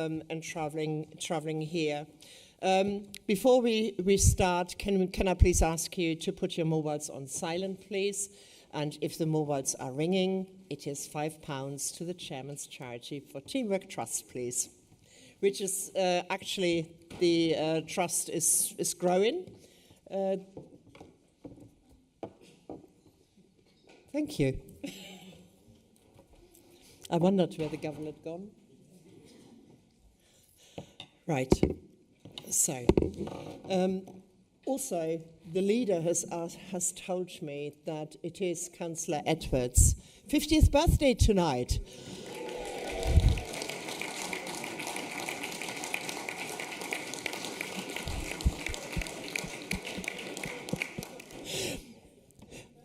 and traveling here. Before we start, can I please ask you to put your mobiles on silent, please? And if the mobiles are ringing, it is £5 to the Chairman's Charity for Teamwork Trust, please. Which is actually, the trust is growing. Thank you. I wondered where the governor had gone. Right. So, also, the leader has told me that it is Councillor Edwards' 50th birthday tonight.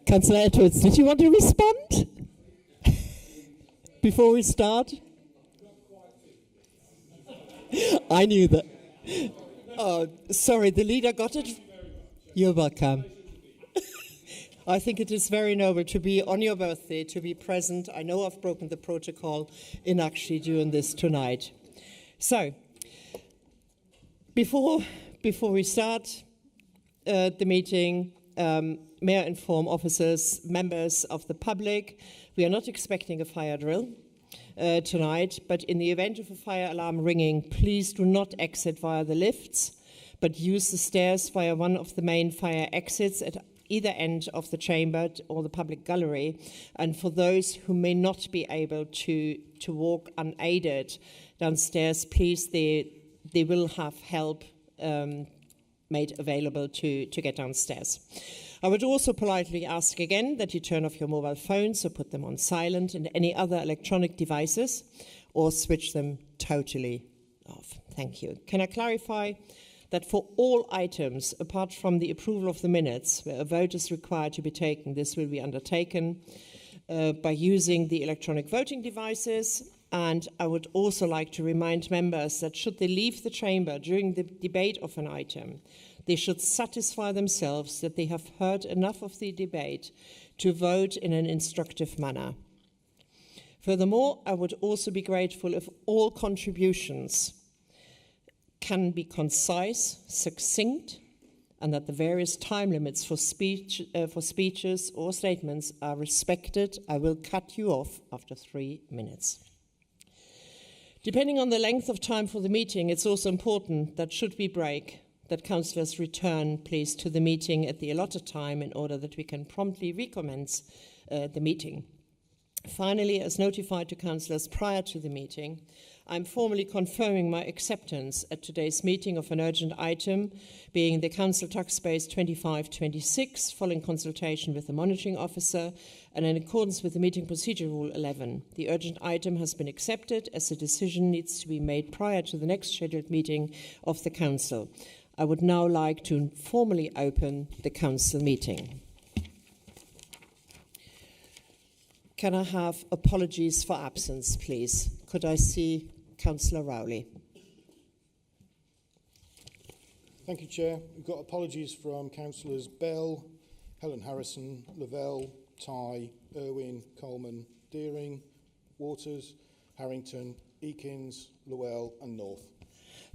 Councillor Edwards, did you want to respond before we start? I knew that. Oh, sorry, the leader got it? You're welcome. I think it is very noble to be on your birthday, to be present. I know I've broken the protocol in actually doing this tonight. So, before we start the meeting, may I inform officers, members of the public, we are not expecting a fire drill tonight, but in the event of a fire alarm ringing, please do not exit via the lifts, but use the stairs via one of the main fire exits at either end of the chamber or the public gallery. And for those who may not be able to walk unaided downstairs, please, they will have help made available to get downstairs. I would also politely ask again that you turn off your mobile phones or put them on silent and any other electronic devices, or switch them totally off. Thank you. Can I clarify that for all items, apart from the approval of the minutes, where a vote is required to be taken, this will be undertaken by using the electronic voting devices. And I would also like to remind members that should they leave the chamber during the debate of an item, they should satisfy themselves that they have heard enough of the debate to vote in an instructive manner. Furthermore, I would also be grateful if all contributions can be concise, succinct, and that the various time limits for speeches or statements are respected. I will cut you off after 3 minutes. Depending on the length of time for the meeting, it's also important that should we break, that councillors return, please, to the meeting at the allotted time in order that we can promptly recommence the meeting. Finally, as notified to councillors prior to the meeting, I'm formally confirming my acceptance at today's meeting of an urgent item, being the Council Tax Base 2526, following consultation with the monitoring officer and in accordance with the Meeting Procedure Rule 11. The urgent item has been accepted as the decision needs to be made prior to the next scheduled meeting of the Council. I would now like to formally open the Council meeting. Can I have apologies for absence, please? Could I see Councillor Rowley? Thank you, Chair. We've got apologies from Councillors Bell, Helen Harrison, Lavelle, Tighe, Irwin, Coleman, Deering, Waters, Harrington, Eakins, Llewell and North.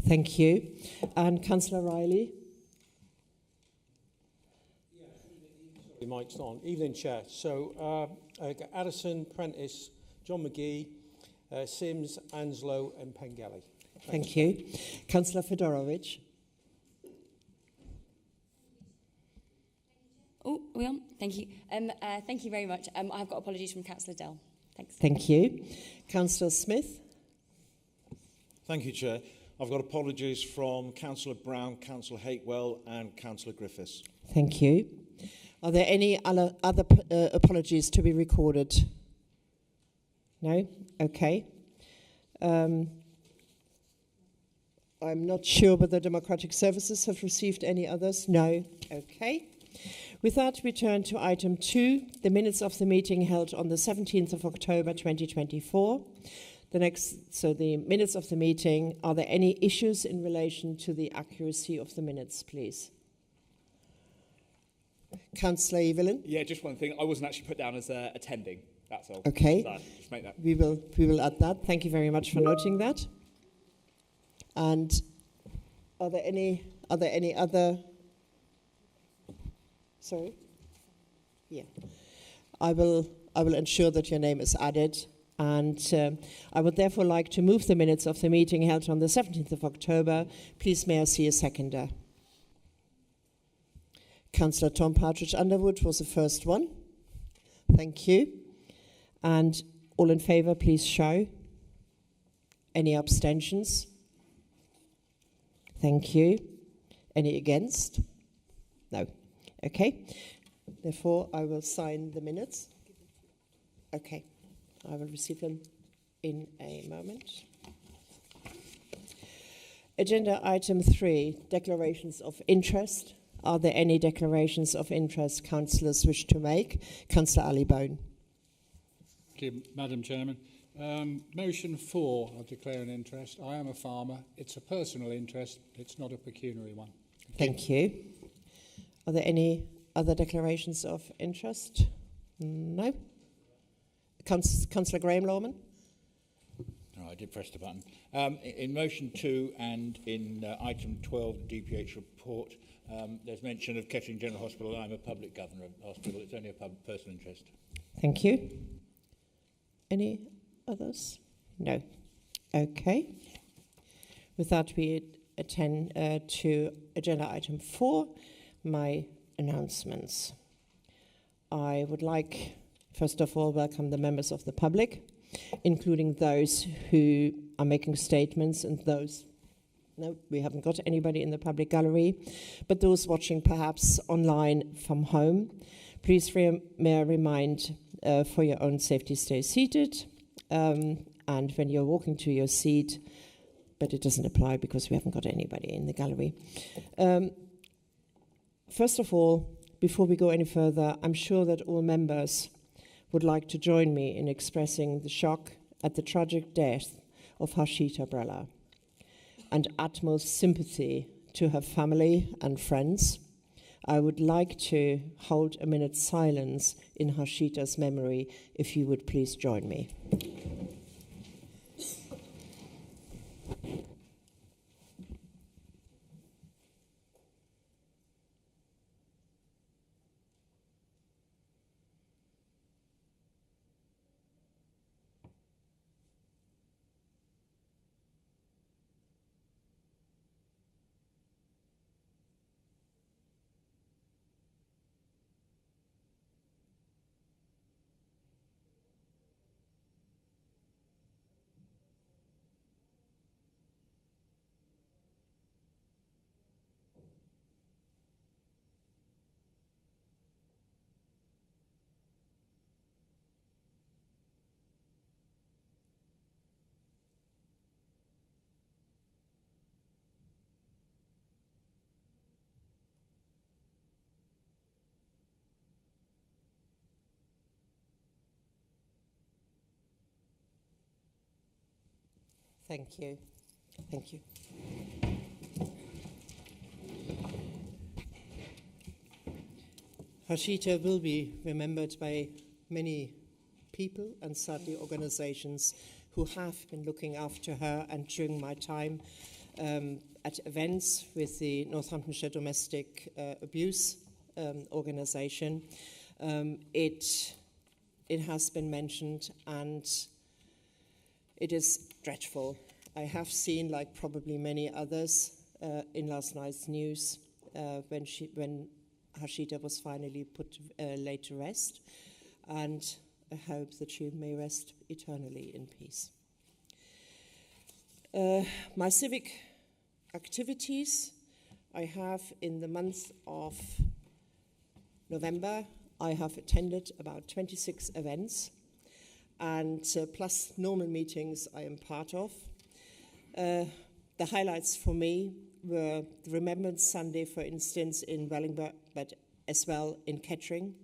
Thank you. And Councillor Riley? The mic's on. Evening, Chair. So, Addison, Prentice, John McGee, Sims, Anslow and Pengelly. Thank you. Councillor Fedorovich? Oh, we on? Thank you. Thank you very much. I've got apologies from Councillor Dell. Thanks. Thank you. Councillor Smith? Thank you, Chair. I've got apologies from Councillor Brown, Councillor Hatewell and Councillor Griffiths. Thank you. Are there any other apologies to be recorded? No? Okay. I'm not sure whether Democratic Services have received any others. No? Okay. With that, we turn to item 2, the minutes of the meeting held on the 17th of October 2024. The minutes of the meeting, are there any issues in relation to the accuracy of the minutes, please? Councillor Evelyn? Yeah, just one thing. I wasn't actually put down as attending. That's all. Okay. So just make that. We will add that. Thank you very much for noting that. And are there any other? Sorry? Yeah. I will ensure that your name is added. And I would therefore like to move the minutes of the meeting held on the 17th of October. Please may I see a seconder? Councillor Tom Partridge Underwood was the first one. Thank you. And all in favour, please show. Any abstentions? Thank you. Any against? No. Okay. Therefore, I will sign the minutes. Okay. I will receive them in a moment. Agenda item 3, declarations of interest. Are there any declarations of interest councillors wish to make? Councillor Ali Bone. Thank you, Madam Chairman. Motion 4, I declare an interest. I am a farmer. It's a personal interest. It's not a pecuniary one. Thank you. Are there any other declarations of interest? No. Councillor Graham Lorman. Oh, I did press the button. In motion 2 and in item 12, the DPH report, there's mention of Kettering General Hospital. I'm a public governor of the hospital. It's only a personal interest. Thank you. Any others? No. Okay. With that, we attend to agenda item 4, my announcements. I would like, first of all, welcome the members of the public, including those who are making statements and those, no, we haven't got anybody in the public gallery, but those watching perhaps online from home. Please may I remind, for your own safety, stay seated, and when you're walking to your seat, but it doesn't apply because we haven't got anybody in the gallery. First of all, before we go any further, I'm sure that all members would like to join me in expressing the shock at the tragic death of Harshita Brella and utmost sympathy to her family and friends. I would like to hold a minute's silence in Harshita's memory, if you would please join me. Thank you. Thank you. Harshita will be remembered by many people and sadly organizations who have been looking after her, and during my time at events with the Northamptonshire Domestic Abuse organization, it has been mentioned, and it is dreadful. I have seen, like probably many others, in last night's news when Harshita was finally laid to rest, and I hope that she may rest eternally in peace. My civic activities, I have in the month of November, I have attended about 26 events, and plus normal meetings I am part of. The highlights for me were the Remembrance Sunday, for instance, in Wellingborough, but as well in Kettering,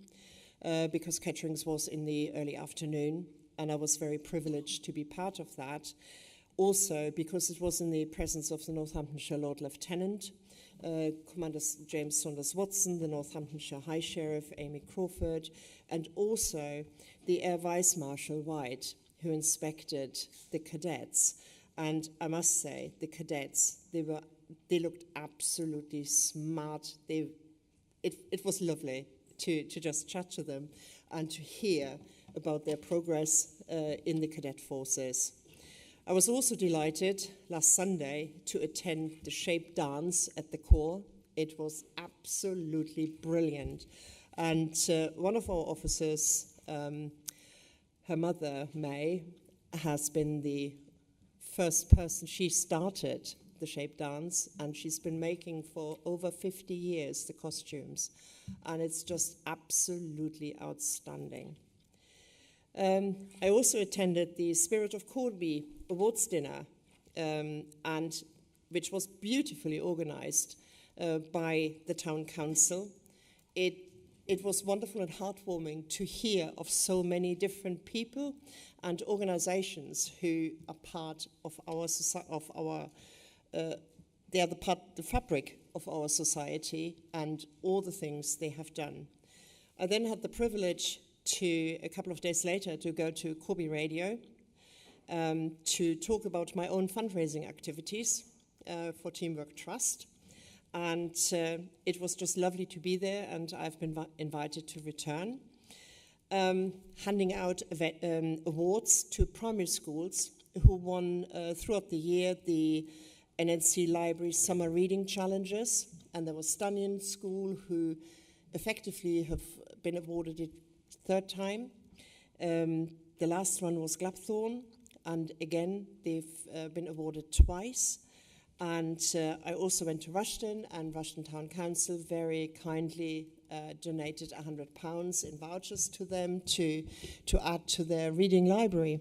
because Kettering's was in the early afternoon, and I was very privileged to be part of that. Also, because it was in the presence of the Northamptonshire Lord Lieutenant, Commander James Saunders Watson, the Northamptonshire High Sheriff Amy Crawford, and also the Air Vice Marshal White, who inspected the cadets. And I must say, the cadets, they looked absolutely smart. It was lovely to just chat to them and to hear about their progress in the cadet forces. I was also delighted last Sunday to attend the shape dance at the Corps. It was absolutely brilliant. And one of our officers, her mother, May, has been the first person. She started the shape dance, and she's been making for over 50 years the costumes. And it's just absolutely outstanding. I also attended the Spirit of Corby Awards dinner, and which was beautifully organized by the town council. It was wonderful and heartwarming to hear of so many different people and organizations who are part of our society, they are the fabric of our society and all the things they have done. I then had the privilege to, a couple of days later, to go to Corby Radio to talk about my own fundraising activities for Teamwork Trust. And it was just lovely to be there, and I've been invited to return. Handing out awards to primary schools who won throughout the year the NNC Library Summer Reading Challenges. And there was Stunion School who effectively have been awarded it third time. The last one was Glapthorne, and again, they've been awarded twice. And I also went to Rushden, and Rushden Town Council very kindly donated £100 in vouchers to them to add to their reading library.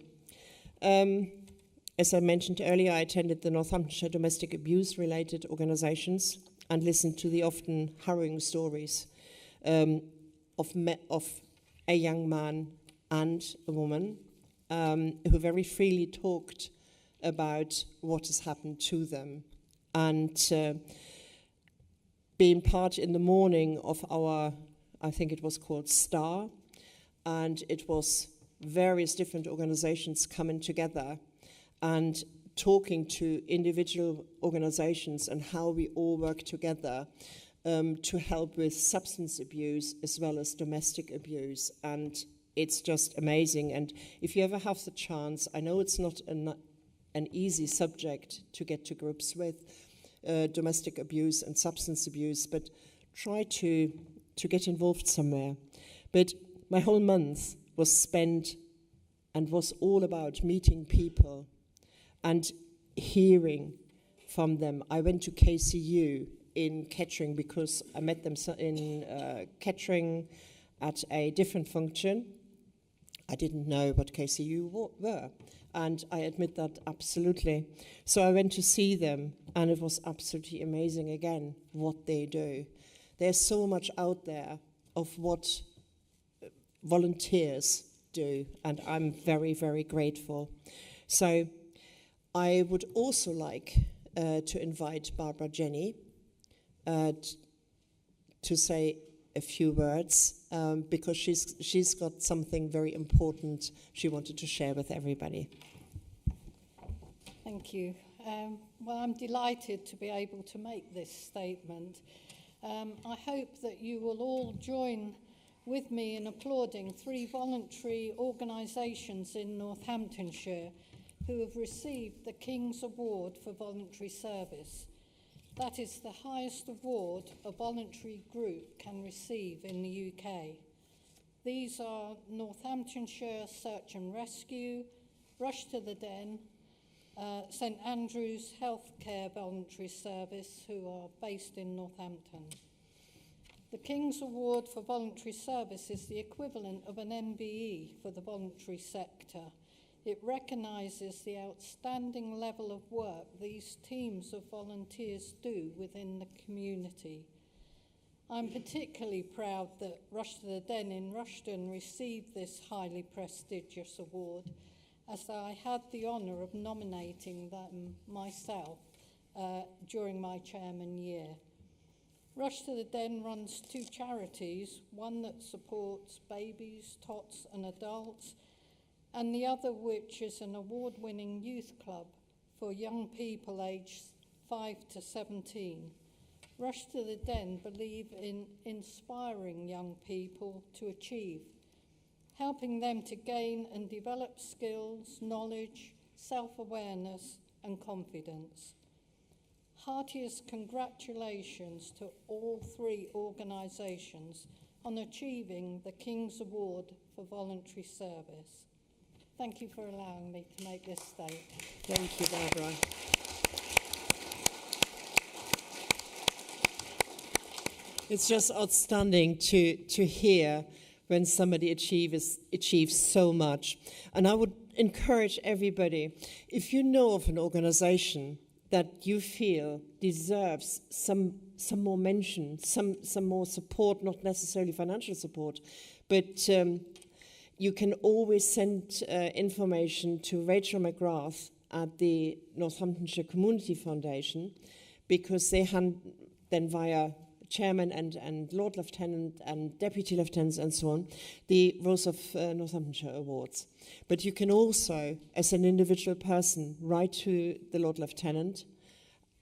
As I mentioned earlier, I attended the Northamptonshire domestic abuse-related organisations and listened to the often harrowing stories of a young man and a woman who very freely talked about what has happened to them. And being part in the morning of our, I think it was called STAR, and it was various different organizations coming together and talking to individual organizations and how we all work together to help with substance abuse as well as domestic abuse. And it's just amazing. And if you ever have the chance, I know it's not an easy subject to get to grips with, domestic abuse and substance abuse, but try to get involved somewhere. But my whole month was spent and was all about meeting people and hearing from them. I went to KCU in Kettering because I met them in Kettering at a different function. I didn't know what KCU were, and I admit that absolutely. So I went to see them, and it was absolutely amazing again what they do. There's so much out there of what volunteers do, and I'm very, very grateful. So I would also like to invite Barbara Jenny to say a few words because she's got something very important she wanted to share with everybody. Thank you. Well, I'm delighted to be able to make this statement. I hope that you will all join with me in applauding 3 voluntary organisations in Northamptonshire who have received the King's Award for Voluntary Service. That is the highest award a voluntary group can receive in the UK. These are Northamptonshire Search and Rescue, Rush to the Den, St Andrew's Healthcare Voluntary Service, who are based in Northampton. The King's Award for Voluntary Service is the equivalent of an MBE for the voluntary sector. It recognises the outstanding level of work these teams of volunteers do within the community. I'm particularly proud that Rush to the Den in Rushden received this highly prestigious award, as I had the honour of nominating them myself during my chairman year. Rush to the Den runs 2 charities, one that supports babies, tots and adults, and the other which is an award-winning youth club for young people aged 5 to 17. Rush to the Den believe in inspiring young people to achieve, helping them to gain and develop skills, knowledge, self-awareness and confidence. Heartiest congratulations to all three organisations on achieving the King's Award for Voluntary Service. Thank you for allowing me to make this statement. Thank you, Barbara. It's just outstanding to hear when somebody achieves so much. And I would encourage everybody, if you know of an organization that you feel deserves some more mention, some more support, not necessarily financial support, but you can always send information to Rachel McGrath at the Northamptonshire Community Foundation, because they hand then via chairman and Lord Lieutenant and Deputy Lieutenants and so on, the Rose of Northamptonshire Awards. But you can also, as an individual person, write to the Lord Lieutenant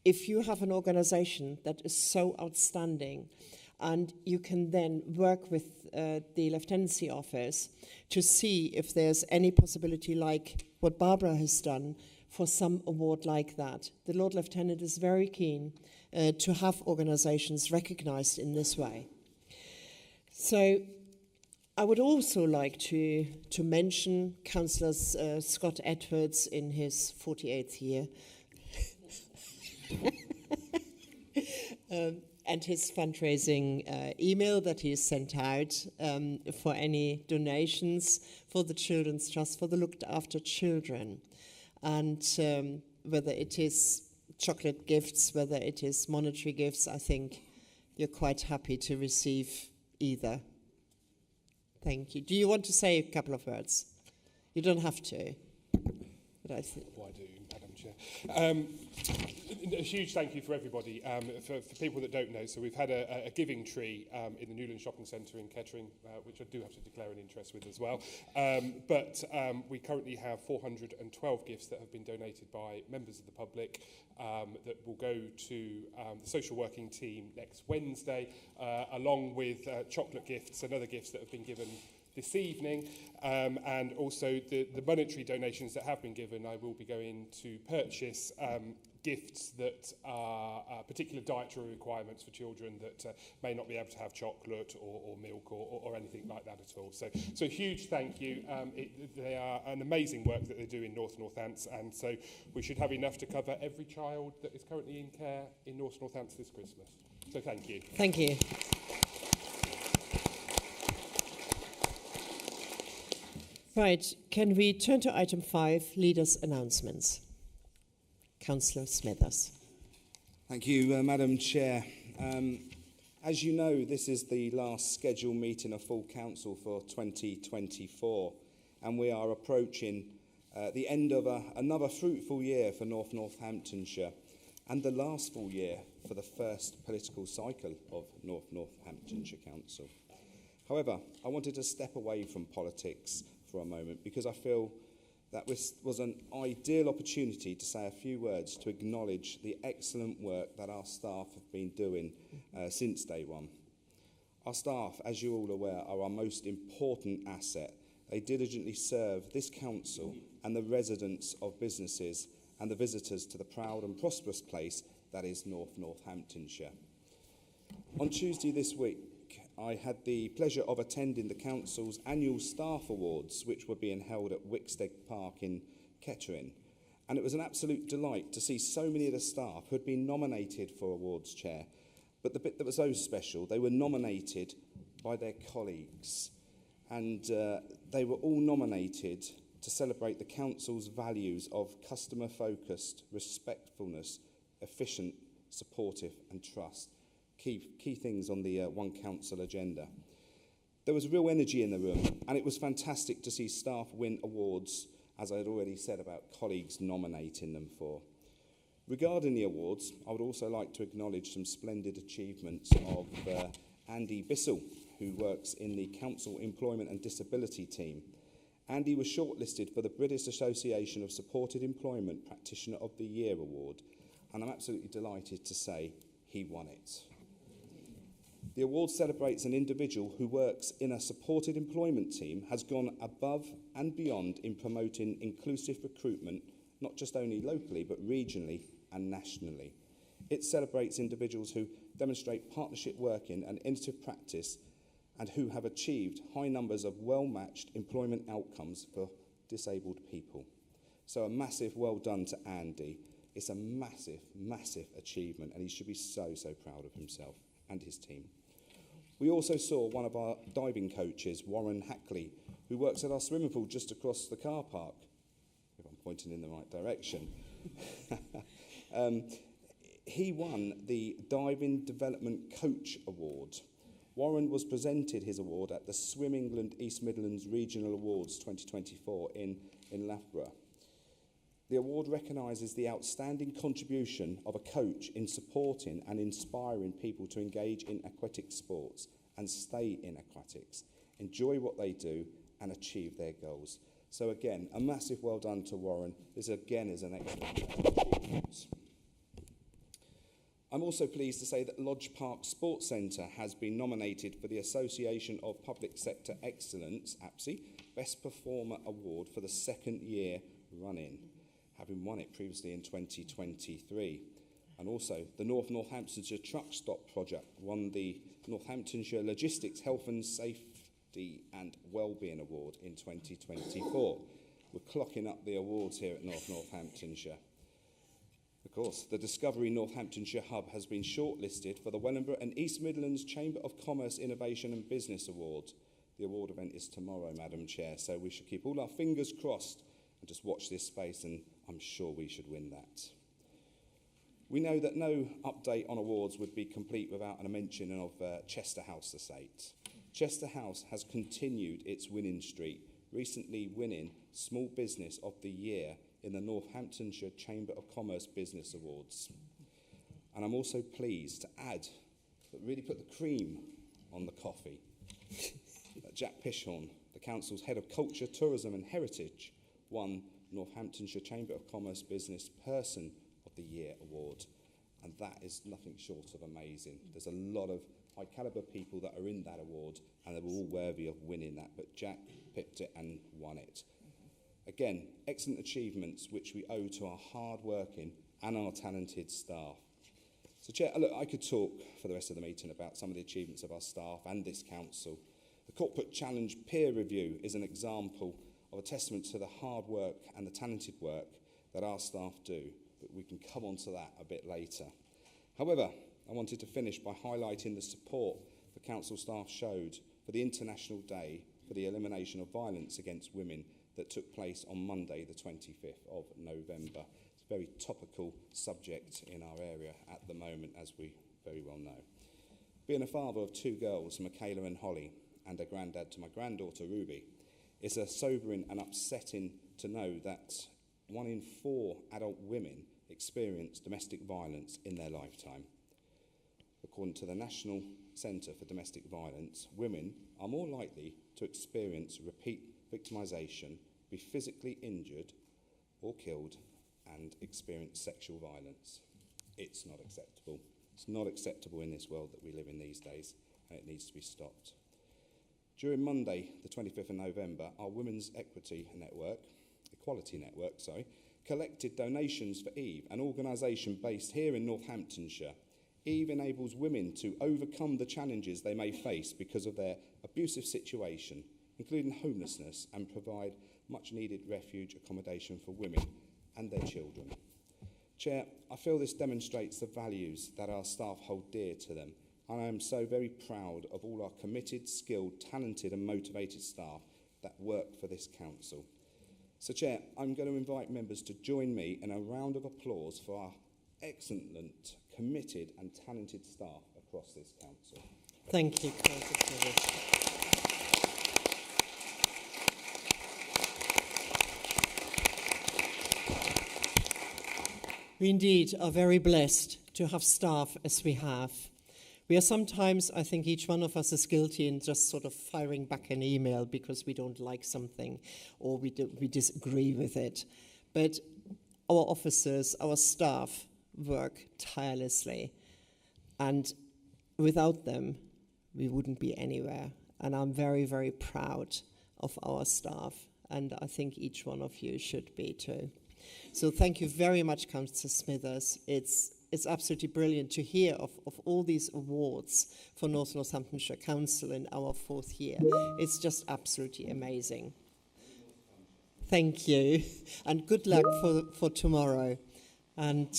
if you have an organisation that is so outstanding, and you can then work with the Lieutenancy Office to see if there's any possibility, like what Barbara has done, for some award like that. The Lord Lieutenant is very keen to have organisations recognised in this way. So I would also like to mention Councillor Scott Edwards in his 48th year and his fundraising email that he has sent out for any donations for the Children's Trust, for the Looked After Children. And whether it is chocolate gifts, whether it is monetary gifts, I think you're quite happy to receive either. Thank you. Do you want to say a couple of words? You don't have to. But I think. Why do, Madam Chair? A huge thank you for everybody. For people that don't know, so we've had a giving tree in the Newland Shopping Centre in Kettering, which I do have to declare an interest with as well. But we currently have 412 gifts that have been donated by members of the public that will go to the social working team next Wednesday, along with chocolate gifts and other gifts that have been given this evening, and also the monetary donations that have been given. I will be going to purchase gifts that are particular dietary requirements for children that may not be able to have chocolate or milk or anything like that at all. So huge thank you. They are an amazing work that they do in North Northants, and so we should have enough to cover every child that is currently in care in North Northants this Christmas. So thank you. Thank you. Right, can we turn to item 5, leaders' announcements? Councillor Smithers. Thank you, Madam Chair. As you know, this is the last scheduled meeting of full council for 2024, and we are approaching the end of another fruitful year for North Northamptonshire, and the last full year for the first political cycle of North Northamptonshire Council. However, I wanted to step away from politics for a moment, because I feel that this was an ideal opportunity to say a few words to acknowledge the excellent work that our staff have been doing since day one. Our staff, as you're all aware, are our most important asset. They diligently serve this council and the residents of businesses and the visitors to the proud and prosperous place that is North Northamptonshire. On Tuesday this week, I had the pleasure of attending the Council's annual Staff Awards, which were being held at Wickstead Park in Kettering. And it was an absolute delight to see so many of the staff who had been nominated for awards chair. But the bit that was so special, they were nominated by their colleagues. And they were all nominated to celebrate the Council's values of customer-focused, respectfulness, efficient, supportive and trust. Key things on the One Council agenda. There was real energy in the room, and it was fantastic to see staff win awards, as I had already said about colleagues nominating them for. Regarding the awards, I would also like to acknowledge some splendid achievements of Andy Bissell, who works in the Council Employment and Disability team, Andy was shortlisted for the British Association of Supported Employment Practitioner of the Year Award, and I'm absolutely delighted to say he won it. The award celebrates an individual who works in a supported employment team, has gone above and beyond in promoting inclusive recruitment, not just only locally, but regionally and nationally. It celebrates individuals who demonstrate partnership working and innovative practice and who have achieved high numbers of well-matched employment outcomes for disabled people. So a massive well done to Andy. It's a massive, massive achievement, and he should be so, so proud of himself and his team. We also saw one of our diving coaches, Warren Hackley, who works at our swimming pool just across the car park, if I'm pointing in the right direction. He won the Diving Development Coach Award. Warren was presented his award at the Swim England East Midlands Regional Awards 2024 in Loughborough. The award recognises the outstanding contribution of a coach in supporting and inspiring people to engage in aquatic sports and stay in aquatics, enjoy what they do and achieve their goals. So again, a massive well done to Warren. This again is an excellent achievement. I'm also pleased to say that Lodge Park Sports Centre has been nominated for the Association of Public Sector Excellence, APSI, Best Performer Award for the second year running, having won it previously in 2023. And also, the Northamptonshire Truck Stop Project won the Northamptonshire Logistics Health and Safety and Wellbeing Award in 2024. We're clocking up the awards here at Northamptonshire. Of course, the Discovery Northamptonshire Hub has been shortlisted for the Wellingborough and East Midlands Chamber of Commerce Innovation and Business Award. The award event is tomorrow, Madam Chair, so we should keep all our fingers crossed and just watch this space, and I'm sure we should win that. We know that no update on awards would be complete without a mention of Chester House Estate. Chester House has continued its winning streak, recently winning Small Business of the Year in the Northamptonshire Chamber of Commerce Business Awards. And I'm also pleased to add, that really put the cream on the coffee, that Jack Pishorn, the Council's Head of Culture, Tourism and Heritage, won Northamptonshire Chamber of Commerce Business Person of the Year Award. And that is nothing short of amazing. There's a lot of high calibre people that are in that award, and they were all worthy of winning that, but Jack picked it and won it. Again, excellent achievements which we owe to our hard-working and our talented staff. So, Chair, look, I could talk for the rest of the meeting about some of the achievements of our staff and this council. The Corporate Challenge Peer Review is an example of a testament to the hard work and the talented work that our staff do, but we can come on to that a bit later. However, I wanted to finish by highlighting the support the council staff showed for the International Day for the Elimination of Violence Against Women that took place on Monday, the 25th of November. It's a very topical subject in our area at the moment, as we very well know. Being a father of two girls, Michaela and Holly, and a granddad to my granddaughter, Ruby, it's a sobering and upsetting to know that 1 in 4 adult women experience domestic violence in their lifetime. According to the National Centre for Domestic Violence, women are more likely to experience repeat victimisation, be physically injured or killed, and experience sexual violence. It's not acceptable. It's not acceptable in this world that we live in these days, and it needs to be stopped. During Monday, the 25th of November, our Women's Equality Network, collected donations for Eve, an organisation based here in Northamptonshire. Eve enables women to overcome the challenges they may face because of their abusive situation, including homelessness, and provide much-needed refuge accommodation for women and their children. Chair, I feel this demonstrates the values that our staff hold dear to them, and I am so very proud of all our committed, skilled, talented and motivated staff that work for this council. So, Chair, I'm going to invite members to join me in a round of applause for our excellent, committed and talented staff across this council. Thank you, Councillor. We indeed are very blessed to have staff as we have. We are sometimes, I think each one of us is guilty in just sort of firing back an email because we don't like something or we disagree with it. But our officers, our staff work tirelessly. And without them, we wouldn't be anywhere. And I'm very, very proud of our staff. And I think each one of you should be too. So thank you very much, Councillor Smithers. It's absolutely brilliant to hear of all these awards for North Northamptonshire Council in our 4th year. It's just absolutely amazing. Thank you, and good luck for tomorrow. And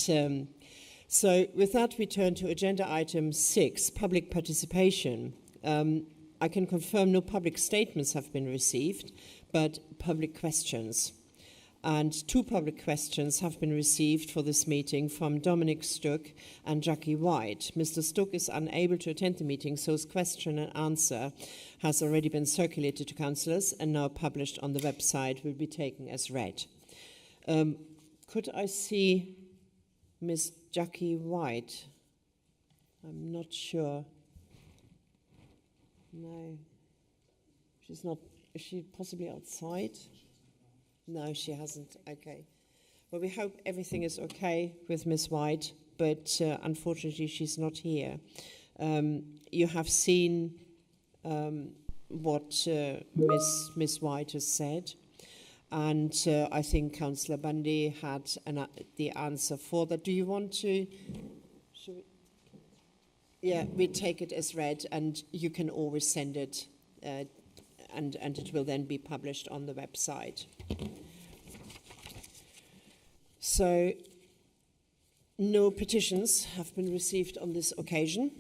so with that, we turn to agenda item 6, public participation. I can confirm no public statements have been received, but public questions. And 2 public questions have been received for this meeting from Dominic Stuck and Jackie White. Mr. Stuck is unable to attend the meeting, so his question and answer has already been circulated to councillors and now published on the website, will be taken as read. Could I see Miss Jackie White? I'm not sure. No, she's not. Is she possibly outside? No, she hasn't. Okay. Well, we hope everything is okay with Miss White, but unfortunately she's not here. You have seen what Miss White has said, and I think Councillor Bundy had the answer for that. Do you want to? Should we? Yeah, we take it as read, and you can always send it, and it will then be published on the website. So, no petitions have been received on this occasion,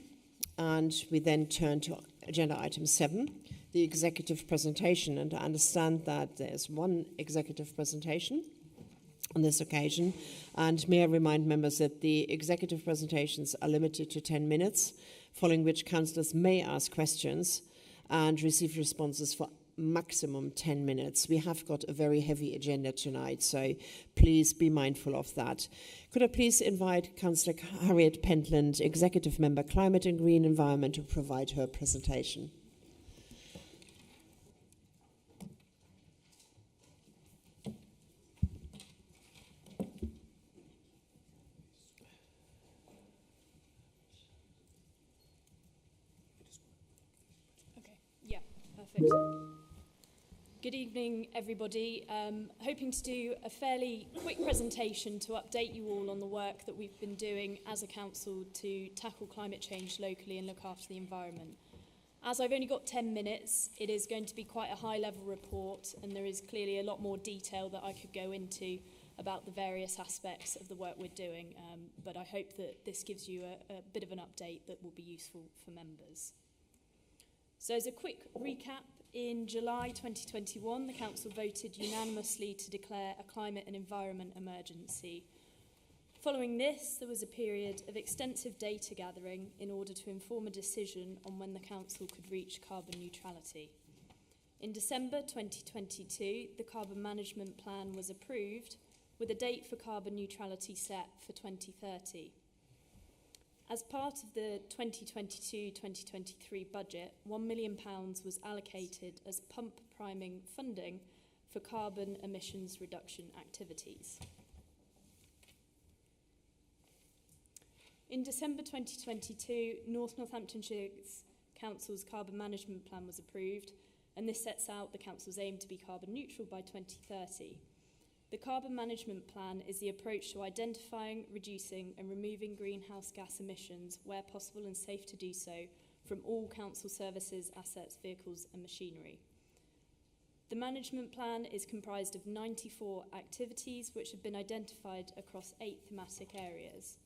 and we then turn to agenda item 7, the executive presentation. And I understand that there's one executive presentation on this occasion, and may I remind members that the executive presentations are limited to 10 minutes, following which councillors may ask questions and receive responses for maximum 10 minutes. We have got a very heavy agenda tonight, so please be mindful of that. Could I please invite Councillor Harriet Pentland, Executive Member Climate and Green Environment, to provide her presentation. Okay, yeah, perfect. Good evening, everybody. Hoping to do a fairly quick presentation to update you all on the work that we've been doing as a council to tackle climate change locally and look after the environment. As I've only got 10 minutes, it is going to be quite a high-level report, and there is clearly a lot more detail that I could go into about the various aspects of the work we're doing, but I hope that this gives you a bit of an update that will be useful for members. So as a quick recap, in July 2021, the Council voted unanimously to declare a climate and environment emergency. Following this, there was a period of extensive data gathering in order to inform a decision on when the Council could reach carbon neutrality. In December 2022, the Carbon Management Plan was approved, with a date for carbon neutrality set for 2030. As part of the 2022-2023 budget, £1 million was allocated as pump priming funding for carbon emissions reduction activities. In December 2022, North Northamptonshire Council's Carbon Management Plan was approved, and this sets out the Council's aim to be carbon neutral by 2030. The Carbon Management Plan is the approach to identifying, reducing and removing greenhouse gas emissions where possible and safe to do so from all council services, assets, vehicles and machinery. The management plan is comprised of 94 activities which have been identified across 8 thematic areas.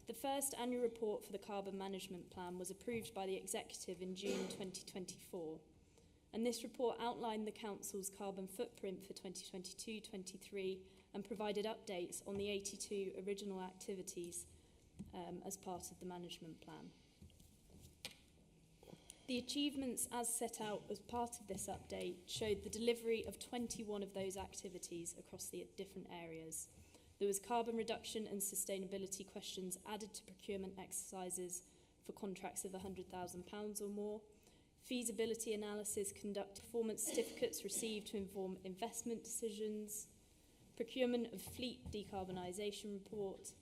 The first annual report for the Carbon Management Plan was approved by the Executive in June 2024. And this report outlined the Council's carbon footprint for 2022-23 and provided updates on the 82 original activities as part of the management plan. The achievements as set out as part of this update showed the delivery of 21 of those activities across the different areas. There was carbon reduction and sustainability questions added to procurement exercises for contracts of £100,000 or more. Feasibility analysis conduct performance certificates received to inform investment decisions. Procurement of fleet decarbonisation report.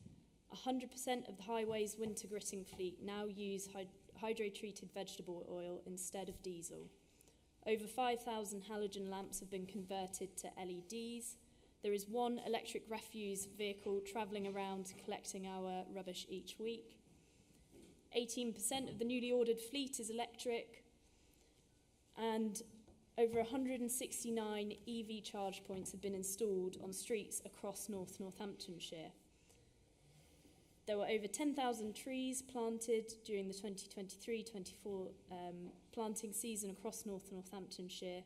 100% of the highways winter gritting fleet now use hydro-treated vegetable oil instead of diesel. Over 5,000 halogen lamps have been converted to LEDs. There is one electric refuse vehicle travelling around collecting our rubbish each week. 18% of the newly ordered fleet is electric, and over 169 EV charge points have been installed on streets across North Northamptonshire. There were over 10,000 trees planted during the 2023-24 planting season across North Northamptonshire,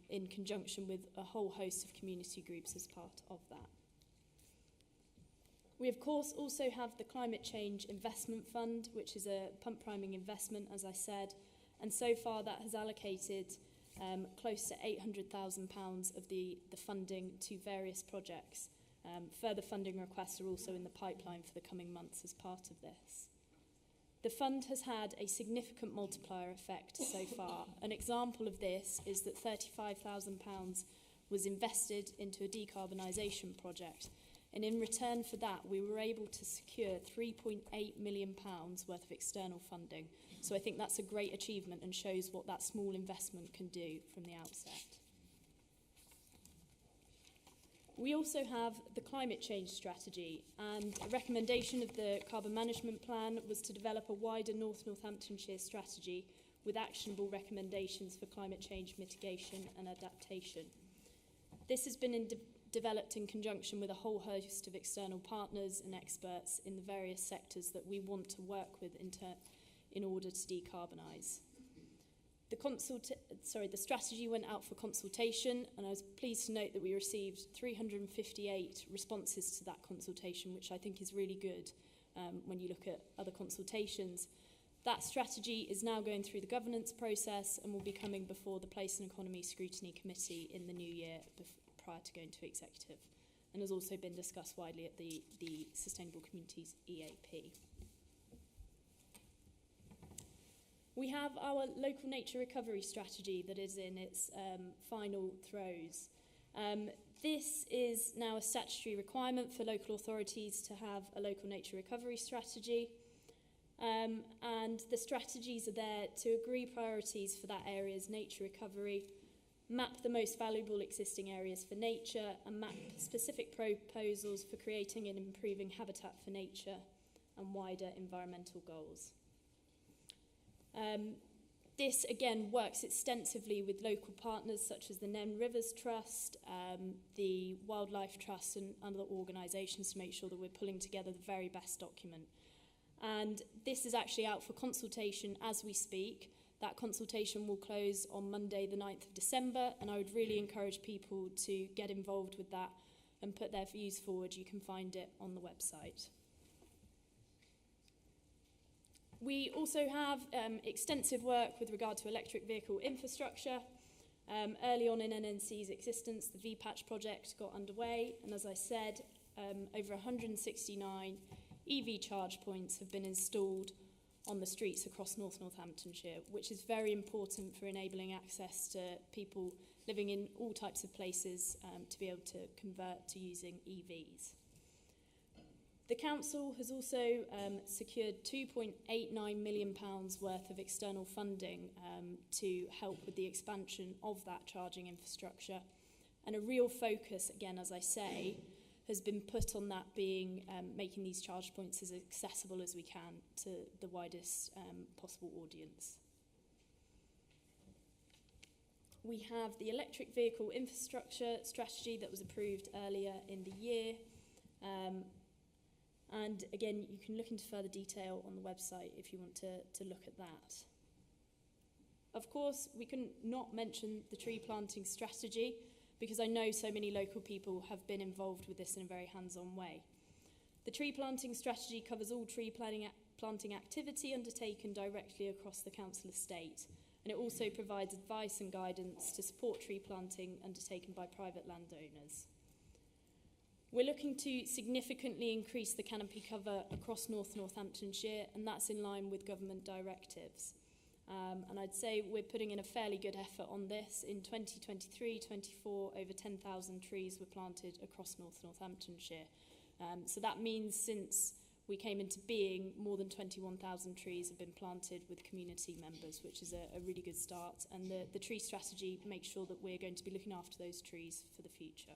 in conjunction with a whole host of community groups as part of that. We, of course, also have the Climate Change Investment Fund, which is a pump priming investment, as I said, and so far that has allocated close to £800,000 of the funding to various projects. Further funding requests are also in the pipeline for the coming months as part of this. The fund has had a significant multiplier effect so far. An example of this is that £35,000 was invested into a decarbonisation project, and in return for that we were able to secure £3.8 million worth of external funding. So I think that's a great achievement and shows what that small investment can do from the outset. We also have the climate change strategy, and a recommendation of the carbon management plan was to develop a wider North Northamptonshire strategy with actionable recommendations for climate change mitigation and adaptation. This has been developed in conjunction with a whole host of external partners and experts in the various sectors that we want to work with in order to decarbonise. The strategy went out for consultation, and I was pleased to note that we received 358 responses to that consultation, which I think is really good when you look at other consultations. That strategy is now going through the governance process and will be coming before the Place and Economy Scrutiny Committee in the new year prior to going to executive, and has also been discussed widely at the Sustainable Communities EAP. We have our local nature recovery strategy that is in its final throes. This is now a statutory requirement for local authorities to have a local nature recovery strategy. And the strategies are there to agree priorities for that area's nature recovery, map the most valuable existing areas for nature, and map specific proposals for creating and improving habitat for nature and wider environmental goals. This again works extensively with local partners such as the Nen Rivers Trust, the Wildlife Trust and other organisations to make sure that we're pulling together the very best document. And this is actually out for consultation as we speak. That consultation will close on Monday the 9th of December, and I would really encourage people to get involved with that and put their views forward. You can find it on the website. We also have extensive work with regard to electric vehicle infrastructure. Early on in NNC's existence, the VPatch project got underway, and as I said, over 169 EV charge points have been installed on the streets across North Northamptonshire, which is very important for enabling access to people living in all types of places to be able to convert to using EVs. The Council has also secured £2.89 million worth of external funding to help with the expansion of that charging infrastructure. And a real focus, again, as I say, has been put on that being making these charge points as accessible as we can to the widest possible audience. We have the electric vehicle infrastructure strategy that was approved earlier in the year. And again, you can look into further detail on the website if you want to look at that. Of course, we couldn't not mention the tree planting strategy, because I know so many local people have been involved with this in a very hands-on way. The tree planting strategy covers all tree planting activity undertaken directly across the council estate, and it also provides advice and guidance to support tree planting undertaken by private landowners. We're looking to significantly increase the canopy cover across North Northamptonshire, and that's in line with government directives. And I'd say we're putting in a fairly good effort on this. In 2023-24, over 10,000 trees were planted across North Northamptonshire. So that means since we came into being, more than 21,000 trees have been planted with community members, which is a really good start. And the tree strategy makes sure that we're going to be looking after those trees for the future.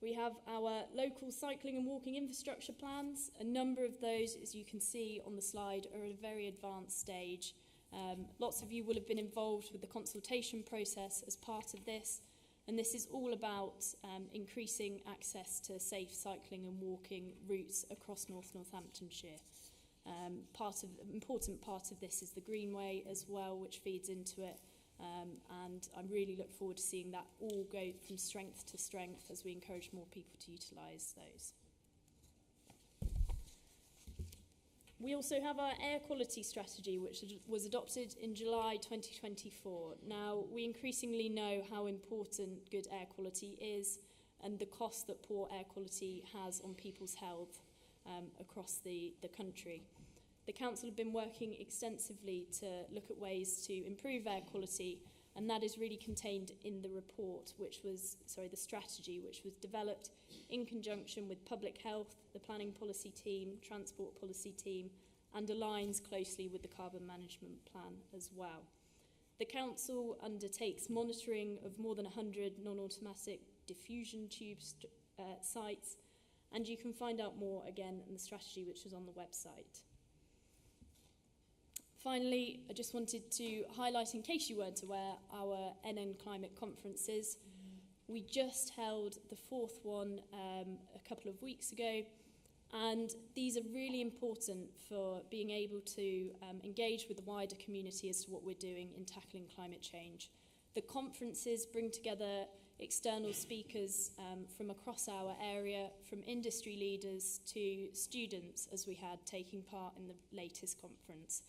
We have our local cycling and walking infrastructure plans. A number of those, as you can see on the slide, are at a very advanced stage. Lots of you will have been involved with the consultation process as part of this, and this is all about increasing access to safe cycling and walking routes across North Northamptonshire. Important part of this is the Greenway as well, which feeds into it. And I really look forward to seeing that all go from strength to strength as we encourage more people to utilise those. We also have our air quality strategy, which was adopted in July 2024. Now, we increasingly know how important good air quality is and the cost that poor air quality has on people's health across the country. The Council have been working extensively to look at ways to improve air quality, and that is really contained in the report, the strategy, which was developed in conjunction with Public Health, the Planning Policy Team, Transport Policy Team, and aligns closely with the Carbon Management Plan as well. The Council undertakes monitoring of more than 100 non-automatic diffusion tube sites, and you can find out more again in the strategy, which is on the website. Finally, I just wanted to highlight, in case you weren't aware, our NN Climate Conferences. We just held the fourth one a couple of weeks ago, and these are really important for being able to engage with the wider community as to what we're doing in tackling climate change. The conferences bring together external speakers from across our area, from industry leaders to students, as we had taking part in the latest conference.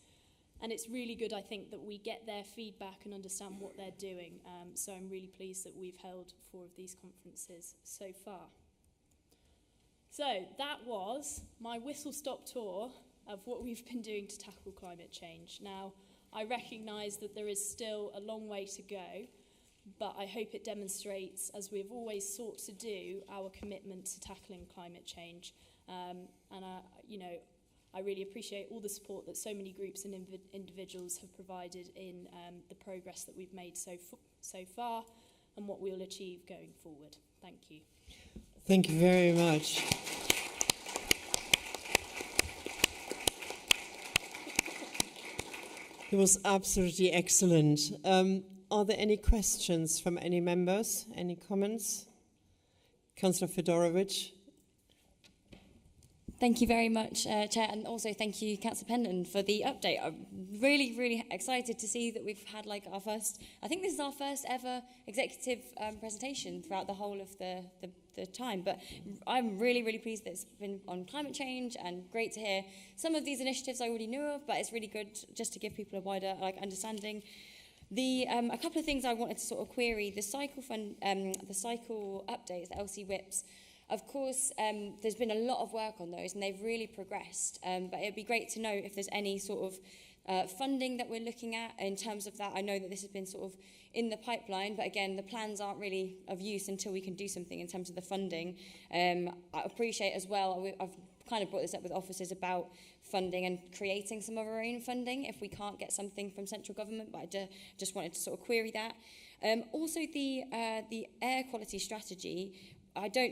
And it's really good, I think, that we get their feedback and understand what they're doing. So I'm really pleased that we've held 4 of these conferences so far. So that was my whistle-stop tour of what we've been doing to tackle climate change. Now, I recognise that there is still a long way to go, but I hope it demonstrates, as we've always sought to do, our commitment to tackling climate change. I really appreciate all the support that so many groups and individuals have provided in the progress that we've made so far and what we'll achieve going forward. Thank you. Thank you very much. It was absolutely excellent. Are there any questions from any members? Any comments? Councillor Fedorovich. Thank you very much, Chair, and also thank you, Councillor Pendleton, for the update. I'm really, really excited to see that we've had our first, I think this is our first ever executive presentation throughout the whole of the time, but I'm really, really pleased that it's been on climate change, and great to hear some of these initiatives I already knew of, but it's really good just to give people a wider understanding. A couple of things I wanted to sort of query: the cycle updates, the LC whips. Of course, there's been a lot of work on those, and they've really progressed. But it'd be great to know if there's any sort of funding that we're looking at in terms of that. I know that this has been sort of in the pipeline, but again, the plans aren't really of use until we can do something in terms of the funding. I appreciate as well, I've kind of brought this up with officers about funding and creating some of our own funding if we can't get something from central government, but I just wanted to sort of query that. Also, the air quality strategy,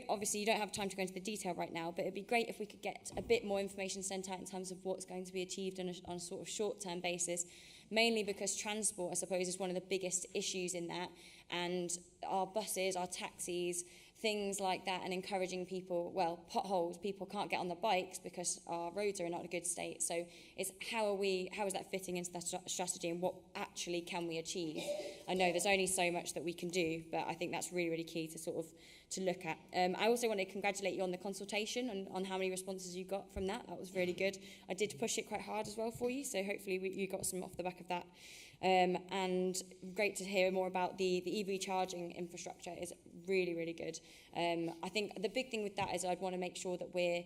obviously you don't have time to go into the detail right now, but it'd be great if we could get a bit more information sent out in terms of what's going to be achieved on a sort of short-term basis, mainly because transport, I suppose, is one of the biggest issues in that, and our buses, our taxis, things like that, and encouraging people, potholes, people can't get on their bikes because our roads are in not a good state. So it's how is that fitting into that strategy, and what actually can we achieve? I know there's only so much that we can do, but I think that's really, really key to sort of look at. I also want to congratulate you on the consultation and on how many responses you got from that. That was really good. I did push it quite hard as well for you, so hopefully you got some off the back of that. And great to hear more about the EV charging infrastructure. Is really, really good. I think the big thing with that is I'd want to make sure that we're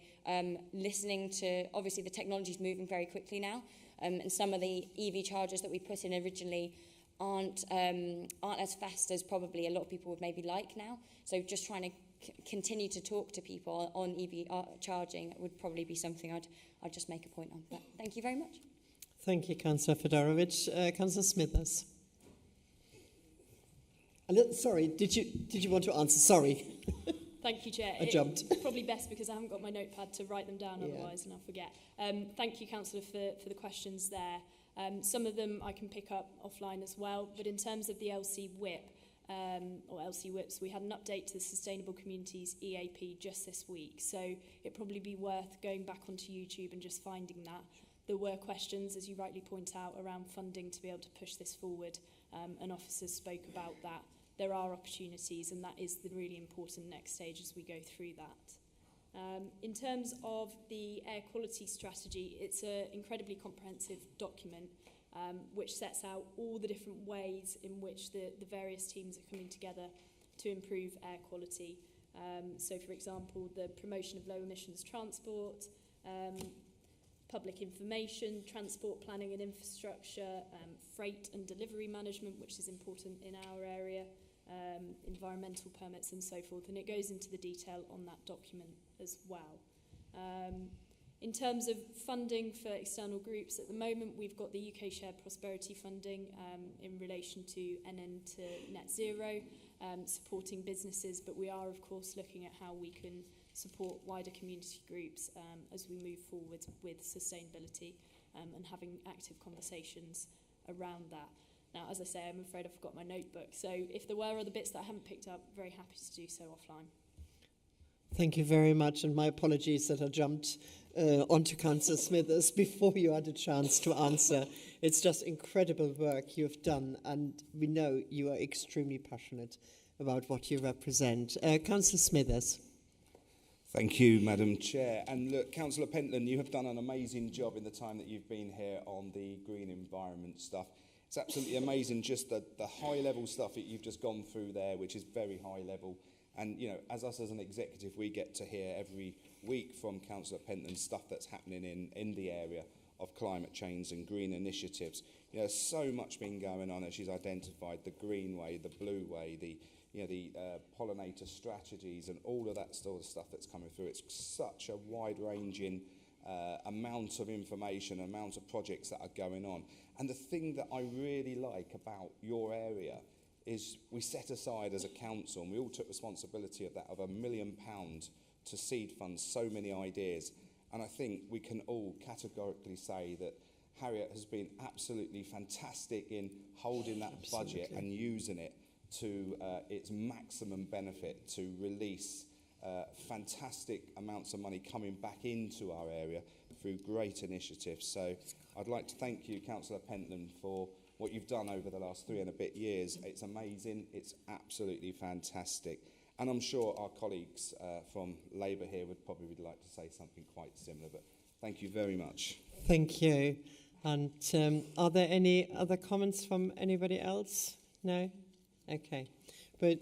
listening to, obviously the technology is moving very quickly now, and some of the EV chargers that we put in originally aren't as fast as probably a lot of people would maybe like now. So just trying to continue to talk to people on EV charging would probably be something I'd just make a point on. But thank you very much. Thank you, Councillor Fedorovich. Councillor Smithers. Sorry, did you want to answer? Sorry. Thank you, Chair. I jumped. It's probably best because I haven't got my notepad to write them down, otherwise, and I'll forget. Thank you, Councillor, for the questions there. Some of them I can pick up offline as well, but in terms of the LC WIP, or LC WIPs, we had an update to the Sustainable Communities EAP just this week, so it'd probably be worth going back onto YouTube and just finding that. There were questions, as you rightly point out, around funding to be able to push this forward, and officers spoke about that. There are opportunities, and that is the really important next stage as we go through that. In terms of the air quality strategy, it's an incredibly comprehensive document which sets out all the different ways in which the various teams are coming together to improve air quality. So, for example, the promotion of low emissions transport, public information, transport planning and infrastructure, freight and delivery management, which is important in our area, environmental permits and so forth, and it goes into the detail on that document as well. In terms of funding for external groups, at the moment we've got the UK Shared Prosperity funding in relation to NN to Net Zero, supporting businesses, but we are of course looking at how we can support wider community groups as we move forward with sustainability and having active conversations around that. Now, as I say, I'm afraid I forgot my notebook, so if there were other bits that I haven't picked up, very happy to do so offline. Thank you very much, and my apologies that I jumped onto Councillor Smithers before you had a chance to answer. It's just incredible work you've done, and we know you are extremely passionate about what you represent. Councillor Smithers. Thank you, Madam Chair. And look, Councillor Pentland, you have done an amazing job in the time that you've been here on the green environment stuff. It's absolutely amazing, just the high-level stuff that you've just gone through there, which is very high level. And, you know, as an executive, we get to hear every week from Councillor Pentland stuff that's happening in the area of climate change and green initiatives. You know, there's so much been going on, as she's identified, the green way, the blue way, the pollinator strategies and all of that sort of stuff that's coming through. It's such a wide-ranging amount of information, amount of projects that are going on. And the thing that I really like about your area is we set aside as a council, and we all took responsibility of that, of £1 million to seed fund so many ideas. And I think we can all categorically say that Harriet has been absolutely fantastic in holding that budget and using it to its maximum benefit to release fantastic amounts of money coming back into our area through great initiatives. So I'd like to thank you, Councillor Pentland, for what you've done over the last 3 and a bit years. It's amazing. It's absolutely fantastic. And I'm sure our colleagues from Labour here would probably like to say something quite similar, but thank you very much. Thank you. And are there any other comments from anybody else? No? Okay. But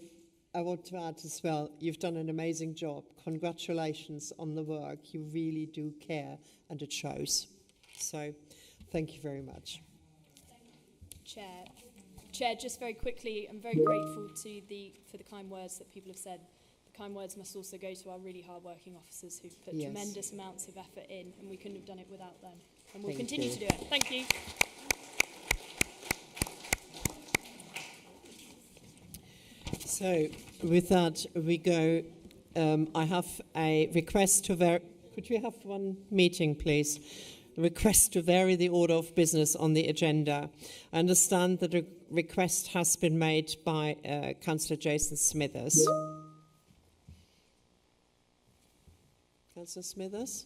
I want to add as well, you've done an amazing job. Congratulations on the work. You really do care, and it shows. So thank you very much. Chair, just very quickly, I'm very grateful for the kind words that people have said. The kind words must also go to our really hard-working officers who've put tremendous amounts of effort in, and we couldn't have done it without them. And we'll continue to do it. Thank you. So with that, we go. I have a request to could we have one meeting, please? Request to vary the order of business on the agenda. I understand that a request has been made by Councillor Jason Smithers. Councillor Smithers?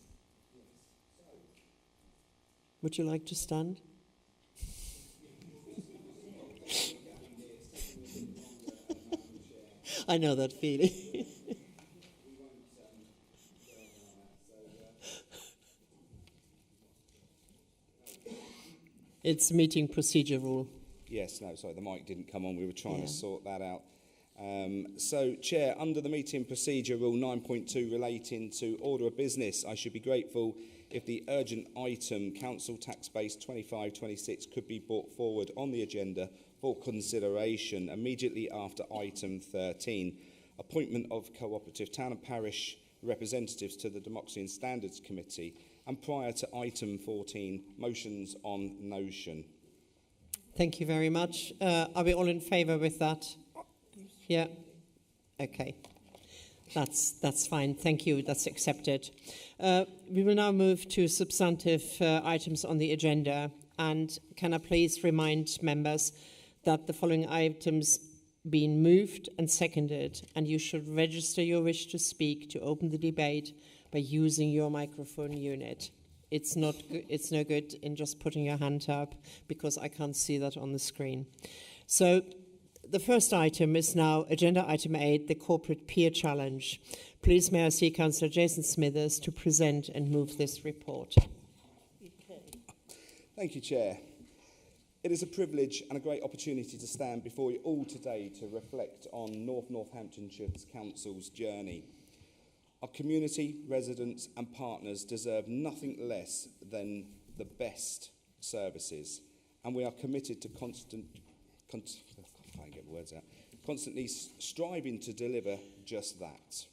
Would you like to stand? I know that feeling. It's meeting procedure rule. Yes, no, sorry, the mic didn't come on. We were trying to sort that out. So, Chair, under the meeting procedure rule 9.2 relating to order of business, I should be grateful if the urgent item, Council Tax Base 25-26, could be brought forward on the agenda for consideration immediately after item 13, appointment of cooperative town and parish representatives to the Democracy and Standards Committee, and prior to item 14, motions on notion. Thank you very much. Are we all in favour with that? Yeah. Okay. That's fine. Thank you. That's accepted. We will now move to substantive items on the agenda. And can I please remind members that the following items been moved and seconded, and you should register your wish to speak to open the debate by using your microphone unit. It's no good in just putting your hand up because I can't see that on the screen. So the first item is now agenda item 8, the corporate peer challenge. Please may I see Councillor Jason Smithers to present and move this report. Thank you, Chair. It is a privilege and a great opportunity to stand before you all today to reflect on North Northamptonshire Council's journey. Our community, residents and partners deserve nothing less than the best services, and we are committed to constantly striving to deliver just that.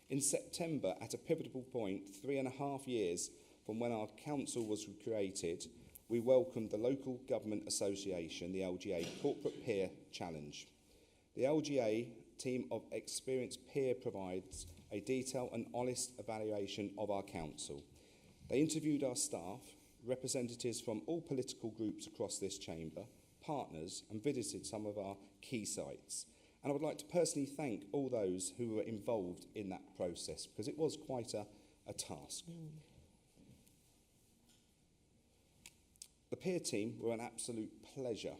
In September, at a pivotal point, 3.5 years from when our council was created, we welcomed the Local Government Association, the LGA, Corporate Peer Challenge. The LGA team of experienced peer provides a detailed and honest evaluation of our council. They interviewed our staff, representatives from all political groups across this chamber, partners, and visited some of our key sites. And I would like to personally thank all those who were involved in that process, because it was quite a task. The peer team were an absolute pleasure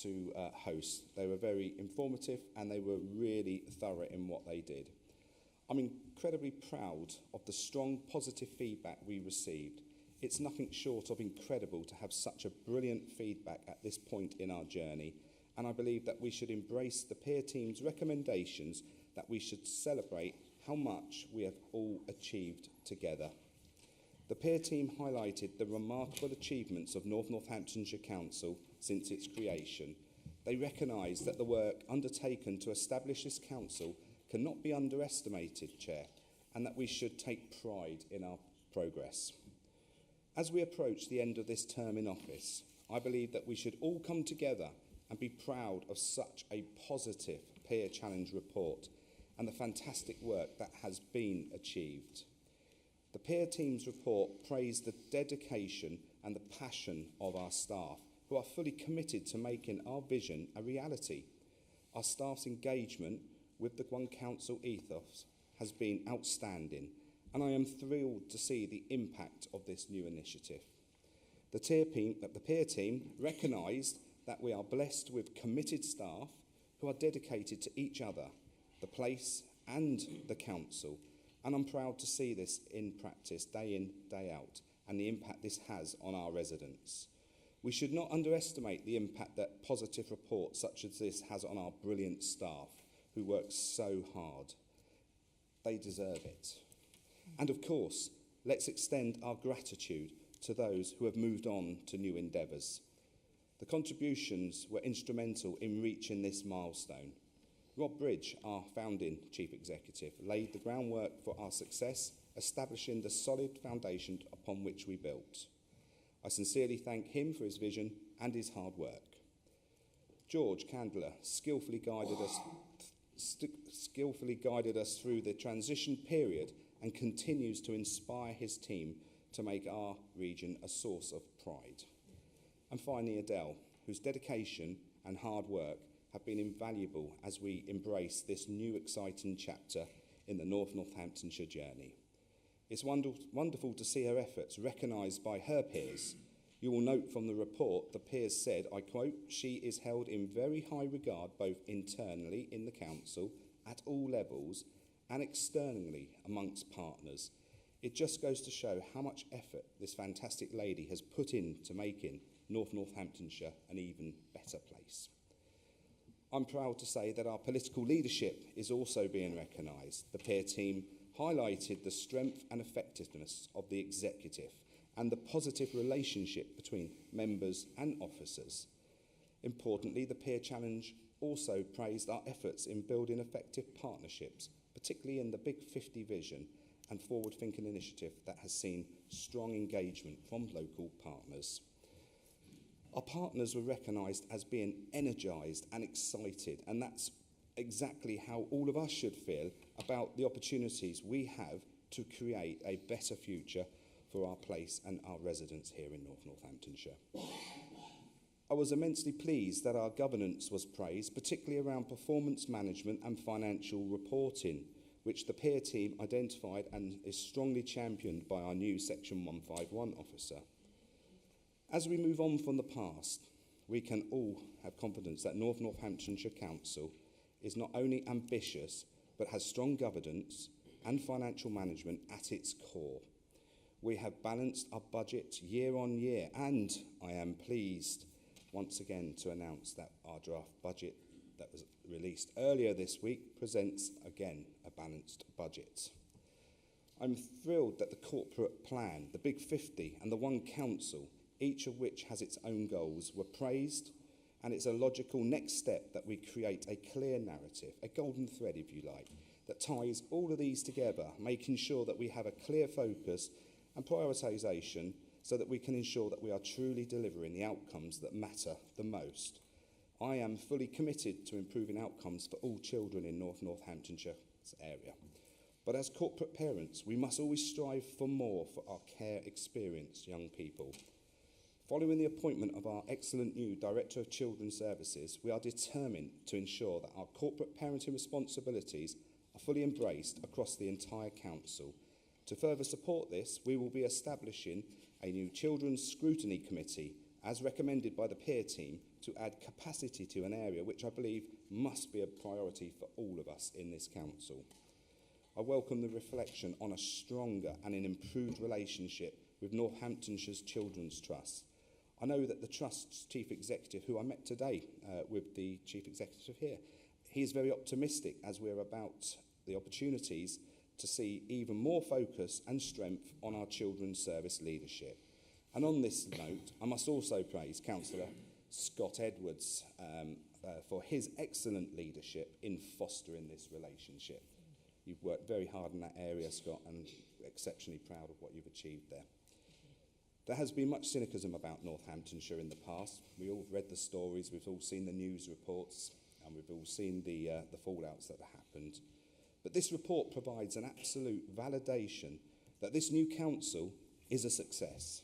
to host. They were very informative and they were really thorough in what they did. I'm incredibly proud of the strong positive feedback we received. It's nothing short of incredible to have such a brilliant feedback at this point in our journey, and I believe that we should embrace the peer team's recommendations, that we should celebrate how much we have all achieved together. The peer team highlighted the remarkable achievements of North Northamptonshire Council since its creation. They recognised that the work undertaken to establish this council cannot be underestimated, Chair, and that we should take pride in our progress. As we approach the end of this term in office, I believe that we should all come together and be proud of such a positive peer challenge report and the fantastic work that has been achieved. The peer team's report praised the dedication and the passion of our staff, who are fully committed to making our vision a reality. Our staff's engagement with the One Council ethos has been outstanding, and I am thrilled to see the impact of this new initiative. The peer team recognised that we are blessed with committed staff who are dedicated to each other, the place and the council, and I'm proud to see this in practice day in, day out, and the impact this has on our residents. We should not underestimate the impact that positive reports such as this has on our brilliant staff who work so hard. They deserve it. And of course, let's extend our gratitude to those who have moved on to new endeavours. The contributions were instrumental in reaching this milestone. Rob Bridge, our founding Chief Executive, laid the groundwork for our success, establishing the solid foundation upon which we built. I sincerely thank him for his vision and his hard work. George Candler skillfully guided us through the transition period and continues to inspire his team to make our region a source of pride. And finally, Adele, whose dedication and hard work have been invaluable as we embrace this new exciting chapter in the North Northamptonshire journey. It's wonderful to see her efforts recognised by her peers. You will note from the report, the peers said, I quote, she is held in very high regard both internally in the council at all levels and externally amongst partners. It just goes to show how much effort this fantastic lady has put into making Northamptonshire an even better place. I'm proud to say that our political leadership is also being recognised. The peer team highlighted the strength and effectiveness of the executive and the positive relationship between members and officers. Importantly, the peer challenge also praised our efforts in building effective partnerships, particularly in the Big 50 vision and forward-thinking initiative that has seen strong engagement from local partners. Our partners were recognised as being energised and excited, and that's exactly how all of us should feel about the opportunities we have to create a better future for our place and our residents here in Northamptonshire. I was immensely pleased that our governance was praised, particularly around performance management and financial reporting, which the peer team identified and is strongly championed by our new Section 151 officer. As we move on from the past, we can all have confidence that Northamptonshire Council is not only ambitious, but has strong governance and financial management at its core. We have balanced our budget year on year, and I am pleased once again to announce that our draft budget that was released earlier this week presents again a balanced budget. I'm thrilled that the corporate plan, the Big 50 and the One Council, each of which has its own goals, were praised, and it's a logical next step that we create a clear narrative, a golden thread if you like, that ties all of these together, making sure that we have a clear focus and prioritisation so that we can ensure that we are truly delivering the outcomes that matter the most. I am fully committed to improving outcomes for all children in Northamptonshire's area. But as corporate parents, we must always strive for more for our care experienced young people. Following the appointment of our excellent new Director of Children's Services, we are determined to ensure that our corporate parenting responsibilities are fully embraced across the entire council. To further support this, we will be establishing a new Children's Scrutiny Committee, as recommended by the peer team, to add capacity to an area which I believe must be a priority for all of us in this council. I welcome the reflection on a stronger and an improved relationship with Northamptonshire's Children's Trust. I know that the Trust's Chief Executive, who I met today with the Chief Executive here, he is very optimistic as we're about the opportunities to see even more focus and strength on our children's service leadership. And on this note, I must also praise Councillor Scott Edwards for his excellent leadership in fostering this relationship. You've worked very hard in that area, Scott, and exceptionally proud of what you've achieved there. There has been much cynicism about Northamptonshire in the past. We all read the stories, we've all seen the news reports, and we've all seen the fallouts that have happened. But this report provides an absolute validation that this new council is a success.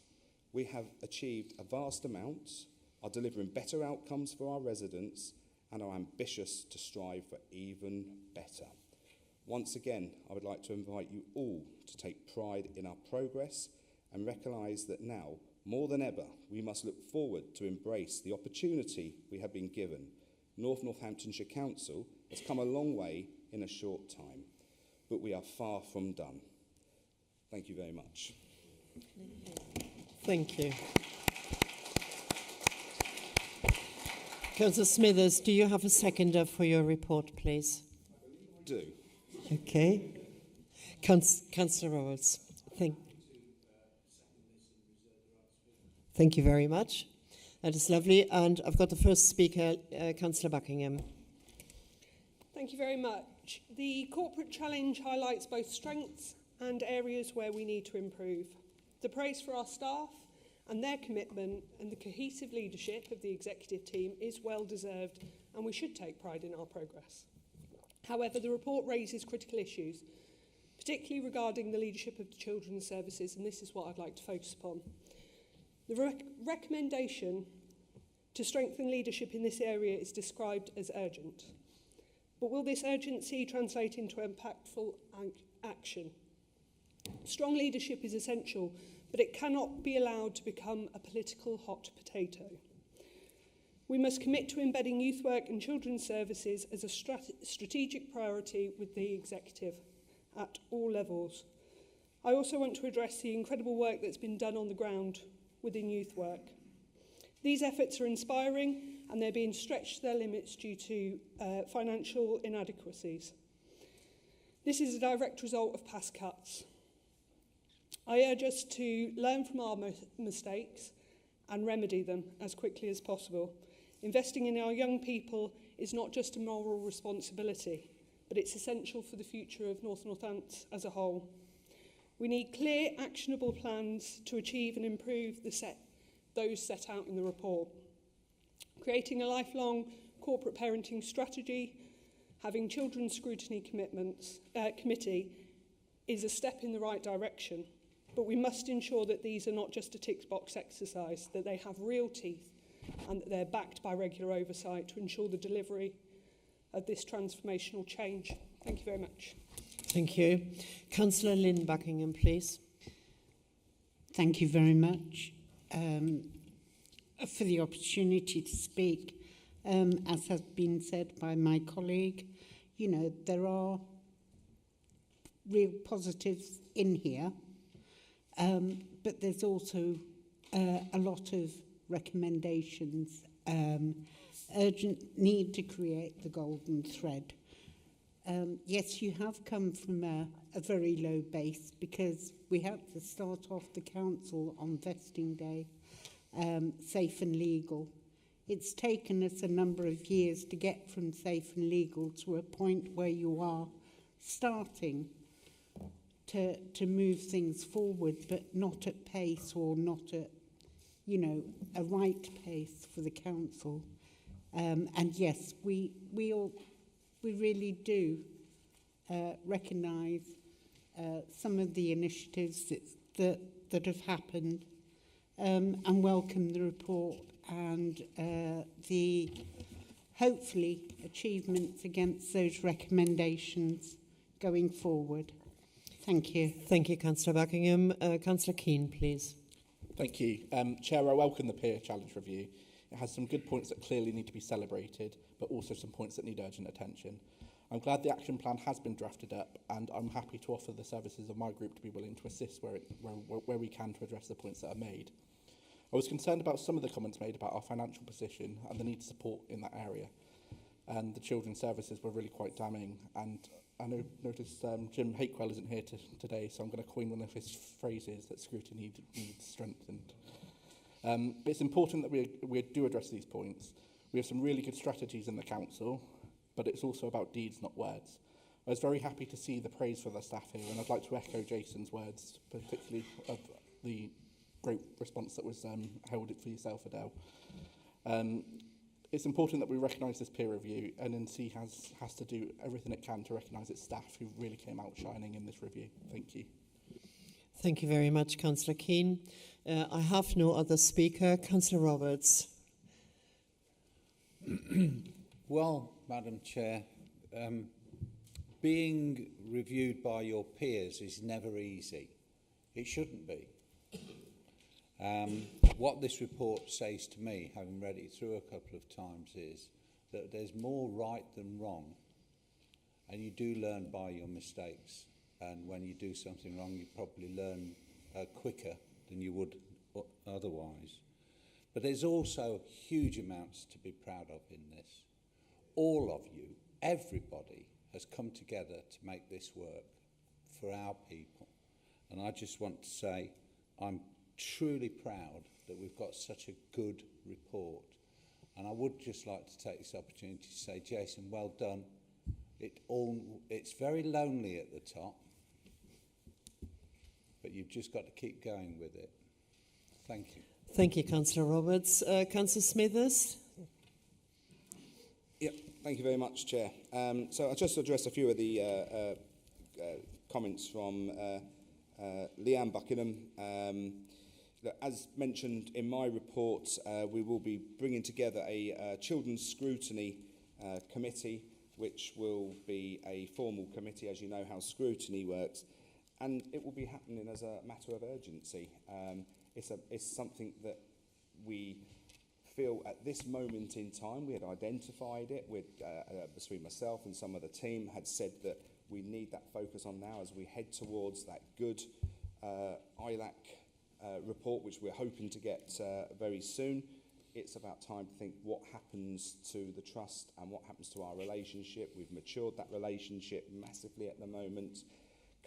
We have achieved a vast amount, are delivering better outcomes for our residents, and are ambitious to strive for even better. Once again, I would like to invite you all to take pride in our progress and recognise that now, more than ever, we must look forward to embrace the opportunity we have been given. Northamptonshire Council has come a long way in a short time, but we are far from done. Thank you very much. Thank you. Councillor Smithers, do you have a seconder for your report, please? I do. Okay. Councillor Rolls, thank you very much. That is lovely. And I've got the first speaker, Councillor Buckingham. Thank you very much. The corporate challenge highlights both strengths and areas where we need to improve. The praise for our staff and their commitment and the cohesive leadership of the executive team is well deserved, and we should take pride in our progress. However, the report raises critical issues, particularly regarding the leadership of the children's services, and this is what I'd like to focus upon. The recommendation to strengthen leadership in this area is described as urgent. But will this urgency translate into impactful action? Strong leadership is essential, but it cannot be allowed to become a political hot potato. We must commit to embedding youth work and children's services as a strategic priority with the executive at all levels. I also want to address the incredible work that's been done on the ground within youth work. These efforts are inspiring and they're being stretched to their limits due to financial inadequacies. This is a direct result of past cuts. I urge us to learn from our mistakes and remedy them as quickly as possible. Investing in our young people is not just a moral responsibility, but it's essential for the future of North Northants as a whole. We need clear, actionable plans to achieve and improve those set out in the report. Creating a lifelong corporate parenting strategy, having children's scrutiny committee is a step in the right direction, but we must ensure that these are not just a tick box exercise, that they have real teeth and that they're backed by regular oversight to ensure the delivery of this transformational change. Thank you very much. Thank you. Councillor Lynn Buckingham, please. Thank you very much for the opportunity to speak. As has been said by my colleague, you know, there are real positives in here, but there's also a lot of recommendations, urgent need to create the golden thread. Yes, you have come from a very low base because we had to start off the council on vesting day, safe and legal. It's taken us a number of years to get from safe and legal to a point where you are starting to move things forward, but not at pace or not at, you know, a right pace for the council. And yes, we really do recognise some of the initiatives that have happened, and welcome the report and the hopefully achievements against those recommendations going forward. Thank you. Thank you, Councillor Buckingham. Councillor Keane, please. Thank you. Chair, I welcome the peer challenge review. It has some good points that clearly need to be celebrated, but also some points that need urgent attention. I'm glad the action plan has been drafted up, and I'm happy to offer the services of my group to be willing to assist where we can to address the points that are made. I was concerned about some of the comments made about our financial position and the need to support in that area. And the children's services were really quite damning. And I noticed Jim Hakewell isn't here today, so I'm going to coin one of his phrases, that scrutiny needs strengthened. But it's important that we do address these points. We have some really good strategies in the council, but it's also about deeds, not words. I was very happy to see the praise for the staff here, and I'd like to echo Jason's words, particularly of the great response that was held for yourself, Adele. It's important that we recognise this peer review, and NC has to do everything it can to recognise its staff who really came out shining in this review. Thank you. Thank you very much, Councillor Keane. I have no other speaker. Councillor Roberts. Well, Madam Chair, being reviewed by your peers is never easy. It shouldn't be. What this report says to me, having read it through a couple of times, is that there's more right than wrong, and you do learn by your mistakes. And when you do something wrong, you probably learn quicker than you would otherwise. But there's also huge amounts to be proud of in this. All of you, everybody, has come together to make this work for our people. And I just want to say I'm truly proud that we've got such a good report. And I would just like to take this opportunity to say, Jason, well done. It's very lonely at the top, but you've just got to keep going with it. Thank you. Thank you, Councillor Roberts. Councillor Smithers. Yeah, thank you very much, Chair. So I'll just address a few of the comments from Leanne Buckingham. As mentioned in my report, we will be bringing together a Children's Scrutiny Committee, which will be a formal committee, as you know how scrutiny works, and it will be happening as a matter of urgency. It's something that we feel at this moment in time, we had identified it with, between myself and some of the team, had said that we need that focus on now as we head towards that good ILAC report, which we're hoping to get very soon. it's about time to think what happens to the trust and what happens to our relationship. We've matured that relationship massively at the moment.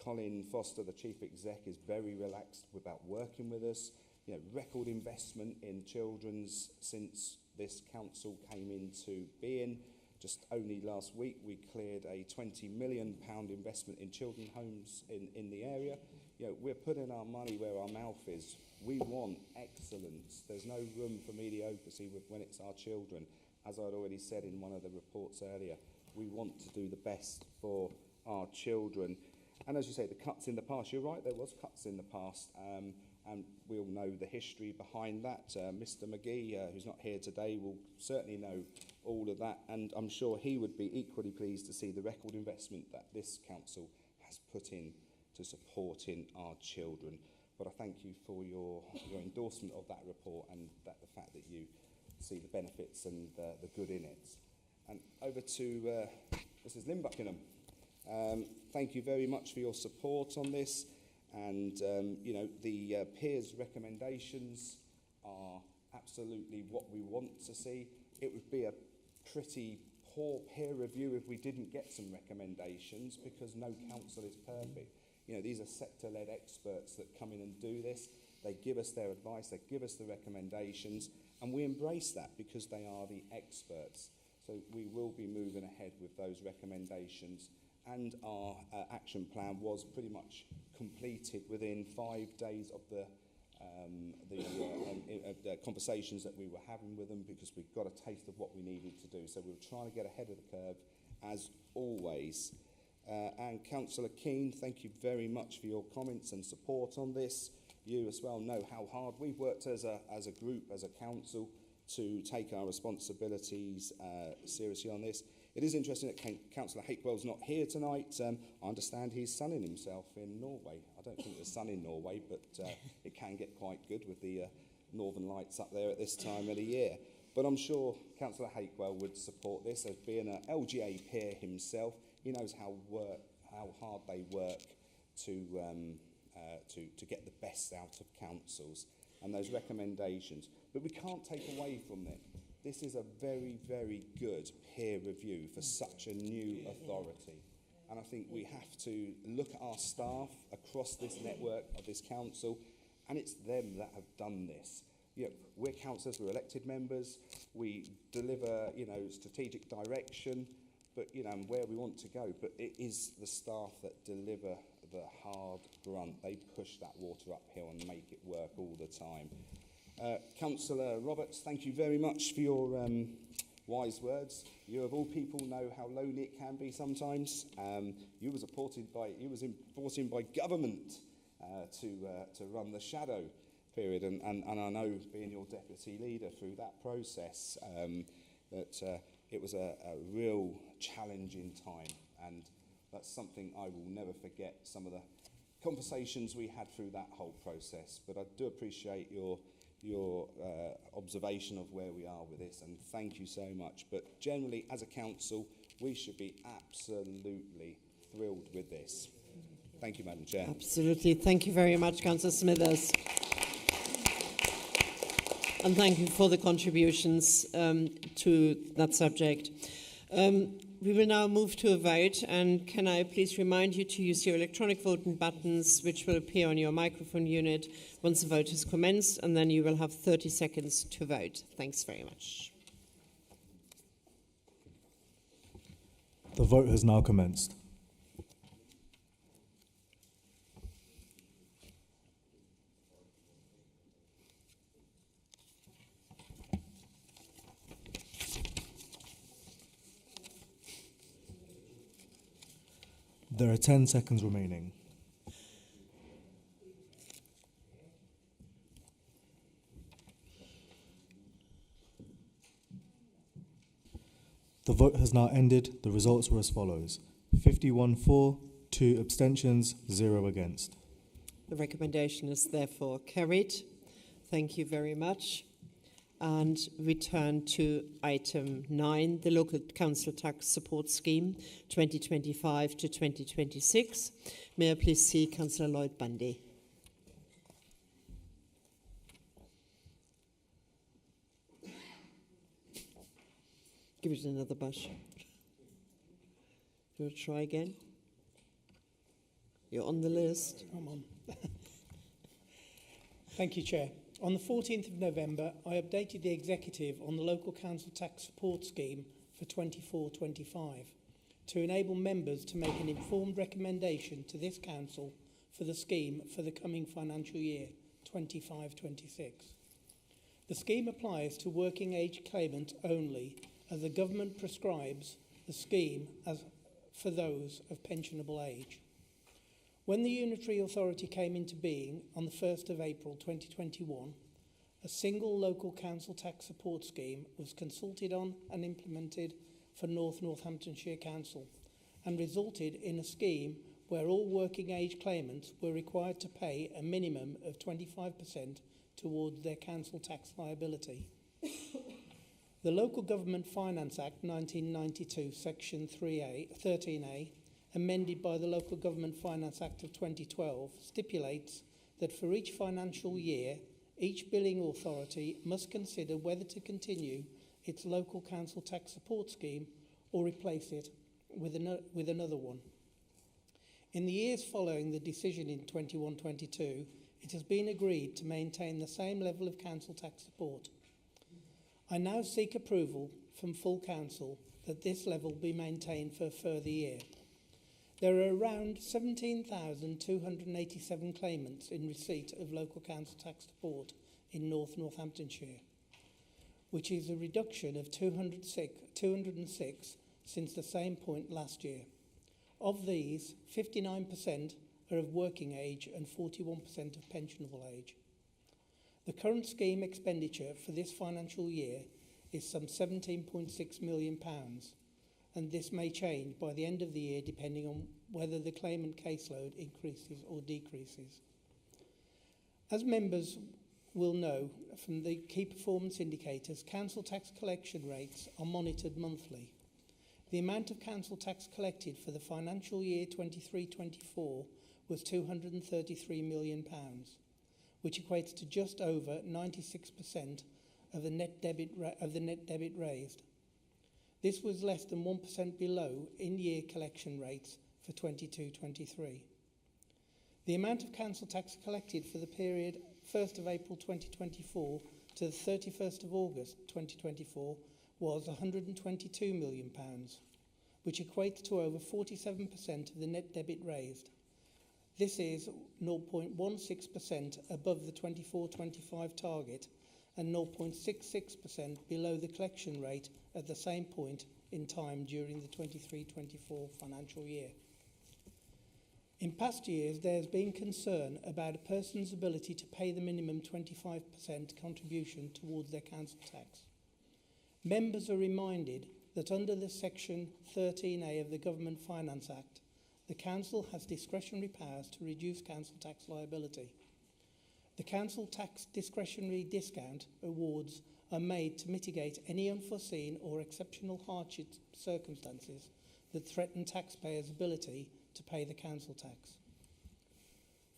Colin Foster, the Chief Exec, is very relaxed about working with us. You know, record investment in children's since this council came into being. Just only last week we cleared a £20 million investment in children's homes in the area. You know, we're putting our money where our mouth is. We want excellence. There's no room for mediocrity when it's our children. As I'd already said in one of the reports earlier, we want to do the best for our children. And as you say, the cuts in the past, you're right, there was cuts in the past, and we all know the history behind that. Mr McGee, who's not here today, will certainly know all of that, and I'm sure he would be equally pleased to see the record investment that this council has put in to supporting our children. But I thank you for your endorsement of that report and the fact that you see the benefits and the good in it. And over to Mrs Lynn Buckingham. Thank you very much for your support on this. And, you know, the peers' recommendations are absolutely what we want to see. It would be a pretty poor peer review if we didn't get some recommendations, because no council is perfect. You know, these are sector-led experts that come in and do this. They give us their advice, they give us the recommendations, and we embrace that because they are the experts. So we will be moving ahead with those recommendations. And our action plan was pretty much completed within 5 days of the conversations that we were having with them, because we got a taste of what we needed to do. So we were trying to get ahead of the curve, as always. And Councillor Keane, thank you very much for your comments and support on this. You as well know how hard we've worked as a group, as a council, to take our responsibilities seriously on this. It is interesting that Councillor Hakewell's not here tonight. I understand he's sunning himself in Norway. I don't think there's sun in Norway, but it can get quite good with the northern lights up there at this time of the year. But I'm sure Councillor Hakewell would support this. As being an LGA peer himself, he knows how hard they work to get the best out of councils and those recommendations. But we can't take away from them. This is a very, very good peer review for such a new authority. And I think we have to look at our staff across this network of this council, and it's them that have done this. You know, we're councillors, we're elected members, we deliver, you know, strategic direction, but, you know, and where we want to go. But it is the staff that deliver the hard grunt. They push that water uphill and make it work all the time. Councillor Roberts, thank you very much for your wise words. You of all people know how lonely it can be sometimes. You was brought in by government to run the shadow period, and I know, being your deputy leader through that process, that it was a real challenging time, and that's something I will never forget, some of the conversations we had through that whole process. But I do appreciate your observation of where we are with this, and thank you so much. But generally, as a council, we should be absolutely thrilled with this. Thank you, Madam Chair. Absolutely. Thank you very much, Councillor Smithers. And thank you for the contributions to that subject. We will now move to a vote, and can I please remind you to use your electronic voting buttons, which will appear on your microphone unit once the vote has commenced, and then you will have 30 seconds to vote. Thanks very much. The vote has now commenced. There are 10 seconds remaining. The vote has now ended. The results were as follows: 51 for, 2 abstentions, 0 against. The recommendation is therefore carried. Thank you very much. And we turn to item 9, the Local Council Tax Support Scheme 2025 to 2026. May I please see Councillor Lloyd Bundy. Give it another buzz. You want to try again? You're on the list. I'm on. Thank you, Chair. On the 14th of November, I updated the Executive on the Local Council Tax Support Scheme for 24-25 to enable members to make an informed recommendation to this Council for the scheme for the coming financial year, 25-26. The scheme applies to working age claimants only, as the government prescribes the scheme as for those of pensionable age. When the Unitary Authority came into being on the 1st of April 2021, a single local council tax support scheme was consulted on and implemented for North Northamptonshire Council and resulted in a scheme where all working age claimants were required to pay a minimum of 25% towards their council tax liability. The Local Government Finance Act 1992, Section 13A, amended by the Local Government Finance Act of 2012, stipulates that for each financial year, each billing authority must consider whether to continue its local council tax support scheme or replace it with another one. In the years following the decision in 21-22, it has been agreed to maintain the same level of council tax support. I now seek approval from full council that this level be maintained for a further year. There are around 17,287 claimants in receipt of local council tax support in North Northamptonshire, which is a reduction of 206 since the same point last year. Of these, 59% are of working age and 41% of pensionable age. The current scheme expenditure for this financial year is some £17.6 million, and this may change by the end of the year depending on whether the claimant caseload increases or decreases. As members will know from the key performance indicators, council tax collection rates are monitored monthly. The amount of council tax collected for the financial year 23-24 was £233 million, which equates to just over 96% of the net debit raised. This was less than 1% below in-year collection rates for 22-23. The amount of council tax collected for the period 1st of April 2024 to the 31st of August 2024 was £122 million, which equates to over 47% of the net debit raised. This is 0.16% above the 24-25 target and 0.66% below the collection rate at the same point in time during the 23-24 financial year. In past years, there has been concern about a person's ability to pay the minimum 25% contribution towards their council tax. Members are reminded that under the Section 13A of the Government Finance Act, the Council has discretionary powers to reduce council tax liability. The council tax discretionary discount awards are made to mitigate any unforeseen or exceptional hardship circumstances that threaten taxpayers' ability to pay the council tax.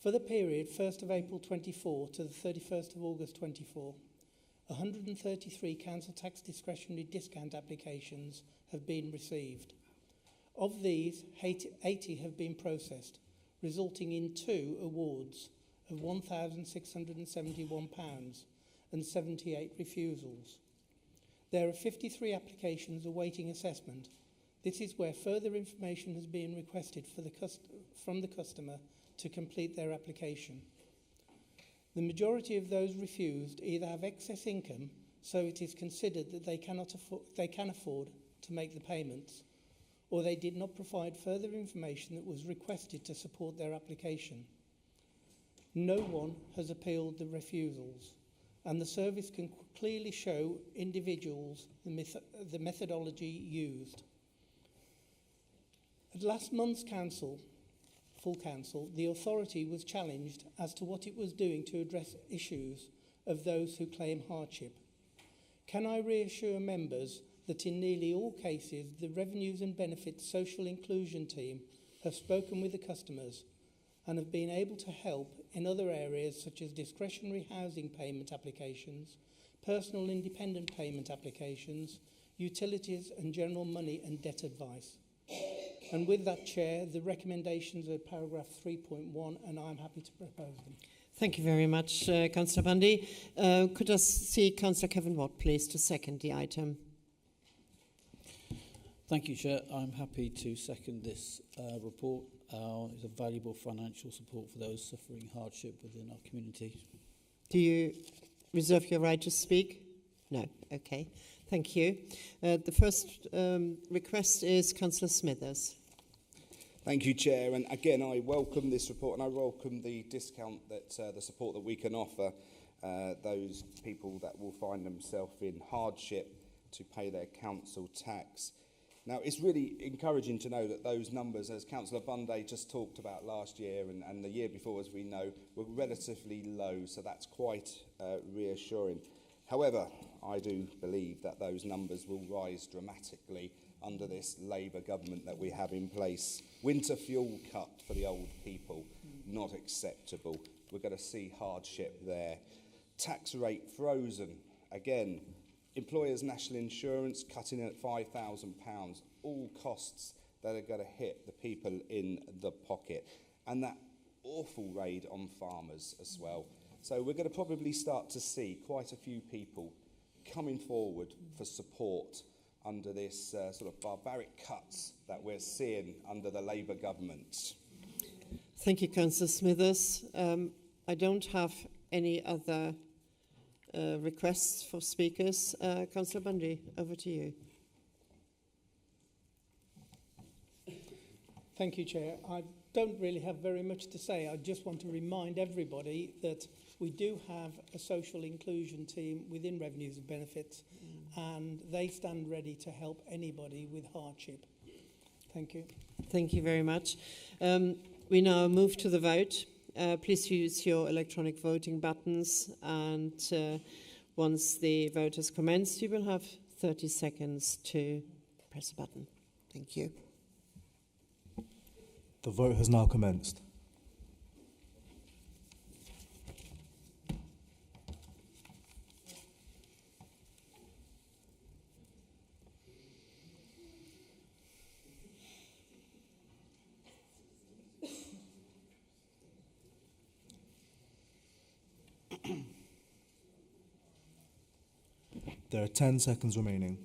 For the period 1st of April 24 to the 31st of August 24, 133 council tax discretionary discount applications have been received. Of these, 80 have been processed, resulting in 2 awards of £1,671 and 78 refusals. There are 53 applications awaiting assessment. This is where further information has been requested from the customer to complete their application. The majority of those refused either have excess income, so it is considered that they can afford to make the payments, or they did not provide further information that was requested to support their application. No one has appealed the refusals, and the service can clearly show individuals the methodology used. At last month's full council, the authority was challenged as to what it was doing to address issues of those who claim hardship. Can I reassure members that in nearly all cases, the Revenues and Benefits Social Inclusion team have spoken with the customers and have been able to help in other areas such as discretionary housing payment applications, personal independent payment applications, utilities and general money and debt advice. And with that, Chair, the recommendations are paragraph 3.1, and I'm happy to propose them. Thank you very much, Councillor Bundy. Could I see Councillor Kevin Watt, please, to second the item? Thank you, Chair. I'm happy to second this report. It's a valuable financial support for those suffering hardship within our community. Do you reserve your right to speak? No. Okay. Thank you. The first request is Councillor Smithers. Thank you, Chair. And again, I welcome this report, and I welcome the discount that the support that we can offer those people that will find themselves in hardship to pay their council tax. Now, it's really encouraging to know that those numbers, as Councillor Bundy just talked about last year and the year before, as we know, were relatively low, so that's quite reassuring. However, I do believe that those numbers will rise dramatically under this Labour government that we have in place. Winter fuel cut for the old people, not acceptable. We're going to see hardship there. Tax rate frozen, again. Employers' national insurance cutting in at £5,000, all costs that are going to hit the people in the pocket. And that awful raid on farmers as well. So we're going to probably start to see quite a few people coming forward for support under this sort of barbaric cuts that we're seeing under the Labour government. Thank you, Councillor Smithers. I don't have any other requests for speakers. Councillor Bundy, over to you. Thank you, Chair. I don't really have very much to say. I just want to remind everybody that we do have a social inclusion team within Revenues and Benefits, and they stand ready to help anybody with hardship. Thank you. Thank you very much. We now move to the vote. Please use your electronic voting buttons, and once the vote has commenced, you will have 30 seconds to press a button. Thank you. The vote has now commenced. There are 10 seconds remaining.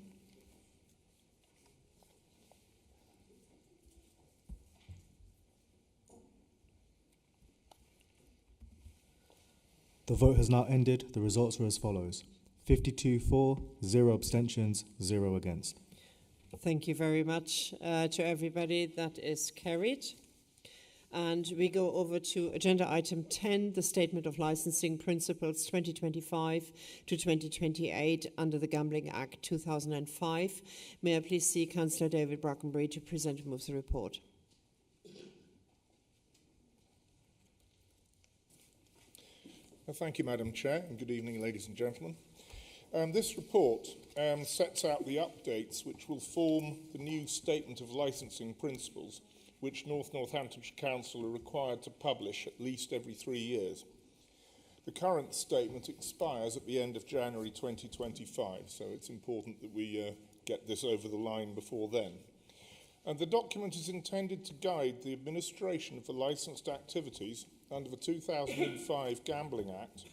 The vote has now ended. The results are as follows. 52 for, 0 abstentions, 0 against. Thank you very much to everybody. That is carried. And we go over to agenda item 10, the Statement of Licensing Principles 2025 to 2028 under the Gambling Act 2005. May I please see Councillor David Brackenbury to present and move the report. Thank you, Madam Chair, and good evening, ladies and gentlemen. This report sets out the updates which will form the new Statement of Licensing Principles which Northamptonshire Council are required to publish at least every 3 years. The current statement expires at the end of January 2025, so it's important that we get this over the line before then. And the document is intended to guide the administration of the licensed activities under the 2005 Gambling Act,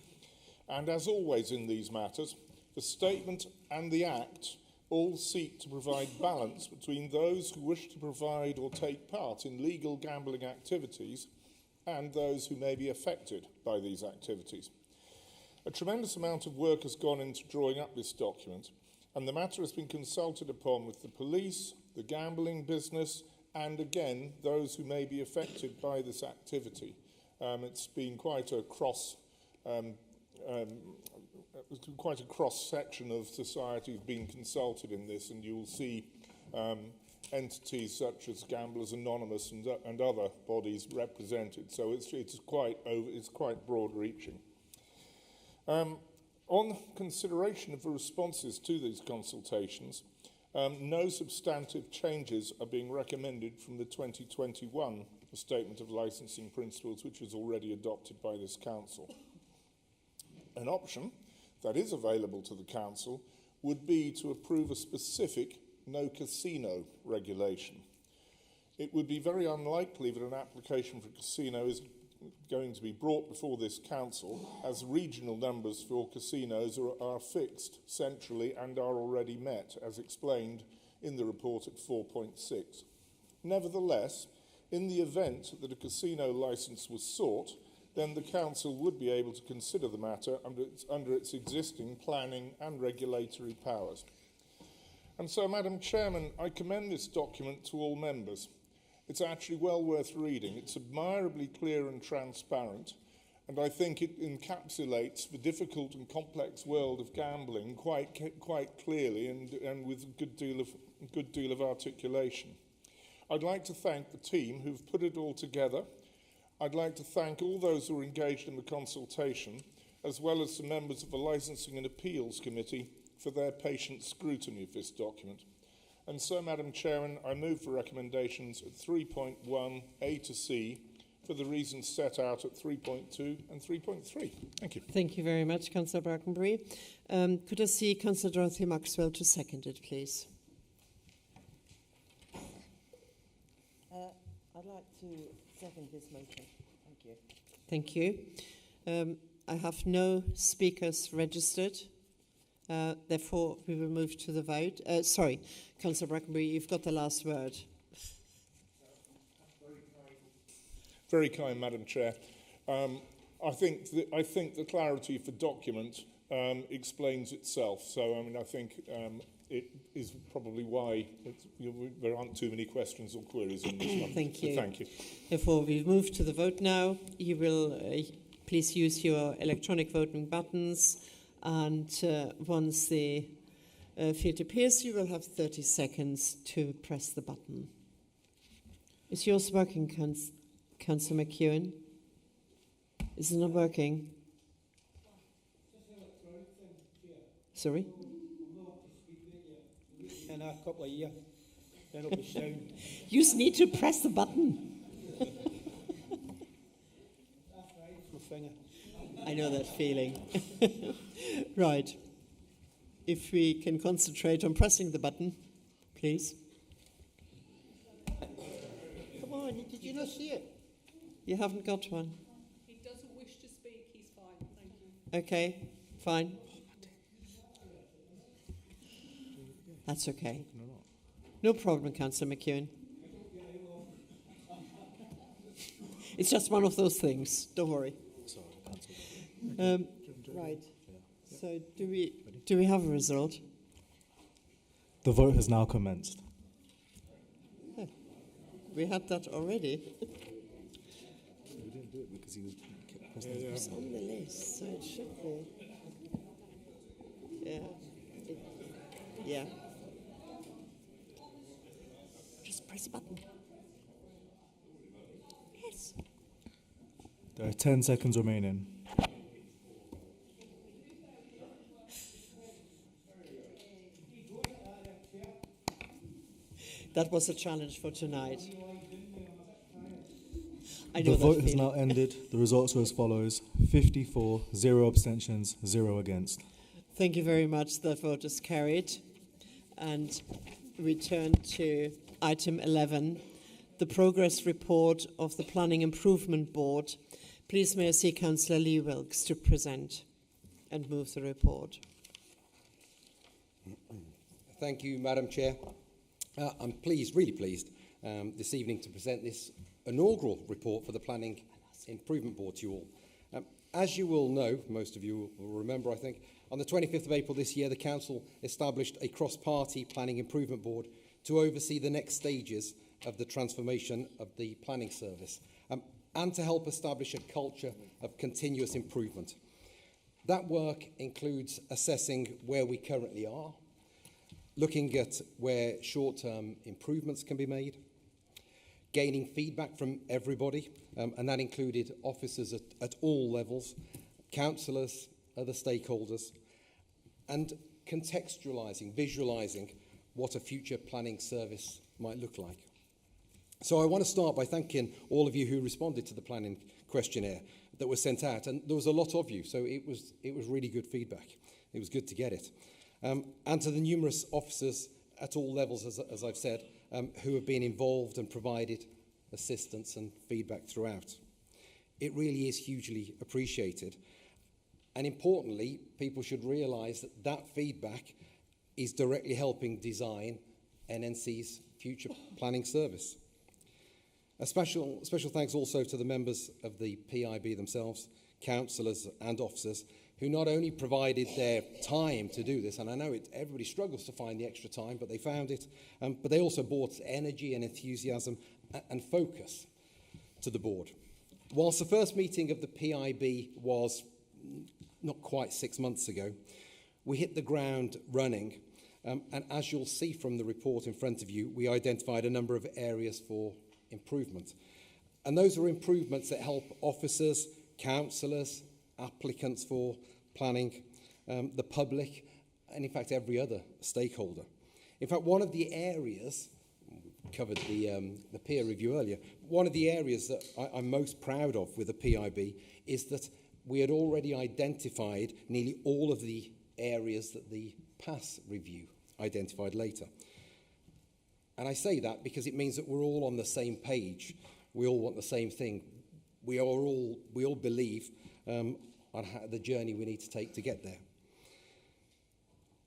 and as always in these matters, the statement and the Act all seek to provide balance between those who wish to provide or take part in legal gambling activities and those who may be affected by these activities. A tremendous amount of work has gone into drawing up this document, and the matter has been consulted upon with the police, the gambling business, and again, those who may be affected by this activity. It's been quite a cross section of society being consulted in this, and you'll see entities such as Gamblers Anonymous and other bodies represented. So it's quite broad-reaching. On consideration of the responses to these consultations, no substantive changes are being recommended from the 2021 Statement of Licensing Principles, which was already adopted by this Council. An option that is available to the Council would be to approve a specific no casino regulation. It would be very unlikely that an application for a casino is going to be brought before this council, as regional numbers for casinos are fixed centrally and are already met, as explained in the report at 4.6. Nevertheless, in the event that a casino licence was sought, then the council would be able to consider the matter under its existing planning and regulatory powers. And so, Madam Chairman, I commend this document to all members. It's actually well worth reading. It's admirably clear and transparent, and I think it encapsulates the difficult and complex world of gambling quite clearly and with a good deal of articulation. I'd like to thank the team who've put it all together. I'd like to thank all those who were engaged in the consultation, as well as the members of the Licensing and Appeals Committee for their patient scrutiny of this document. And so, Madam Chairman, I move for recommendations at 3.1 A to C for the reasons set out at 3.2 and 3.3. Thank you. Thank you very much, Councillor Brackenbury. Could I see Councillor Dorothy Maxwell to second it, please? I'd like to second this motion. Thank you. Thank you. I have no speakers registered. Therefore, we will move to the vote. Sorry, Councillor Brackenbury, you've got the last word. Very kind, Madam Chair. I think the clarity of the document explains itself. So, I mean, I think it is probably why there aren't too many questions or queries on this one. Thank you. So thank you. Therefore, we move to the vote now. You will please use your electronic voting buttons, and once the field appears, you will have 30 seconds to press the button. Is yours working, Councillor McEwen? Is it not working? Sorry? In a couple of years, then it'll be sound. You just need to press the button. I know that feeling. Right. If we can concentrate on pressing the button, please. Come on, did you not see it? You haven't got one. He doesn't wish to speak. He's fine. Thank you. Okay, fine. That's okay. No problem, Councillor McEwen. It's just one of those things. Don't worry. Right. So, do we have a result? The vote has now commenced. Oh, we had that already. We didn't do it because he was pressing It was on the list, so it should be. Yeah. Yeah. Just press a button. Yes. There are 10 seconds remaining. That was a challenge for tonight. The vote has now ended. The results are as follows: 54, 0 abstentions, 0 against. Thank you very much. The vote is carried. And we turn to item 11, the progress report of the Planning Improvement Board. Please may I see Councillor Lee Wilkes to present and move the report. Thank you, Madam Chair. I'm pleased, really pleased, this evening to present this inaugural report for the Planning Improvement Board to you all. As you will know, most of you will remember, I think, on the 25th of April this year, the Council established a cross-party Planning Improvement Board to oversee the next stages of the transformation of the planning service and to help establish a culture of continuous improvement. That work includes assessing where we currently are, looking at where short-term improvements can be made, gaining feedback from everybody, and that included officers at all levels, councillors, other stakeholders, and contextualising, visualising what a future planning service might look like. So I want to start by thanking all of you who responded to the planning questionnaire that was sent out, and there was a lot of you, so it was really good feedback. It was good to get it. and to the numerous officers at all levels, as I've said, who have been involved and provided assistance and feedback throughout. It really is hugely appreciated. And importantly, people should realise that that feedback is directly helping design NNC's future planning service. A special thanks also to the members of the PIB themselves, councillors and officers, who not only provided their time to do this, and I know everybody struggles to find the extra time, but they found it, but they also brought energy and enthusiasm and focus to the board. Whilst the first meeting of the PIB was not quite 6 months ago, we hit the ground running, and as you'll see from the report in front of you, we identified a number of areas for improvement. And those are improvements that help officers, councillors, applicants for planning, the public, and in fact every other stakeholder. In fact, one of the areas, we covered the peer review earlier, one of the areas that I'm most proud of with the PIB is that we had already identified nearly all of the areas that the PASS review identified later. And I say that because it means that we're all on the same page. We all want the same thing. We all believe on the journey we need to take to get there.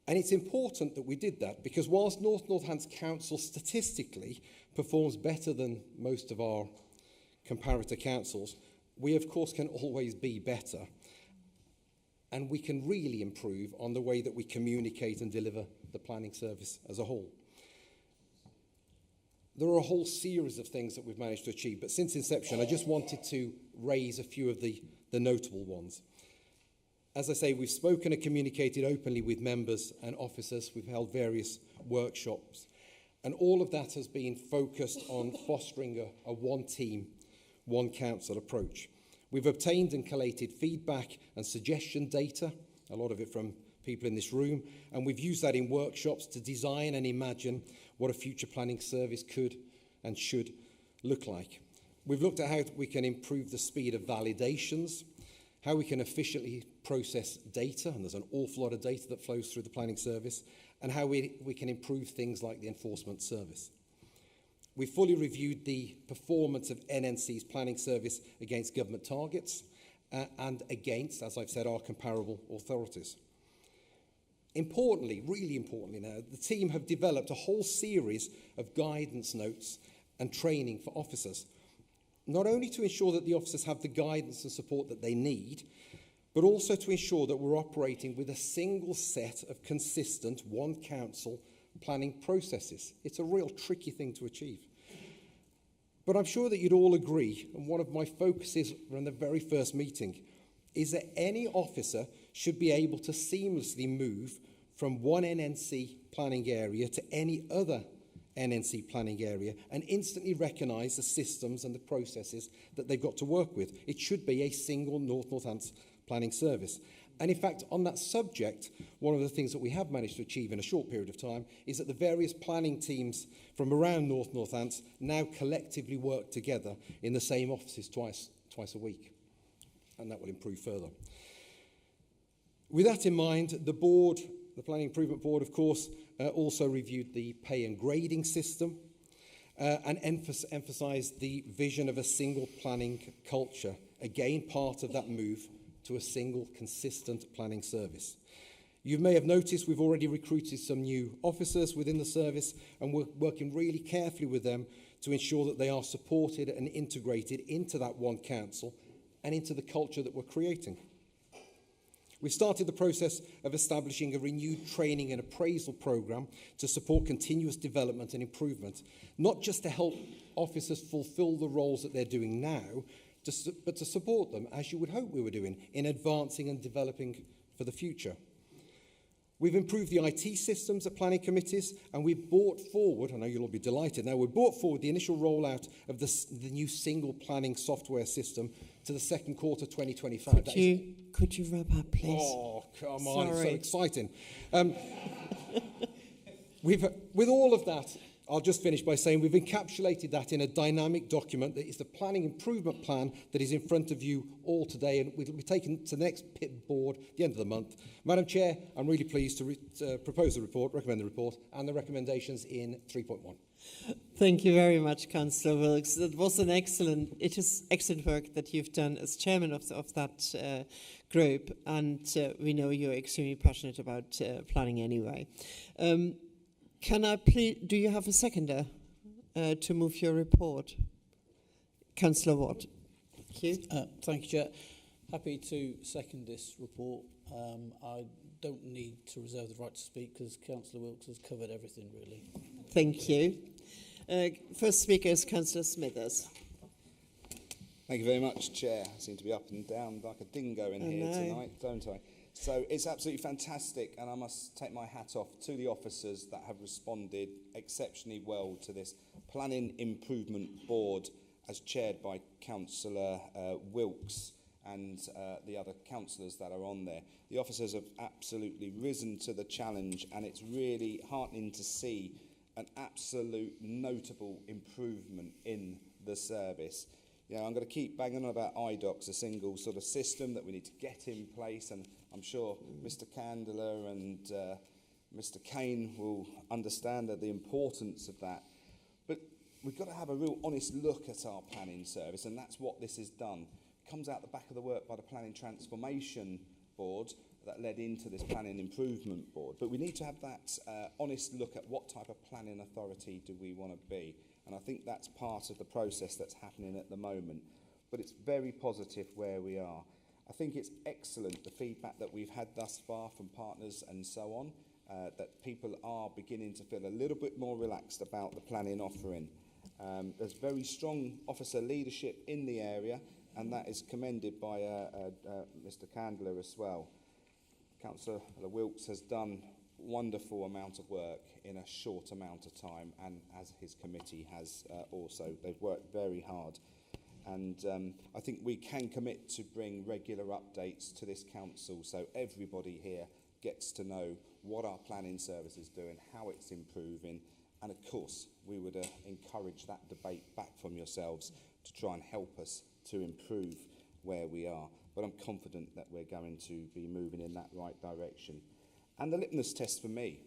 And it's important that we did that because whilst North Northants Council statistically performs better than most of our comparator councils, we of course can always be better. And we can really improve on the way that we communicate and deliver the planning service as a whole. There are a whole series of things that we've managed to achieve, but since inception, I just wanted to raise a few of the notable ones. As I say, we've spoken and communicated openly with members and officers. We've held various workshops, and all of that has been focused on fostering a one team, one council approach. We've obtained and collated feedback and suggestion data, a lot of it from people in this room, and we've used that in workshops to design and imagine what a future planning service could and should look like. We've looked at how we can improve the speed of validations, how we can efficiently process data, and there's an awful lot of data that flows through the planning service, and how we can improve things like the enforcement service. We fully reviewed the performance of NNC's planning service against government targets and against, as I've said, our comparable authorities. Importantly, really importantly now, the team have developed a whole series of guidance notes and training for officers, not only to ensure that the officers have the guidance and support that they need, but also to ensure that we're operating with a single set of consistent one council planning processes. It's a real tricky thing to achieve. But I'm sure that you'd all agree, and one of my focuses from the very first meeting is that any officer should be able to seamlessly move from one NNC planning area to any other NNC planning area and instantly recognise the systems and the processes that they've got to work with. It should be a single North Northants planning service. And in fact, on that subject, one of the things that we have managed to achieve in a short period of time is that the various planning teams from around North Northants now collectively work together in the same offices twice a week. And that will improve further. With that in mind, the board, the Planning Improvement Board, of course, also reviewed the pay and grading system and emphasised the vision of a single planning culture. Again, part of that move to a single, consistent planning service. You may have noticed we've already recruited some new officers within the service, and we're working really carefully with them to ensure that they are supported and integrated into that one council and into the culture that we're creating. We've started the process of establishing a renewed training and appraisal programme to support continuous development and improvement, not just to help officers fulfil the roles that they're doing now, but to support them, as you would hope we were doing, in advancing and developing for the future. We've improved the IT systems at planning committees, and we've brought forward, I know you'll all be delighted now, we've brought forward the initial rollout of the new single planning software system to the second quarter 2025. Could you wrap up, please? Oh, come on, it's so exciting. With all of that, I'll just finish by saying we've encapsulated that in a dynamic document that is the planning improvement plan that is in front of you all today, and will be taken to the next PIP board at the end of the month. Madam Chair, I'm really pleased to propose the report, recommend the report, and the recommendations in 3.1. Thank you very much, Councillor Wilkes. It is excellent work that you've done as chairman of that group, and we know you're extremely passionate about planning anyway. Can I please, do you have a seconder to move your report? Councillor Watt. Thank you. Thank you, Chair. Happy to second this report. I don't need to reserve the right to speak because Councillor Wilkes has covered everything, really. Thank you. First speaker is Councillor Smithers. Thank you very much, Chair. I seem to be up and down like a dingo in here tonight, don't I? So it's absolutely fantastic, and I must take my hat off to the officers that have responded exceptionally well to this Planning Improvement Board as chaired by Councillor Wilkes and the other councillors that are on there. The officers have absolutely risen to the challenge, and it's really heartening to see an absolute notable improvement in the service. You know, I'm going to keep banging on about IDOCs, a single sort of system that we need to get in place, and I'm sure Mr. Candler and Mr. Kane will understand the importance of that. But we've got to have a real honest look at our planning service, and that's what this has done. It comes out the back of the work by the Planning Transformation Board that led into this Planning Improvement Board. But we need to have that honest look at what type of planning authority do we want to be. And I think that's part of the process that's happening at the moment. But it's very positive where we are. I think it's excellent, the feedback that we've had thus far from partners and so on, that people are beginning to feel a little bit more relaxed about the planning offering. There's very strong officer leadership in the area, and that is commended by Mr. Candler as well. Councillor Wilkes has done wonderful amount of work in a short amount of time, and as his committee has also. They've worked very hard, and I think we can commit to bring regular updates to this council so everybody here gets to know what our planning service is doing, how it's improving, and of course we would encourage that debate back from yourselves to try and help us to improve where we are. But I'm confident that we're going to be moving in that right direction. And the litmus test for me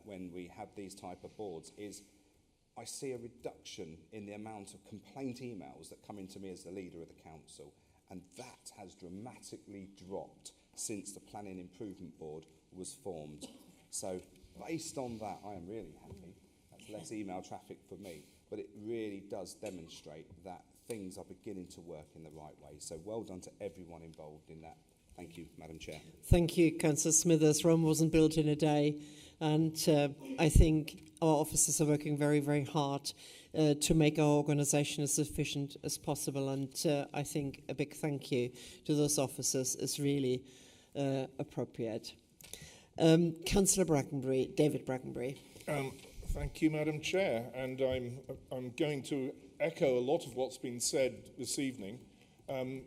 when we have these type of boards is I see a reduction in the amount of complaint emails that come into me as the leader of the council, and that has dramatically dropped since the Planning Improvement Board was formed. So based on that, I am really happy. That's less email traffic for me, but it really does demonstrate that things are beginning to work in the right way. So well done to everyone involved in that. Thank you, Madam Chair. Thank you, Councillor Smithers. Rome wasn't built in a day, and I think our officers are working very, very hard to make our organisation as efficient as possible, and I think a big thank you to those officers is really appropriate. Councillor Brackenbury, David Brackenbury. Thank you, Madam Chair, and I'm going to echo a lot of what's been said this evening.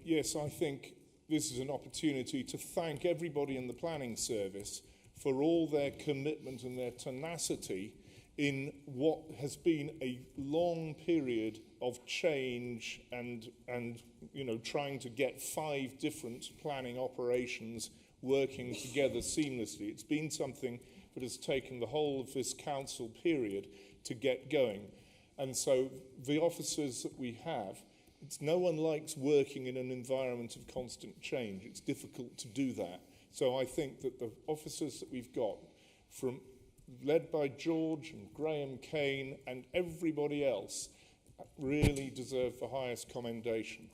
Yes, I think this is an opportunity to thank everybody in the planning service for all their commitment and their tenacity in what has been a long period of change and you know, trying to get 5 different planning operations working together seamlessly. It's been something that has taken the whole of this council period to get going. And so the officers that we have, no one likes working in an environment of constant change. It's difficult to do that. So I think that the officers that we've got, led by George and Graham Kane and everybody else, really deserve the highest commendation.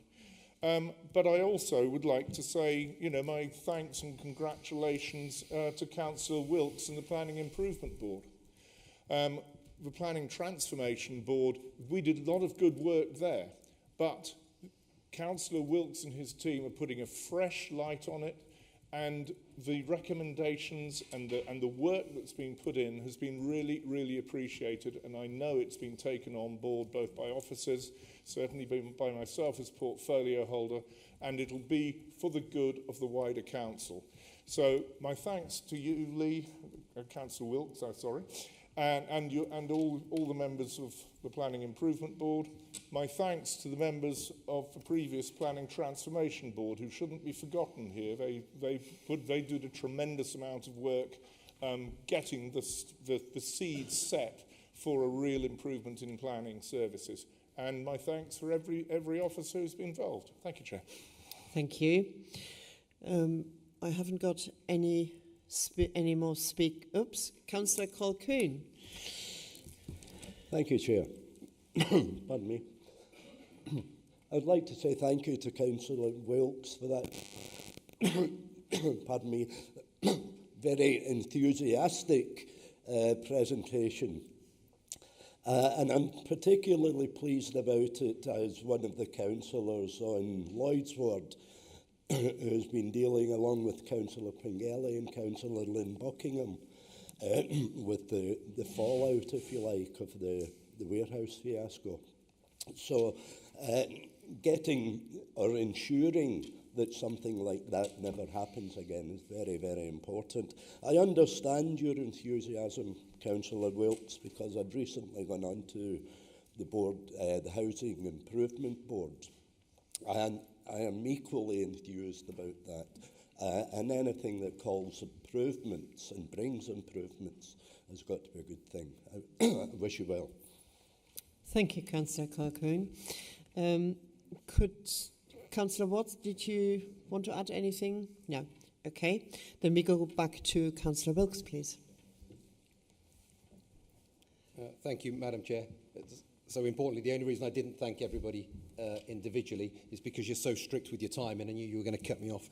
But I also would like to say, you know, my thanks and congratulations to Councillor Wilkes and the Planning Improvement Board. The Planning Transformation Board, we did a lot of good work there, but Councillor Wilkes and his team are putting a fresh light on it, and the recommendations and the work that's been put in has been really, really appreciated, and I know it's been taken on board both by officers, certainly by myself as portfolio holder, and it'll be for the good of the wider council. So my thanks to you, Lee, Councillor Wilkes, sorry, and all the members of the Planning Improvement Board. My thanks to the members of the previous Planning Transformation Board, who shouldn't be forgotten here. They did a tremendous amount of work getting the seeds set for a real improvement in planning services. And my thanks for every officer who's been involved. Thank you, Chair. Thank you. I haven't got any more speak. Oops, Councillor Colquhoun. Thank you, Chair. Pardon me. I'd like to say thank you to Councillor Wilkes for that, pardon me, very enthusiastic presentation. And I'm particularly pleased about it as one of the councillors on Lloyd's ward who's been dealing, along with Councillor Pengelly and Councillor Lynn Buckingham, with the fallout, if you like, of the warehouse fiasco. So getting or ensuring that something like that never happens again is very, very important. I understand your enthusiasm, Councillor Wilkes, because I'd recently gone on to the board, the Housing Improvement Board, and I am equally enthused about that. And anything that calls improvements and brings improvements has got to be a good thing. I wish you well. Thank you, Councillor Colquhoun. Could Councillor Watts, did you want to add anything? No. Okay. Then we go back to Councillor Wilkes, please. Thank you, Madam Chair. So importantly, the only reason I didn't thank everybody individually is because you're so strict with your time and I knew you were going to cut me off.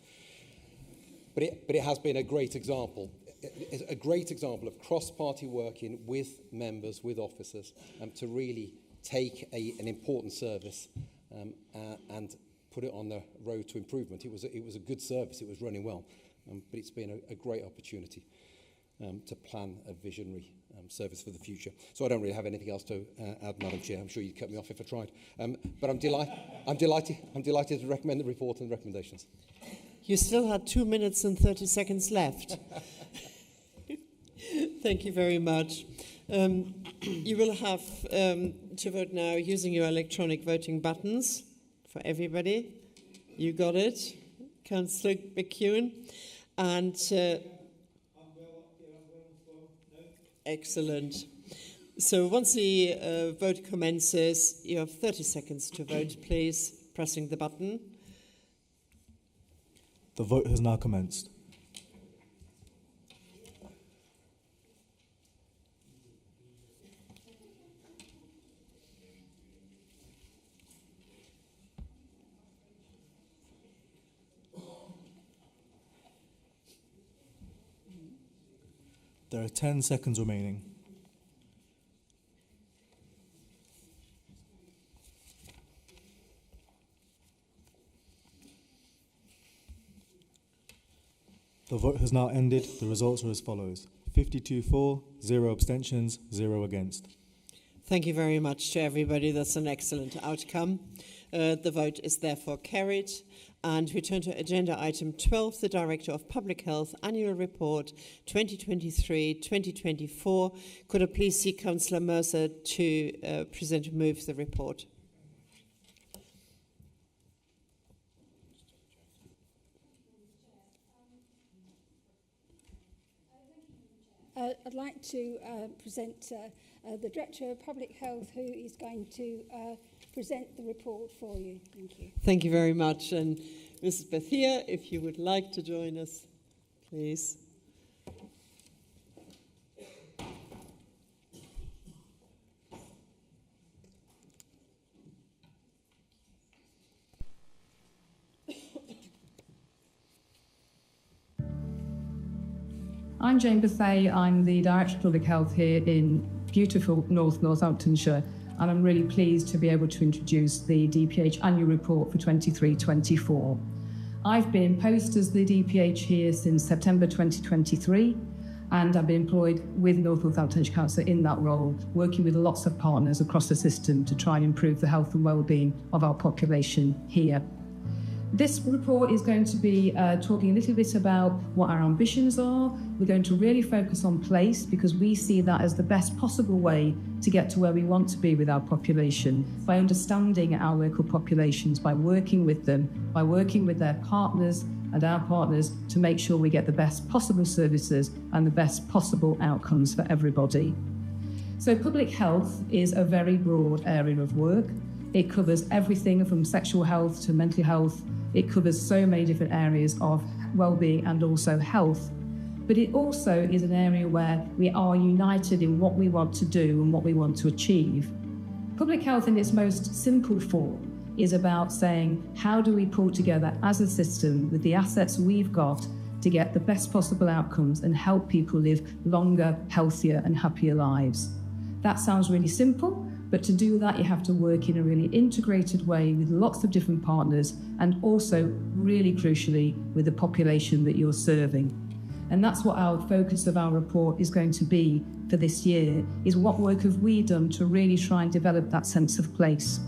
But it has been a great example. It's a great example of cross-party working with members, with officers, to really take an important service and put it on the road to improvement. It was a good service. It was running well, but it's been a great opportunity to plan a visionary service for the future. So I don't really have anything else to add, Madam Chair. I'm sure you'd cut me off if I tried. But I'm delighted to recommend the report and the recommendations. You still had 2 minutes and 30 seconds left. Thank you very much. You will have to vote now using your electronic voting buttons for everybody. You got it, Councillor McEwen. And excellent. So once the vote commences, you have 30 seconds to vote, please, pressing the button. The vote has now commenced. There are 10 seconds remaining. The vote has now ended. The results are as follows. 52 for, 0 abstentions, 0 against. Thank you very much to everybody. That's an excellent outcome. The vote is therefore carried. And we turn to agenda item 12, the Director of Public Health Annual Report 2023-2024. Could I please see Councillor Mercer to present and move the report? I'd like to present the Director of Public Health, who is going to present the report for you. Thank you. Thank you very much. And Mrs. Bethia, if you would like to join us, please. I'm Jane Bethea. I'm the Director of Public Health here in beautiful Northamptonshire, and I'm really pleased to be able to introduce the DPH Annual Report for 23-24. I've been in post as the DPH here since September 2023, and I've been employed with North Northamptonshire Council in that role, working with lots of partners across the system to try and improve the health and well-being of our population here. This report is going to be talking a little bit about what our ambitions are. We're going to really focus on place because we see that as the best possible way to get to where we want to be with our population, by understanding our local populations, by working with them, by working with their partners and our partners to make sure we get the best possible services and the best possible outcomes for everybody. So public health is a very broad area of work. It covers everything from sexual health to mental health. It covers so many different areas of well-being and also health. But it also is an area where we are united in what we want to do and what we want to achieve. Public health in its most simple form is about saying, how do we pull together as a system with the assets we've got to get the best possible outcomes and help people live longer, healthier and happier lives? That sounds really simple, but to do that, you have to work in a really integrated way with lots of different partners and also, really crucially, with the population that you're serving. And that's what our focus of our report is going to be for this year, is what work have we done to really try and develop that sense of place.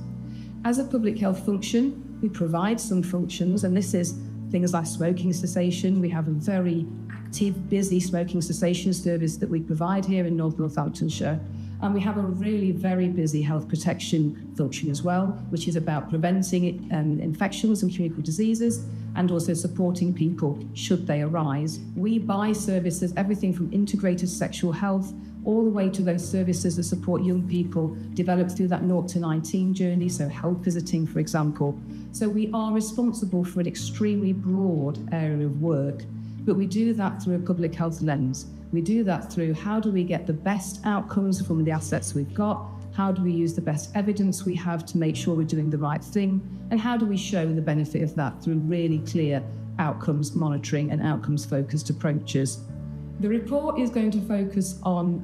As a public health function, we provide some functions, and this is things like smoking cessation. We have a very active, busy smoking cessation service that we provide here in North Northamptonshire. And we have a really very busy health protection function as well, which is about preventing infections and communicable diseases and also supporting people should they arise. We buy services, everything from integrated sexual health all the way to those services that support young people developed through that 0 to 19 journey, so health visiting, for example. So we are responsible for an extremely broad area of work, but we do that through a public health lens. We do that through how do we get the best outcomes from the assets we've got, how do we use the best evidence we have to make sure we're doing the right thing, and how do we show the benefit of that through really clear outcomes monitoring and outcomes focused approaches. The report is going to focus on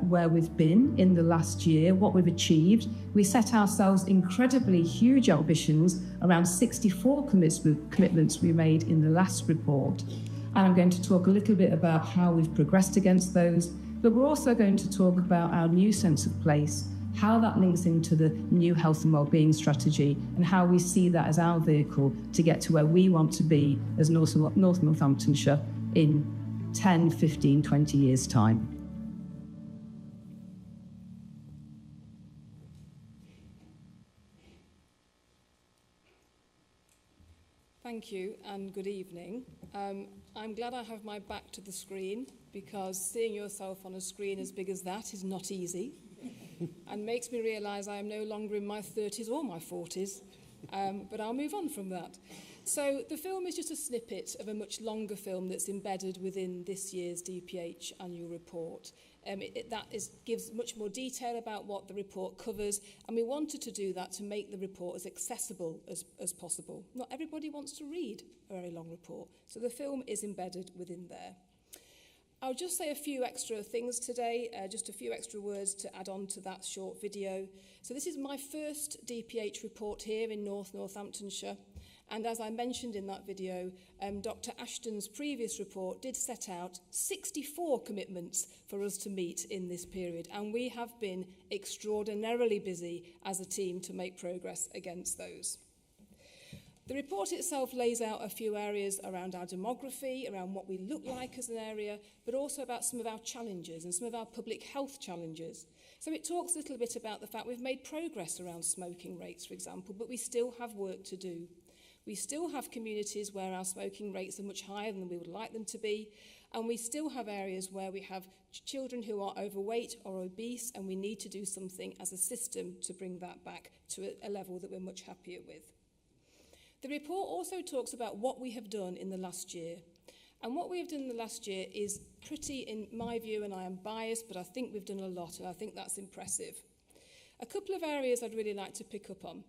where we've been in the last year, what we've achieved. We set ourselves incredibly huge ambitions, around 64 commitments we made in the last report. And I'm going to talk a little bit about how we've progressed against those, but we're also going to talk about our new sense of place, how that links into the new health and wellbeing strategy, and how we see that as our vehicle to get to where we want to be as North Northamptonshire in 10, 15, 20 years' time. Thank you and good evening. I'm glad I have my back to the screen because seeing yourself on a screen as big as that is not easy and makes me realise I am no longer in my 30s or my 40s, but I'll move on from that. So the film is just a snippet of a much longer film that's embedded within this year's DPH annual report. Gives much more detail about what the report covers, and we wanted to do that to make the report as accessible as possible. Not everybody wants to read a very long report, so the film is embedded within there. I'll just say a few extra things today, just a few extra words to add on to that short video. So this is my first DPH report here in North Northamptonshire. And as I mentioned in that video, Dr. Ashton's previous report did set out 64 commitments for us to meet in this period. And we have been extraordinarily busy as a team to make progress against those. The report itself lays out a few areas around our demography, around what we look like as an area, but also about some of our challenges and some of our public health challenges. So it talks a little bit about the fact we've made progress around smoking rates, for example, but we still have work to do. We still have communities where our smoking rates are much higher than we would like them to be, and we still have areas where we have children who are overweight or obese, and we need to do something as a system to bring that back to a level that we're much happier with. The report also talks about what we have done in the last year. And what we have done in the last year is pretty, in my view, and I am biased, but I think we've done a lot, and I think that's impressive. A couple of areas I'd really like to pick up on.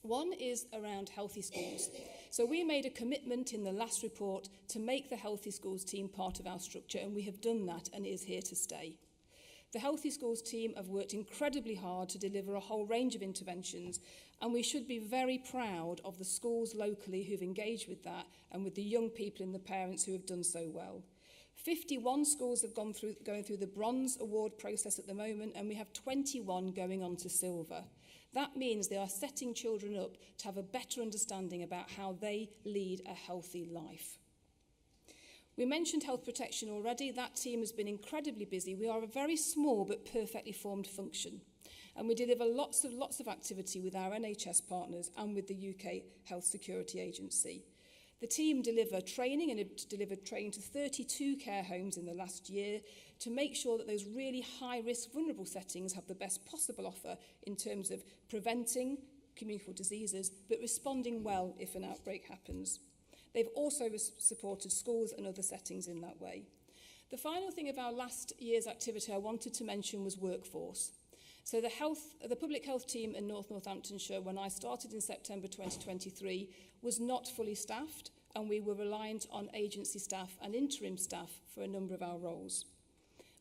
One is around healthy schools. So we made a commitment in the last report to make the healthy schools team part of our structure, and we have done that, and it is here to stay. The Healthy Schools team have worked incredibly hard to deliver a whole range of interventions, and we should be very proud of the schools locally who've engaged with that and with the young people and the parents who have done so well. 51 schools have going through the Bronze Award process at the moment, and we have 21 going on to Silver. That means they are setting children up to have a better understanding about how they lead a healthy life. We mentioned health protection already. That team has been incredibly busy. We are a very small but perfectly formed function, and we deliver lots of activity with our NHS partners and with the UK Health Security Agency. The team deliver training and have delivered training to 32 care homes in the last year to make sure that those really high-risk, vulnerable settings have the best possible offer in terms of preventing communicable diseases, but responding well if an outbreak happens. They've also supported schools and other settings in that way. The final thing of our last year's activity I wanted to mention was workforce. So the public health team in North Northamptonshire, when I started in September 2023, was not fully staffed, and we were reliant on agency staff and interim staff for a number of our roles.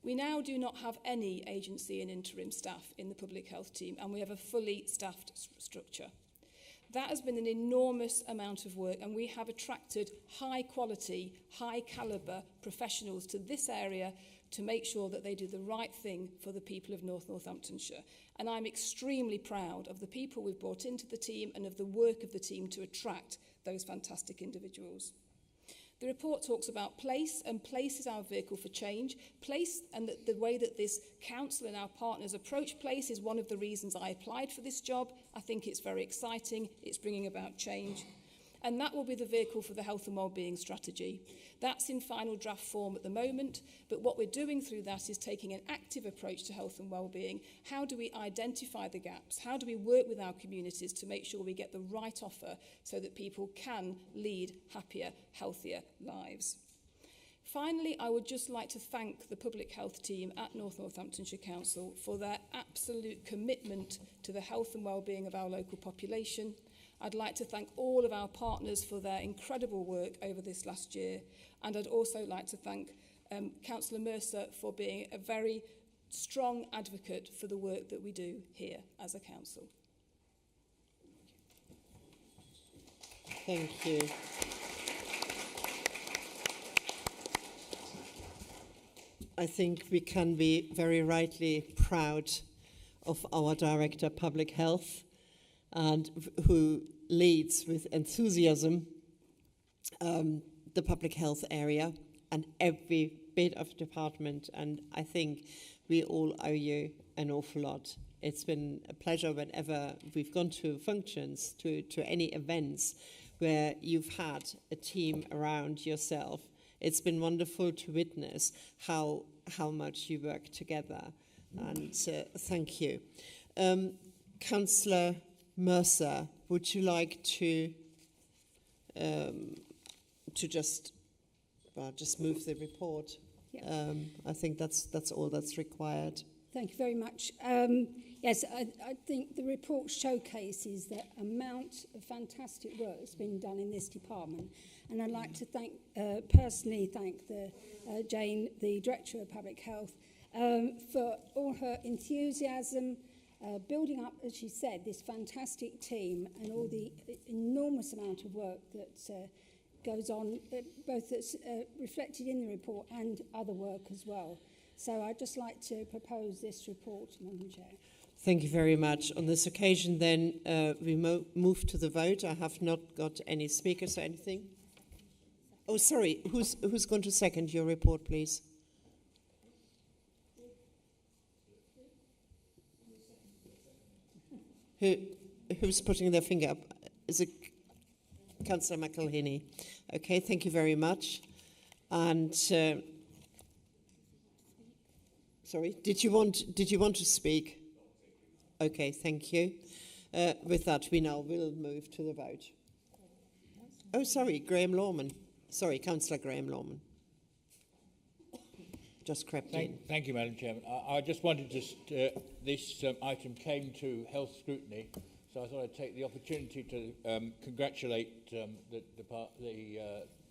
We now do not have any agency and interim staff in the public health team, and we have a fully staffed structure. That has been an enormous amount of work, and we have attracted high quality, high calibre professionals to this area to make sure that they do the right thing for the people of North Northamptonshire. And I'm extremely proud of the people we've brought into the team and of the work of the team to attract those fantastic individuals. The report talks about place, and place is our vehicle for change. Place, and the way that this council and our partners approach place is one of the reasons I applied for this job. I think it's very exciting. It's bringing about change. And that will be the vehicle for the health and wellbeing strategy. That's in final draft form at the moment, but what we're doing through that is taking an active approach to health and wellbeing. How do we identify the gaps? How do we work with our communities to make sure we get the right offer so that people can lead happier, healthier lives? Finally, I would just like to thank the public health team at North Northamptonshire Council for their absolute commitment to the health and wellbeing of our local population. I'd like to thank all of our partners for their incredible work over this last year. And I'd also like to thank Councillor Mercer for being a very strong advocate for the work that we do here as a council. Thank you. I think we can be very rightly proud of our Director of Public Health, and who leads with enthusiasm the public health area and every bit of department. And I think we all owe you an awful lot. It's been a pleasure whenever we've gone to functions, to any events where you've had a team around yourself. It's been wonderful to witness how much you work together. And thank you. Councillor Mercer, would you like to just move the report? Yeah. I think that's all that's required. Thank you very much. Yes, I think the report showcases the amount of fantastic work that's been done in this department, and I'd like to personally thank Jane, the Director of Public Health, for all her enthusiasm, building up, as she said, this fantastic team and all the enormous amount of work that goes on, both that's reflected in the report and other work as well. So I'd just like to propose this report, Madam Chair. Thank you very much. On this occasion, then, we move to the vote. I have not got any speakers or anything. Oh, sorry. Who's going to second your report, please? Who's putting their finger up? Is it Councillor McElhinney? Okay, thank you very much. And sorry, did you want to speak? Okay, thank you. With that, we now will move to the vote. Oh, sorry, Graham Lorman. Sorry, Councillor Graham Lorman. Just crept in. Thank you, Madam Chairman. I just wanted to, this item came to health scrutiny, so I thought I'd take the opportunity to congratulate the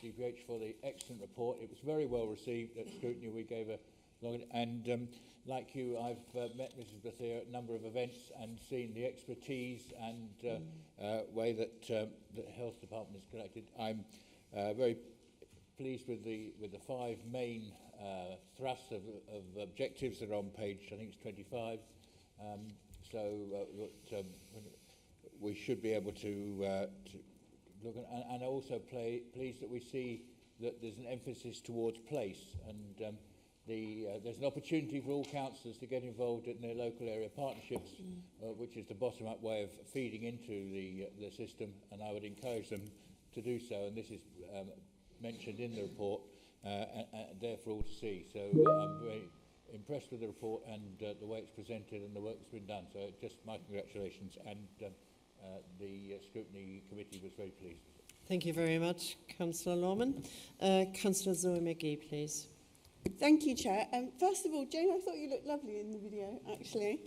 DPH for the excellent report. It was very well received at scrutiny. We gave a long, and like you, I've met Mrs. Bethea at a number of events and seen the expertise and way that the health department is conducted. I'm very pleased with the 5 main thrusts of objectives that are on page, I think it's 25. we should be able to look at, and also pleased that we see that there's an emphasis towards place, and there's an opportunity for all councillors to get involved in their local area partnerships, which is the bottom-up way of feeding into the system, and I would encourage them to do so, and this is mentioned in the report, and there for all to see. So I'm very impressed with the report and the way it's presented and the work that's been done. So just my congratulations, and the scrutiny committee was very pleased. Thank you very much, Councillor Lorman. Councillor Zoe McGee, please. Thank you, Chair. First of all, Jane, I thought you looked lovely in the video, actually.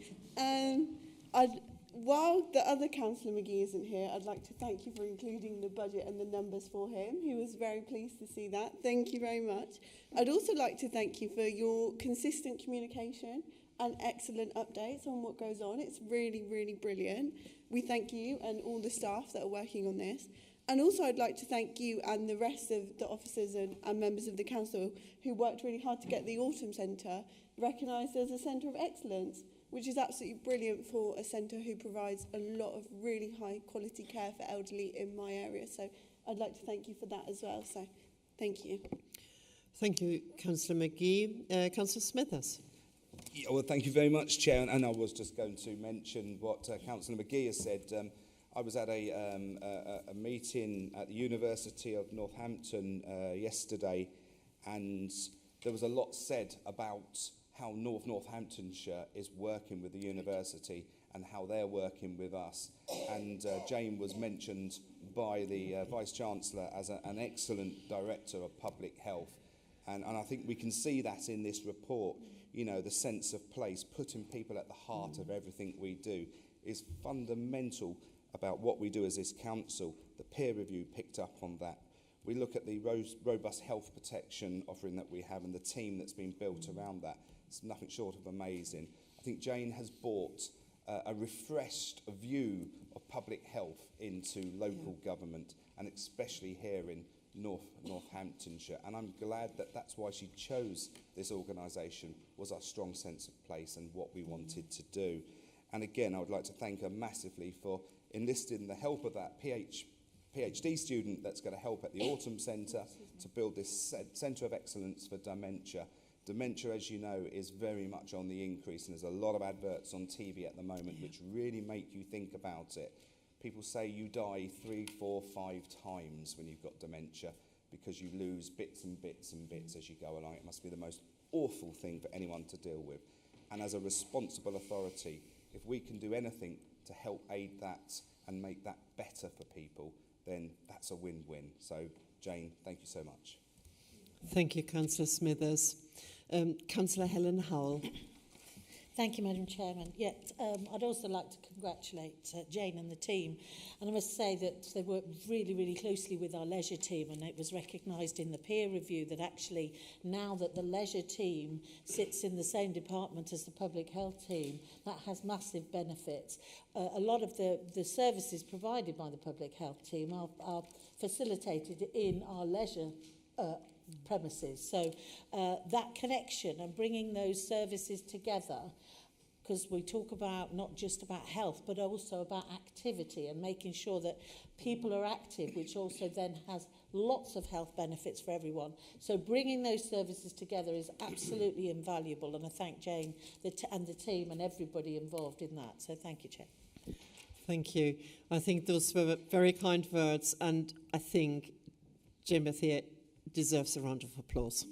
While the other Councillor McGee isn't here, I'd like to thank you for including the budget and the numbers for him. He was very pleased to see that. Thank you very much. I'd also like to thank you for your consistent communication and excellent updates on what goes on. It's really, really brilliant. We thank you and all the staff that are working on this. And also I'd like to thank you and the rest of the officers and members of the council who worked really hard to get the Autumn Centre recognised as a centre of excellence, which is absolutely brilliant for a centre who provides a lot of really high quality care for elderly in my area. So I'd like to thank you for that as well. So thank you. Thank you, Councillor McGee. Councillor Smithers. Yeah, well, thank you very much, Chair. And I was just going to mention what Councillor McGee has said. I was at a meeting at the University of Northampton yesterday, and there was a lot said about how Northamptonshire is working with the university and how they're working with us. And Jane was mentioned by the Vice-Chancellor as an excellent Director of Public Health. And I think we can see that in this report. You know, the sense of place, putting people at the heart of everything we do is fundamental about what we do as this council. The peer review picked up on that. We look at the robust health protection offering that we have and the team that's been built around that. It's nothing short of amazing. I think Jane has brought a refreshed view of public health into local government, and especially here in Northamptonshire. And I'm glad that that's why she chose this organisation, was our strong sense of place and what we wanted to do. And again, I would like to thank her massively for enlisting the help of that PhD student that's going to help at the Autumn Centre to build this Centre of Excellence for Dementia. Dementia, as you know, is very much on the increase, and there's a lot of adverts on TV at the moment which really make you think about it. People say you die 3, 4, 5 times when you've got dementia because you lose bits and bits and bits as you go along. It must be the most awful thing for anyone to deal with. And as a responsible authority, if we can do anything to help aid that and make that better for people, then that's a win-win. So, Jane, thank you so much. Thank you, Councillor Smithers. Councillor Helen Howell. Thank you, Madam Chairman. I'd also like to congratulate Jane and the team. And I must say that they worked really, really closely with our leisure team, and it was recognised in the peer review that actually now that the leisure team sits in the same department as the public health team, that has massive benefits. A lot of the services provided by the public health team are facilitated in our leisure premises. So that connection and bringing those services together, because we talk about not just about health but also about activity and making sure that people are active, which also then has lots of health benefits for everyone. So bringing those services together is absolutely invaluable, and I thank Jane and the team and everybody involved in that. So thank you, Chair. Thank you. I think those were very kind words, and I think Jane Bethia deserves a round of applause.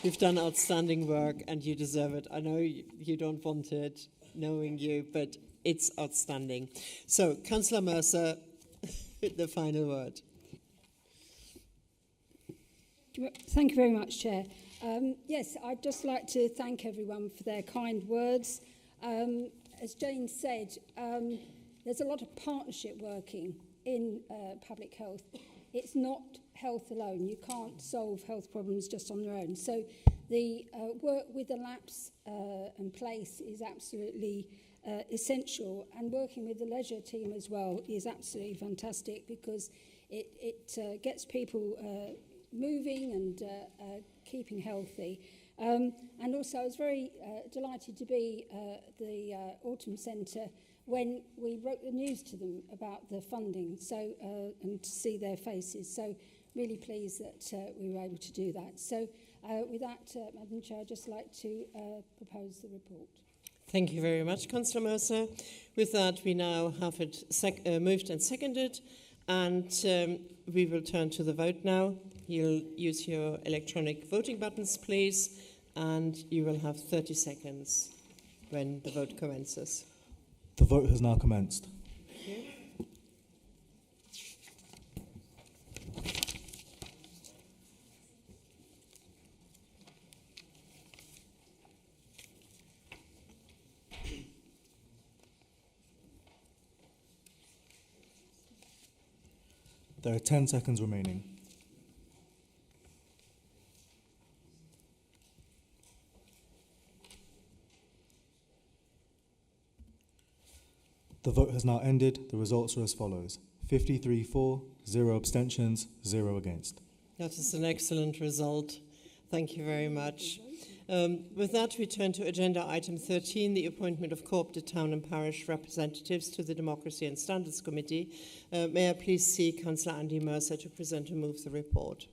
You've done outstanding work and you deserve it. I know you don't want it, knowing you, but it's outstanding. So, Councillor Mercer, the final word. Thank you very much, Chair. Yes, I'd just like to thank everyone for their kind words. As Jane said, there's a lot of partnership working in public health. It's not health alone. You can't solve health problems just on their own. So the work with the LAPS and place is absolutely essential. And working with the leisure team as well is absolutely fantastic, because it gets people moving and keeping healthy. And also I was very delighted to be at the Autumn Centre when we broke the news to them about the funding, so and to see their faces. So really pleased that we were able to do that. So with that, Madam Chair, I'd just like to propose the report. Thank you very much, Councillor Mercer. With that, we now have it moved and seconded, and we will turn to the vote now. You'll use your electronic voting buttons, please, and you will have 30 seconds when the vote commences. The vote has now commenced. Thank you. There are 10 seconds remaining. The vote has now ended. The results are as follows. 53 for, 0 abstentions, 0 against. That is an excellent result. Thank you very much. With that, we turn to agenda item 13, the appointment of co-opted town and parish representatives to the Democracy and Standards Committee. May I please see Councillor Andy Mercer to present and move the report.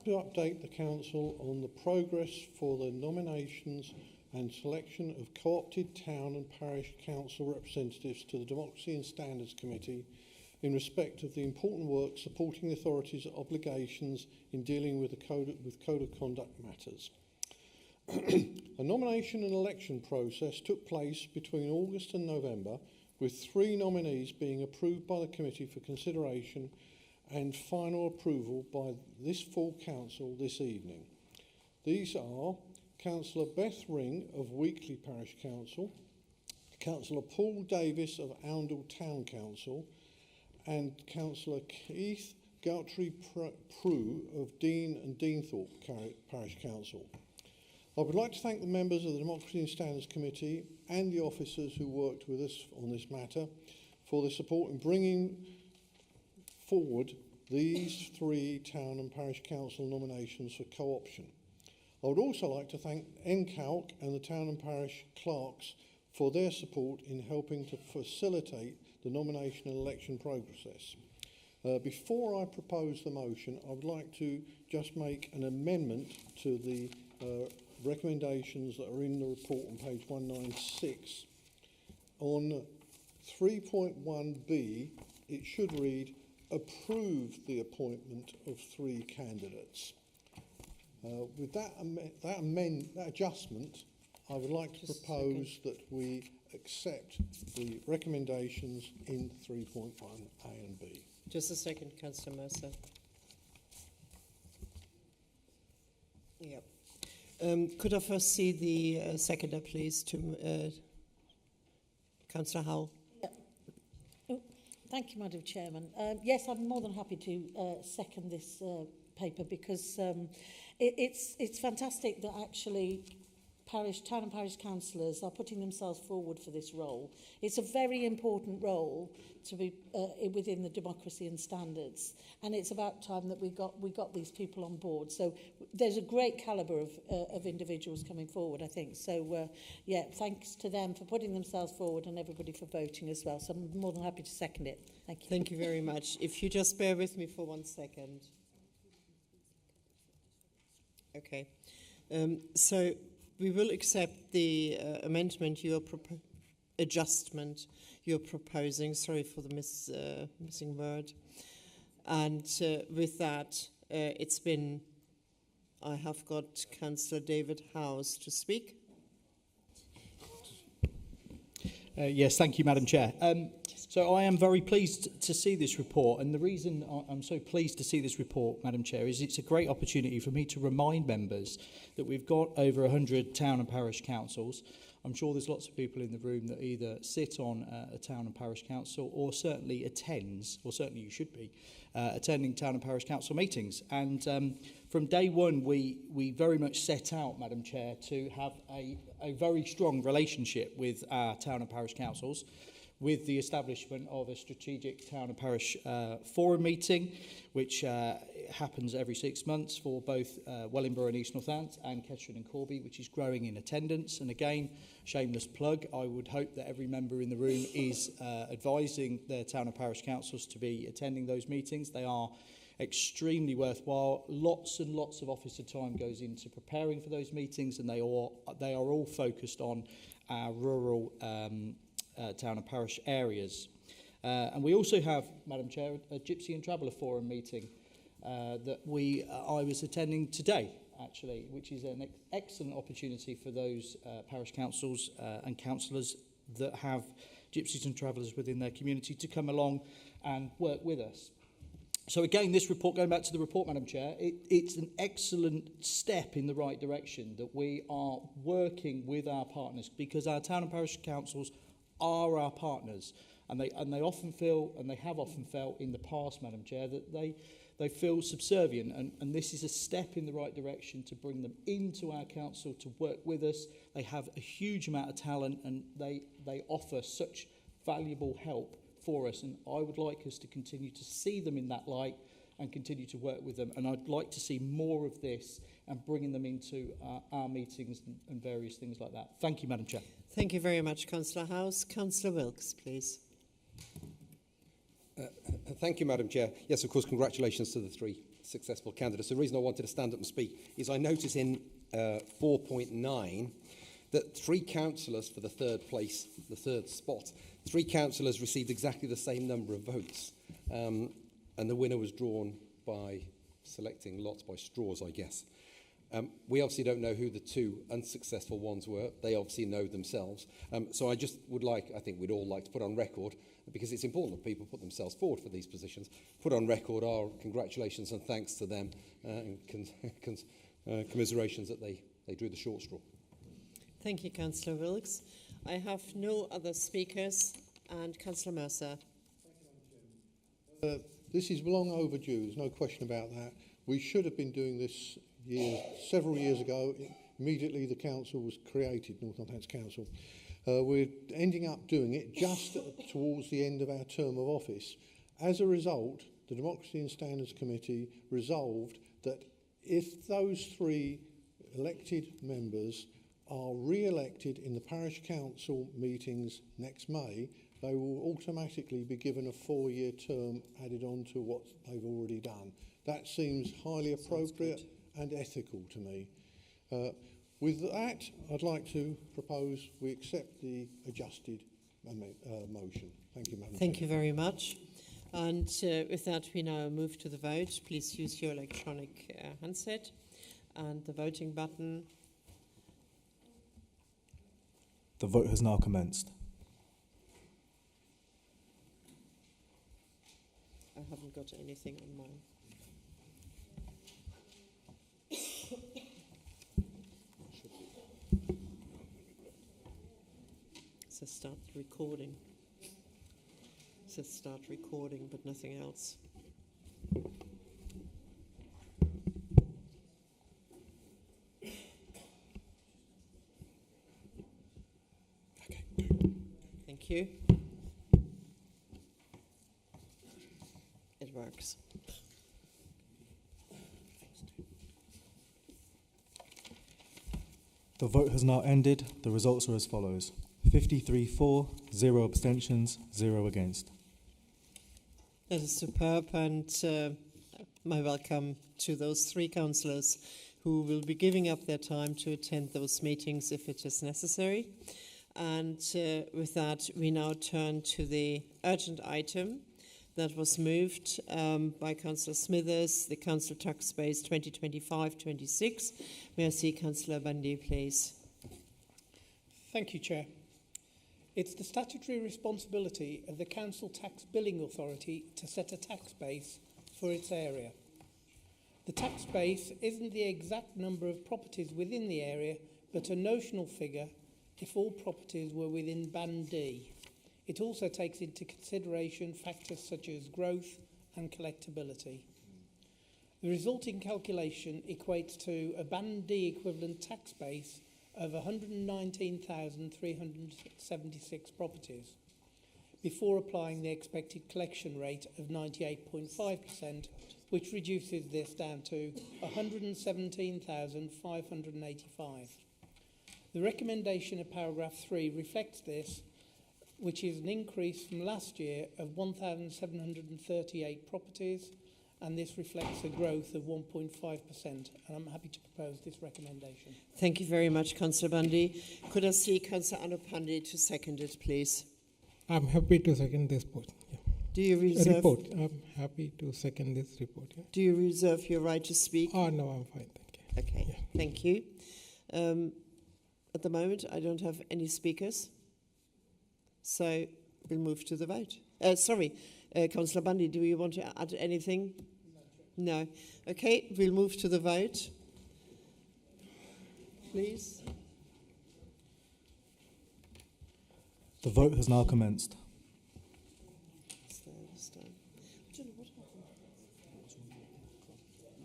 To update the Council on the progress for the nominations and selection of co-opted town and parish council representatives to the Democracy and Standards Committee in respect of the important work supporting the authorities' obligations in dealing with the code of conduct matters. A nomination and election process took place between August and November, with 3 nominees being approved by the committee for consideration and final approval by this full council this evening. These are Councillor Beth Ring of Weekly Parish Council, Councillor Paul Davis of Oundle Town Council, and Councillor Keith Goutry Prue of Dean and Deanthorpe Parish Council. I would like to thank the members of the Democracy and Standards Committee and the officers who worked with us on this matter for their support in bringing forward these 3 town and parish council nominations for co-option. I would also like to thank NCALC and the town and parish clerks for their support in helping to facilitate the nomination and election process. Before I propose the motion, I would like to just make an amendment to the recommendations that are in the report on page 196. On 3.1b, it should read, approve the appointment of 3 candidates. With that adjustment, I would like to propose that we accept the recommendations in 3.1a and b. Just a second, Councillor Mercer. Yep. Could I first see the seconder, please, to Councillor Howell? Oh, thank you, Madam Chairman. Yes, I'm more than happy to second this paper because it's fantastic that actually town and parish councillors are putting themselves forward for this role. It's a very important role to be within the democracy and standards, and it's about time that we got these people on board. So there's a great calibre of individuals coming forward, I think. So yeah, thanks to them for putting themselves forward and everybody for voting as well. So I'm more than happy to second it. Thank you. Thank you very much. If you just bear with me for 1 second. Okay. So we will accept the amendment adjustment you're proposing. Sorry for the missing word. And with that, I have got Councillor David Howes to speak. Yes, thank you, Madam Chair. So I am very pleased to see this report, and the reason I'm so pleased to see this report, Madam Chair, is it's a great opportunity for me to remind members that we've got over 100 town and parish councils. I'm sure there's lots of people in the room that either sit on a town and parish council or certainly attends, or certainly you should be, attending town and parish council meetings. And from day one, we very much set out, Madam Chair, to have a very strong relationship with our town and parish councils. with the establishment of a strategic town and parish forum meeting, which happens every 6 months for both Wellingborough and East Northants and Kettering and Corby, which is growing in attendance. And again, shameless plug, I would hope that every member in the room is advising their town and parish councils to be attending those meetings. They are extremely worthwhile. Lots and lots of officer time goes into preparing for those meetings, and they are all focused on our rural town and parish areas. And we also have, Madam Chair, a Gypsy and Traveller Forum meeting that I was attending today, actually, which is an excellent opportunity for those parish councils and councillors that have gypsies and travellers within their community to come along and work with us. So again, this report, going back to the report, Madam Chair, it's an excellent step in the right direction that we are working with our partners, because our town and parish councils are our partners, and they often feel, and they have often felt in the past, Madam Chair, that they feel subservient, and this is a step in the right direction to bring them into our council to work with us. They have a huge amount of talent, and they offer such valuable help for us, and I would like us to continue to see them in that light and continue to work with them. And I'd like to see more of this and bringing them into our meetings and various things like that. Thank you, Madam Chair. Thank you very much, Councillor House. Councillor Wilkes, please. Thank you, Madam Chair. Yes, of course, congratulations to the 3 successful candidates. The reason I wanted to stand up and speak is I notice in 4.9 that 3 councillors for the third place, the third spot, 3 councillors received exactly the same number of votes. And the winner was drawn by selecting lots by straws, I guess. We obviously don't know who the 2 unsuccessful ones were. They obviously know themselves. So I just would like, I think we'd all like to put on record, because it's important that people put themselves forward for these positions, put on record our congratulations and thanks to them and commiserations that they drew the short straw. Thank you, Councillor Wilkes. I have no other speakers, and Councillor Mercer. This is long overdue, there's no question about that. We should have been doing this several years ago. Immediately the council was created, North Northants Council. We're ending up doing it just towards the end of our term of office. As a result, the Democracy and Standards Committee resolved that if those 3 elected members are re-elected in the parish council meetings next May, they will automatically be given a 4-year term added on to what they've already done. That seems highly appropriate and ethical to me. With that, I'd like to propose we accept the adjusted motion. Thank you, Madam Chair. Thank you very much. And with that, we now move to the vote. Please use your electronic handset and the voting button. The vote has now commenced. I haven't got anything on mine. So start recording. It says start recording, but nothing else. Okay. Thank you. It works. The vote has now ended. The results are as follows. 53 for, 0 abstentions, 0 against. That is superb, and my welcome to those 3 councillors who will be giving up their time to attend those meetings if it is necessary. And with that, we now turn to the urgent item that was moved by Councillor Smithers, the Council Tax Base 2025-26. May I see Councillor Bundy, please? Thank you, Chair. It's the statutory responsibility of the Council Tax Billing Authority to set a tax base for its area. The tax base isn't the exact number of properties within the area, but a notional figure if all properties were within Band D. It also takes into consideration factors such as growth and collectability. The resulting calculation equates to a Band D equivalent tax base of 119,376 properties. before applying the expected collection rate of 98.5%, which reduces this down to 117,585. The recommendation of paragraph 3 reflects this, which is an increase from last year of 1,738 properties, and this reflects a growth of 1.5%, and I'm happy to propose this recommendation. Thank you very much, Councillor Bundy. Could I see Councillor Anupandi to second it, please? I'm happy to second this report. Yeah. Do you reserve... report. I'm happy to second this report. Yeah. Do you reserve your right to speak? Oh, no, I'm fine, thank you. Okay, yeah. Thank you. At the moment, I don't have any speakers. So we'll move to the vote. Councillor Bundy, do you want to add anything? No. Okay, we'll move to the vote. Please. The vote has now commenced.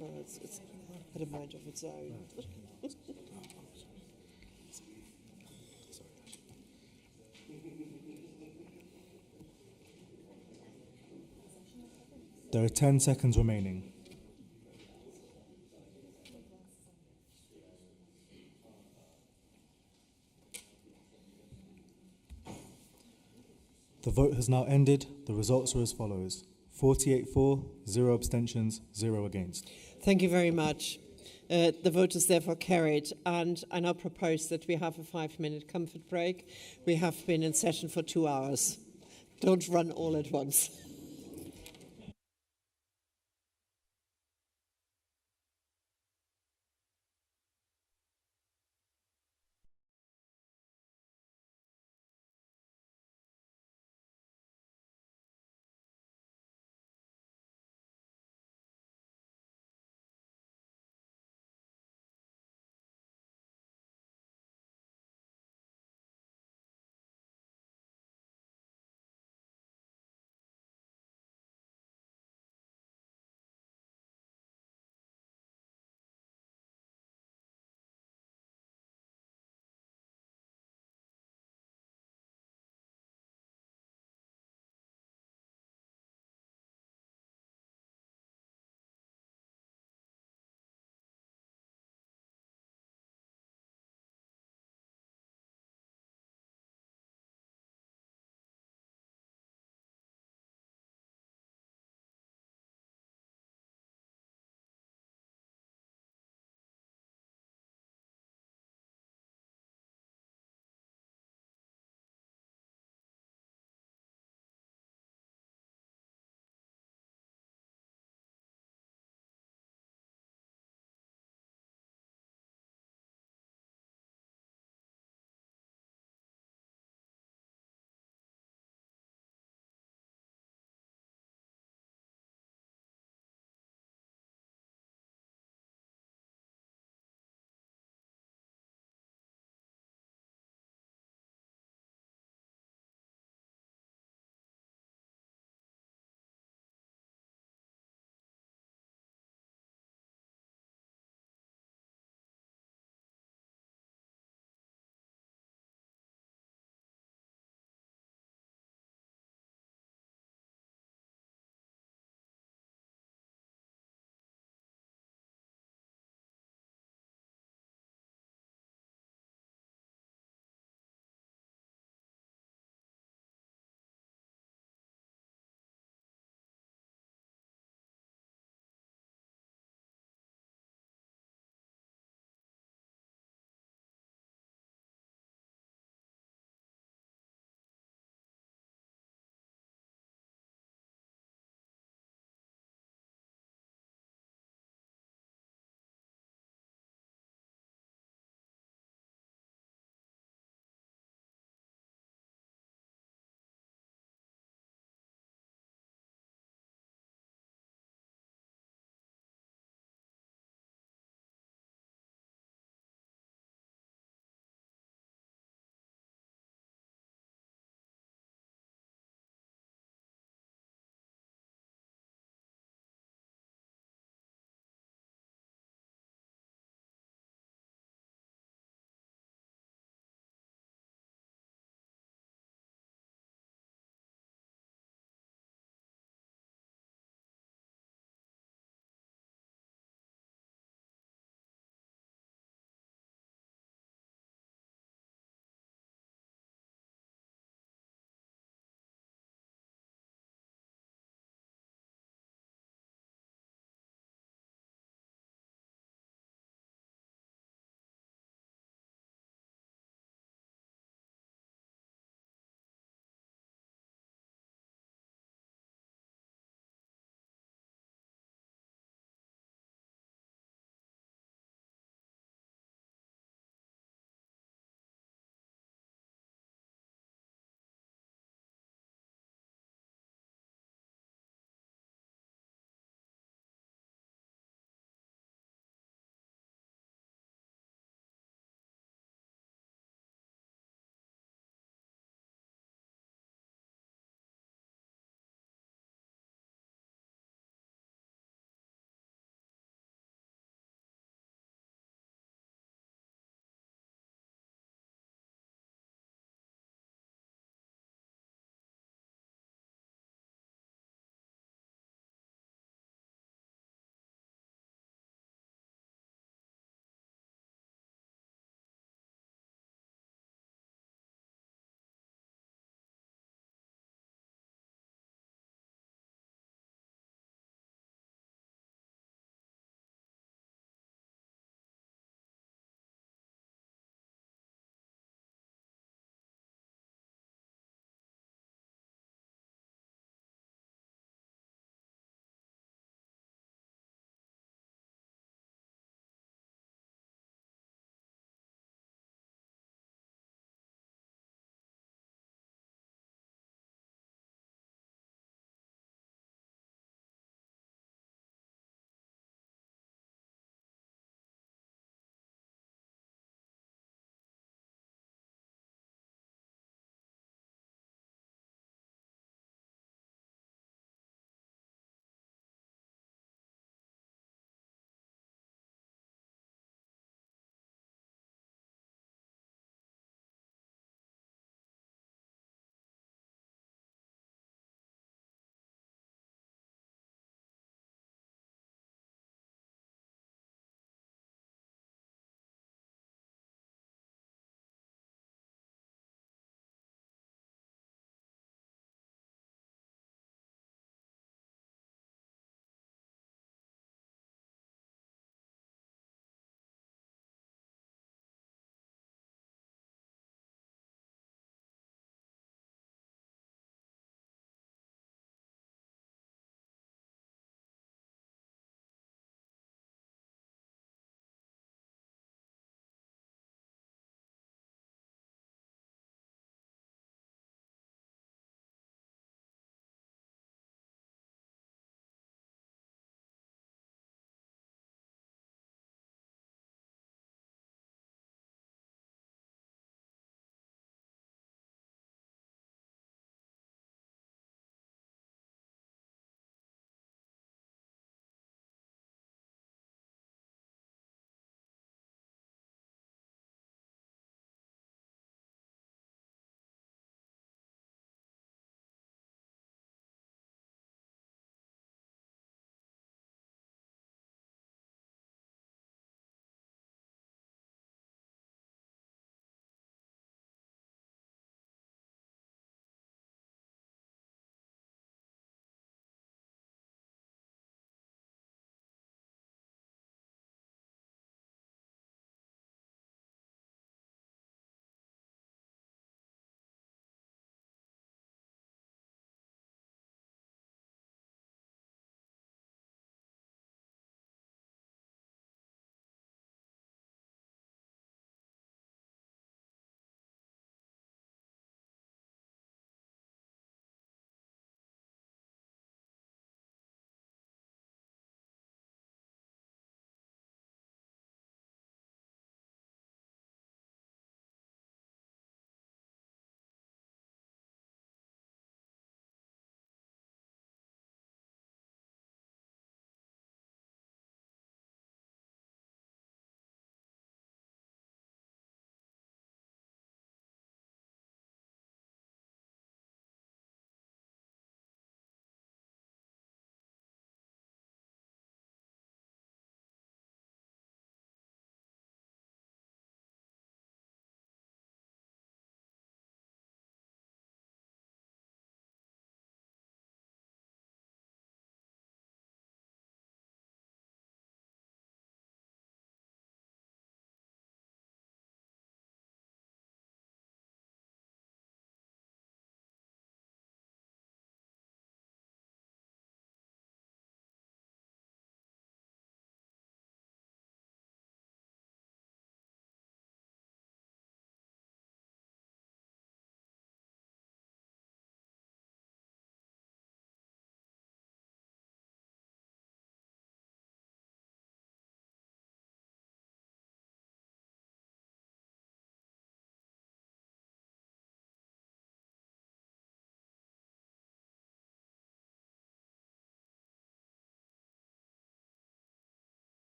No, it's had a mind of its own. There are 10 seconds remaining. The vote has now ended. The results are as follows. 48 for, 0 abstentions, 0 against. Thank you very much. The vote is therefore carried, and I now propose that we have a 5-minute comfort break. We have been in session for 2 hours. Don't run all at once.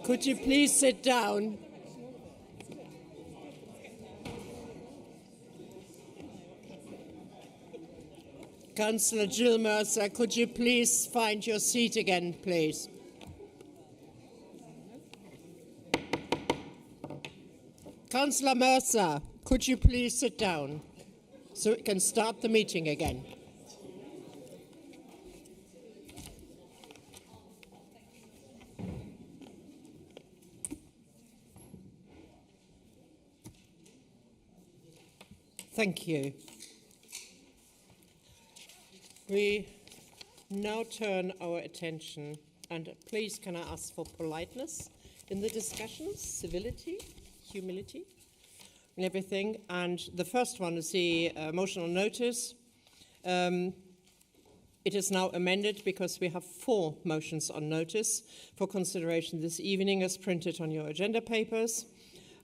Could you please sit down? Councillor Jill Mercer, could you please find your seat again, please? Councillor Mercer, could you please sit down so we can start the meeting again? Thank you. We now turn our attention, and please can I ask for politeness in the discussions, civility, humility, and everything. And the first one is the motion on notice. It is now amended because we have 4 motions on notice for consideration this evening as printed on your agenda papers.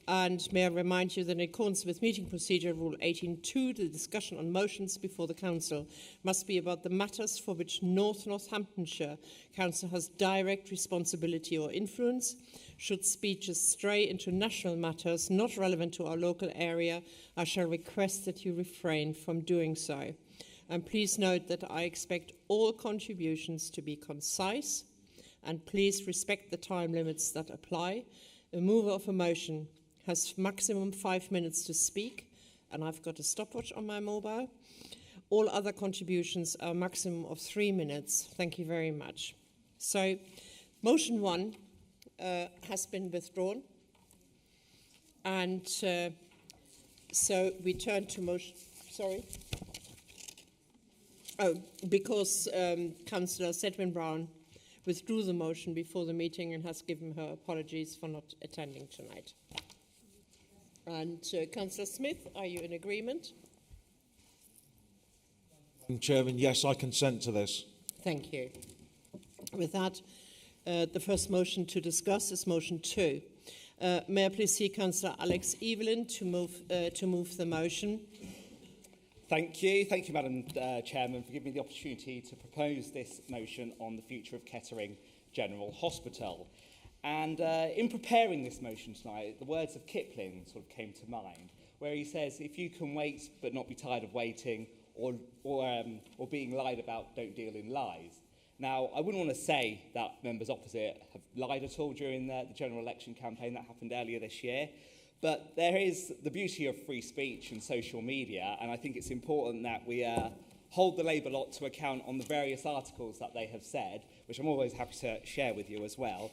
And may I remind you that in accordance with Meeting Procedure Rule 18.2, the discussion on motions before the Council must be about the matters for which Northamptonshire Council has direct responsibility or influence. Should speeches stray into national matters not relevant to our local area, I shall request that you refrain from doing so. And please note that I expect all contributions to be concise, and please respect the time limits that apply. A mover of a motion has maximum 5 minutes to speak, and I've got a stopwatch on my mobile. All other contributions are a maximum of 3 minutes. Thank you very much. So, motion 1 has been withdrawn, and so we turn to motion. Sorry. Oh, because Councillor Sedwin Brown withdrew the motion before the meeting and has given her apologies for not attending tonight. And Councillor Smith, are you in agreement? Chairman, yes, I consent to this. Thank you. With that, the first motion to discuss is motion 2. May I please see Councillor Alex Evelyn to move the motion? Thank you, Madam Chairman, for giving me the opportunity to propose this motion on the future of Kettering General Hospital. And in preparing this motion tonight, the words of Kipling sort of came to mind, where he says, if you can wait but not be tired of waiting, or being lied about, don't deal in lies. Now, I wouldn't want to say that members opposite have lied at all during the general election campaign that happened earlier this year, but there is the beauty of free speech and social media, and I think it's important that we hold the Labour lot to account on the various articles that they have said, which I'm always happy to share with you as well.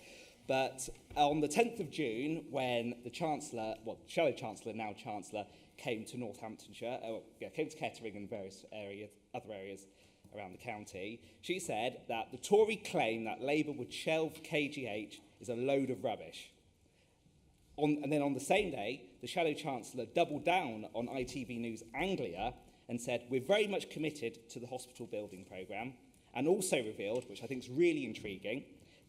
But on the 10th of June, when the Chancellor, well, Shadow Chancellor, now Chancellor, came to Northamptonshire, came to Kettering and various other areas around the county, she said that the Tory claim that Labour would shelve KGH is a load of rubbish. And then on the same day, the Shadow Chancellor doubled down on ITV News Anglia and said, we're very much committed to the hospital building programme, and also revealed, which I think is really intriguing,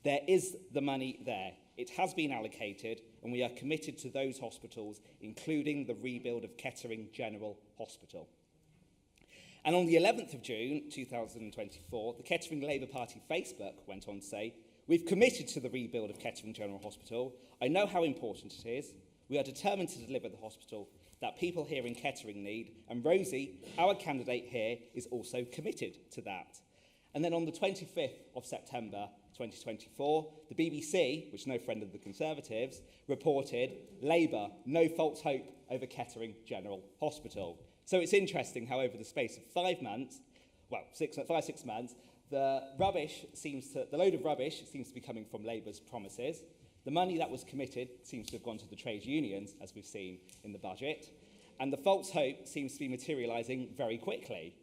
there is the money there. It has been allocated, and we are committed to those hospitals, including the rebuild of Kettering General Hospital. And on the 11th of June 2024, the Kettering Labour Party Facebook went on to say, we've committed to the rebuild of Kettering General Hospital. I know how important it is. We are determined to deliver the hospital that people here in Kettering need, and Rosie, our candidate here, is also committed to that. And then on the 25th of September 2024, the BBC, which is no friend of the Conservatives, reported Labour, no false hope over Kettering General Hospital. So it's interesting how over the space of 5 months, well, 6 months, the load of rubbish seems to be coming from Labour's promises. The money that was committed seems to have gone to the trade unions, as we've seen in the budget. And the false hope seems to be materialising very quickly.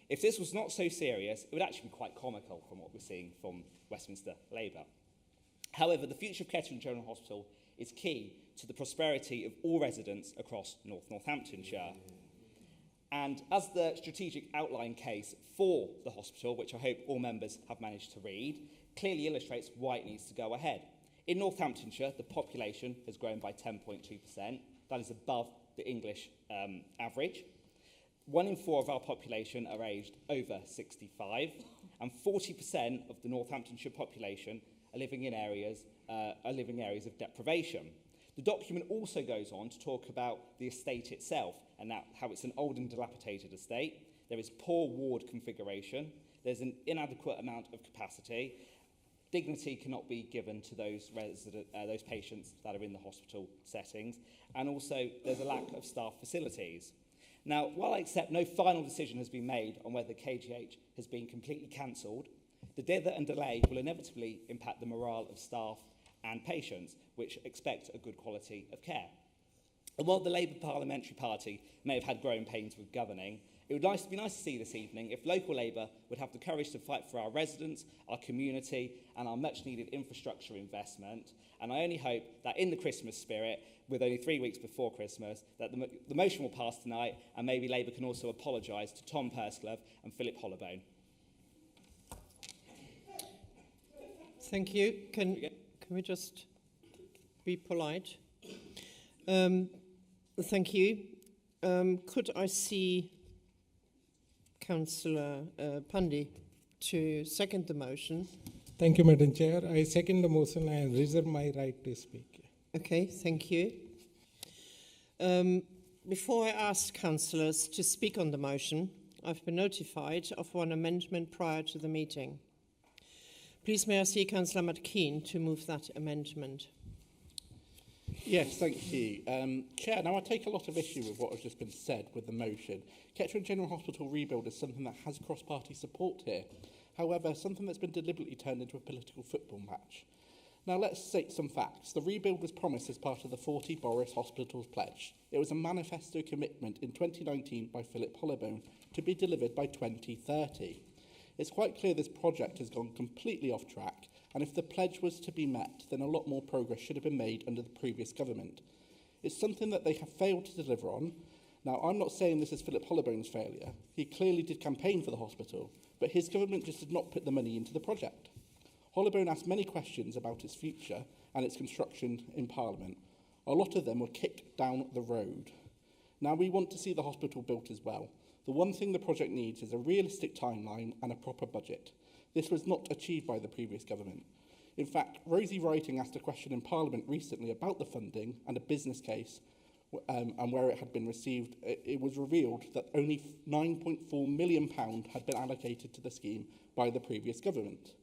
If this was not so serious, it would actually be quite comical from what we're seeing from Westminster Labour. However, the future of Kettering General Hospital is key to the prosperity of all residents across Northamptonshire. And as the strategic outline case for the hospital, which I hope all members have managed to read, clearly illustrates why it needs to go ahead. In Northamptonshire, the population has grown by 10.2%. That is above the English average. 1 in 4 of our population are aged over 65, and 40% of the Northamptonshire population are living in areas of deprivation. The document also goes on to talk about the estate itself and how it's an old and dilapidated estate. There is poor ward configuration. There's an inadequate amount of capacity. Dignity cannot be given to those patients that are in the hospital settings. And also, there's a lack of staff facilities. Now, while I accept no final decision has been made on whether KGH has been completely cancelled, the dither and delay will inevitably impact the morale of staff and patients, which expect a good quality of care. And while the Labour Parliamentary Party may have had growing pains with governing, it would be nice to see this evening if local Labour would have the courage to fight for our residents, our community and our much-needed infrastructure investment. And I only hope that in the Christmas spirit, with only 3 weeks before Christmas, that the motion will pass tonight, and maybe Labour can also apologise to Tom Purslove and Philip Hollowbone. Thank you. Can we just be polite? Thank you. Could I see Councillor Pandey to second the motion? Thank you, Madam Chair. I second the motion and reserve my right to speak. Okay, thank you. Before I ask councillors to speak on the motion, I've been notified of one amendment prior to the meeting. Please may I see Councillor McKean to move that amendment. Yes, thank you. Chair, now I take a lot of issue with what has just been said with the motion. Kettering General Hospital rebuild is something that has cross-party support here. However, something that's been deliberately turned into a political football match. Now let's state some facts. The rebuild was promised as part of the 40 Boris Hospitals pledge. It was a manifesto commitment in 2019 by Philip Hollowbone to be delivered by 2030. It's quite clear this project has gone completely off track, and if the pledge was to be met, then a lot more progress should have been made under the previous government. It's something that they have failed to deliver on. Now, I'm not saying this is Philip Hollowbone's failure. He clearly did campaign for the hospital, but his government just did not put the money into the project. Hollowbone asked many questions about its future and its construction in Parliament. A lot of them were kicked down the road. Now we want to see the hospital built as well. The one thing the project needs is a realistic timeline and a proper budget. This was not achieved by the previous government. In fact, Rosie Writing asked a question in Parliament recently about the funding and a business case and where it had been received. It was revealed that only £9.4 million had been allocated to the scheme by the previous government.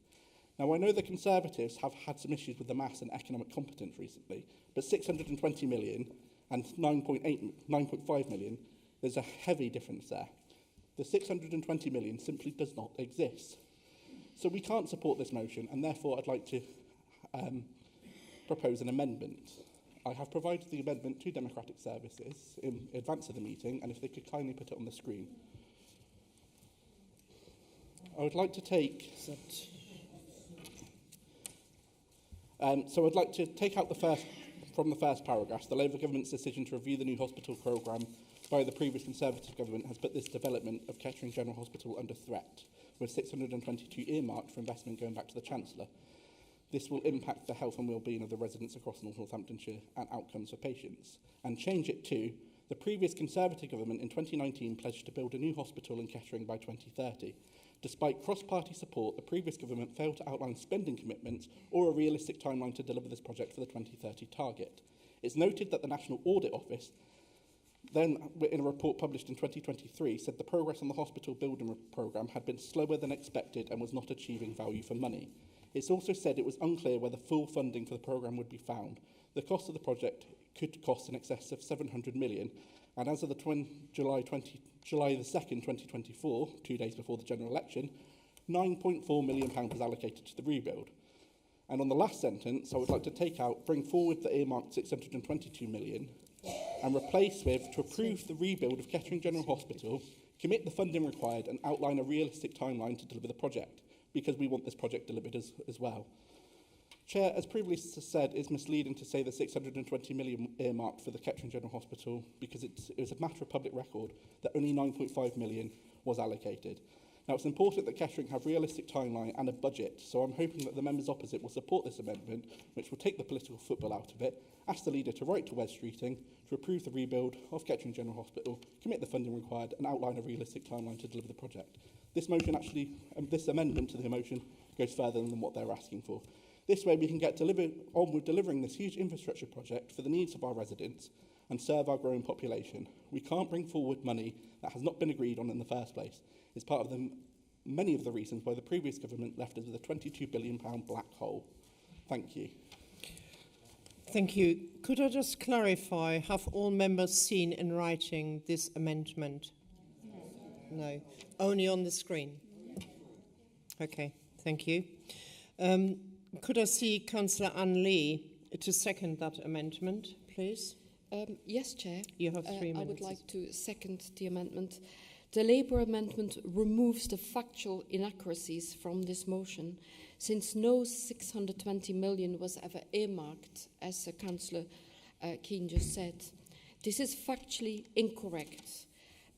Now, I know the Conservatives have had some issues with the maths and economic competence recently, but 620 million and 9.5 million, there's a heavy difference there. The 620 million simply does not exist. So we can't support this motion, and therefore I'd like to propose an amendment. I have provided the amendment to Democratic Services in advance of the meeting, and if they could kindly put it on the screen. I would like to take... So I'd like to take out from the first paragraph, the Labour government's decision to review the new hospital programme by the previous Conservative government has put this development of Kettering General Hospital under threat, with 622 earmarked for investment going back to the Chancellor. This will impact the health and well-being of the residents across North Northamptonshire and outcomes for patients. And change it to, the previous Conservative government in 2019 pledged to build a new hospital in Kettering by 2030. Despite cross-party support, the previous government failed to outline spending commitments or a realistic timeline to deliver this project for the 2030 target. It's noted that the National Audit Office, then in a report published in 2023, said the progress on the hospital building programme had been slower than expected and was not achieving value for money. It's also said it was unclear whether full funding for the programme would be found. The cost of the project could cost in excess of 700 million, and as of the July the 2nd, 2024, 2 days before the general election, £9.4 million was allocated to the rebuild. And on the last sentence, I would like to take out, bring forward the earmarked 622 million and replace with, to approve the rebuild of Kettering General Hospital, commit the funding required and outline a realistic timeline to deliver the project, because we want this project delivered as well. Chair, as previously said, it's misleading to say the 620 million earmarked for the Kettering General Hospital because it was a matter of public record that only 9.5 million was allocated. Now, it's important that Kettering have a realistic timeline and a budget, so I'm hoping that the members opposite will support this amendment, which will take the political football out of it, ask the leader to write to Wes Streeting to approve the rebuild of Kettering General Hospital, commit the funding required, and outline a realistic timeline to deliver the project. This motion actually, this amendment to the motion goes further than what they're asking for. This way we can get on with delivering this huge infrastructure project for the needs of our residents and serve our growing population. We can't bring forward money that has not been agreed on in the first place. It's part of many of the reasons why the previous government left us with a £22 billion black hole. Thank you. Thank you. Could I just clarify, have all members seen in writing this amendment? No. Only on the screen? Okay, thank you. Could I see Councillor Anne Lee to second that amendment, please? Yes, Chair. You have 3 minutes. I would like to second the amendment. The Labour amendment removes the factual inaccuracies from this motion, since no 620 million was ever earmarked, as Councillor Keane just said. This is factually incorrect,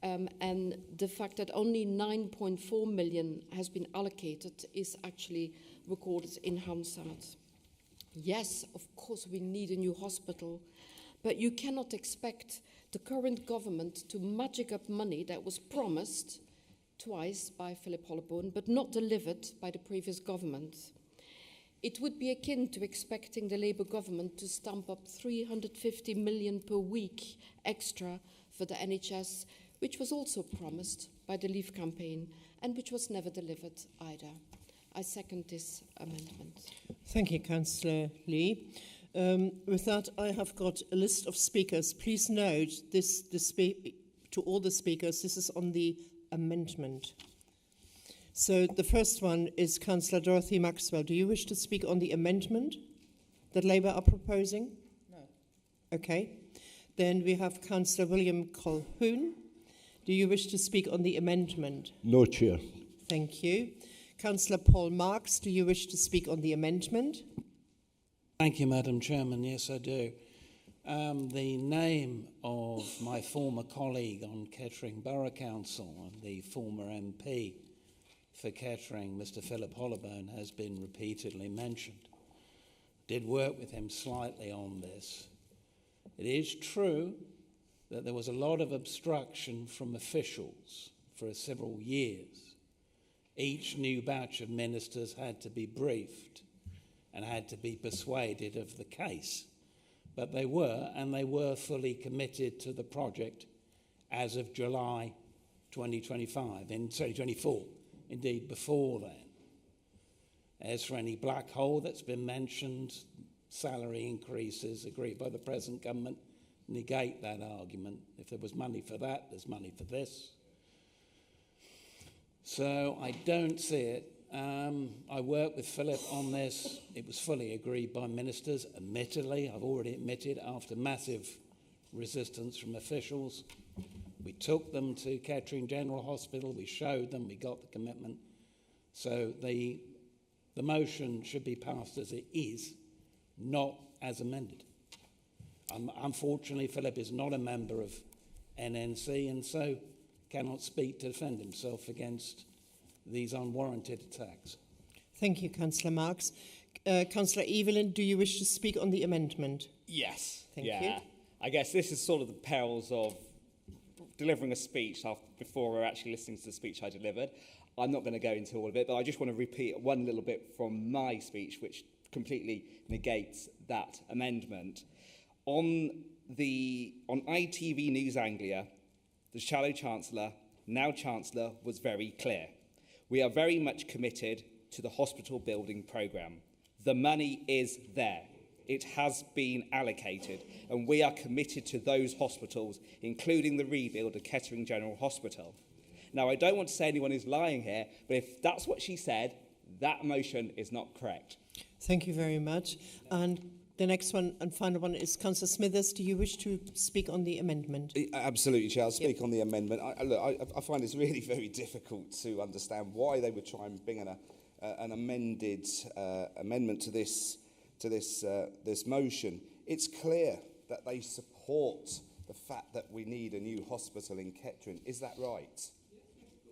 and the fact that only 9.4 million has been allocated is actually recorded in Hansard. Yes, of course we need a new hospital, but you cannot expect the current government to magic up money that was promised twice by Philip Hollebourne, but not delivered by the previous government. It would be akin to expecting the Labour government to stamp up 350 million per week extra for the NHS, which was also promised by the Leave campaign and which was never delivered either. I second this amendment. Thank you, Councillor Lee. With that, I have got a list of speakers. Please note to all the speakers, this is on the amendment. So the first one is Councillor Dorothy Maxwell. Do you wish to speak on the amendment that Labour are proposing? No. Okay. Then we have Councillor William Colquhoun. Do you wish to speak on the amendment? No, Chair. Thank you. Councillor Paul Marks, do you wish to speak on the amendment? Thank you, Madam Chairman. Yes, I do. The name of my former colleague on Kettering Borough Council and the former MP for Kettering, Mr. Philip Hollebourne, has been repeatedly mentioned. Did work with him slightly on this. It is true that there was a lot of obstruction from officials for several years. Each new batch of ministers had to be briefed and had to be persuaded of the case. But they were fully committed to the project as of July 2024, indeed before then. As for any black hole that's been mentioned, salary increases agreed by the present government negate that argument. If there was money for that, there's money for this. So I don't see it. I worked with Philip on this. It was fully agreed by ministers. Admittedly, I've already admitted, after massive resistance from officials, we took them to Kettering General Hospital. We showed them. We got the commitment. So the motion should be passed as it is, not as amended. Unfortunately, Philip is not a member of NNC and so cannot speak to defend himself against these unwarranted attacks. Thank you, Councillor Marks. Councillor Evelyn, do you wish to speak on the amendment? Yes. Thank you. I guess this is sort of the perils of delivering a speech before we're actually listening to the speech I delivered. I'm not going to go into all of it, but I just want to repeat one little bit from my speech, which completely negates that amendment. On ITV News Anglia, the Shallow Chancellor, now Chancellor, was very clear. We are very much committed to the hospital building programme. The money is there. It has been allocated, and we are committed to those hospitals, including the rebuild of Kettering General Hospital. Now, I don't want to say anyone is lying here, but if that's what she said, that motion is not correct. Thank you very much. And the next one and final one is Councillor Smithers. Do you wish to speak on the amendment? Absolutely, Chair. I'll speak on the amendment. I find it's really very difficult to understand why they would try and bring an amended amendment to this motion. It's clear that they support the fact that we need a new hospital in Kettering. Is that right?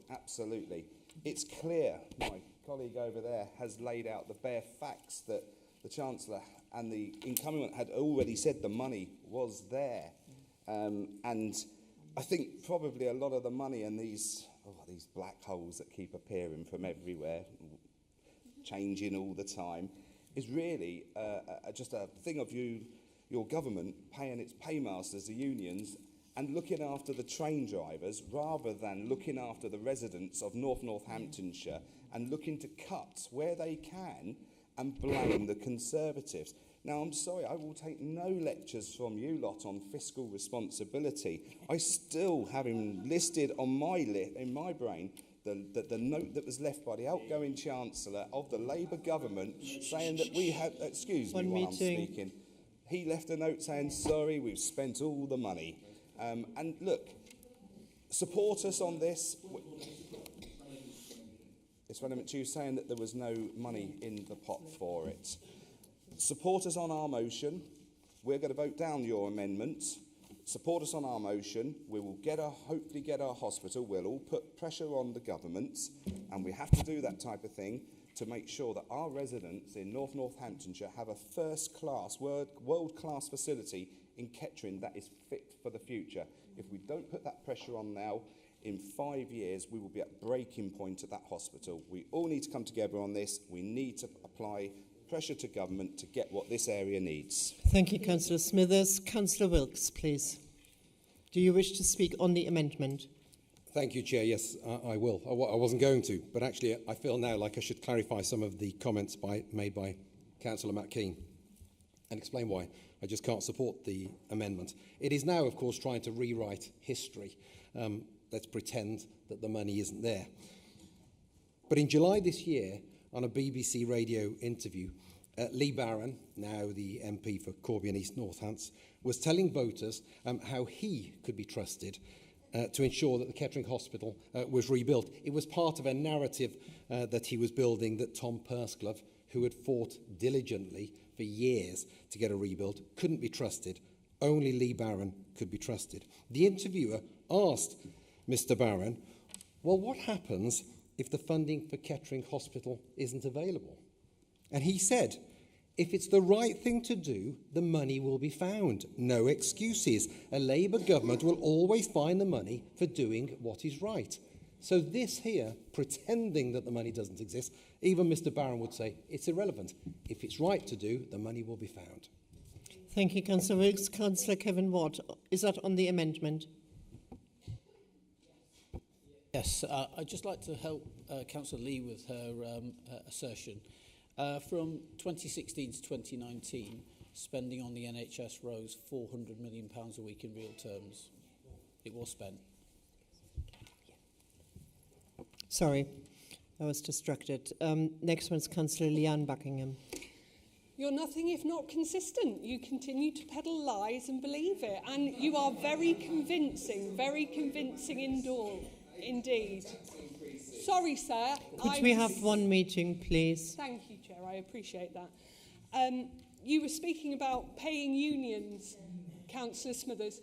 Absolutely. It's clear. My colleague over there has laid out the bare facts that the Chancellor and the incoming one had already said the money was there. And I think probably a lot of the money and these black holes that keep appearing from everywhere, changing all the time, is really just a thing of your government paying its paymasters, the unions, and looking after the train drivers rather than looking after the residents of Northamptonshire and looking to cut where they can and blame the Conservatives. Now, I'm sorry, I will take no lectures from you lot on fiscal responsibility. I still have him listed on in my brain the note that was left by the outgoing Chancellor of the Labour government saying that we had, excuse me while I'm speaking, he left a note saying, sorry, we've spent all the money. And look, support us on this. It's Parliament 2 saying that there was no money in the pot for it. Support us on our motion. We're going to vote down your amendment. Support us on our motion. We will hopefully get our hospital. We'll all put pressure on the government, and we have to do that type of thing to make sure that our residents in Northamptonshire have a first-class, world-class facility in Kettering that is fit for the future. If we don't put that pressure on now, in 5 years, we will be at breaking point at that hospital. We all need to come together on this. We need to apply pressure to government to get what this area needs. Thank you, Councillor Smithers. Councillor Wilkes, please. Do you wish to speak on the amendment? Thank you, Chair. Yes, I will. I wasn't going to, but actually I feel now like I should clarify some of the comments made by Councillor McKean and explain why I just can't support the amendment. It is now, of course, trying to rewrite history. Let's pretend that the money isn't there. But in July this year, on a BBC radio interview, Lee Barron, now the MP for Corby and East Northants, was telling voters how he could be trusted to ensure that the Kettering Hospital was rebuilt. It was part of a narrative that he was building that Tom Pursglove, who had fought diligently for years to get a rebuild, couldn't be trusted. Only Lee Barron could be trusted. The interviewer asked Mr. Barron, well, what happens if the funding for Kettering Hospital isn't available? And he said, if it's the right thing to do, the money will be found. No excuses. A Labour government will always find the money for doing what is right. So this here, pretending that the money doesn't exist, even Mr. Barron would say it's irrelevant. If it's right to do, the money will be found. Thank you, Councillor Wilkes. Councillor Kevin Watt, is that on the amendment? Yes, I'd just like to help Councillor Lee with her assertion. From 2016 to 2019, spending on the NHS rose £400 million a week in real terms. It was spent. Sorry, I was distracted. Next one is Councillor Leanne Buckingham. You're nothing if not consistent. You continue to peddle lies and believe it. And you are very convincing indeed. Sorry, sir. Could we have one meeting, please? Thank you, Chair. I appreciate that. You were speaking about paying unions, Councillor Smithers.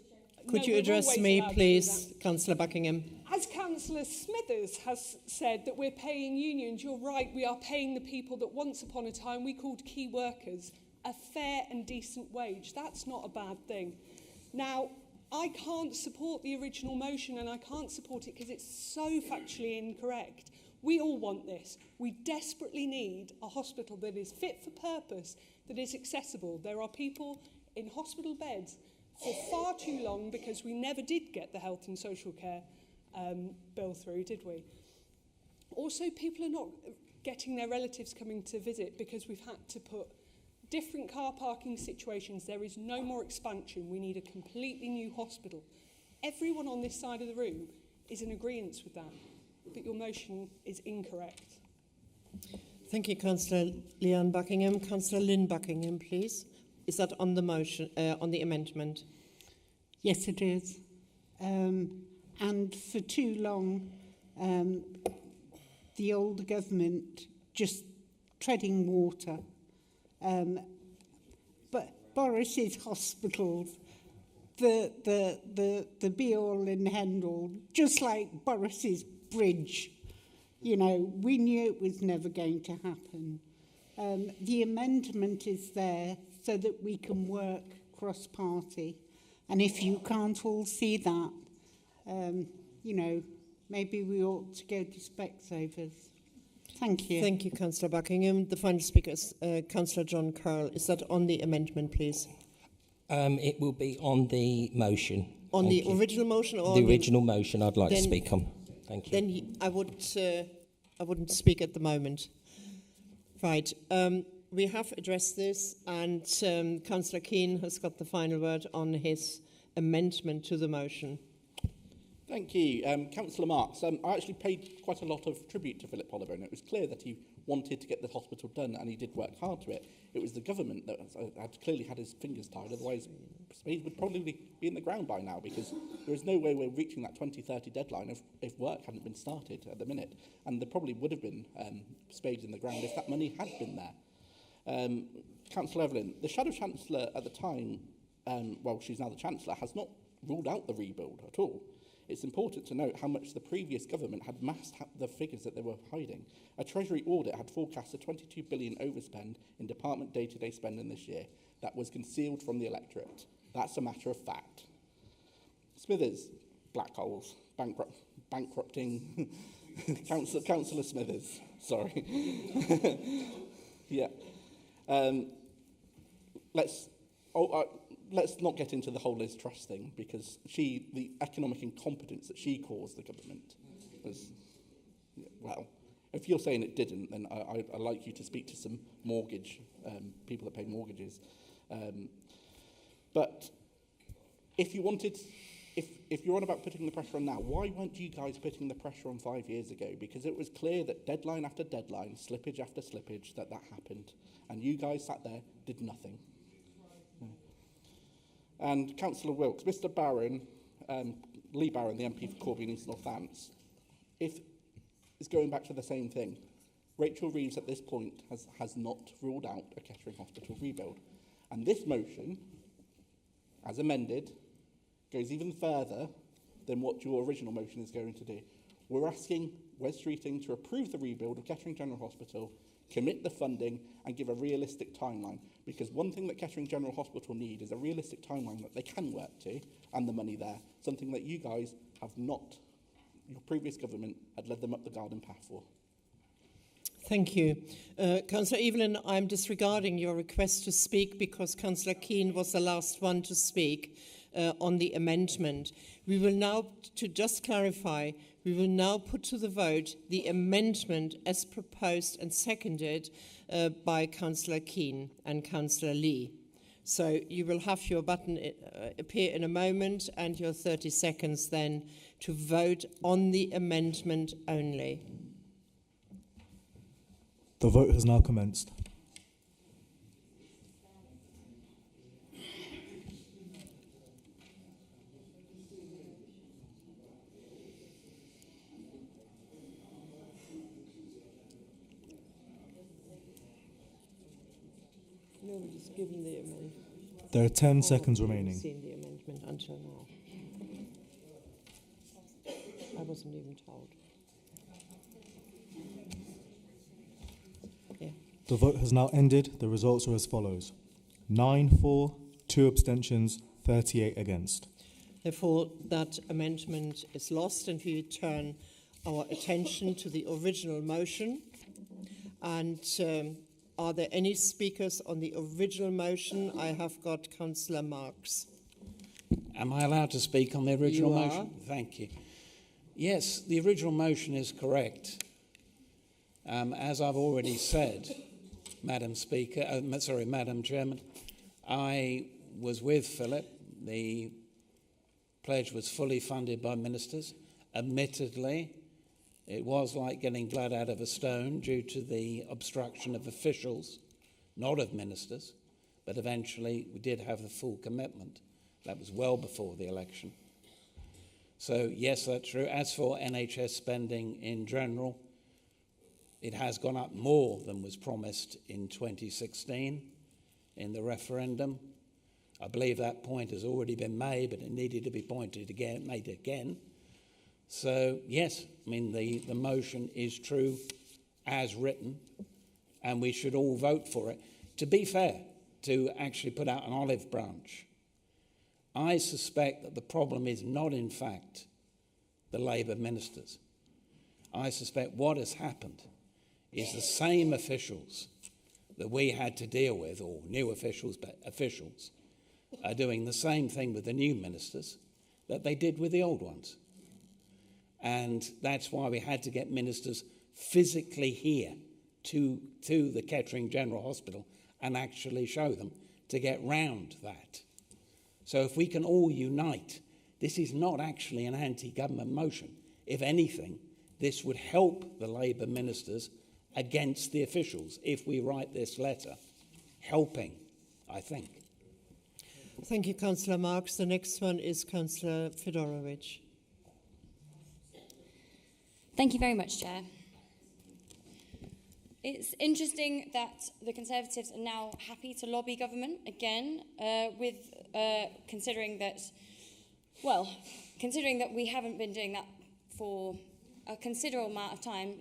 Could you address me, please, Councillor Buckingham? As Councillor Smithers has said that we're paying unions, you're right, we are paying the people that once upon a time we called key workers a fair and decent wage. That's not a bad thing. Now, I can't support the original motion, and I can't support it because it's so factually incorrect. We all want this. We desperately need a hospital that is fit for purpose, that is accessible. There are people in hospital beds for far too long because we never did get the health and social care bill through, did we? Also, people are not getting their relatives coming to visit because we've had to put different car parking situations. There is no more expansion. We need a completely new hospital. Everyone on this side of the room is in agreement with that, but your motion is incorrect. Thank you, Councillor Leanne Buckingham. Councillor Lynn Buckingham, please. Is that on the motion, on the amendment? Yes, it is. And for too long, the old government just treading water. But Boris's hospitals, the be-all and end-all, just like Boris's bridge, you know, we knew it was never going to happen. The amendment is there so that we can work cross-party. And if you can't all see that, you know, maybe we ought to go to Specsavers. Thank you. Thank you, Councillor Buckingham. The final speaker is Councillor John Curl. Is that on the amendment, please? It will be on the motion. On the original motion, or the original motion I'd like to then- speak on. Thank you. Then I wouldn't speak at the moment. Right. We have addressed this, and Councillor Keane has got the final word on his amendment to the motion. Thank you. Councillor Marks, I actually paid quite a lot of tribute to Philip Oliver, and it was clear that he wanted to get the hospital done, and he did work hard to it. It was the government that had clearly had his fingers tied, otherwise Spade would probably be in the ground by now, because there is no way we're reaching that 2030 deadline if work hadn't been started at the minute. And there probably would have been spades in the ground if that money had been there. Councillor Evelyn, the Shadow Chancellor at the time, well, she's now the Chancellor, has not ruled out the rebuild at all. It's important to note how much the previous government had masked the figures that they were hiding. A Treasury audit had forecast a 22 billion overspend in department day-to-day spending this year that was concealed from the electorate. That's a matter of fact. Smithers, black holes, bankrupting Councillor Smithers, sorry. Yeah. Let's not get into the whole Liz Truss thing, because the economic incompetence that she caused the government was, well, if you're saying it didn't, then I'd like you to speak to some people that pay mortgages. But if you wanted, if you're on about putting the pressure on now, why weren't you guys putting the pressure on 5 years ago? Because it was clear that deadline after deadline, slippage after slippage, that happened. And you guys sat there, did nothing. And Councillor Wilkes, Mr Barron, Lee Barron, the MP for Corby and East Northants, is going back to the same thing. Rachel Reeves at this point has not ruled out a Kettering Hospital rebuild. And this motion, as amended, goes even further than what your original motion is going to do. We're asking Wes Streeting to approve the rebuild of Kettering General Hospital, commit the funding and give a realistic timeline. Because one thing that Kettering General Hospital need is a realistic timeline that they can work to and the money there. Something that you guys have not, your previous government had led them up the garden path for. Thank you. Councillor Evelyn, I'm disregarding your request to speak because Councillor Keane was the last one to speak on the amendment. We will now, to just clarify, we will now put to the vote the amendment as proposed and seconded by Councillor Keane and Councillor Lee. So you will have your button appear in a moment and your 30 seconds then to vote on the amendment only. The vote has now commenced. Nobody's given the amendment. There are 10 seconds remaining. Seen the amendment until now. I wasn't even told. Yeah. The vote has now ended. The results are as follows: 9 for, 2 abstentions, 38 against. Therefore, that amendment is lost, and we turn our attention to the original motion. And are there any speakers on the original motion? I have got Councillor Marks. Am I allowed to speak on the original You motion? are. Thank you. Yes, the original motion is correct. As I've already said, Madam Chairman, I was with Philip. The pledge was fully funded by ministers. Admittedly, it was like getting blood out of a stone due to the obstruction of officials, not of ministers, but eventually we did have the full commitment. That was well before the election. So yes, that's true. As for NHS spending in general, it has gone up more than was promised in 2016 in the referendum. I believe that point has already been made, but it needed to be made again. So yes, I mean the motion is true as written, and we should all vote for it. To be fair, to actually put out an olive branch, I suspect that the problem is not in fact the Labour ministers. I suspect what has happened is the same officials that we had to deal with, or new officials, but officials, are doing the same thing with the new ministers that they did with the old ones. And that's why we had to get ministers physically here to the Kettering General Hospital and actually show them to get round that. So if we can all unite, this is not actually an anti-government motion. If anything, this would help the Labour ministers against the officials if we write this letter, helping, I think. Thank you, Councillor Marks. The next one is Councillor Fedorovich. Thank you very much, Chair. It's interesting that the Conservatives are now happy to lobby government again, considering that we haven't been doing that for a considerable amount of time.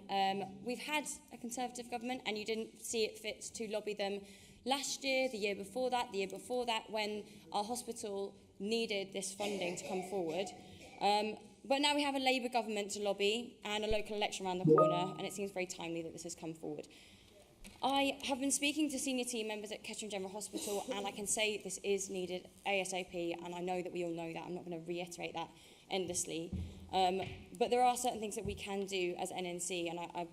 We've had a Conservative government and you didn't see it fit to lobby them last year, the year before that, when our hospital needed this funding to come forward. But now we have a Labour government to lobby and a local election around the corner, and it seems very timely that this has come forward. I have been speaking to senior team members at Kettering General Hospital, and I can say this is needed ASAP, and I know that we all know that. I'm not going to reiterate that endlessly. But there are certain things that we can do as NNC, and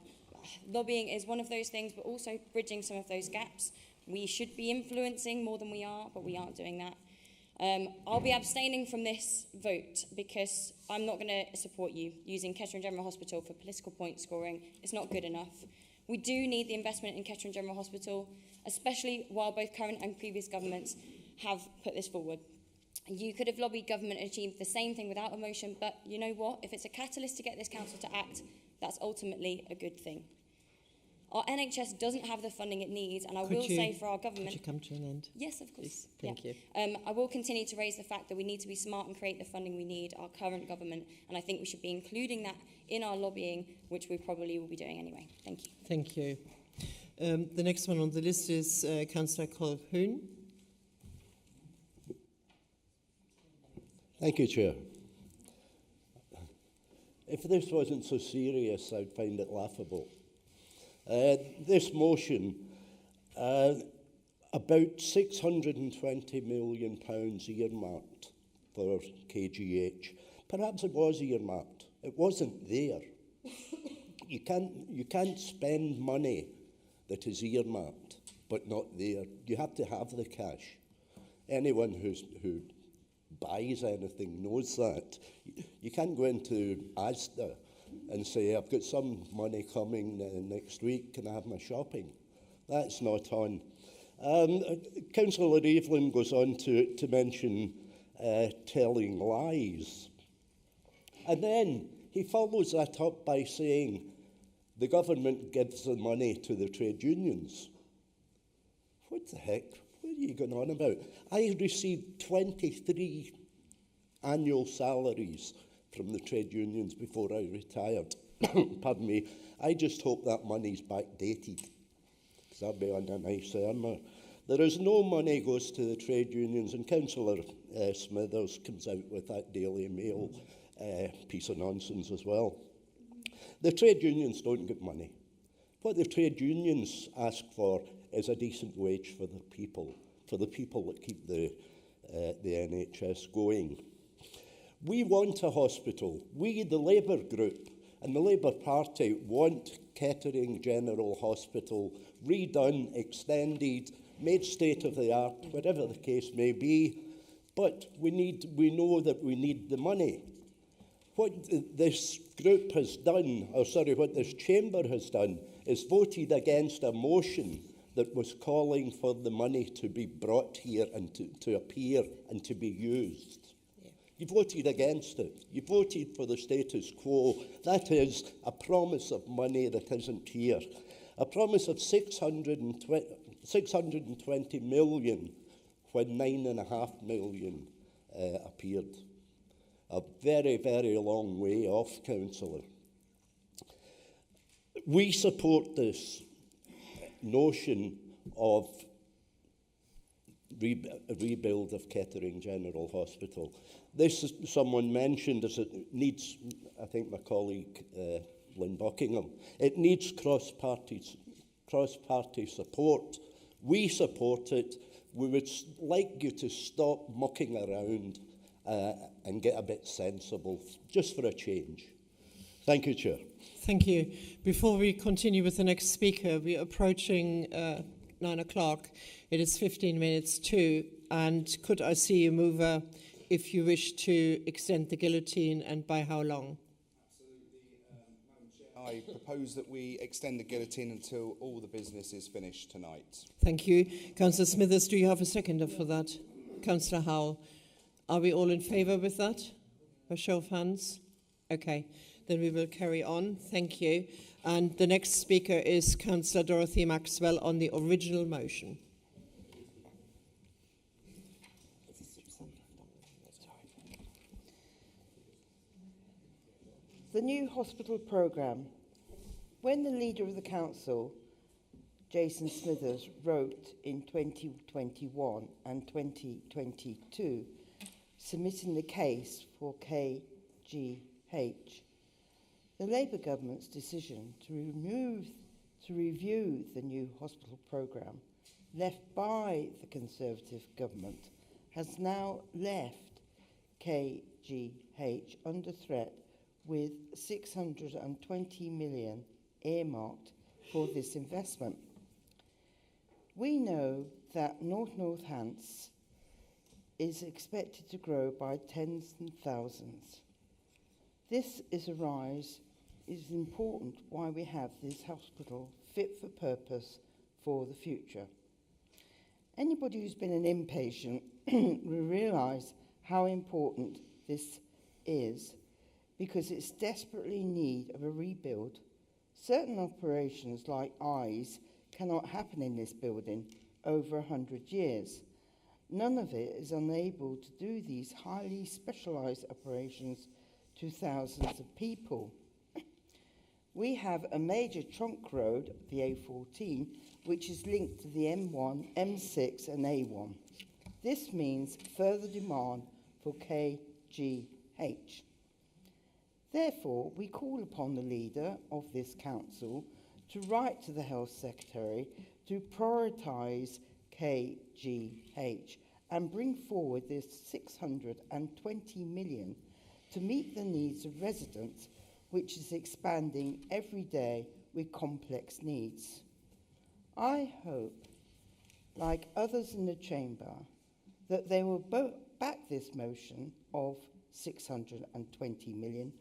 lobbying is one of those things, but also bridging some of those gaps. We should be influencing more than we are, but we aren't doing that. I'll be abstaining from this vote because I'm not going to support you using Kettering General Hospital for political point scoring. It's not good enough. We do need the investment in Kettering General Hospital, especially while both current and previous governments have put this forward. You could have lobbied government and achieved the same thing without a motion, but you know what? If it's a catalyst to get this council to act, that's ultimately a good thing. Our NHS doesn't have the funding it needs, and I will say for our government... Could you come to an end? Yes, of course. Thank you. I will continue to raise the fact that we need to be smart and create the funding we need, our current government, and I think we should be including that in our lobbying, which we probably will be doing anyway. Thank you. Thank you. The next one on the list is Councillor Colquhoun. Thank you, Chair. If this wasn't so serious, I'd find it laughable. This motion, about £620 million earmarked for KGH. Perhaps it was earmarked. It wasn't there. You can't spend money that is earmarked but not there. You have to have the cash. Anyone who buys anything knows that. You can't go into Asda and say, I've got some money coming next week, can I have my shopping? That's not on. Councillor Evelyn goes on to mention telling lies. And then he follows that up by saying the government gives the money to the trade unions. What the heck? What are you going on about? I received 23 annual salaries from the trade unions before I retired. Pardon me. I just hope that money's backdated, because that'd be on a nice earner. There is no money goes to the trade unions, and Councillor Smithers comes out with that Daily Mail piece of nonsense as well. The trade unions don't get money. What the trade unions ask for is a decent wage for the people that keep the NHS going. We want a hospital. We, the Labour group and the Labour Party, want Kettering General Hospital redone, extended, made state-of-the-art, whatever the case may be. But we know that we need the money. What this group has done, what this chamber has done, is voted against a motion that was calling for the money to be brought here and to appear and to be used. You voted against it. You voted for the status quo. That is a promise of money that isn't here. A promise of 620 million when 9.5 million appeared. A very, very long way off, Councillor. We support this notion of a rebuild of Kettering General Hospital. This, someone mentioned, as it needs, I think my colleague in Buckingham. It needs cross-party support. We support it. We would like you to stop mucking around and get a bit sensible, just for a change. Thank you, Chair. Thank you. Before we continue with the next speaker, we are approaching 9 o'clock. It is 15 minutes to, and could I see a mover if you wish to extend the guillotine, and by how long? I propose that we extend the guillotine until all the business is finished tonight. Thank you. Councillor Smithers, do you have a seconder for that? Councillor Howell, are we all in favour with that? A show of hands? Okay, then we will carry on. Thank you. And the next speaker is Councillor Dorothy Maxwell on the original motion. The new hospital programme. When the leader of the council, Jason Smithers, wrote in 2021 and 2022, submitting the case for KGH, the Labour government's decision to review the new hospital programme left by the Conservative government has now left KGH under threat with 620 million earmarked for this investment. We know that North Hants is expected to grow by tens and thousands. This is important why we have this hospital fit for purpose for the future. Anybody who's been an inpatient will realise how important this is, because it's desperately in need of a rebuild. Certain operations like eyes cannot happen in this building over 100 years. None of it is unable to do these highly specialised operations to thousands of people. We have a major trunk road, the A14, which is linked to the M1, M6 and A1. This means further demand for KGH. Therefore, we call upon the leader of this council to write to the Health Secretary to prioritise KGH and bring forward this 620 million to meet the needs of residents, which is expanding every day with complex needs. I hope, like others in the chamber, that they will back this motion of 620 million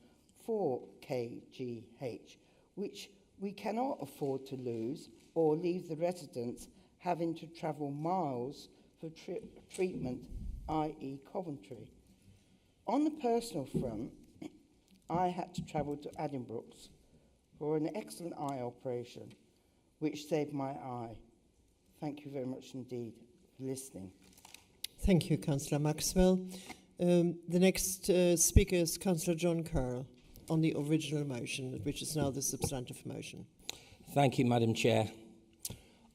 for KGH, which we cannot afford to lose or leave the residents having to travel miles for treatment, i.e. Coventry. On the personal front, I had to travel to Addenbrooke's for an excellent eye operation, which saved my eye. Thank you very much indeed for listening. Thank you, Councillor Maxwell. The next speaker is Councillor John Curl on the original motion, which is now the substantive motion. Thank you, Madam Chair.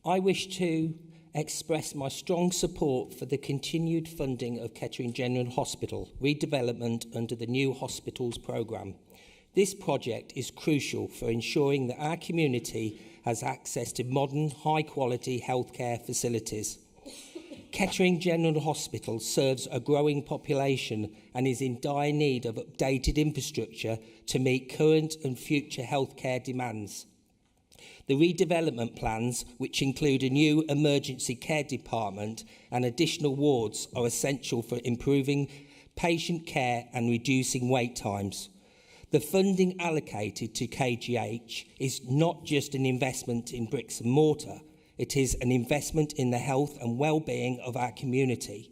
I wish to express my strong support for the continued funding of Kettering General Hospital redevelopment under the new hospitals programme. This project is crucial for ensuring that our community has access to modern, high-quality healthcare facilities. Kettering General Hospital serves a growing population and is in dire need of updated infrastructure to meet current and future healthcare demands. The redevelopment plans, which include a new emergency care department and additional wards, are essential for improving patient care and reducing wait times. The funding allocated to KGH is not just an investment in bricks and mortar, it is an investment in the health and well-being of our community.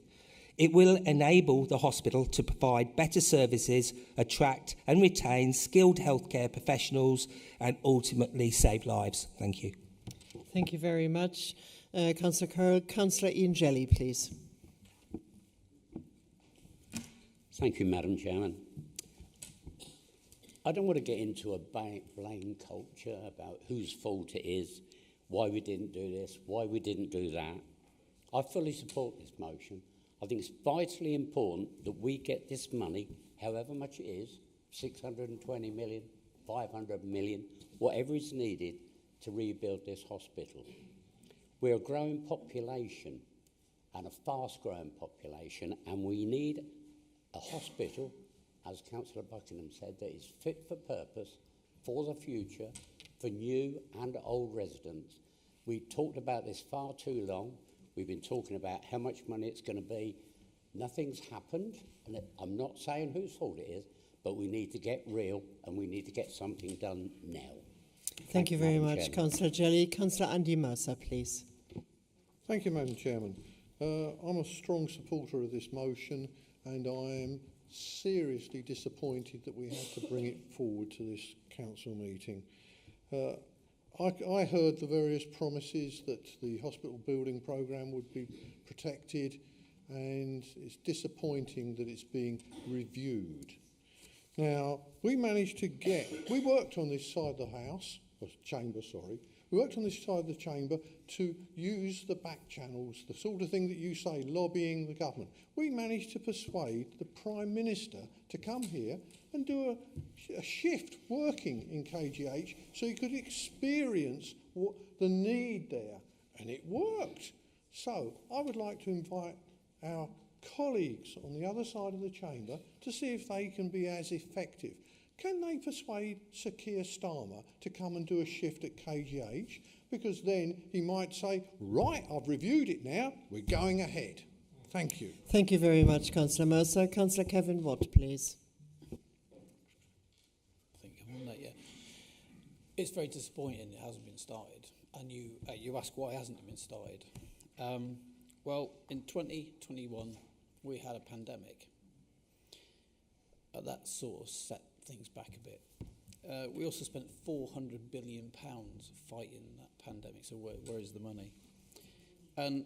It will enable the hospital to provide better services, attract and retain skilled healthcare professionals and ultimately save lives. Thank you. Thank you very much. Councillor Curl. Councillor Ian Jelly, please. Thank you, Madam Chairman. I don't want to get into a blame culture about whose fault it is, why we didn't do this, why we didn't do that. I fully support this motion. I think it's vitally important that we get this money, however much it is, 620 million, 500 million, whatever is needed to rebuild this hospital. We're a growing population and a fast-growing population, and we need a hospital, as Councillor Buckingham said, that is fit for purpose, for the future, for new and old residents. We talked about this far too long. We've been talking about how much money it's going to be. Nothing's happened, and I'm not saying whose fault it is, but we need to get real and we need to get something done now. Thank you very much, Councillor Jelly. Councillor Andy Mercer, please. Thank you, Madam Chairman. I'm a strong supporter of this motion, and I am seriously disappointed that we had to bring it forward to this council meeting. I heard the various promises that the hospital building programme would be protected, and it's disappointing that it's being reviewed. Now, we managed to we worked on this side of the house, chamber, sorry. We worked on this side of the chamber to use the back channels, the sort of thing that you say, lobbying the government. We managed to persuade the Prime Minister to come here and do a shift working in KGH so he could experience what the need there, and it worked. So I would like to invite our colleagues on the other side of the chamber to see if they can be as effective. Can they persuade Sir Keir Starmer to come and do a shift at KGH? Because then he might say, right, I've reviewed it now, we're going ahead. Thank you. Thank you very much, Councillor Mercer. Councillor Kevin Watt, please. I think I'm on that, yeah. It's very disappointing it hasn't been started. And you ask why hasn't it been started? Well, in 2021, we had a pandemic. That sort of set things back a bit. We also spent £400 billion fighting that pandemic, so where is the money? And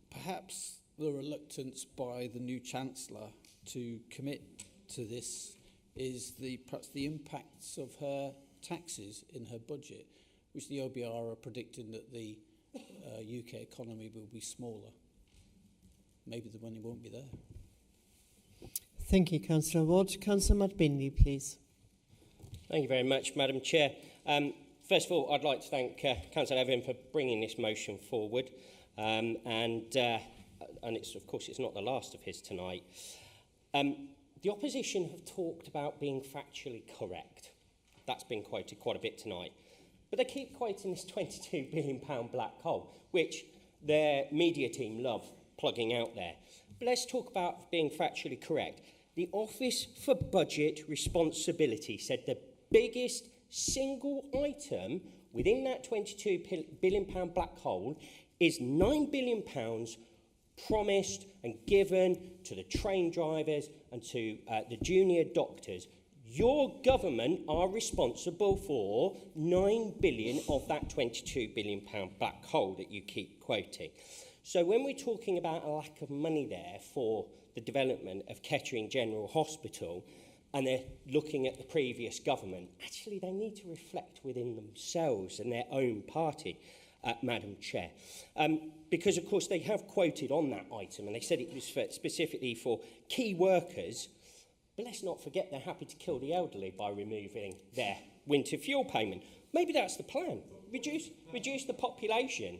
perhaps the reluctance by the new Chancellor to commit to this is perhaps the impacts of her taxes in her budget, which the OBR are predicting that the UK economy will be smaller. Maybe the money won't be there. Thank you, Councillor Watt. Councillor Matbindi, please. Thank you very much, Madam Chair. First of all, I'd like to thank Councillor Evan for bringing this motion forward. And it's, of course, it's not the last of his tonight. The opposition have talked about being factually correct. That's been quoted quite a bit tonight. But they keep quoting this £22 billion black hole, which their media team love plugging out there. But let's talk about being factually correct. The Office for Budget Responsibility said the biggest single item within that £22 billion black hole is £9 billion promised and given to the train drivers and to the junior doctors. Your government are responsible for £9 billion of that £22 billion black hole that you keep quoting. So when we're talking about a lack of money there for the development of Kettering General Hospital, and they're looking at the previous government, actually they need to reflect within themselves and their own party, Madam Chair. Because, of course, they have quoted on that item, and they said it was specifically for key workers, but let's not forget they're happy to kill the elderly by removing their winter fuel payment. Maybe that's the plan. Reduce the population.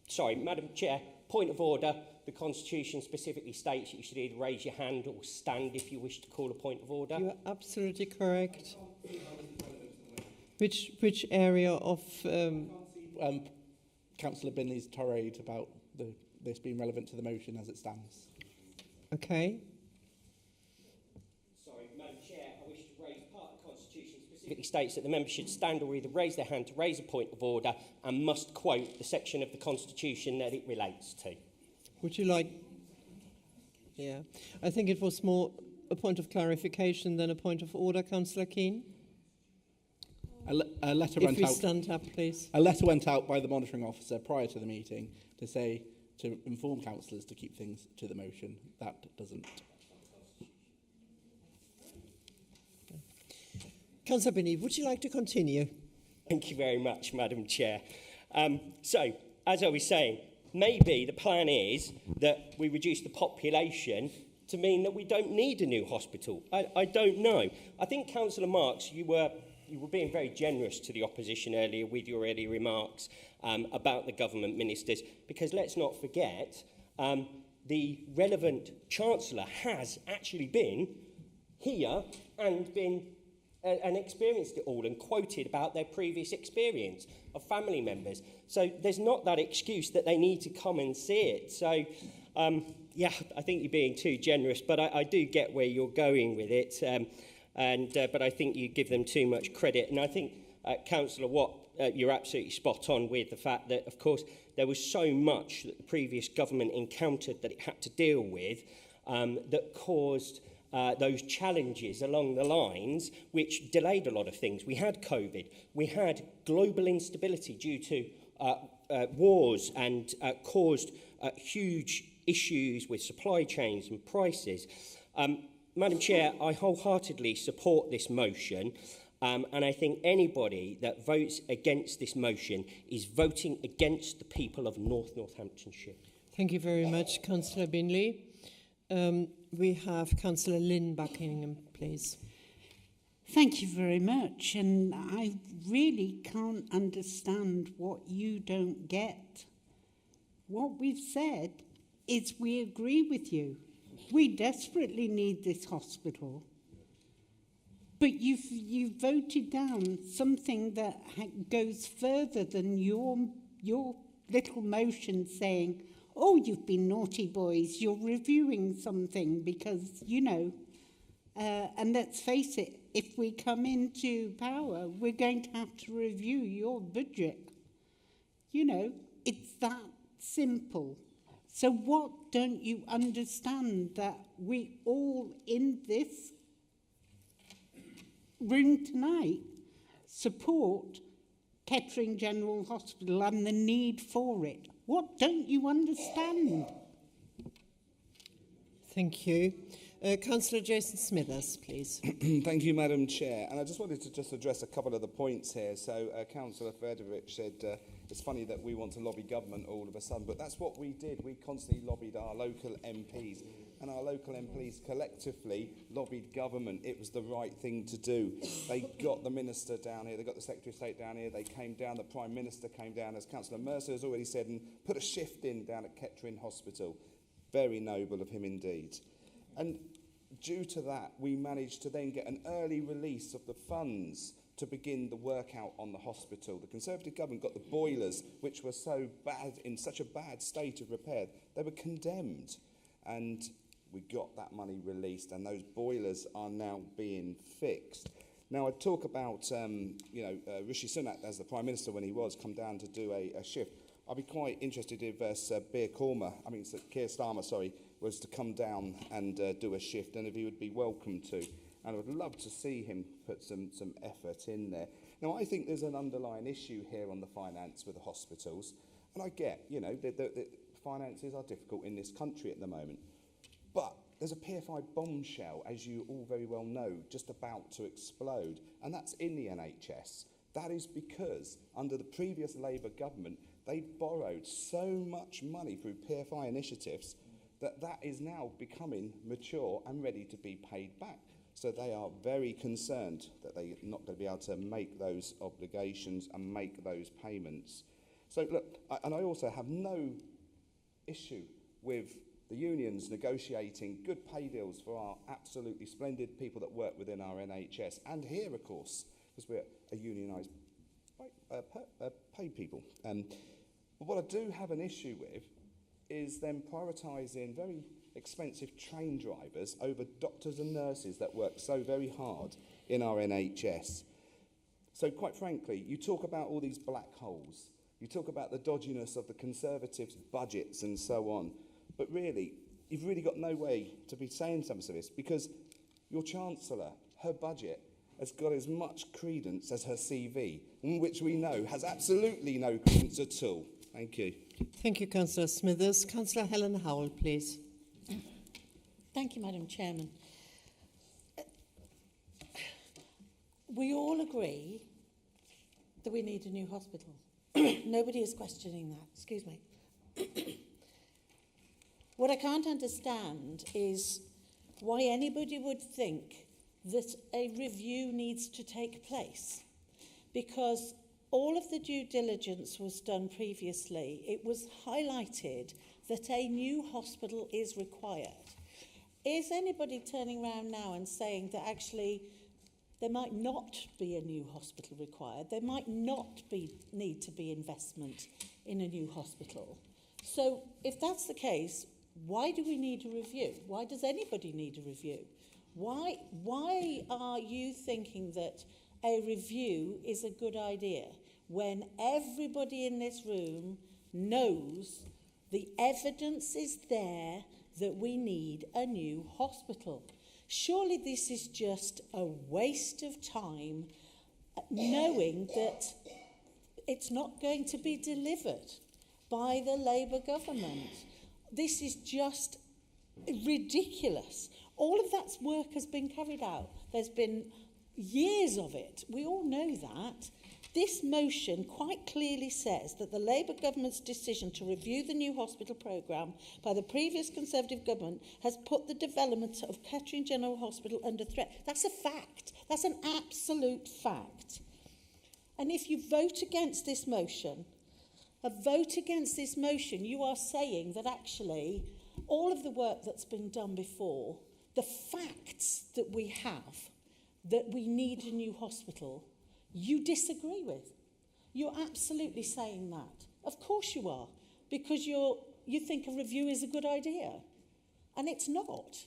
Sorry, Madam Chair, point of order. The Constitution specifically states that you should either raise your hand or stand if you wish to call a point of order. You are absolutely correct. Which area of... Councillor Binley's tirade about this being relevant to the motion as it stands. Okay. Sorry, Madam Chair, I wish to raise part of the Constitution specifically states that the member should stand or either raise their hand to raise a point of order and must quote the section of the Constitution that it relates to. Would you like... Yeah. I think it was more a point of clarification than a point of order, Councillor Keane. A letter went out. Stand up, please. A letter went out by the monitoring officer prior to the meeting to inform councillors to keep things to the motion. That doesn't. Councillor Binney, would you like to continue? Thank you very much, Madam Chair. So, as I was saying, maybe the plan is that we reduce the population to mean that we don't need a new hospital? I don't know. I think, Councillor Marks, you were being very generous to the opposition earlier with your early remarks about the government ministers, because let's not forget, the relevant Chancellor has actually been here and and experienced it all and quoted about their previous experience of family members. So there's not that excuse that they need to come and see it. So, yeah, I think you're being too generous, but I do get where you're going with it. But I think you give them too much credit. And I think, Councillor Watt, you're absolutely spot on with the fact that, of course, there was so much that the previous government encountered that it had to deal with that caused those challenges along the lines which delayed a lot of things. We had COVID, we had global instability due to wars and caused huge issues with supply chains and prices. Madam Chair, I wholeheartedly support this motion, and I think anybody that votes against this motion is voting against the people of North Northamptonshire. Thank you very much, Councillor Binley. We have Councillor Lynn Buckingham, please. Thank you very much. And I really can't understand what you don't get. What we've said is we agree with you. We desperately need this hospital. But you've voted down something that goes further than your little motion saying, oh, you've been naughty boys, you're reviewing something because, you know, and let's face it, if we come into power, we're going to have to review your budget. You know, it's that simple. So what don't you understand that we all in this room tonight support Kettering General Hospital and the need for it? What don't you understand? Thank you. Councillor Jason Smithers, please. Thank you, Madam Chair. And I just wanted to just address a couple of the points here. So Councillor Frederick said it's funny that we want to lobby government all of a sudden, but that's what we did. We constantly lobbied our local MPs, and our local MPs collectively lobbied government. It was the right thing to do. They got the Minister down here, they got the Secretary of State down here, they came down, the Prime Minister came down, as Councillor Mercer has already said, and put a shift in down at Kettering Hospital. Very noble of him indeed. And due to that, we managed to then get an early release of the funds to begin the work out on the hospital. The Conservative government got the boilers, which were so bad, in such a bad state of repair, they were condemned. And we got that money released, and those boilers are now being fixed. Now, I talk about, Rishi Sunak, as the Prime Minister when he was, come down to do a shift. I'd be quite interested if Keir Starmer, was to come down and do a shift, and if he would be welcome to. And I would love to see him put some effort in there. Now, I think there's an underlying issue here on the finance with the hospitals. And I get, the finances are difficult in this country at the moment. But there's a PFI bombshell, as you all very well know, just about to explode. And that's in the NHS. That is because, under the previous Labour government, they borrowed so much money through PFI initiatives that is now becoming mature and ready to be paid back. So they are very concerned that they're not going to be able to make those obligations and make those payments. So look, I also have no issue with the unions negotiating good pay deals for our absolutely splendid people that work within our NHS, and here, of course, because we're a unionised paid people. But what I do have an issue with is them prioritising very expensive train drivers over doctors and nurses that work so very hard in our NHS. So quite frankly, you talk about all these black holes, you talk about the dodginess of the Conservatives' budgets and so on, but really, you've really got no way to be saying some of this, because your Chancellor, her budget, has got as much credence as her CV, which we know has absolutely no credence at all. Thank you. Thank you, Councillor Smithers. Councillor Helen Howell, please. Thank you, Madam Chairman. We all agree that we need a new hospital. Nobody is questioning that. Excuse me. What I can't understand is why anybody would think that a review needs to take place. Because all of the due diligence was done previously. It was highlighted that a new hospital is required. Is anybody turning around now and saying that actually there might not be a new hospital required? There might not need to be investment in a new hospital. So if that's the case, why do we need a review? Why does anybody need a review? Why are you thinking that a review is a good idea when everybody in this room knows the evidence is there that we need a new hospital? Surely this is just a waste of time, knowing that it's not going to be delivered by the Labour government. This is just ridiculous. All of that work has been carried out. There's been years of it. We all know that. This motion quite clearly says that the Labour government's decision to review the new hospital programme by the previous Conservative government has put the development of Kettering General Hospital under threat. That's a fact. That's an absolute fact. And if you vote against this motion, you are saying that actually all of the work that's been done before, the facts that we have, that we need a new hospital, you disagree with. You're absolutely saying that. Of course you are, because you think a review is a good idea. And it's not.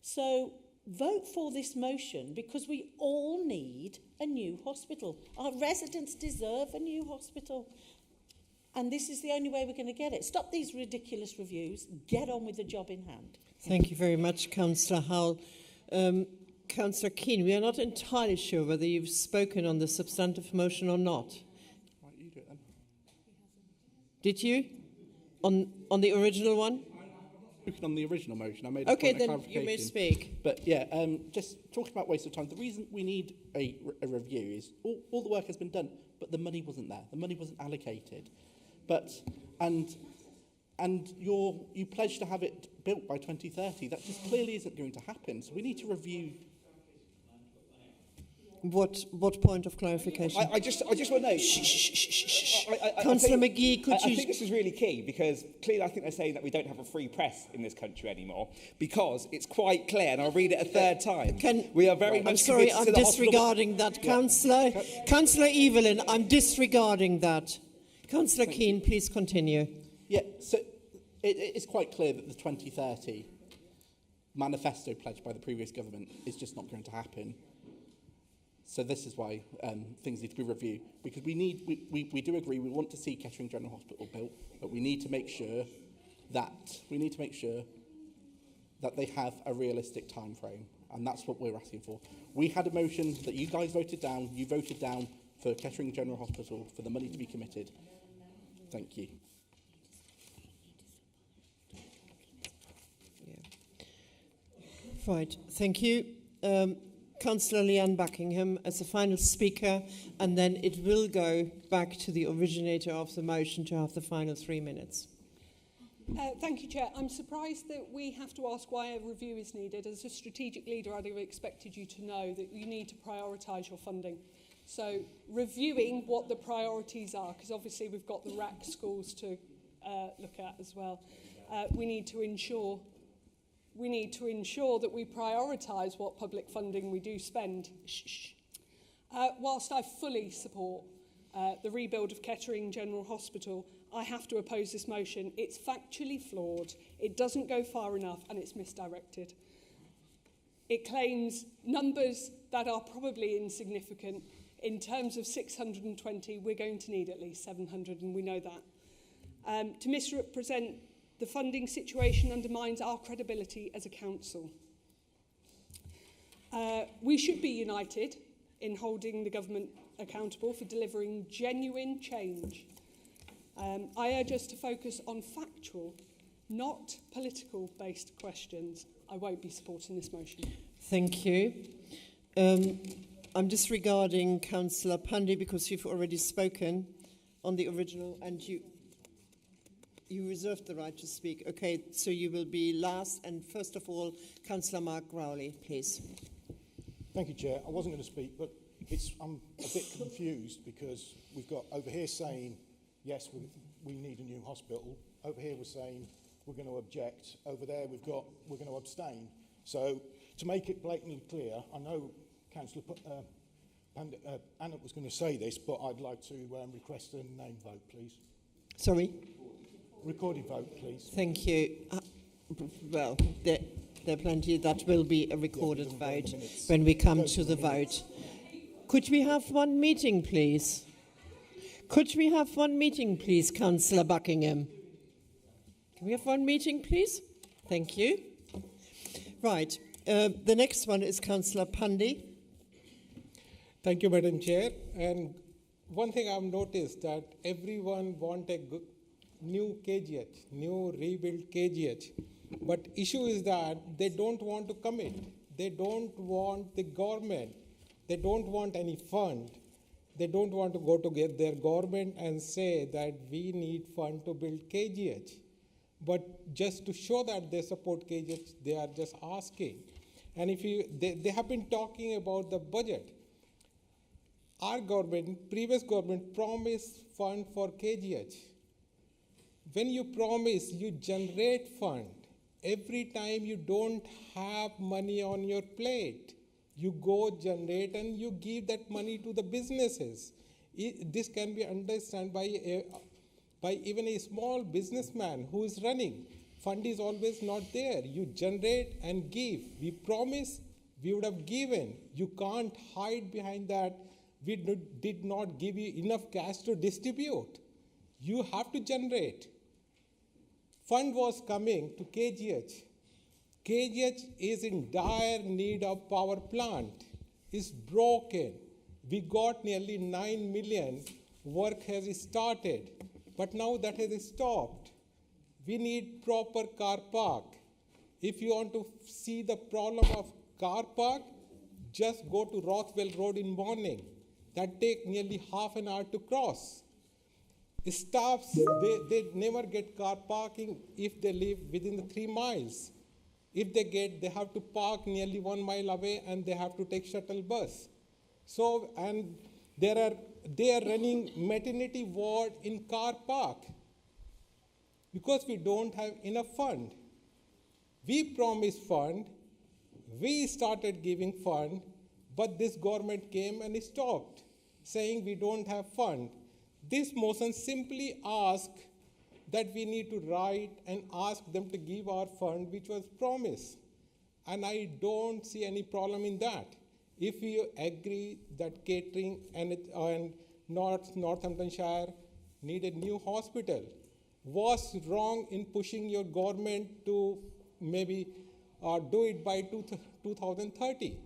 So vote for this motion, because we all need a new hospital. Our residents deserve a new hospital. And this is the only way we're going to get it. Stop these ridiculous reviews. Get on with the job in hand. Thank you very much, Councillor Howell. Councillor Keane, we are not entirely sure whether you've spoken on the substantive motion or not. Right, you do it then. Did you? On the original one? Spoken on the original motion. I made a point of clarification. You may speak. But yeah, just talking about waste of time, the reason we need a review is all the work has been done, but the money wasn't there. The money wasn't allocated. And you pledged to have it built by 2030. That just clearly isn't going to happen. So we need to review. What point of clarification? I just want to know. Councillor McGee, could you... I think this is really key, because clearly I think they're saying that we don't have a free press in this country anymore, because it's quite clear, and I'll read it a third time. We are very much I'm sorry, committed I'm to the disregarding that, Councillor. Councillor Evelyn, I'm disregarding that. Councillor Keane, please continue. Yeah, so it's quite clear that the 2030 manifesto pledged by the previous government is just not going to happen. So this is why things need to be reviewed, because we do agree we want to see Kettering General Hospital built, but we need to make sure that they have a realistic time frame, and that's what we're asking for. We had a motion that you guys voted down. You voted down for Kettering General Hospital for the money to be committed. Thank you. Right, thank you. Councillor Leanne Buckingham as the final speaker, and then it will go back to the originator of the motion to have the final 3 minutes. Thank you, Chair. I'm surprised that we have to ask why a review is needed. As a strategic leader, I'd have expected you to know that you need to prioritise your funding. So reviewing what the priorities are, because obviously we've got the RAC schools to look at as well. We need to ensure that we prioritise what public funding we do spend. Whilst I fully support the rebuild of Kettering General Hospital, I have to oppose this motion. It's factually flawed, it doesn't go far enough, and it's misdirected. It claims numbers that are probably insignificant. In terms of 620, we're going to need at least 700, and we know that. To misrepresent the funding situation undermines our credibility as a council. We should be united in holding the government accountable for delivering genuine change. I urge us to focus on factual, not political-based questions. I won't be supporting this motion. Thank you. I'm disregarding Councillor Pandey because you've already spoken on the original, and you... You reserved the right to speak. Okay, so you will be last. And first of all, Councillor Mark Rowley, please. Thank you, Chair. I wasn't going to speak, but I'm a bit confused because we've got over here saying, yes, we need a new hospital. Over here we're saying we're going to object. Over there we're going to abstain. So to make it blatantly clear, I know Councillor Annett was going to say this, but I'd like to request a name vote, please. Sorry? Recorded vote, please. Thank you. Well, there are plenty. That will be a recorded vote when we come to the vote. Could we have one meeting, please? Could we have one meeting, please, Councillor Buckingham? Can we have one meeting, please? Thank you. Right. The next one is Councillor Pandey. Thank you, Madam Chair. And one thing I've noticed that everyone wants a new KGH, new rebuilt KGH. But issue is that they don't want to commit. They don't want the government. They don't want any fund. They don't want to go to get their government and say that we need fund to build KGH. But just to show that they support KGH, they are just asking. And if they have been talking about the budget. Our government, previous government, promised fund for KGH. When you promise, you generate fund. Every time you don't have money on your plate, you go generate and you give that money to the businesses. This can be understood by even a small businessman who is running. Fund is always not there. You generate and give. We promise, we would have given. You can't hide behind that. We did not give you enough cash to distribute. You have to generate. Fund was coming to KGH. KGH is in dire need of power plant. It's broken. We got nearly 9 million. Work has started, but now that has stopped. We need proper car park. If you want to see the problem of car park, just go to Rothwell Road in morning. That takes nearly half an hour to cross. Staffs, they never get car parking if they live within the 3 miles. If they have to park nearly 1 mile away and they have to take shuttle bus. So, and they are running maternity ward in car park because we don't have enough fund. We promised fund, we started giving fund, but this government came and stopped, saying we don't have fund. This motion simply asks that we need to write and ask them to give our fund, which was promised. And I don't see any problem in that. If you agree that catering and Northamptonshire need a new hospital, what's wrong in pushing your government to maybe do it by 2030?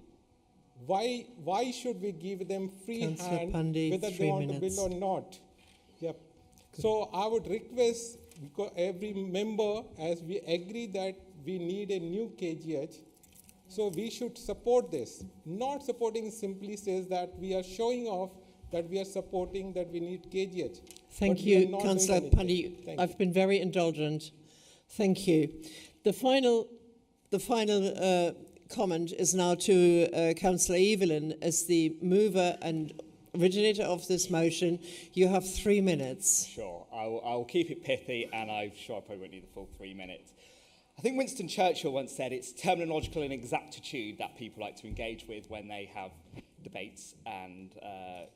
Why should we give them free Councillor hand Pandey, whether 3 they want minutes. to bill or not? Yep. So I would request every member, as we agree that we need a new KGH, so we should support this. Not supporting simply says that we are showing off that we are supporting that we need KGH. Thank But we are you, not Councillor doing Pandey. anything. I've been very indulgent. Thank you. The final comment is now to Councillor Evelyn as the mover and originator of this motion. You have 3 minutes. Sure, I'll keep it pithy, and I'm sure I probably won't need the full 3 minutes. I think Winston Churchill once said it's terminological inexactitude that people like to engage with when they have debates and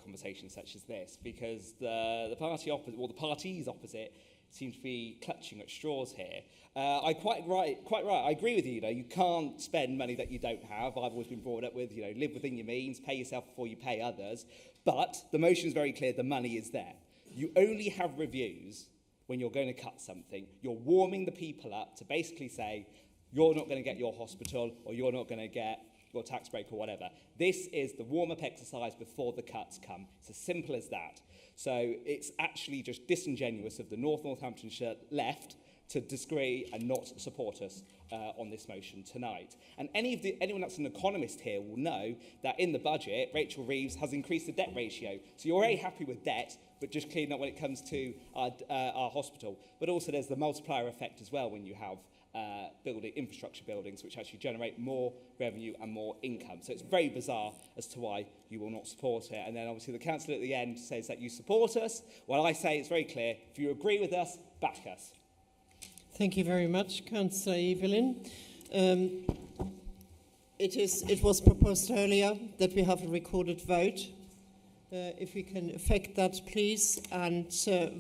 conversations such as this, because the party opposite, or the parties opposite, seem to be clutching at straws here. Quite right. I agree with you. You can't spend money that you don't have. I've always been brought up with, live within your means, pay yourself before you pay others. But the motion is very clear. The money is there. You only have reviews when you're going to cut something. You're warming the people up to basically say, you're not going to get your hospital, or you're not going to get your tax break or whatever. This is the warm-up exercise before the cuts come. It's as simple as that. So it's actually just disingenuous of the Northamptonshire left to disagree and not support us on this motion tonight. And anyone that's an economist here will know that in the budget, Rachel Reeves has increased the debt ratio. So you're already happy with debt, but just clearly not when it comes to our hospital. But also there's the multiplier effect as well when you have infrastructure buildings which actually generate more revenue and more income. So it's very bizarre as to why you will not support it. And then obviously the councillor at the end says that you support us. Well, I say it's very clear. If you agree with us, back us. Thank you very much, Councillor Evelyn. It was proposed earlier that we have a recorded vote. If we can effect that, please. And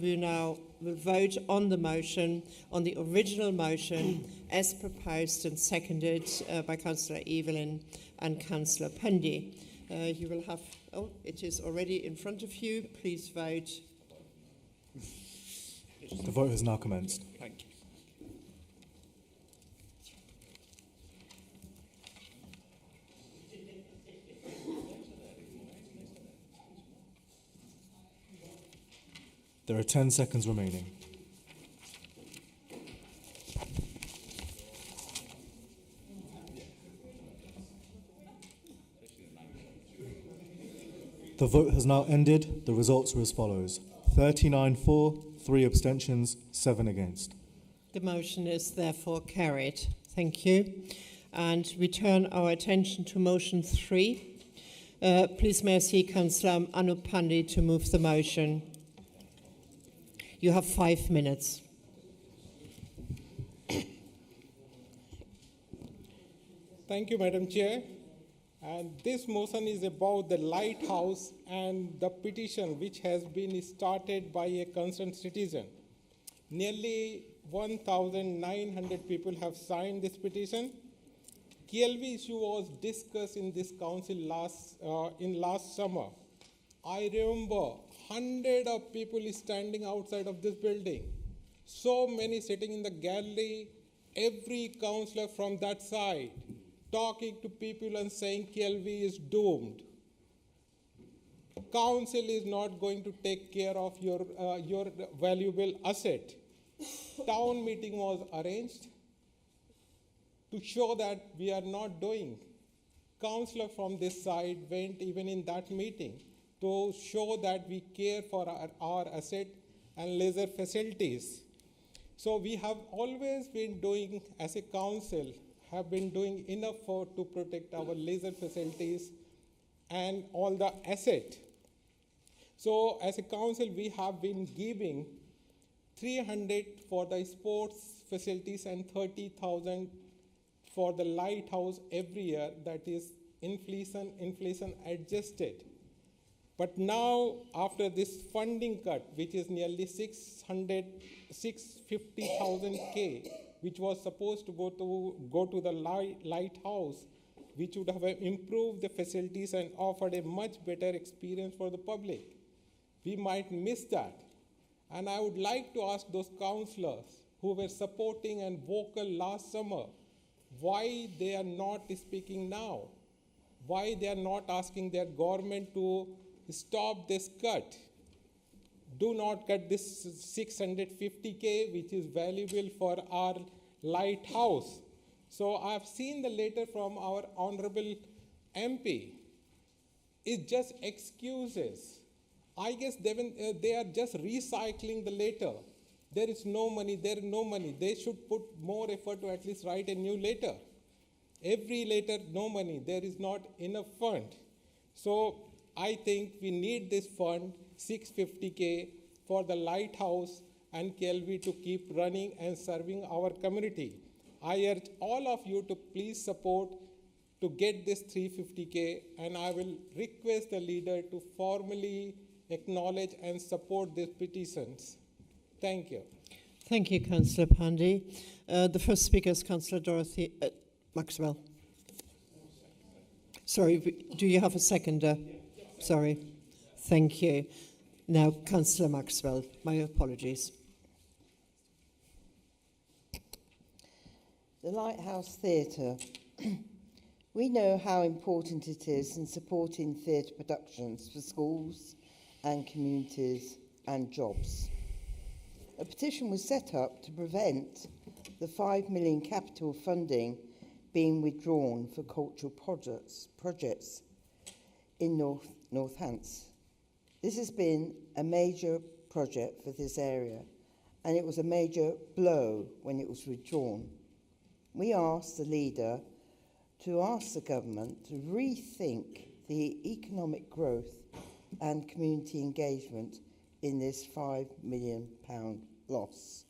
we now will vote on the motion, on the original motion, as proposed and seconded by Councillor Evelyn and Councillor Pendy. You will have, it is already in front of you. Please vote. The vote has now commenced. Thank you. There are 10 seconds remaining. The vote has now ended. The results are as follows: 39 for, 3 abstentions, 7 against. The motion is therefore carried. Thank you. And we turn our attention to motion 3. Please may I see Councillor Anup Pandey to move the motion. You have 5 minutes. Thank you, Madam Chair. And this motion is about the lighthouse and the petition which has been started by a concerned citizen. Nearly 1,900 people have signed this petition. KLV issue was discussed in this council last summer. I remember hundreds of people standing outside of this building, so many sitting in the gallery, every councillor from that side, talking to people and saying KLV is doomed. Council is not going to take care of your valuable asset. Town meeting was arranged to show that we are not doing. Councillor from this side went even in that meeting to show that we care for our asset and leisure facilities. So we have always been doing, as a council, have been doing enough to protect our leisure facilities and all the asset. So as a council, we have been giving 300 for the sports facilities and 30,000 for the lighthouse every year. That is inflation adjusted. But now, after this funding cut, which is nearly 650,000 K, which was supposed to go to the lighthouse, which would have improved the facilities and offered a much better experience for the public. We might miss that. And I would like to ask those councillors who were supporting and vocal last summer, why they are not speaking now? Why they are not asking their government to stop this cut? Do not cut this 650K, which is valuable for our lighthouse. So I've seen the letter from our honorable MP. It's just excuses. I guess they are just recycling the letter. There is no money, there is no money. They should put more effort to at least write a new letter. Every letter, no money, there is not enough fund. So I think we need this fund, 650K, for the lighthouse and KLV to keep running and serving our community. I urge all of you to please support to get this 350K, and I will request the leader to formally acknowledge and support these petitions. Thank you. Thank you, Councillor Pandey. The first speaker is Councillor Dorothy Maxwell. Sorry, do you have a seconder? Sorry. Thank you. Now, Councillor Maxwell, my apologies. The Lighthouse Theatre. We know how important it is in supporting theatre productions for schools and communities and jobs. A petition was set up to prevent the 5 million capital funding being withdrawn for cultural projects in Northants. This has been a major project for this area, and it was a major blow when it was withdrawn. We asked the leader to ask the government to rethink the economic growth and community engagement in this £5 million loss.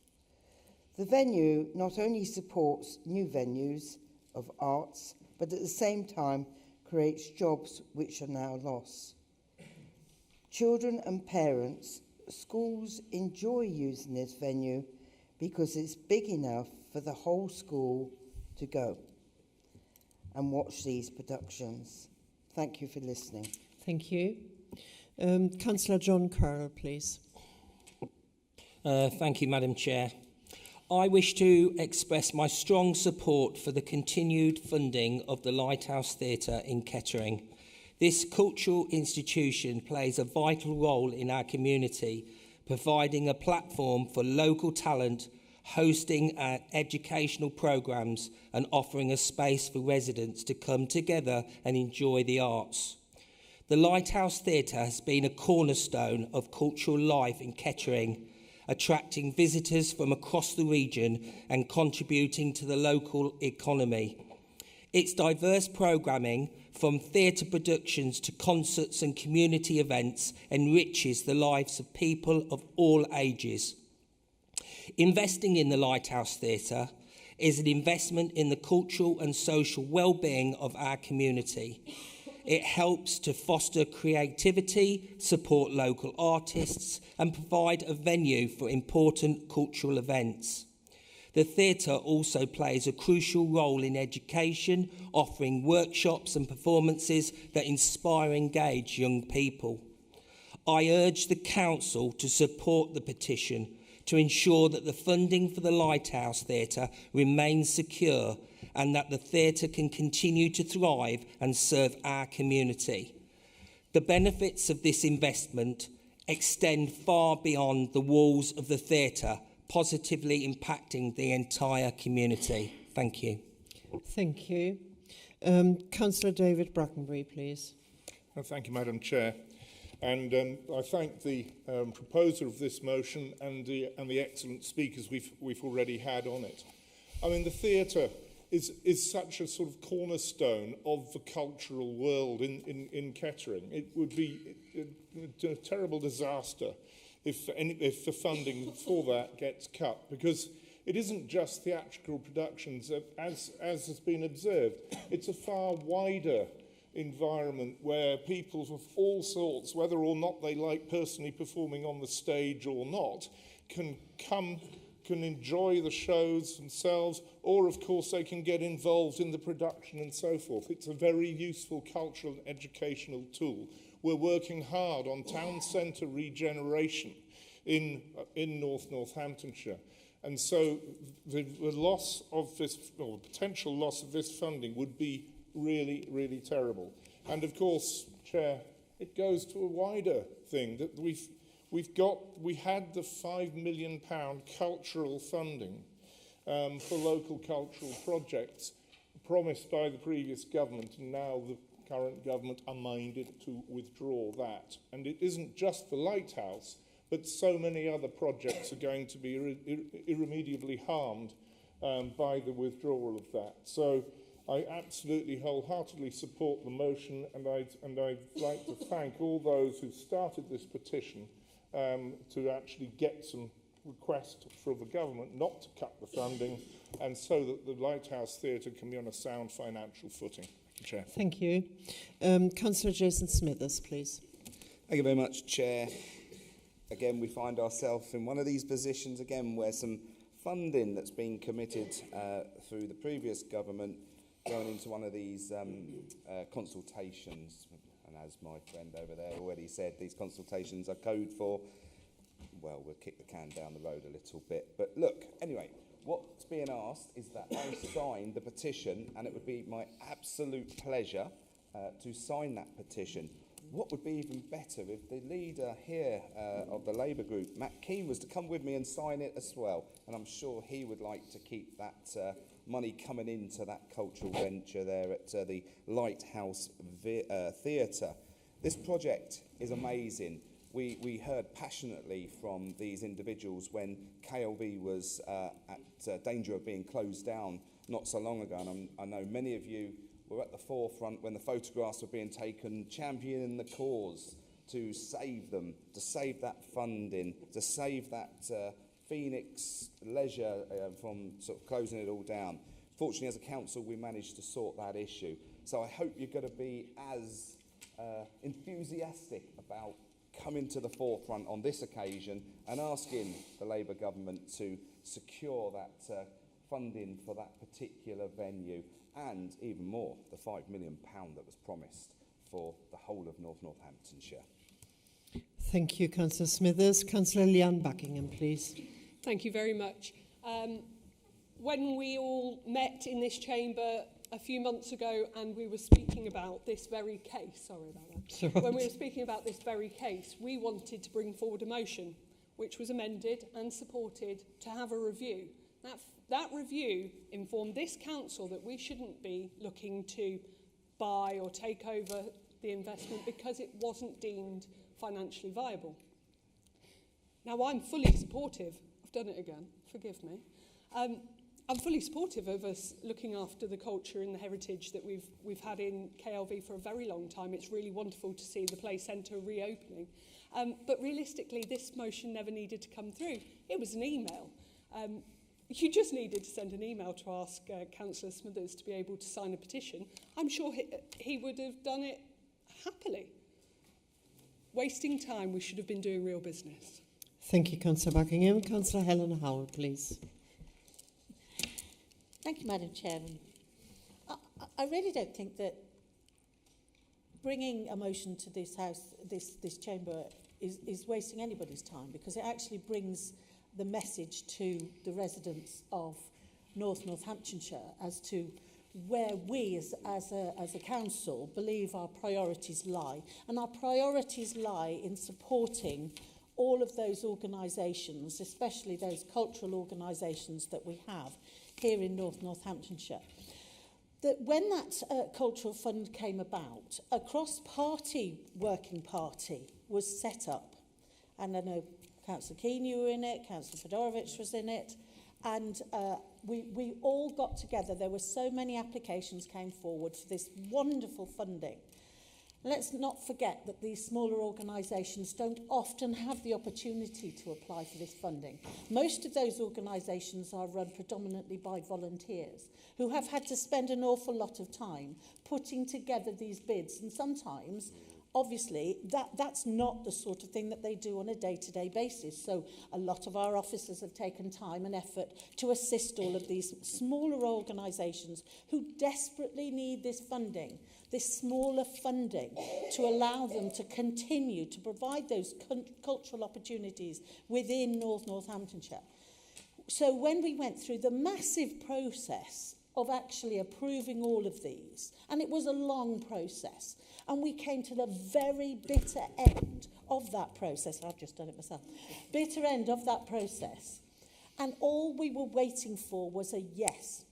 The venue not only supports new venues of arts, but at the same time creates jobs which are now lost. Children and parents, schools enjoy using this venue because it's big enough for the whole school to go and watch these productions. Thank you for listening. Thank you. Councillor John Carroll, please. Thank you, Madam Chair. I wish to express my strong support for the continued funding of the Lighthouse Theatre in Kettering. This cultural institution plays a vital role in our community, providing a platform for local talent, hosting educational programmes and offering a space for residents to come together and enjoy the arts. The Lighthouse Theatre has been a cornerstone of cultural life in Kettering, attracting visitors from across the region and contributing to the local economy. Its diverse programming, from theatre productions to concerts and community events, enriches the lives of people of all ages. Investing in the Lighthouse Theatre is an investment in the cultural and social well-being of our community. It helps to foster creativity, support local artists, and provide a venue for important cultural events. The theatre also plays a crucial role in education, offering workshops and performances that inspire and engage young people. I urge the Council to support the petition to ensure that the funding for the Lighthouse Theatre remains secure and that the theatre can continue to thrive and serve our community. The benefits of this investment extend far beyond the walls of the theatre, positively impacting the entire community. Thank you. Thank you. Councillor David Brackenbury, please. Thank you, Madam Chair. And I thank the proposer of this motion and the excellent speakers we've already had on it. I mean, the theatre is such a sort of cornerstone of the cultural world in Kettering. It would be a terrible disaster if the funding for that gets cut, because it isn't just theatrical productions, as has been observed. It's a far wider environment where people of all sorts, whether or not they like personally performing on the stage or not, can come, can enjoy the shows themselves, or of course they can get involved in the production and so forth. It's a very useful cultural and educational tool. We're working hard on town centre regeneration in Northamptonshire. And so the loss of this, or potential loss of this funding would be really, really terrible. And of course, Chair, it goes to a wider thing that we had the £5 million cultural funding for local cultural projects promised by the previous government, and now the current government are minded to withdraw that. And it isn't just the Lighthouse, but so many other projects are going to be irremediably harmed by the withdrawal of that. So I absolutely wholeheartedly support the motion, and I'd like to thank all those who started this petition to actually get some request from the government not to cut the funding, and so that the Lighthouse Theatre can be on a sound financial footing. Chair. Thank you. Councillor Jason Smithers, please. Thank you very much, Chair. Again, we find ourselves in one of these positions again where some funding that's been committed through the previous government going into one of these consultations. And as my friend over there already said, these consultations are code for, well, we'll kick the can down the road a little bit. But look, anyway, what's being asked is that I sign the petition, and it would be my absolute pleasure to sign that petition. what would be even better if the leader here of the Labour group, Matt Keane, was to come with me and sign it as well. And I'm sure he would like to keep that money coming into that cultural venture there at the Lighthouse Theatre. This project is amazing. We heard passionately from these individuals when KLV was at danger of being closed down not so long ago. And I know many of you were at the forefront when the photographs were being taken, championing the cause to save them, to save that funding, to save that Phoenix leisure from sort of closing it all down. Fortunately, as a council, we managed to sort that issue. So I hope you're going to be as enthusiastic about coming to the forefront on this occasion and asking the Labour government to secure that funding for that particular venue, and even more, the £5 million that was promised for the whole of North Northamptonshire. Thank you, Councillor Smithers. Councillor Leanne Buckingham, please. Thank you very much. When we all met in this chamber a few months ago and we were speaking about this very case, sorry about that, right. When we were speaking about this very case, we wanted to bring forward a motion which was amended and supported to have a review. That review informed this council that we shouldn't be looking to buy or take over the investment because it wasn't deemed financially viable. Now, I'm fully supportive. I've done it again, forgive me. I'm fully supportive of us looking after the culture and the heritage that we've had in KLV for a very long time. It's really wonderful to see the play centre reopening. But realistically, this motion never needed to come through. It was an email. You just needed to send an email to ask Councillor Smithers to be able to sign a petition. I'm sure he would have done it happily. Wasting time, we should have been doing real business. Thank you, Councillor Buckingham. Councillor Helen Howell, please. Thank you, Madam Chairman. I really don't think that bringing a motion to this House, this chamber, is wasting anybody's time, because it actually brings the message to the residents of Northamptonshire as to where we as a council believe our priorities lie. And our priorities lie in supporting all of those organisations, especially those cultural organisations that we have here in Northamptonshire. That when that cultural fund came about, a cross-party working party was set up. And I know Councillor Keane, you were in it, Councillor Fedorovich was in it, and we all got together. There were so many applications came forward for this wonderful funding. Let's not forget that these smaller organisations don't often have the opportunity to apply for this funding. Most of those organisations are run predominantly by volunteers who have had to spend an awful lot of time putting together these bids, and sometimes obviously, that's not the sort of thing that they do on a day-to-day basis. So a lot of our officers have taken time and effort to assist all of these smaller organisations who desperately need this funding, this smaller funding, to allow them to continue to provide those cultural opportunities within Northamptonshire. So when we went through the massive process of actually approving all of these, and it was a long process, and we came to the very bitter end of that process. I've just done it myself. Bitter end of that process. And all we were waiting for was a yes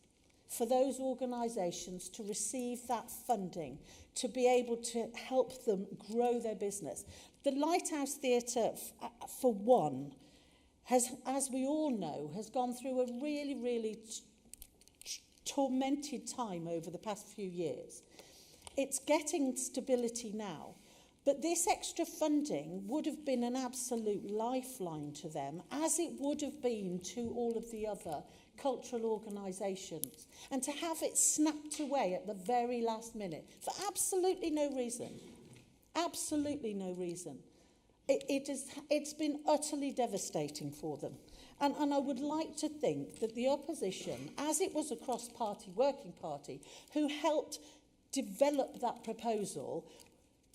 for those organisations to receive that funding, to be able to help them grow their business. The Lighthouse Theatre, for one, has, as we all know, has gone through a really, really tormented time over the past few years. It's getting stability now, but this extra funding would have been an absolute lifeline to them, as it would have been to all of the other cultural organisations. And to have it snapped away at the very last minute, for absolutely no reason, it's been utterly devastating for them. And I would like to think that the opposition, as it was a cross-party working party, who helped develop that proposal,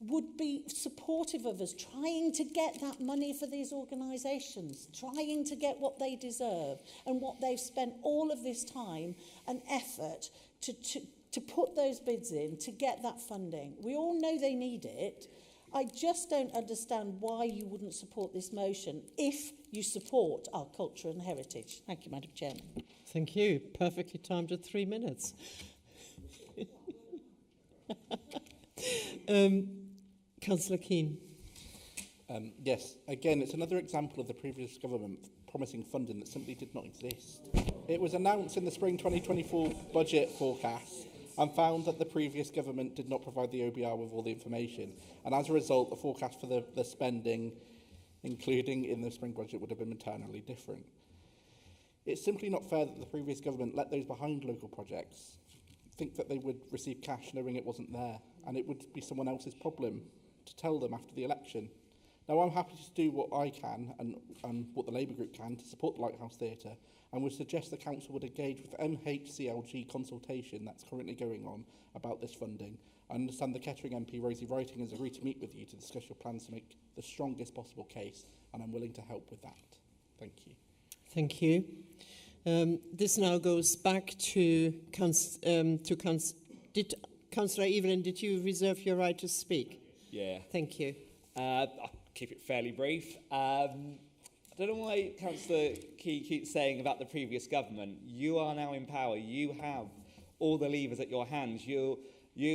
would be supportive of us trying to get that money for these organisations, trying to get what they deserve and what they've spent all of this time and effort to put those bids in, to get that funding. We all know they need it, I just don't understand why you wouldn't support this motion if you support our culture and heritage. Thank you, Madam Chairman. Thank you. Perfectly timed at 3 minutes. Councillor Keane. Yes, again, it's another example of the previous government promising funding that simply did not exist. It was announced in the spring 2024 budget forecast and found that the previous government did not provide the OBR with all the information. And as a result, the forecast for the spending, including in the spring budget, would have been entirely different. It's simply not fair that the previous government let those behind local projects think that they would receive cash knowing it wasn't there, and it would be someone else's problem to tell them after the election. Now, I'm happy to do what I can and what the Labour group can to support the Lighthouse Theatre, and would suggest the council would engage with MHCLG consultation that's currently going on about this funding. I understand the Kettering MP, Rosie Writing, has agreed to meet with you to discuss your plans to make the strongest possible case, and I'm willing to help with that. Thank you. Thank you. This now goes back to Councillor Evelyn, did you reserve your right to speak? Yeah. Thank you. I'll keep it fairly brief. I don't know why Councillor Key keeps saying about the previous government. You are now in power. You have all the levers at your hands. You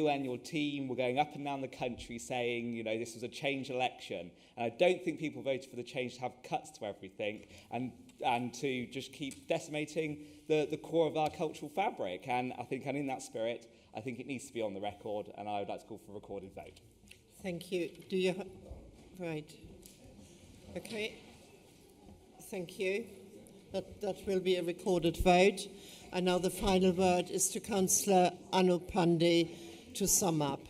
and your team were going up and down the country saying, you know, this was a change election. And I don't think people voted for the change to have cuts to everything and to just keep decimating the core of our cultural fabric. And I think, and in that spirit, I think it needs to be on the record, and I would like to call for a recorded vote. Thank you. Do you... Right. Okay. Thank you. That will be a recorded vote. And now the final word is to Councillor Anup Pandey to sum up.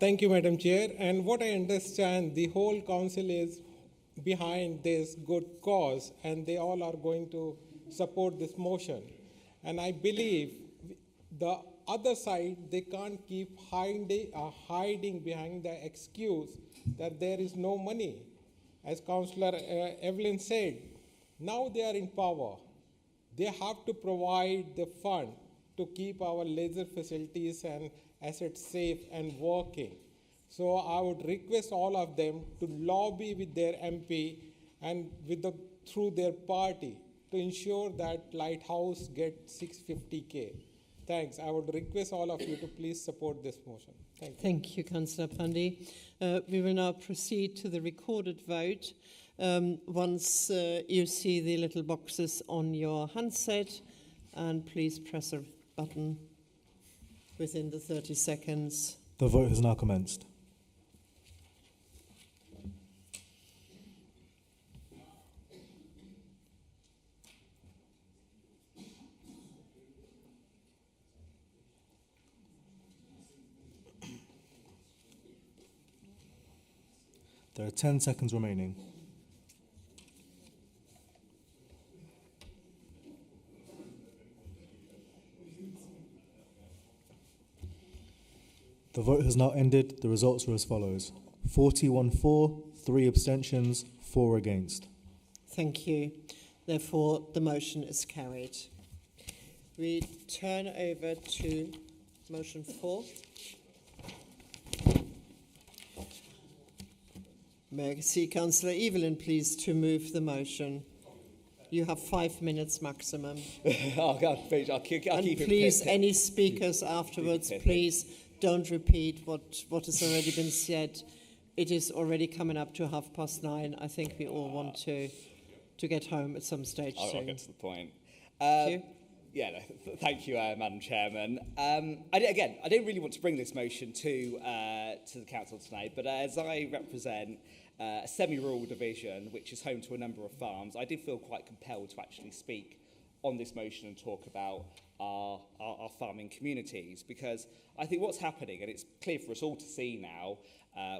Thank you, Madam Chair. And what I understand, the whole council is behind this good cause, and they all are going to support this motion. And I believe the other side, they can't keep hiding behind the excuse that there is no money. As Councillor Evelyn said, now they are in power. They have to provide the fund to keep our leisure facilities and assets safe and working. So I would request all of them to lobby with their MP and through their party to ensure that Lighthouse gets 650K. Thanks. I would request all of you to please support this motion. Thank you. Thank you, Councillor Pandey. We will now proceed to the recorded vote. Once you see the little boxes on your handset, and please press a button within the 30 seconds. The vote has now commenced. There are 10 seconds remaining. The vote has now ended. The results are as follows. 41 for, 3 abstentions, 4 against. Thank you. Therefore, the motion is carried. We turn over to motion 4. May I see Councillor Evelyn, please, to move the motion. You have 5 minutes maximum. I'll keep it. Please, any speakers afterwards, please don't repeat what has already been said. It is already coming up to 9:30. I think we all want to get home at some stage soon. I'll get to the point. Thank you. Yeah, no, thank you, Madam Chairman. I don't really want to bring this motion to the council tonight, but as I represent a semi-rural division which is home to a number of farms, I did feel quite compelled to actually speak on this motion and talk about our farming communities, because I think what's happening, and it's clear for us all to see now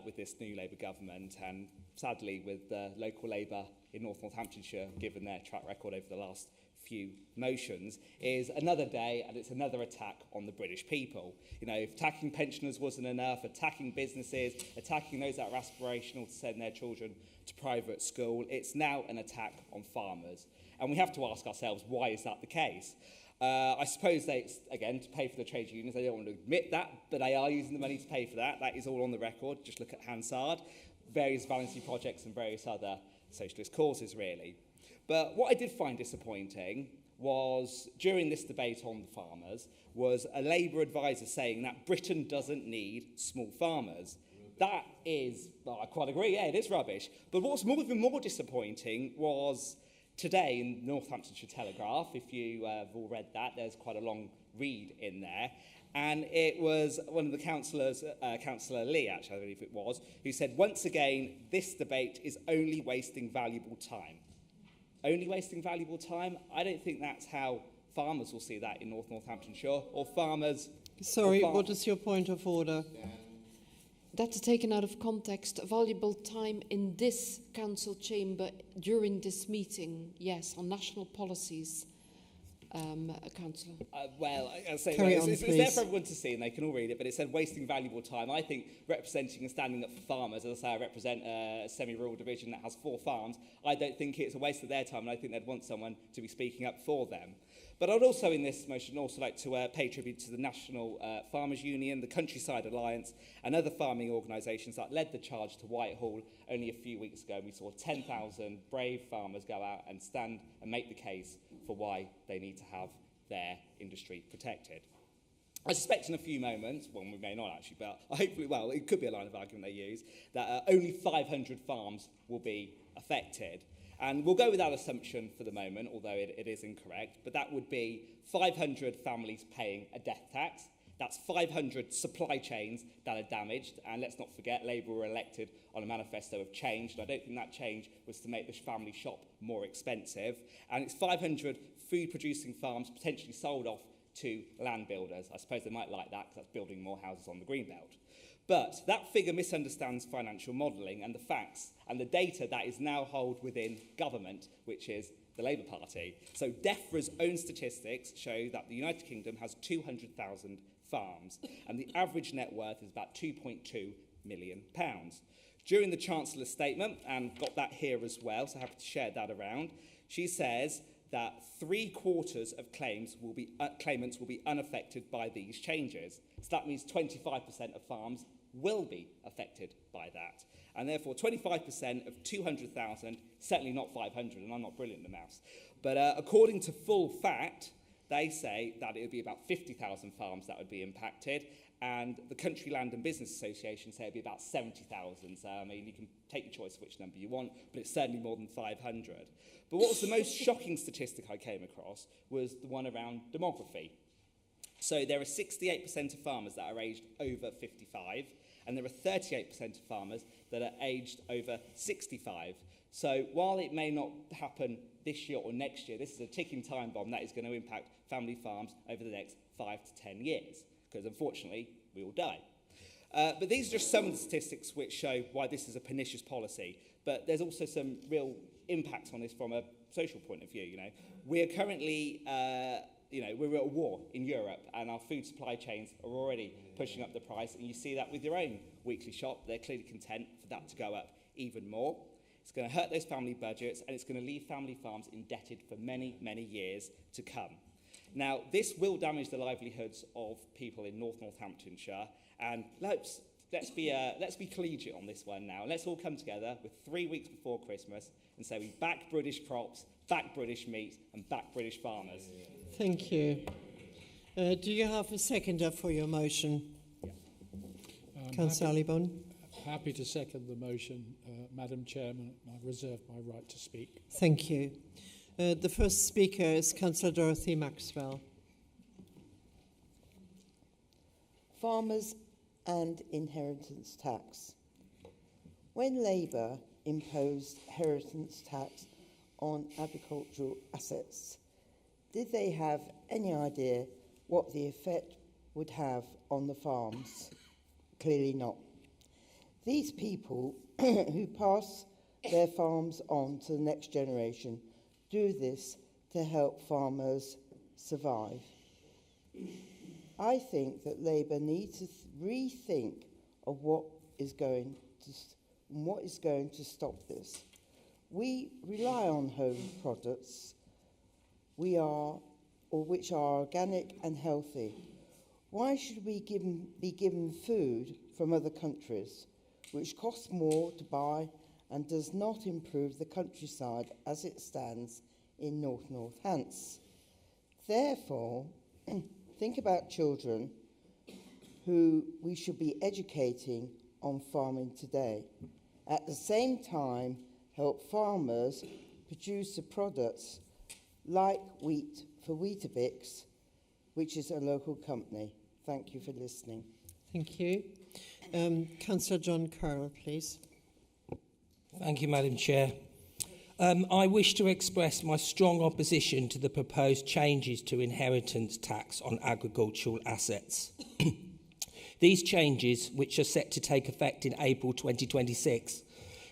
with this new Labour government, and sadly with local Labour in Northamptonshire, given their track record over the last few motions, is another day and it's another attack on the British people. You know, if attacking pensioners wasn't enough, attacking businesses, attacking those that are aspirational to send their children to private school, it's now an attack on farmers. And we have to ask ourselves, why is that the case? I suppose they, again, to pay for the trade unions, they don't want to admit that, but they are using the money to pay for that. That is all on the record. Just look at Hansard, various voluntary projects and various other socialist causes, really. But what I did find disappointing was, during this debate on the farmers, was a Labour advisor saying that Britain doesn't need small farmers. That is, well, I quite agree, yeah, it is rubbish. But what's even more disappointing was today in the Northamptonshire Telegraph, if you have all read that, there's quite a long read in there. And it was one of the councillors, Councillor Lee, actually, I believe it was, who said, once again, this debate is only wasting valuable time. Only wasting valuable time? I don't think that's how farmers will see that in Northamptonshire, or farmers... Sorry, what is your point of order? That's taken out of context. Valuable time in this council chamber during this meeting, yes, on national policies. Councillor. Well, I say, Carry it's, on, it's there please. for everyone to see, and they can all read it, but it said wasting valuable time. I think representing and standing up for farmers, as I say, I represent a semi-rural division that has 4 farms, I don't think it's a waste of their time, and I think they'd want someone to be speaking up for them. But I'd also, in this motion, also like to pay tribute to the National Farmers Union, the Countryside Alliance, and other farming organisations that led the charge to Whitehall only a few weeks ago. We saw 10,000 brave farmers go out and stand and make the case for why they need to have their industry protected. I suspect in a few moments, well, we may not actually, but hopefully, well, it could be a line of argument they use, that only 500 farms will be affected. And we'll go with that assumption for the moment, although it is incorrect, but that would be 500 families paying a death tax. That's 500 supply chains that are damaged. And let's not forget, Labour were elected on a manifesto of change. And I don't think that change was to make the family shop more expensive. And it's 500 food-producing farms potentially sold off to land builders. I suppose they might like that because that's building more houses on the greenbelt. But that figure misunderstands financial modelling and the facts and the data that is now held within government, which is the Labour Party. So DEFRA's own statistics show that the United Kingdom has 200,000 farms, and the average net worth is about £2.2 million. During the Chancellor's statement, and got that here as well, so happy to share that around, she says that 3/4 of claimants will be unaffected by these changes. So that means 25% of farms will be affected by that. And therefore, 25% of 200,000, certainly not 500, and I'm not brilliant at maths. But according to Full Fact, they say that it would be about 50,000 farms that would be impacted, and the Country Land and Business Association say it would be about 70,000. So, I mean, you can take your choice of which number you want, but it's certainly more than 500. But what was the most shocking statistic I came across was the one around demography. So there are 68% of farmers that are aged over 55, and there are 38% of farmers that are aged over 65. So while it may not happen this year or next year, this is a ticking time bomb that is going to impact family farms over the next 5 to 10 years, because unfortunately, we all die. But these are just some of the statistics which show why this is a pernicious policy. But there's also some real impacts on this from a social point of view. You know, we are currently, we're at a war in Europe, and our food supply chains are already pushing up the price. And you see that with your own weekly shop; they're clearly content for that to go up even more. It's going to hurt those family budgets, and it's going to leave family farms indebted for many, many years to come. Now, this will damage the livelihoods of people in Northamptonshire, and let's be collegiate on this one now. Let's all come together with 3 weeks before Christmas and say we back British crops, back British meat, and back British farmers. Thank you. Do you have a seconder for your motion? Councillor Alibon. Happy to second the motion, Madam Chairman. I reserve my right to speak. Thank you. The first speaker is Councillor Dorothy Maxwell. Farmers and inheritance tax. When Labour imposed inheritance tax on agricultural assets, did they have any idea what the effect would have on the farms? Clearly not. These people who pass their farms on to the next generation do this to help farmers survive. I think that Labour needs to rethink of what is going to stop this. We rely on home products. We are or which are organic and healthy? Why should we be given food from other countries, which costs more to buy and does not improve the countryside as it stands in North Hants? Therefore, think about children who we should be educating on farming today. At the same time, help farmers produce the products like wheat for Weetabix, which is a local company. Thank you for listening. Thank you. Councillor John Carroll, please. Thank you, Madam Chair. I wish to express my strong opposition to the proposed changes to inheritance tax on agricultural assets. These changes, which are set to take effect in April 2026,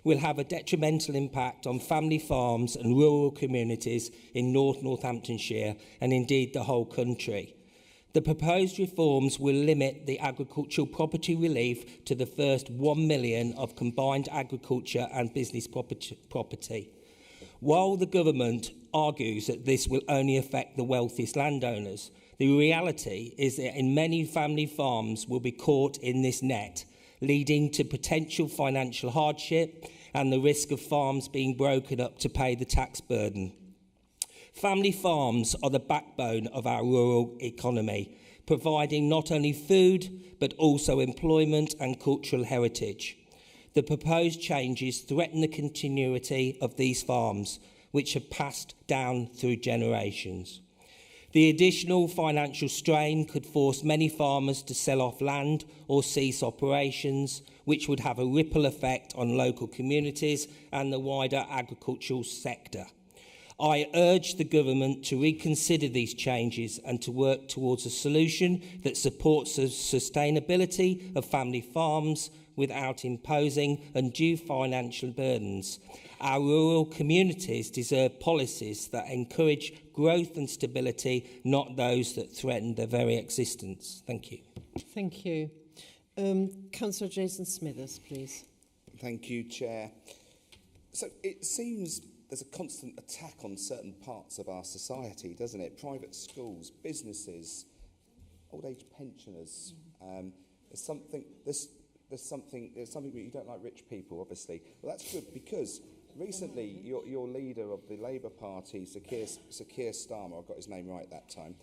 will have a detrimental impact on family farms and rural communities in Northamptonshire and indeed the whole country. The proposed reforms will limit the agricultural property relief to the first 1 million of combined agriculture and business property. While the government argues that this will only affect the wealthiest landowners, the reality is that in many family farms will be caught in this net, leading to potential financial hardship and the risk of farms being broken up to pay the tax burden. Family farms are the backbone of our rural economy, providing not only food but also employment and cultural heritage. The proposed changes threaten the continuity of these farms, which have passed down through generations. The additional financial strain could force many farmers to sell off land or cease operations, which would have a ripple effect on local communities and the wider agricultural sector. I urge the government to reconsider these changes and to work towards a solution that supports the sustainability of family farms without imposing undue financial burdens. Our rural communities deserve policies that encourage growth and stability, not those that threaten their very existence. Thank you. Thank you. Councillor Jason Smithers, please. Thank you, Chair. So it seems there's a constant attack on certain parts of our society, doesn't it? Private schools, businesses, old age pensioners. There's something that you don't like rich people, obviously. Well, that's good because recently your leader of the Labour Party, Sir Keir Starmer, I got his name right that time,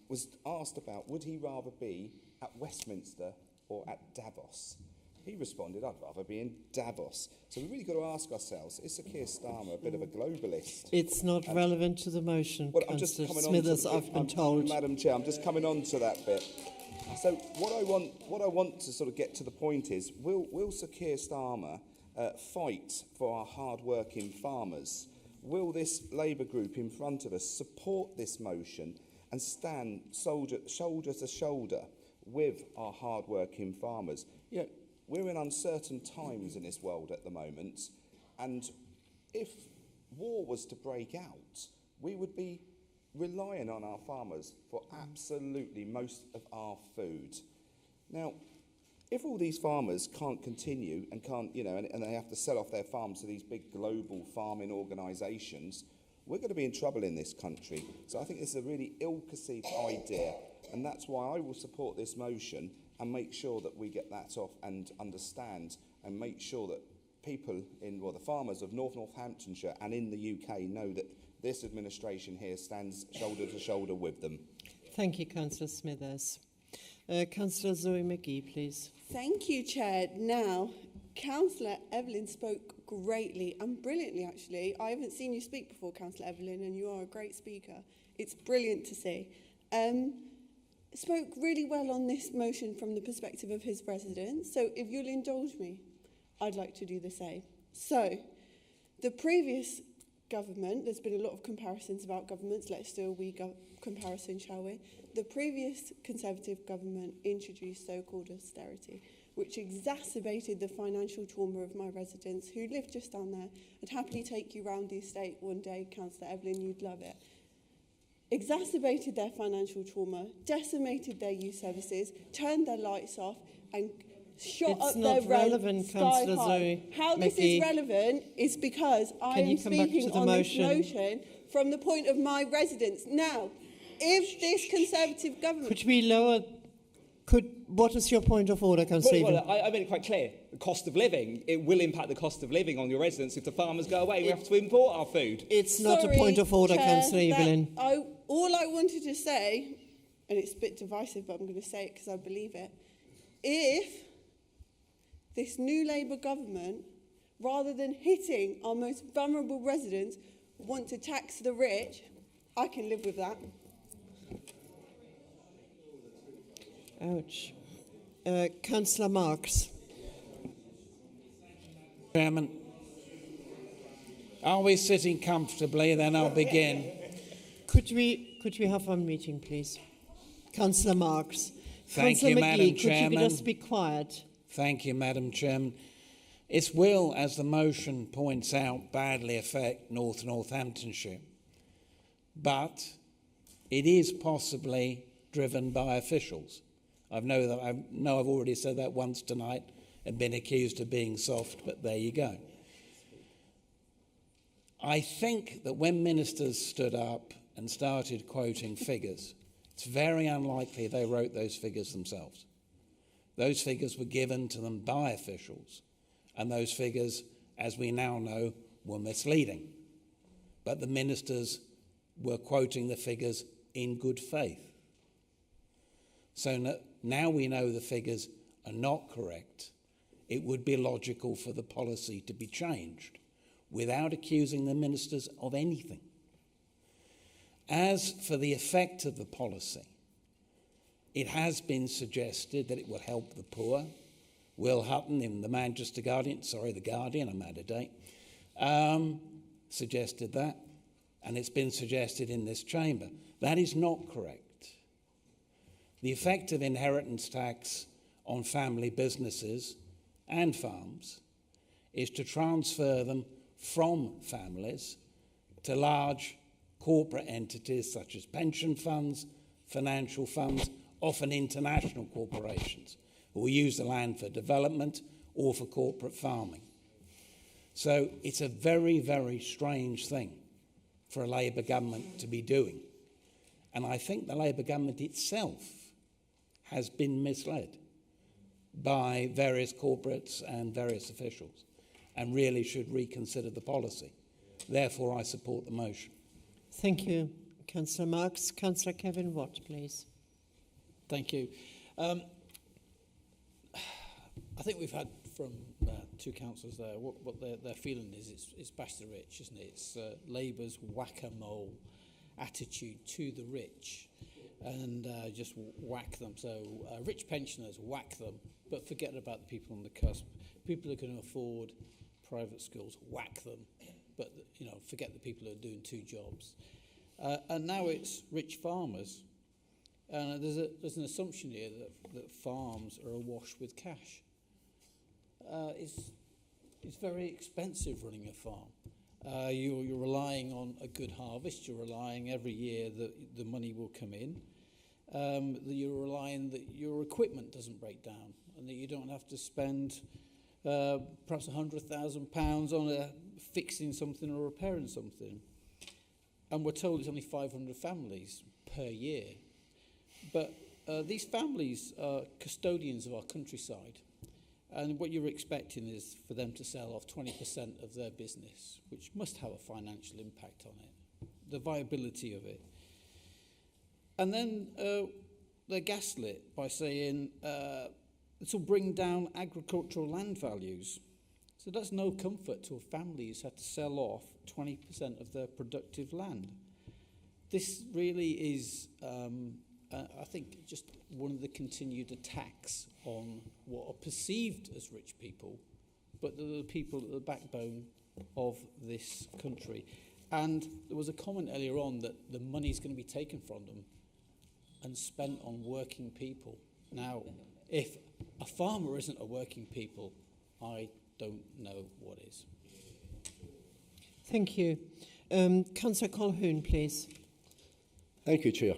was asked about would he rather be at Westminster or at Davos. He responded, I'd rather be in Davos. So we've really got to ask ourselves, is Sir Keir Starmer a bit of a globalist? It's not relevant to the motion, well, Councillor Smithers, I've been told. Madam Chair, I'm just coming on to that bit. So what I want to sort of get to the point is, will Sir Keir Starmer fight for our hard-working farmers? Will this Labour group in front of us support this motion and stand shoulder to shoulder with our hard-working farmers? You know, we're in uncertain times in this world at the moment, and if war was to break out, we would be relying on our farmers for absolutely most of our food. Now, if all these farmers can't continue and can't, and they have to sell off their farms to these big global farming organisations, we're going to be in trouble in this country. So I think this is a really ill-conceived idea, and that's why I will support this motion and make sure that we get that off and understand and make sure that people the farmers of Northamptonshire and in the UK know that this administration here stands shoulder to shoulder with them. Thank you, Councillor Smithers. Councillor Zoe McGee, please. Thank you, Chair. Now, Councillor Evelyn spoke greatly and brilliantly, actually. I haven't seen you speak before, Councillor Evelyn, and you are a great speaker. It's brilliant to see. Spoke really well on this motion from the perspective of his residents. So if you'll indulge me, I'd like to do the same. So, the previous government, there's been a lot of comparisons about governments. Let's do a wee comparison, shall we? The previous Conservative government introduced so-called austerity, which exacerbated the financial trauma of my residents who live just down there. I'd happily take you round the estate one day, Councillor Evelyn, you'd love it. Exacerbated their financial trauma, decimated their youth services, turned their lights off, and shot up their rent sky high. How this is relevant is because I am speaking on this motion from the point of my residents. Now, if this Conservative government... Could we lower... What is your point of order, Councillor? Well, I made it quite clear. The cost of living, it will impact the cost of living on your residents if the farmers go away. We have to import our food. It's not a point of order, Councillor Evelyn. All I wanted to say, and it's a bit divisive, but I'm going to say it because I believe it, if this new Labour government, rather than hitting our most vulnerable residents, want to tax the rich, I can live with that. Ouch. Councillor Marks. Chairman, are we sitting comfortably? Then I'll begin. Could we have one meeting, please? Councillor Marks. Thank you, Madam Chairman. Could you just be quiet? Thank you, Madam Chairman. It will, as the motion points out, badly affect North Northamptonshire. But it is possibly driven by officials. I know I've already said that once tonight and been accused of being soft, but there you go. I think that when ministers stood up and started quoting figures, it's very unlikely they wrote those figures themselves. Those figures were given to them by officials, and those figures, as we now know, were misleading. But the ministers were quoting the figures in good faith. So now we know the figures are not correct. It would be logical for the policy to be changed without accusing the ministers of anything. As for the effect of the policy, it has been suggested that it will help the poor. Will Hutton in the Manchester Guardian, the Guardian, I'm out of date, suggested that, and it's been suggested in this chamber. That is not correct. The effect of inheritance tax on family businesses and farms is to transfer them from families to large corporate entities such as pension funds, financial funds, often international corporations, who will use the land for development or for corporate farming. So it's a very, very strange thing for a Labour government to be doing. And I think the Labour government itself has been misled by various corporates and various officials and really should reconsider the policy. Therefore, I support the motion. Thank you, Councillor Marks. Councillor Kevin Watt, please. Thank you. I think we've had from two councillors there what their feeling is. It's bash the rich, isn't it? It's Labour's whack-a-mole attitude to the rich and just whack them. So rich pensioners, whack them, but forget about the people on the cusp. People who can afford private schools, whack them, but forget the people who are doing two jobs. And now it's rich farmers. And there's an assumption here that farms are awash with cash. It's very expensive running a farm. You're relying on a good harvest. You're relying every year that the money will come in. You're relying that your equipment doesn't break down and that you don't have to spend perhaps £100,000 on fixing something or repairing something. And we're told it's only 500 families per year. But these families are custodians of our countryside. And what you're expecting is for them to sell off 20% of their business, which must have a financial impact on it, the viability of it. And then they're gaslit by saying this will bring down agricultural land values. So that's no comfort to a family who's had to sell off 20% of their productive land. This really is, I think, just one of the continued attacks on what are perceived as rich people, but they're the people at the backbone of this country. And there was a comment earlier on that the money's going to be taken from them and spent on working people. Now, if a farmer isn't a working people, I don't know what is. Thank you. Councillor Colquhoun, please. Thank you, Chair.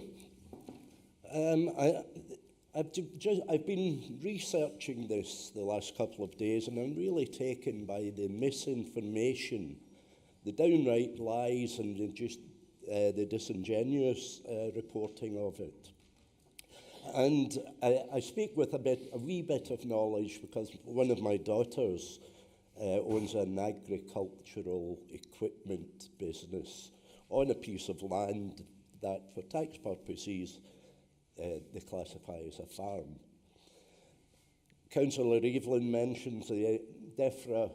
I've been researching this the last couple of days, and I'm really taken by the misinformation, the downright lies and just the disingenuous reporting of it. And I speak with a wee bit of knowledge because one of my daughters owns an agricultural equipment business on a piece of land that, for tax purposes, they classify as a farm. Councillor Evelyn mentions the DEFRA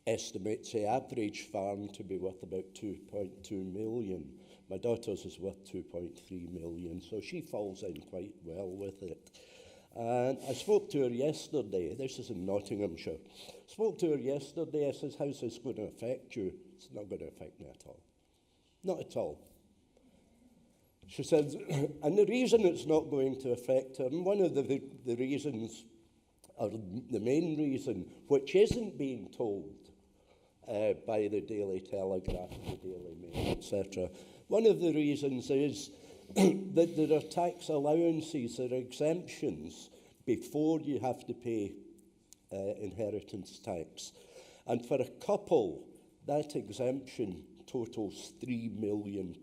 estimates the average farm to be worth about 2.2 million. My daughter's is worth 2.3 million, so she falls in quite well with it. And I spoke to her yesterday. This is in Nottinghamshire. Spoke to her yesterday. I says, how's this going to affect you? It's not going to affect me at all. Not at all. She says, and the reason it's not going to affect her, and one of the reasons, or the main reason, which isn't being told by the Daily Telegraph, the Daily Mail, etc., one of the reasons is that there are tax allowances or exemptions before you have to pay inheritance tax. And for a couple, that exemption totals £3 million.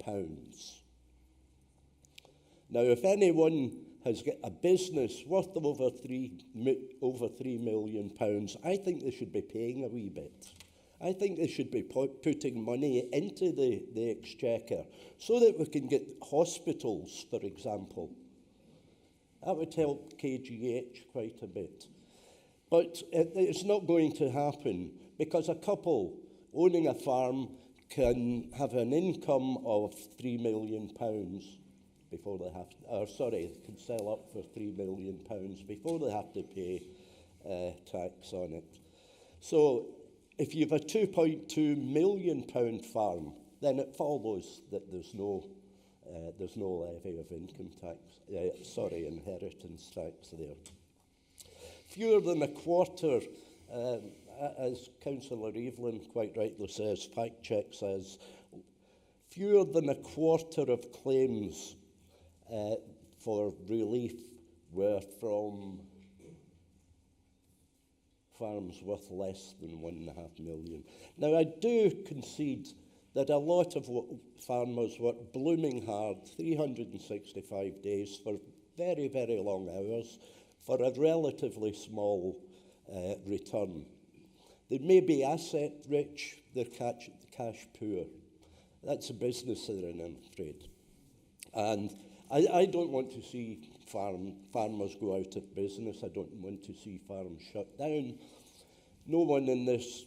Now, if anyone has got a business worth over £3 million, I think they should be paying a wee bit. I think they should be putting money into the exchequer so that we can get hospitals, for example. That would help KGH quite a bit. But it's not going to happen because a couple owning a farm can have an income of £3 million before they have to, can sell up for £3 million before they have to pay tax on it. So if you have a £2.2 million farm, then it follows that there's no levy of income tax, inheritance tax there. Fewer than a quarter, as Councillor Evelyn quite rightly says, fact check says, fewer than a quarter of claims for relief were from farms worth less than £1.5 million. Now, I do concede that a lot of farmers work blooming hard, 365 days for very, very long hours for a relatively small return. They may be asset rich, they're cash poor. That's a business they're in, I'm afraid. And I don't want to see farmers go out of business. I don't want to see farms shut down. No one in this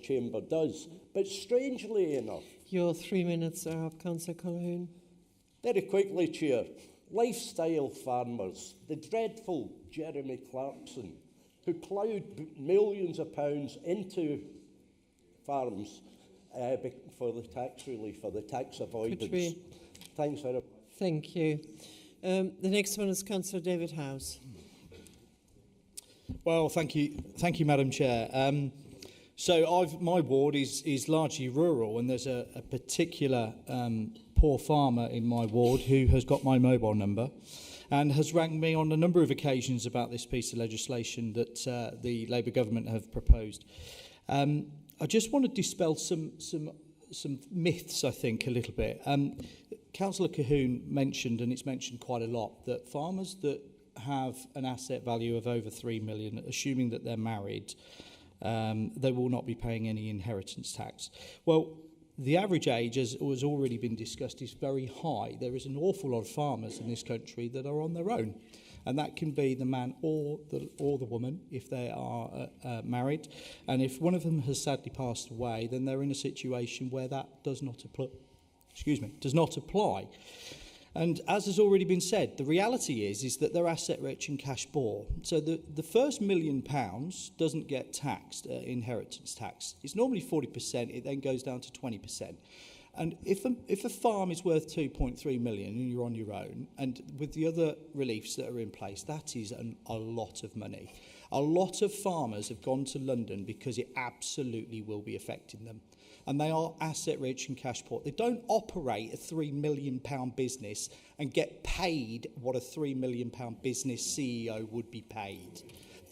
chamber does. But strangely enough... Your 3 minutes are up, Councillor Colquhoun. Very quickly, Chair. Lifestyle farmers, the dreadful Jeremy Clarkson, who ploughed millions of pounds into farms for the tax relief, for the tax avoidance. Thanks very much. Thank you. The next one is Councillor David House. Well, thank you, Madam Chair. My ward is largely rural, and there's a particular poor farmer in my ward who has got my mobile number and has rang me on a number of occasions about this piece of legislation that the Labour government have proposed. I just want to dispel some myths, I think, a little bit. Councillor Colquhoun mentioned, and it's mentioned quite a lot, that farmers that have an asset value of over 3 million, assuming that they're married, they will not be paying any inheritance tax. Well, the average age, as has already been discussed, is very high. There is an awful lot of farmers in this country that are on their own, and that can be the man or the woman if they are married. And if one of them has sadly passed away, then they're in a situation where that does not apply. And as has already been said, the reality is that they're asset rich and cash poor. So the first £1 million doesn't get taxed, inheritance tax. It's normally 40%, it then goes down to 20%. And if a farm is worth 2.3 million and you're on your own, and with the other reliefs that are in place, that is a lot of money. A lot of farmers have gone to London because it absolutely will be affecting them. And they are asset rich and cash poor. They don't operate a £3 million business and get paid what a £3 million business CEO would be paid.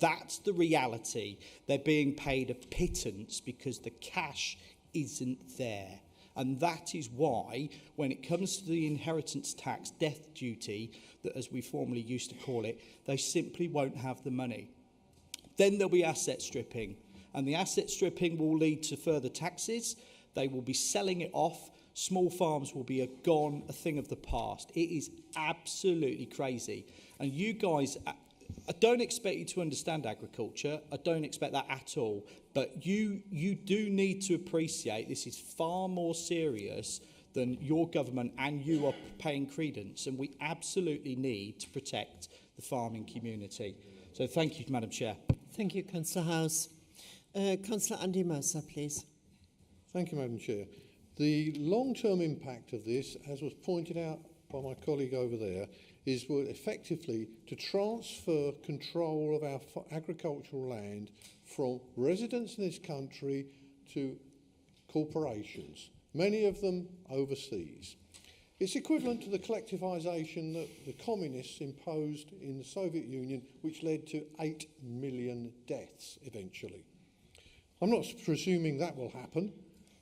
That's the reality. They're being paid a pittance because the cash isn't there. And that is why, when it comes to the inheritance tax death duty, that as we formerly used to call it, they simply won't have the money. Then there'll be asset stripping, and the asset stripping will lead to further taxes. They will be selling it off. Small farms will be a thing of the past. It is absolutely crazy. And you guys, I don't expect you to understand agriculture. I don't expect that at all. But you do need to appreciate this is far more serious than your government and you are paying credence. And we absolutely need to protect the farming community. So thank you, Madam Chair. Thank you, Councillor House. Councillor Andy Mercer, please. Thank you, Madam Chair. The long-term impact of this, as was pointed out by my colleague over there, is effectively to transfer control of our agricultural land from residents in this country to corporations, many of them overseas. It's equivalent to the collectivisation that the communists imposed in the Soviet Union, which led to 8 million deaths eventually. I'm not presuming that will happen,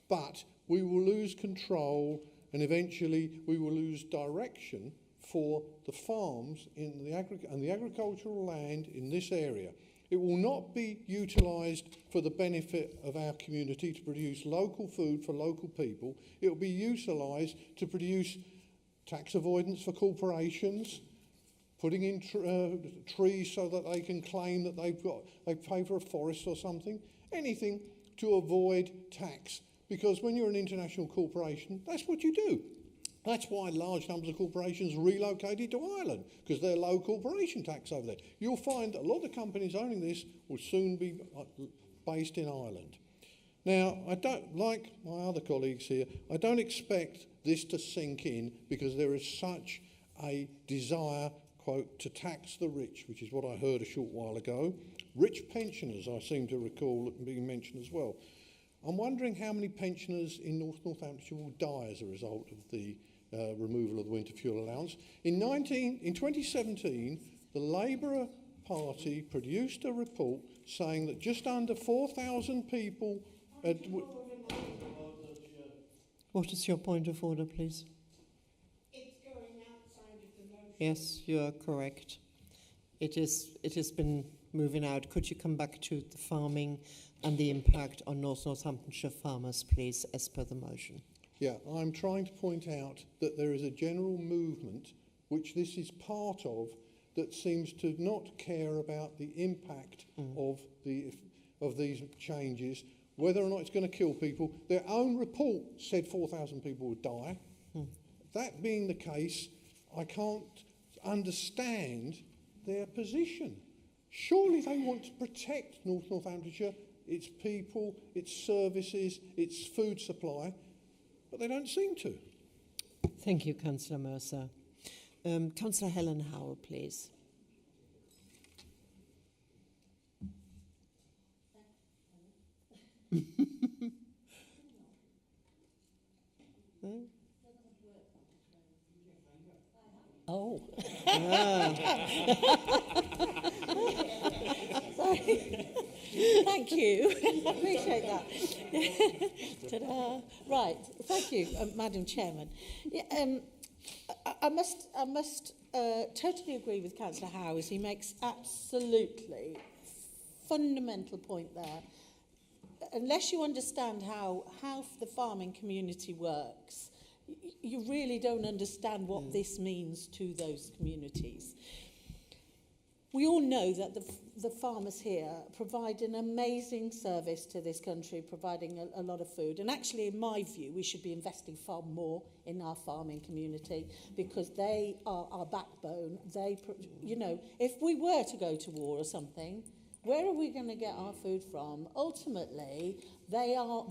but we will lose control and eventually we will lose direction for the farms in the agricultural land in this area. It will not be utilised for the benefit of our community to produce local food for local people. It will be utilised to produce tax avoidance for corporations, putting in trees so that they can claim that they pay for a forest or something, anything to avoid tax. Because when you're an international corporation, that's what you do. That's why large numbers of corporations relocated to Ireland, because they're low corporation tax over there. You'll find that a lot of the companies owning this will soon be based in Ireland. Now, I don't, like my other colleagues here, I don't expect this to sink in because there is such a desire, quote, to tax the rich, which is what I heard a short while ago. Rich pensioners, I seem to recall being mentioned as well. I'm wondering how many pensioners in Northamptonshire will die as a result of the removal of the winter fuel allowance. In 2017, the Labour Party produced a report saying that just under 4,000 people... What is your point of order, please? It's going outside of the motion. Yes, you are correct. It has been moving out. Could you come back to the farming and the impact on North Northamptonshire farmers, please, as per the motion? Yeah, I'm trying to point out that there is a general movement, which this is part of, that seems to not care about the impact of these changes, whether or not it's going to kill people. Their own report said 4,000 people would die. That being the case, I can't understand their position. Surely they want to protect North Northamptonshire, its people, its services, its food supply, but they don't seem to. Thank you, Councillor Mercer. Councillor Helen Howell, please. Oh. Sorry. Thank you. I appreciate that. Ta-da. Right. Thank you, Madam Chairman. Yeah, I must totally agree with Councillor Howes. He makes absolutely fundamental point there. Unless you understand how the farming community works, you really don't understand what this means to those communities. We all know that the farmers here provide an amazing service to this country, providing a lot of food. And actually, in my view, we should be investing far more in our farming community because they are our backbone. They, you know, if we were to go to war or something, where are we going to get our food from? Ultimately, they are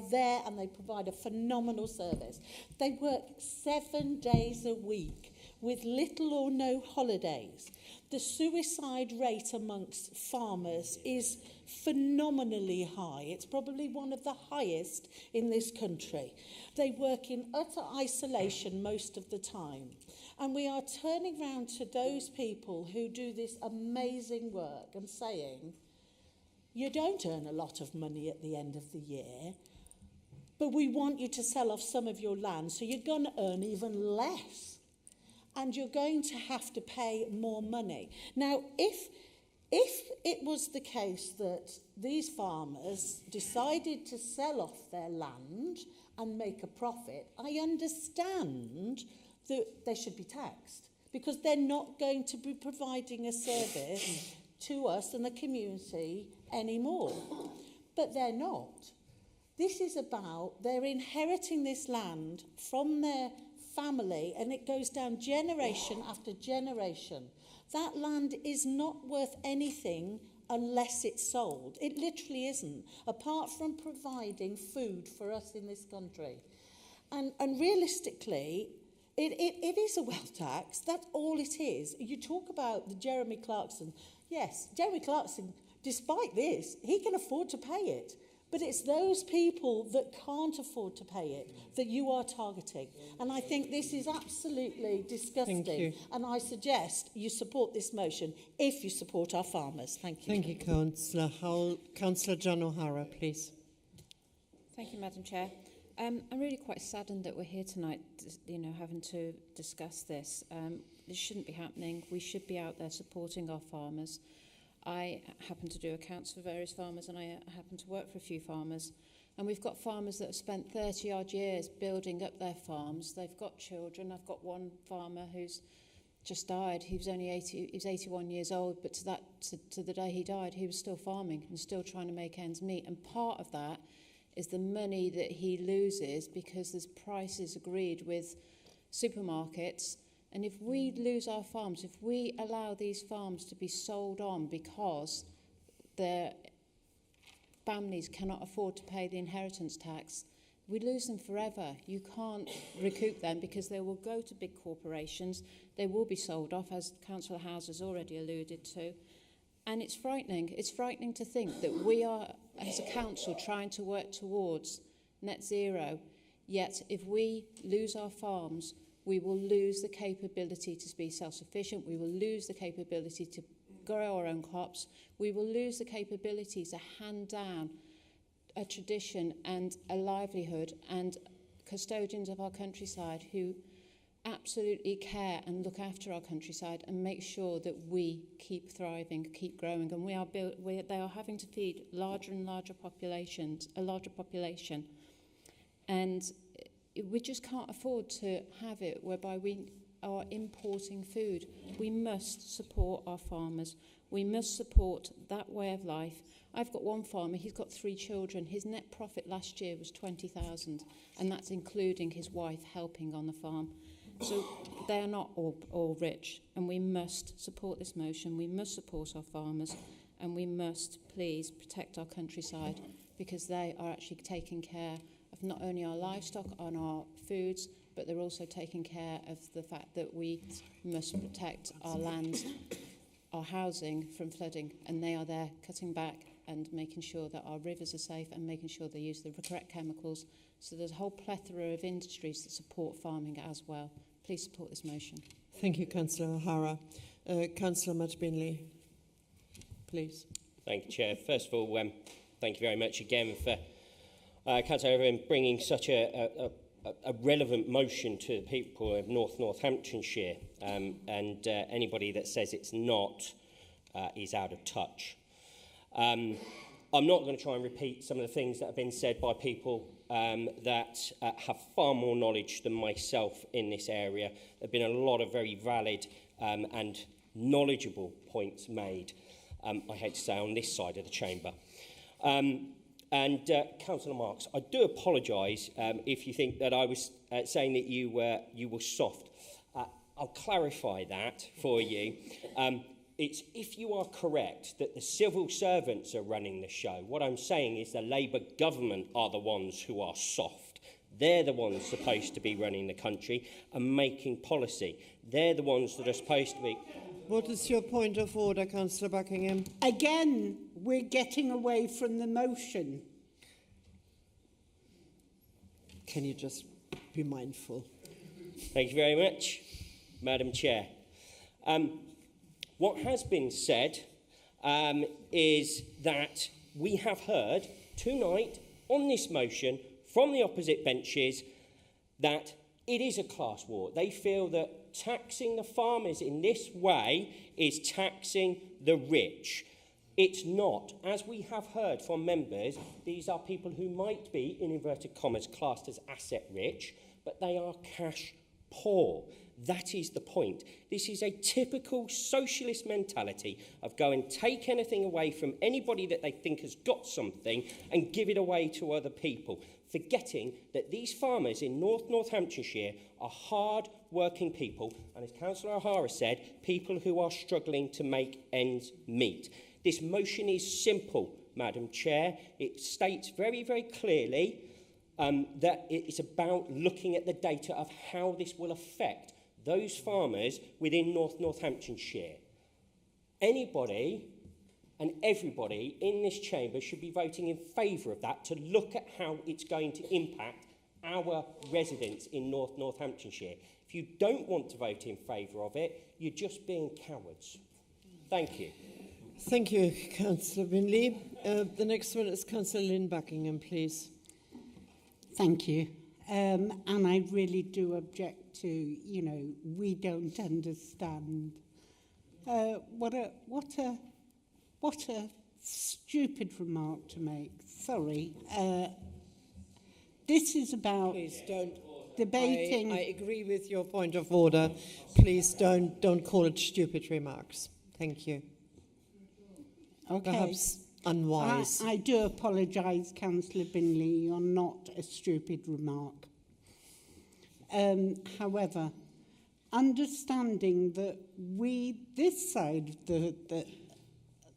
there and they provide a phenomenal service. They work 7 days a week with little or no holidays. The suicide rate amongst farmers is phenomenally high. It's probably one of the highest in this country. They work in utter isolation most of the time. And we are turning round to those people who do this amazing work and saying, you don't earn a lot of money at the end of the year. but we want you to sell off some of your land, so you're going to earn even less. And you're going to have to pay more money. Now, if it was the case that these farmers decided to sell off their land and make a profit, I understand that they should be taxed, because they're not going to be providing a service to us and the community anymore. But they're not. This is about, they're inheriting this land from their family, and it goes down generation after generation. That land is not worth anything unless it's sold. It literally isn't, apart from providing food for us in this country. And realistically, it is a wealth tax. That's all it is. You talk about the Jeremy Clarkson. Yes, Jeremy Clarkson, despite this, he can afford to pay it. But it's those people that can't afford to pay it that you are targeting. And I think this is absolutely disgusting. Thank you. And I suggest you support this motion if you support our farmers. Thank you. Thank you, Councillor Howell. Councillor John O'Hara, please. Thank you, Madam Chair. I'm really quite saddened that we're here tonight, having to discuss this. This shouldn't be happening. We should be out there supporting our farmers. I happen to do accounts for various farmers, and I happen to work for a few farmers. And we've got farmers that have spent 30-odd years building up their farms. They've got children. I've got one farmer who's just died. He was only 81 years old, but to the day he died, he was still farming and still trying to make ends meet. And part of that is the money that he loses because there's prices agreed with supermarkets. And if we lose our farms, if we allow these farms to be sold on because their families cannot afford to pay the inheritance tax, we lose them forever. You can't recoup them because they will go to big corporations. They will be sold off, as Councillor Howes has already alluded to. And it's frightening. It's frightening to think that we are, as a council, trying to work towards net zero. Yet, if we lose our farms, we will lose the capability to be self-sufficient. We will lose the capability to grow our own crops. We will lose the capability to hand down a tradition and a livelihood and custodians of our countryside who absolutely care and look after our countryside and make sure that we keep thriving, keep growing. And they are having to feed larger and larger populations, a larger population. And we just can't afford to have it whereby we are importing food. We must support our farmers. We must support that way of life. I've got one farmer, he's got 3 children. His net profit last year was 20,000, and that's including his wife helping on the farm. So they are not all rich, and we must support this motion. We must support our farmers, and we must please protect our countryside, because they are actually taking care of not only our livestock and our foods, but they're also taking care of the fact that we must protect our land, our housing from flooding, and they are there cutting back and making sure that our rivers are safe and making sure they use the correct chemicals. So there's a whole plethora of industries that support farming as well. Please support this motion. Thank you, Councillor O'Hara. Councillor Matt-Binley, please. Thank you, Chair. First of all, thank you very much again for Councillor Evelyn bringing such a relevant motion to the people of Northamptonshire, and anybody that says it's not is out of touch. I'm not going to try and repeat some of the things that have been said by people that have far more knowledge than myself in this area. There have been a lot of very valid and knowledgeable points made, I hate to say, on this side of the chamber. Councillor Marks, I do apologise if you think that I was saying that you were soft. I'll clarify that for you. It's if you are correct that the civil servants are running the show. What I'm saying is the Labour government are the ones who are soft. They're the ones supposed to be running the country and making policy. They're the ones that are supposed to be... What is your point of order, Councillor Buckingham? Again, we're getting away from the motion. Can you just be mindful? Thank you very much, Madam Chair. What has been said is that we have heard tonight on this motion from the opposite benches that it is a class war. They feel that taxing the farmers in this way is taxing the rich. It's not. As we have heard from members, these are people who might be, in inverted commas, classed as asset rich, but they are cash poor. That is the point. This is a typical socialist mentality of go and take anything away from anybody that they think has got something and give it away to other people, forgetting that these farmers in Northamptonshire are hard-working people, and as Councillor O'Hara said, people who are struggling to make ends meet. This motion is simple, Madam Chair. It states very, very clearly that it's about looking at the data of how this will affect those farmers within Northamptonshire. Anybody and everybody in this chamber should be voting in favour of that to look at how it's going to impact our residents in Northamptonshire. If you don't want to vote in favour of it, you're just being cowards. Thank you. Thank you, Councillor Binley. The next one is Councillor Lynn Buckingham, please. Thank you. And I really do object to, you know, we don't understand. What a stupid remark to make. Sorry. This is about Please don't debating. I agree with your point of order. Please don't call it stupid remarks. Thank you. Okay. Perhaps unwise. I do apologise, Councillor Binley. You're not a stupid remark. However, understanding that we, this side of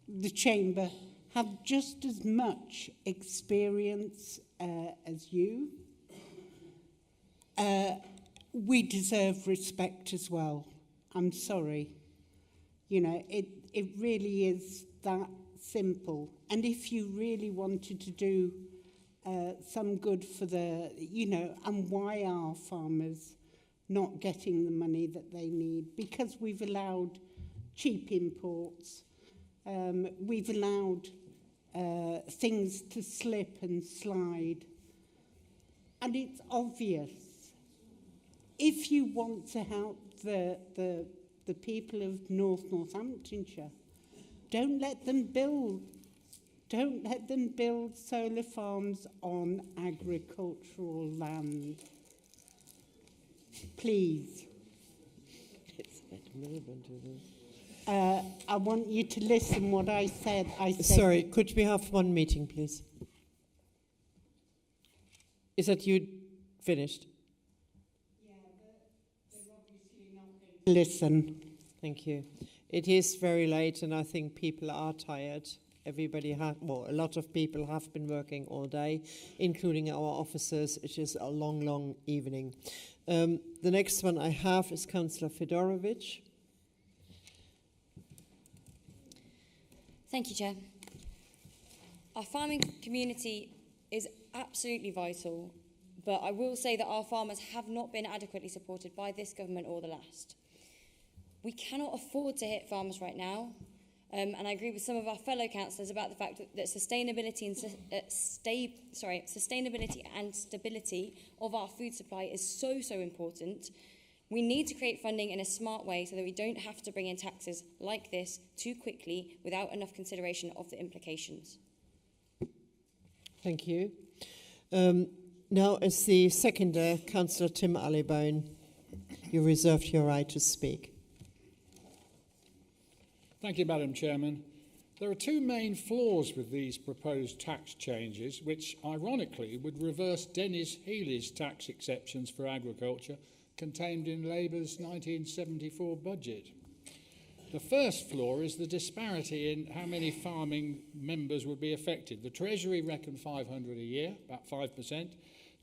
the chamber, have just as much experience as you, we deserve respect as well. I'm sorry. You know, it really is that simple. And if you really wanted to do some good for the, you know, and why are farmers not getting the money that they need? Because we've allowed cheap imports. We've allowed things to slip and slide. And it's obvious. If you want to help the people of Northamptonshire, don't let them build solar farms on agricultural land. Please. I want you to listen what I said. Sorry, could we have one meeting, please? Is that you finished? Yeah, but they're obviously not going to listen. Thank you. It is very late, and I think people are tired. Everybody a lot of people have been working all day, including our officers. It is a long, long evening. The next one I have is Councillor Fedorovich. Thank you, Chair. Our farming community is absolutely vital, but I will say that our farmers have not been adequately supported by this government or the last. We cannot afford to hit farmers right now, and I agree with some of our fellow councillors about the fact that sustainability and stability of our food supply is so important. We need to create funding in a smart way so that we don't have to bring in taxes like this too quickly without enough consideration of the implications. Thank you. Now, as the seconder, Councillor Tim Allybone, you reserved your right to speak. Thank you, Madam Chairman. There are two main flaws with these proposed tax changes, which ironically would reverse Dennis Healy's tax exceptions for agriculture contained in Labour's 1974 budget. The first flaw is the disparity in how many farming members would be affected. The Treasury reckon 500 a year, about 5%.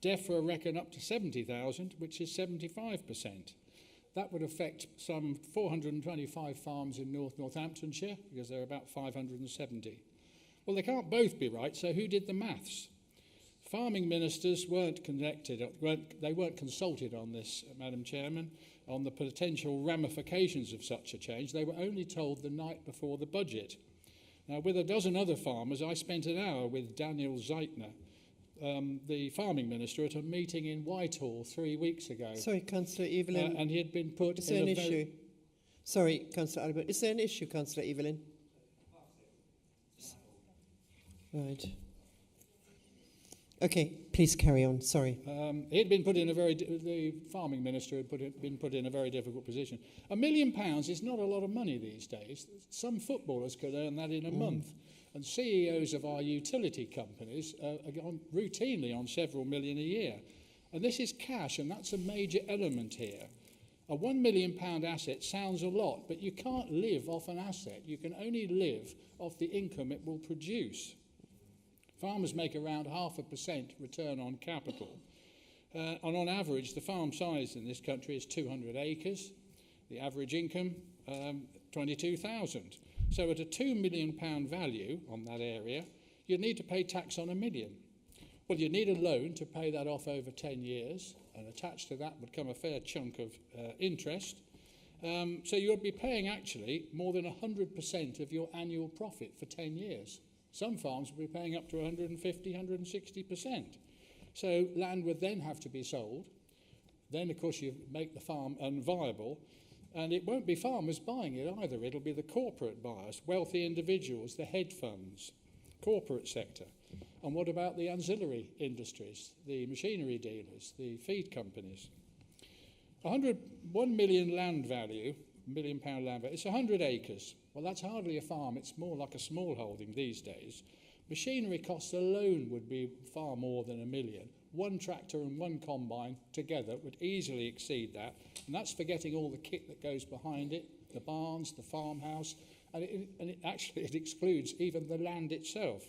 DEFRA reckon up to 70,000, which is 75%. That would affect some 425 farms in Northamptonshire, because there are about 570. Well, they can't both be right, so who did the maths? Farming ministers weren't consulted on this, Madam Chairman, on the potential ramifications of such a change. They were only told the night before the budget. Now, with a dozen other farmers, I spent an hour with Daniel Zeitner, the farming minister at a meeting in Whitehall 3 weeks ago. Sorry, Councillor Evelyn. And he had been put Is there an issue? Sorry, Councillor Albert. Is there an issue, Councillor Evelyn? Right. Okay, please carry on. Sorry. He had been put in the farming minister had been put in a very difficult position. £1 million is not a lot of money these days. Some footballers could earn that in a month. And CEOs of our utility companies are routinely on several million a year. And this is cash, and that's a major element here. A £1 million asset sounds a lot, but you can't live off an asset. You can only live off the income it will produce. Farmers make around 0.5% return on capital. And on average, the farm size in this country is 200 acres. The average income, 22,000. So at a £2 million value on that area, you'd need to pay tax on £1 million. Well, you'd need a loan to pay that off over 10 years, and attached to that would come a fair chunk of interest. So you'd be paying actually more than 100% of your annual profit for 10 years. Some farms would be paying up to 150, 160%. So land would then have to be sold. Then, of course, you make the farm unviable. And it won't be farmers buying it either. It'll be the corporate buyers, wealthy individuals, the hedge funds, corporate sector. And what about the ancillary industries, the machinery dealers, the feed companies? 1 million land value, £1 million land value, it's 100 acres. Well, that's hardly a farm. It's more like a small holding these days. Machinery costs alone would be far more than £1 million. One tractor and one combine together would easily exceed that. And that's forgetting all the kit that goes behind it, the barns, the farmhouse, and it actually excludes even the land itself.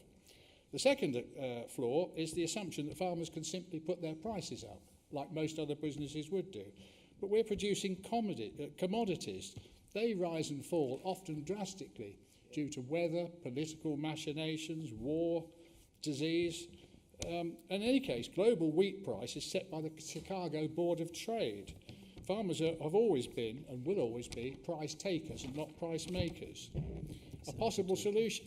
The second flaw is the assumption that farmers can simply put their prices up, like most other businesses would do. But we're producing commodities. They rise and fall, often drastically, due to weather, political machinations, war, disease. In any case, global wheat price is set by the Chicago Board of Trade. Farmers have always been, and will always be, price takers and not price makers. A possible solution,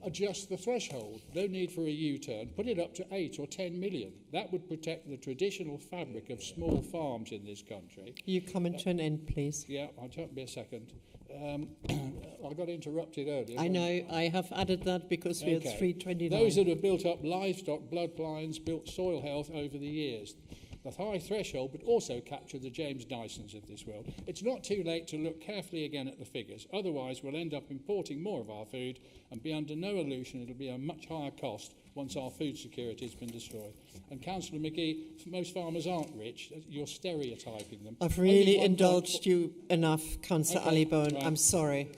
adjust the threshold. No need for a U-turn. Put it up to 8 or 10 million. That would protect the traditional fabric of small farms in this country. You come to an end, please. Yeah, I'll take me a second. I got interrupted earlier. I know. I have added that because we're at 3:29. Those that have built up livestock bloodlines, built soil health over the years. The high threshold would also capture the James Dysons of this world. It's not too late to look carefully again at the figures. Otherwise, we'll end up importing more of our food and be under no illusion it'll be a much higher cost once our food security has been destroyed. And Councillor McGee, most farmers aren't rich. You're stereotyping them. I've really indulged you enough, Councillor Allibone. Right. I'm sorry.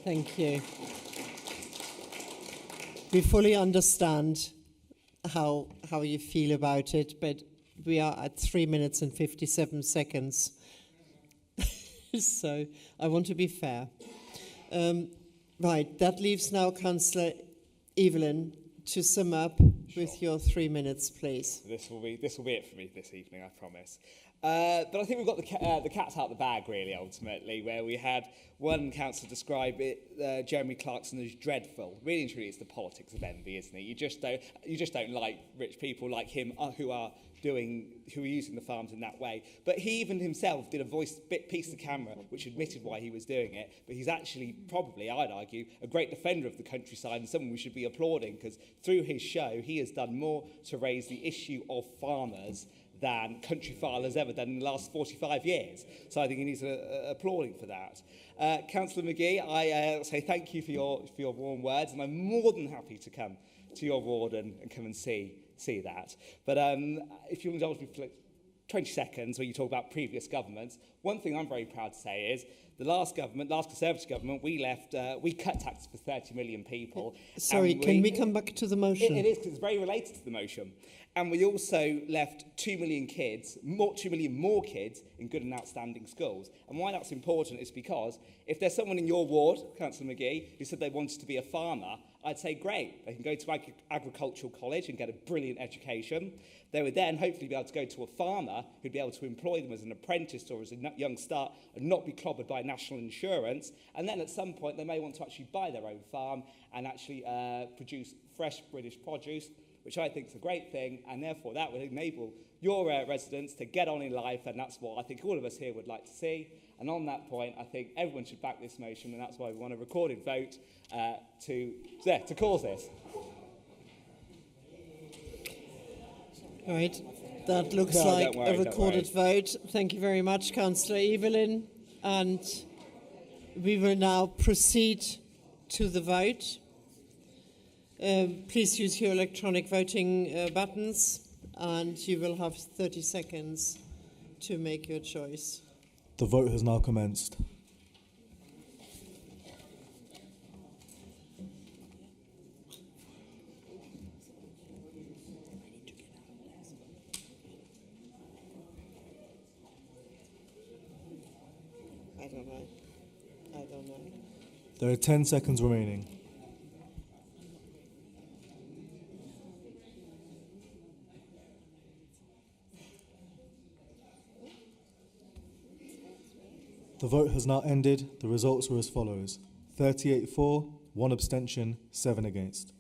Thank you. We fully understand how you feel about it, but we are at 3 minutes and 57 seconds. So I want to be fair. Right, that leaves now Councillor Evelyn to sum up with your 3 minutes, please. This will be it for me this evening, I promise. But I think we've got the cat's out the bag, really, ultimately, where we had one councillor describe it, Jeremy Clarkson, as dreadful. Really and truly, it's the politics of envy, isn't it? You just don't like rich people like him who are using the farms in that way. But he even himself did a piece to camera which admitted why he was doing it. But he's actually probably, I'd argue, a great defender of the countryside and someone we should be applauding, because through his show he has done more to raise the issue of farmers than Country File has ever done in the last 45 years. So I think he needs applauding for that. Councillor McGee, I say thank you for your warm words, and I'm more than happy to come to your ward and come and see that. But if you'll indulge me for 20 seconds where you talk about previous governments, one thing I'm very proud to say is the last Conservative government, we cut taxes for 30 million people. Sorry, can we come back to the motion? It is, because it's very related to the motion. And we also left 2 million more kids in good and outstanding schools. And why that's important is because if there's someone in your ward, Councillor McGee, who said they wanted to be a farmer, I'd say great. They can go to agricultural college and get a brilliant education. They would then hopefully be able to go to a farmer who'd be able to employ them as an apprentice or as a young start and not be clobbered by national insurance. And then at some point they may want to actually buy their own farm and actually produce fresh British produce which I think is a great thing, and therefore that would enable your residents to get on in life, and that's what I think all of us here would like to see. And on that point, I think everyone should back this motion, and that's why we want a recorded vote to cause this. All right, that looks like a recorded vote. Thank you very much, Councillor Evelyn. And we will now proceed to the vote. Please use your electronic voting buttons, and you will have 30 seconds to make your choice. The vote has now commenced. I don't know. There are 10 seconds remaining. The vote has now ended. The results are as follows: 38 for, 1 abstention, 7 against.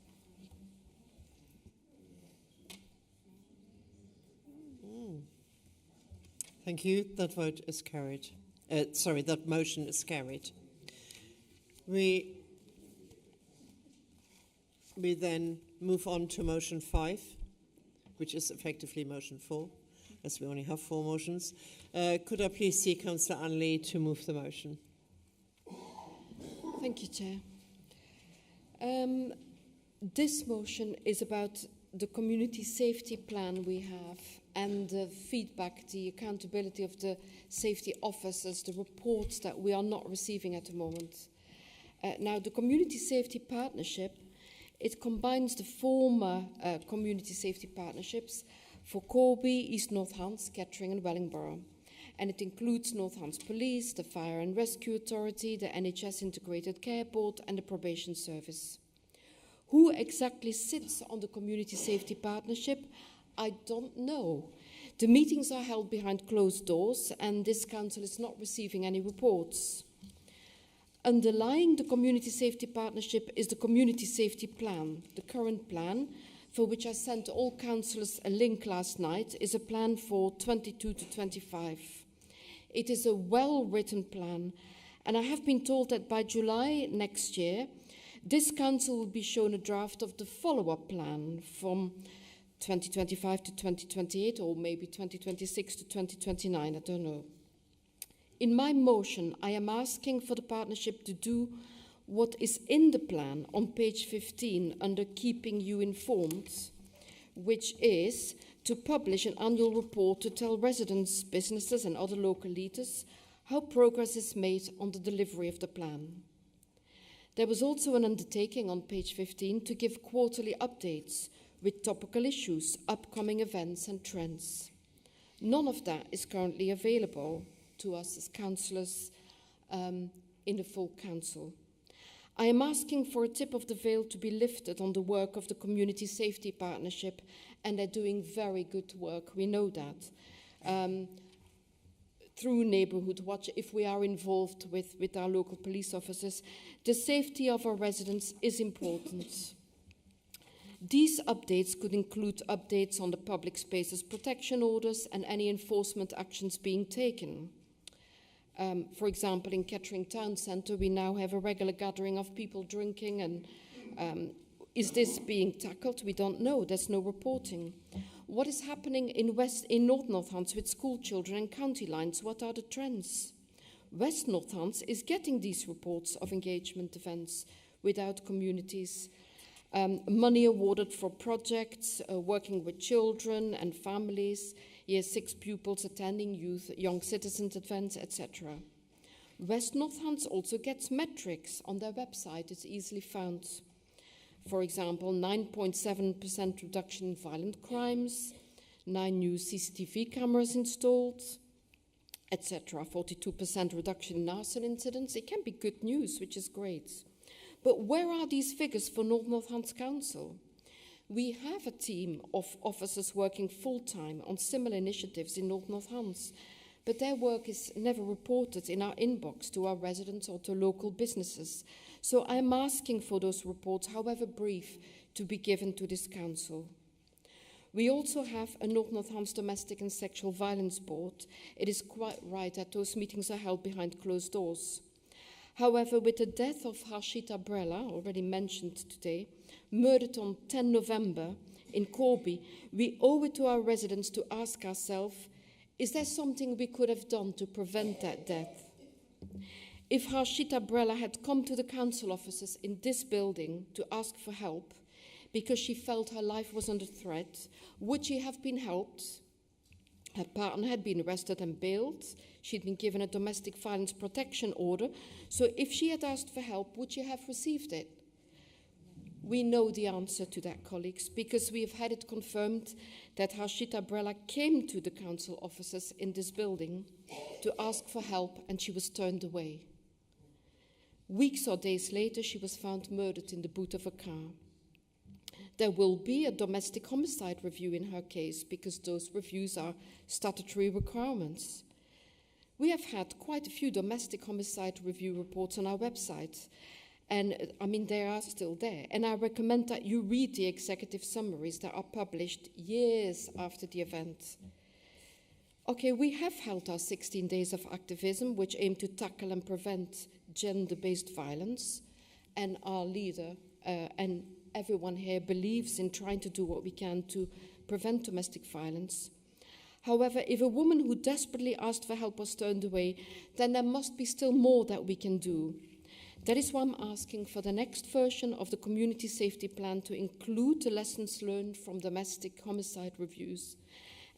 Thank you. That vote is carried. That motion is carried. We then move on to motion 5, which is effectively motion 4, as we only have 4 motions. Could I please see Councillor Anley to move the motion? Thank you, Chair. This motion is about the community safety plan we have and the feedback, the accountability of the safety officers, the reports that we are not receiving at the moment. Now, the community safety partnership, it combines the former community safety partnerships for Corby, East North Hants, Kettering and Wellingborough. And it includes North Hants Police, the Fire and Rescue Authority, the NHS Integrated Care Board and the Probation Service. Who exactly sits on the community safety partnership? I don't know. The meetings are held behind closed doors and this council is not receiving any reports. Underlying the community safety partnership is the community safety plan. The current plan, for which I sent all councillors a link last night, is a plan for 22 to 25. It is a well-written plan, and I have been told that by July next year, this council will be shown a draft of the follow-up plan from 2025 to 2028, or maybe 2026 to 2029, I don't know. In my motion, I am asking for the partnership to do what is in the plan on page 15 under Keeping You Informed, which is to publish an annual report to tell residents, businesses and other local leaders how progress is made on the delivery of the plan. There was also an undertaking on page 15 to give quarterly updates with topical issues, upcoming events and trends. None of that is currently available to us as councillors in the full council. I am asking for a tip of the veil to be lifted on the work of the Community Safety Partnership, and they're doing very good work, we know that. Through Neighbourhood Watch, if we are involved with our local police officers, the safety of our residents is important. These updates could include updates on the public spaces protection orders and any enforcement actions being taken. For example, in Kettering Town Centre, we now have a regular gathering of people drinking, and is this being tackled? We don't know. There's no reporting. What is happening in North Northants with school children and county lines? What are the trends? West Northants is getting these reports of engagement events without communities. Money awarded for projects, working with children and families, Year 6 pupils attending youth, young citizens events, etc. West Northants also gets metrics on their website. It's easily found. For example, 9.7% reduction in violent crimes, 9 new CCTV cameras installed, etc. 42% reduction in arson incidents. It can be good news, which is great. But where are these figures for North Northants Council? We have a team of officers working full-time on similar initiatives in North Northants, but their work is never reported in our inbox to our residents or to local businesses. So I'm asking for those reports, however brief, to be given to this council. We also have a Northampton's Domestic and Sexual Violence Board. It is quite right that those meetings are held behind closed doors. However, with the death of Harshita Brella, already mentioned today, murdered on 10 November in Corby, we owe it to our residents to ask ourselves, is there something we could have done to prevent that death? If Harshita Brella had come to the council offices in this building to ask for help because she felt her life was under threat, would she have been helped? Her partner had been arrested and bailed. She'd been given a domestic violence protection order. So if she had asked for help, would she have received it? We know the answer to that, colleagues, because we have had it confirmed that Harshita Brella came to the council offices in this building to ask for help, and she was turned away. Weeks or days later, she was found murdered in the boot of a car. There will be a domestic homicide review in her case because those reviews are statutory requirements. We have had quite a few domestic homicide review reports on our website, and I mean, they are still there. And I recommend that you read the executive summaries that are published years after the event. Okay, we have held our 16 days of activism, which aim to tackle and prevent gender-based violence, and our leader and everyone here believes in trying to do what we can to prevent domestic violence. However, if a woman who desperately asked for help was turned away, then there must be still more that we can do. That is why I'm asking for the next version of the Community Safety Plan to include the lessons learned from domestic homicide reviews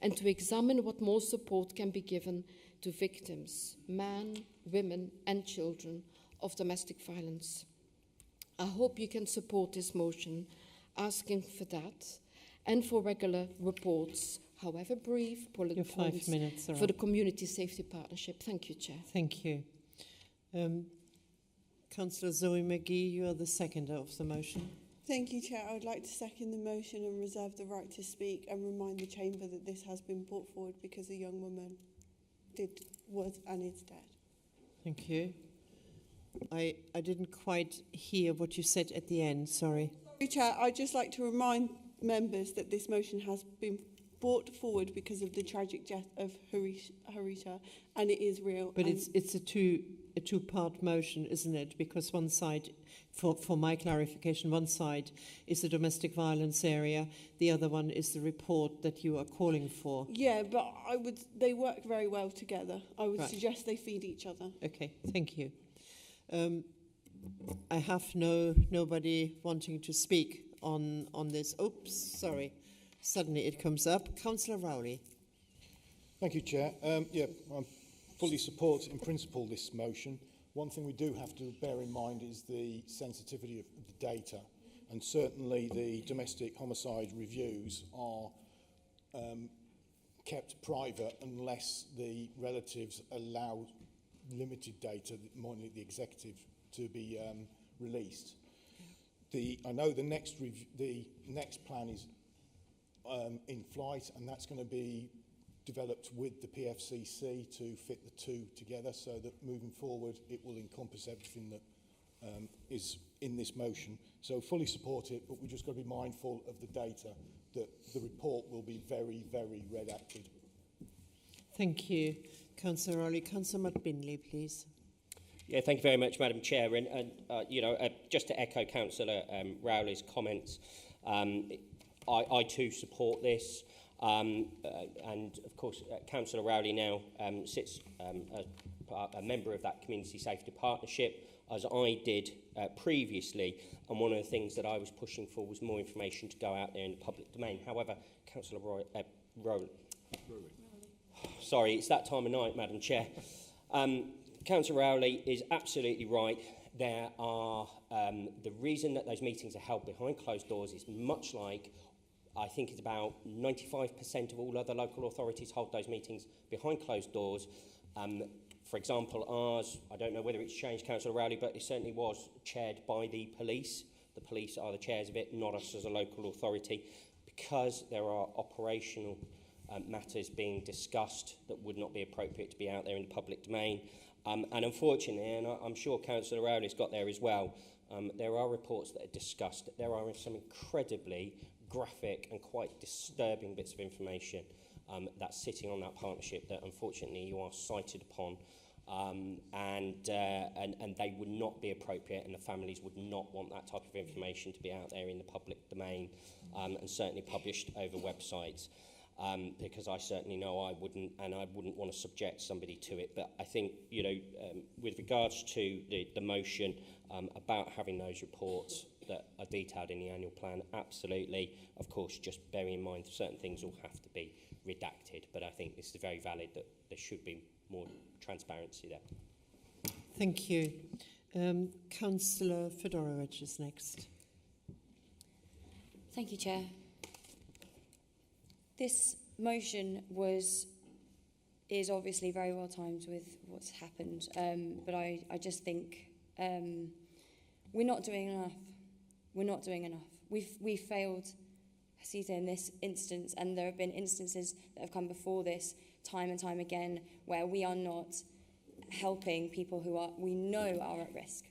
and to examine what more support can be given to victims, men, women, and children of domestic violence. I hope you can support this motion, asking for that and for regular reports, however brief, bullet points, 5 minutes for the Community Safety Partnership. Thank you, Chair. Thank you. Councillor Zoe McGee, you are the seconder of the motion. Thank you, Chair. I would like to second the motion and reserve the right to speak and remind the Chamber that this has been brought forward because a young woman was and is dead. Thank you. I didn't quite hear what you said at the end, sorry. Sorry, Chair. I'd just like to remind members that this motion has been brought forward because of the tragic death of Harita, and it is real. But it's a two-part motion, isn't it? Because one side, for my clarification, one side is the domestic violence area, the other one is the report that you are calling for. Yeah, but they work very well together. I would suggest they feed each other. Okay, thank you. I have nobody wanting to speak on this. Oops, sorry. Suddenly it comes up. Councillor Rowley. Thank you, Chair. I fully support in principle this motion. One thing we do have to bear in mind is the sensitivity of the data, and certainly the domestic homicide reviews are kept private unless the relatives allow limited data, more the executive, to be released. I know the next plan is in flight, and that's going to be developed with the PFCC to fit the two together, so that moving forward it will encompass everything that is in this motion. So fully support it, but we've just got to be mindful of the data, that the report will be very, very redacted. Thank you, Councillor Rowley. Councillor McBinley, please. Yeah, thank you very much, Madam Chair. And just to echo Councillor Rowley's comments, I too support this. And of course, Councillor Rowley now sits a member of that Community Safety Partnership, as I did previously. And one of the things that I was pushing for was more information to go out there in the public domain. However, Councillor Rowley. Sorry, it's that time of night, Madam Chair. Councillor Rowley is absolutely right. There are the reason that those meetings are held behind closed doors is much like, I think it's about 95% of all other local authorities hold those meetings behind closed doors. For example, ours, I don't know whether it's changed, Councillor Rowley, but it certainly was chaired by the police. The police are the chairs of it, not us as a local authority, because there are operational matters being discussed that would not be appropriate to be out there in the public domain. And unfortunately, and I'm sure Councillor Rowley's got there as well, there are reports that are discussed. There are some incredibly graphic and quite disturbing bits of information that's sitting on that partnership that unfortunately you are cited upon, and they would not be appropriate, and the families would not want that type of information to be out there in the public domain, and certainly published over websites. Because I certainly know I wouldn't, and I wouldn't want to subject somebody to it. But I think, with regards to the motion about having those reports that are detailed in the annual plan, absolutely. Of course, just bear in mind certain things will have to be redacted. But I think this is very valid that there should be more transparency there. Thank you. Councillor Fedorovich is next. Thank you, Chair. This motion is obviously very well timed with what's happened, but I just think we're not doing enough. We're not doing enough. We've failed, CETA in this instance, and there have been instances that have come before this time and time again where we are not helping people who we know are at risk.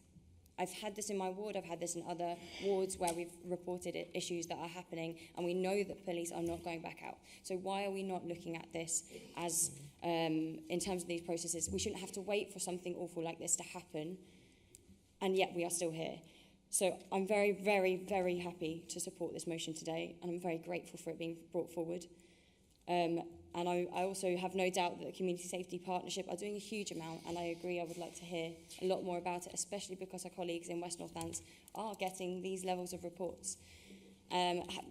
I've had this in my ward, I've had this in other wards where we've reported issues that are happening, and we know that police are not going back out. So why are we not looking at this as, in terms of these processes? We shouldn't have to wait for something awful like this to happen, and yet we are still here. So I'm very, very, very happy to support this motion today, and I'm very grateful for it being brought forward. And I also have no doubt that the Community Safety Partnership are doing a huge amount, and I agree I would like to hear a lot more about it, especially because our colleagues in West Northants are getting these levels of reports.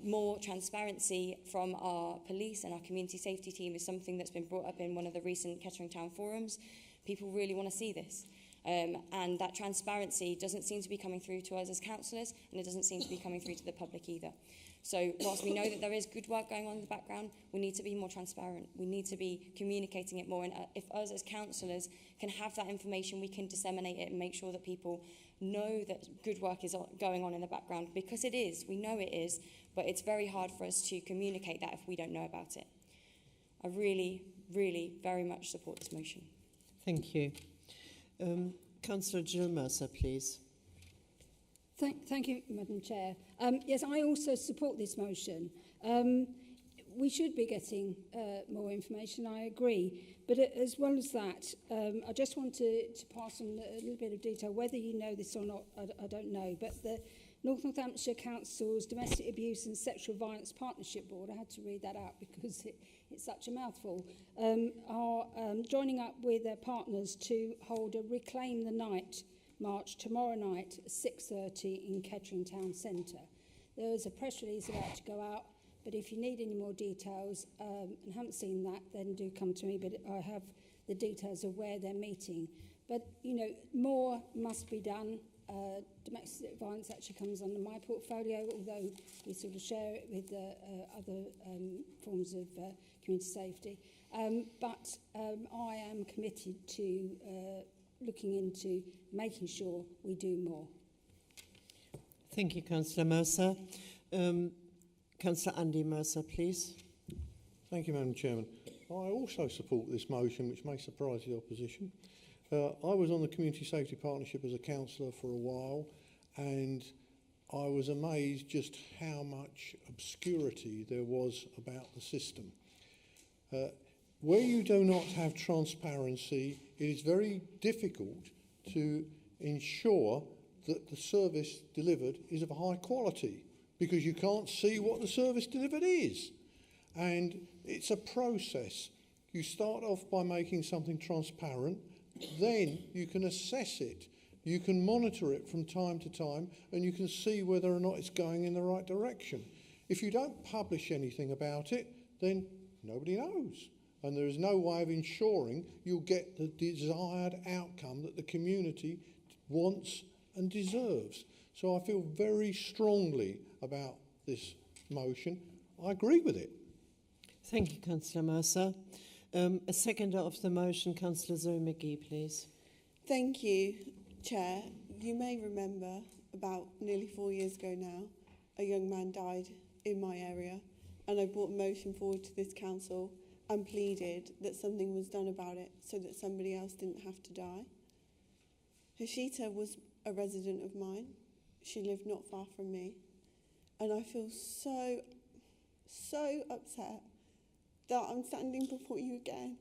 More transparency from our police and our community safety team is something that's been brought up in one of the recent Kettering Town forums. People really want to see this. And that transparency doesn't seem to be coming through to us as councillors, and it doesn't seem to be coming through to the public either. So whilst we know that there is good work going on in the background, we need to be more transparent. We need to be communicating it more. And if us as councillors can have that information, we can disseminate it and make sure that people know that good work is going on in the background, because it is. We know it is, but it's very hard for us to communicate that if we don't know about it. I really, really very much support this motion. Thank you. Councillor Jill Mercer, please. Thank you, Madam Chair. Yes, I also support this motion. We should be getting more information, I agree. But as well as that, I just want to pass on a little bit of detail. Whether you know this or not, I don't know. But the North Northamptonshire Council's Domestic Abuse and Sexual Violence Partnership Board, I had to read that out because it's such a mouthful, are joining up with their partners to hold a Reclaim the Night march tomorrow night at 6:30 in Kettering Town Centre. There is a press release about to go out, but if you need any more details and haven't seen that, then do come to me, but I have the details of where they're meeting. But, you know, more must be done. Domestic violence actually comes under my portfolio, although we sort of share it with other forms of community safety. But I am committed to looking into making sure we do more. Thank you, Councillor Mercer. Councillor Andy Mercer, please. Thank you, Madam Chairman. I also support this motion, which may surprise the opposition. I was on the Community Safety Partnership as a councillor for a while, and I was amazed just how much obscurity there was about the system. Where you do not have transparency, it is very difficult to ensure that the service delivered is of a high quality, because you can't see what the service delivered is. And it's a process. You start off by making something transparent, then you can assess it. You can monitor it from time to time, and you can see whether or not it's going in the right direction. If you don't publish anything about it, then nobody knows. And there is no way of ensuring you'll get the desired outcome that the community wants and deserves. So I feel very strongly about this motion. I agree with it. Thank you, Councillor Mercer. A seconder of the motion, Councillor Zoe McGee, please. Thank you, Chair. You may remember about nearly 4 years ago now, a young man died in my area, and I brought a motion forward to this council and pleaded that something was done about it so that somebody else didn't have to die. Hashita was a resident of mine. She lived not far from me. And I feel so upset that I'm standing before you again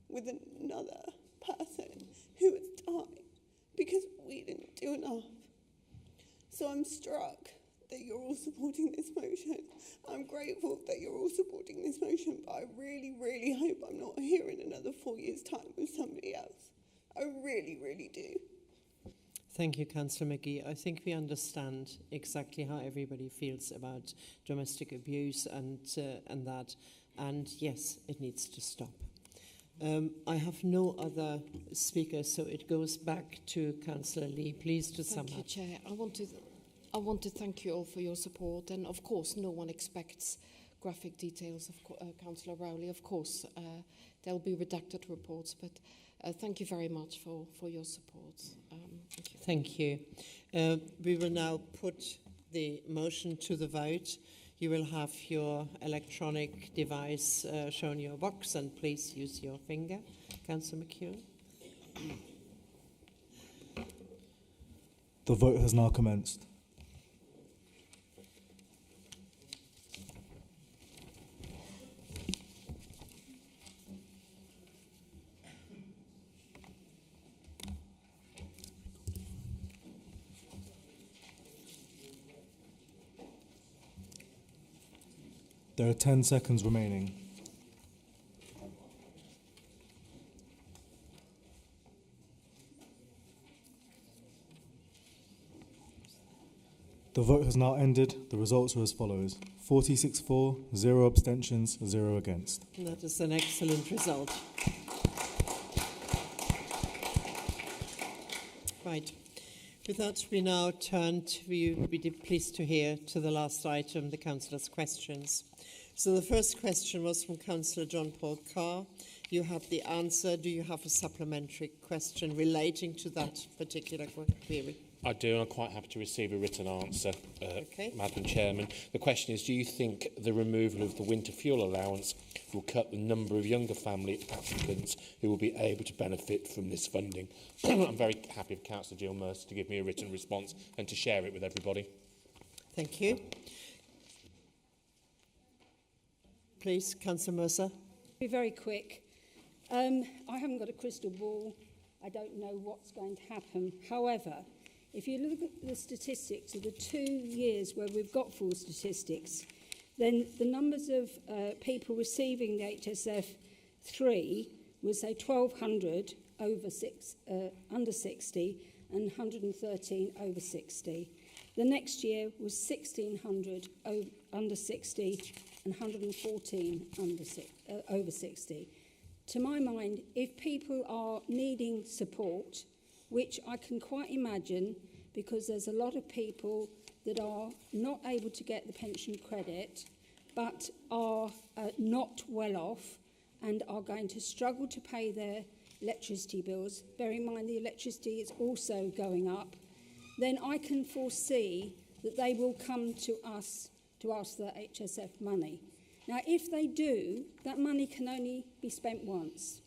with another person who has died because we didn't do enough. So I'm struck that you're all supporting this motion. I'm grateful that you're all supporting this motion, but I really, really hope I'm not here in another 4 years' time with somebody else. I really, really do. Thank you, Councillor McGee. I think we understand exactly how everybody feels about domestic abuse and that. And yes, it needs to stop. I have no other speakers, so it goes back to Councillor Lee. Please to sum up. Thank you, Chair. I want to thank you all for your support. And of course, no one expects graphic details of Councillor Rowley. Of course, there'll be redacted reports, but thank you very much for your support. Thank you. We will now put the motion to the vote. You will have your electronic device shown in your box, and please use your finger. Councillor McHugh. The vote has now commenced. There are 10 seconds remaining. The vote has now ended. The results are as follows. 46 for, 0 abstentions, 0 against. That is an excellent result. Right. With that, we now turn to, you'll be pleased to hear, to the last item, the councillors' questions. So the first question was from Councillor John Paul Carr. You have the answer. Do you have a supplementary question relating to that particular query? I do, and I'm quite happy to receive a written answer, Madam Chairman. The question is, do you think the removal of the winter fuel allowance will cut the number of younger family applicants who will be able to benefit from this funding? I'm very happy for Councillor Jill Mercer to give me a written response and to share it with everybody. Thank you. Please, Councillor Mercer. Be very quick. I haven't got a crystal ball. I don't know what's going to happen. However, if you look at the statistics of the 2 years where we've got full statistics, then the numbers of people receiving the HSF 3 was, say, 1,200 under 60 and 113 over 60. The next year was 1,600 under 60 and 114 over 60. To my mind, if people are needing support, which I can quite imagine, because there's a lot of people that are not able to get the pension credit, but are not well off and are going to struggle to pay their electricity bills. Bear in mind the electricity is also going up. Then I can foresee that they will come to us to ask for HSF money. Now, if they do, that money can only be spent once.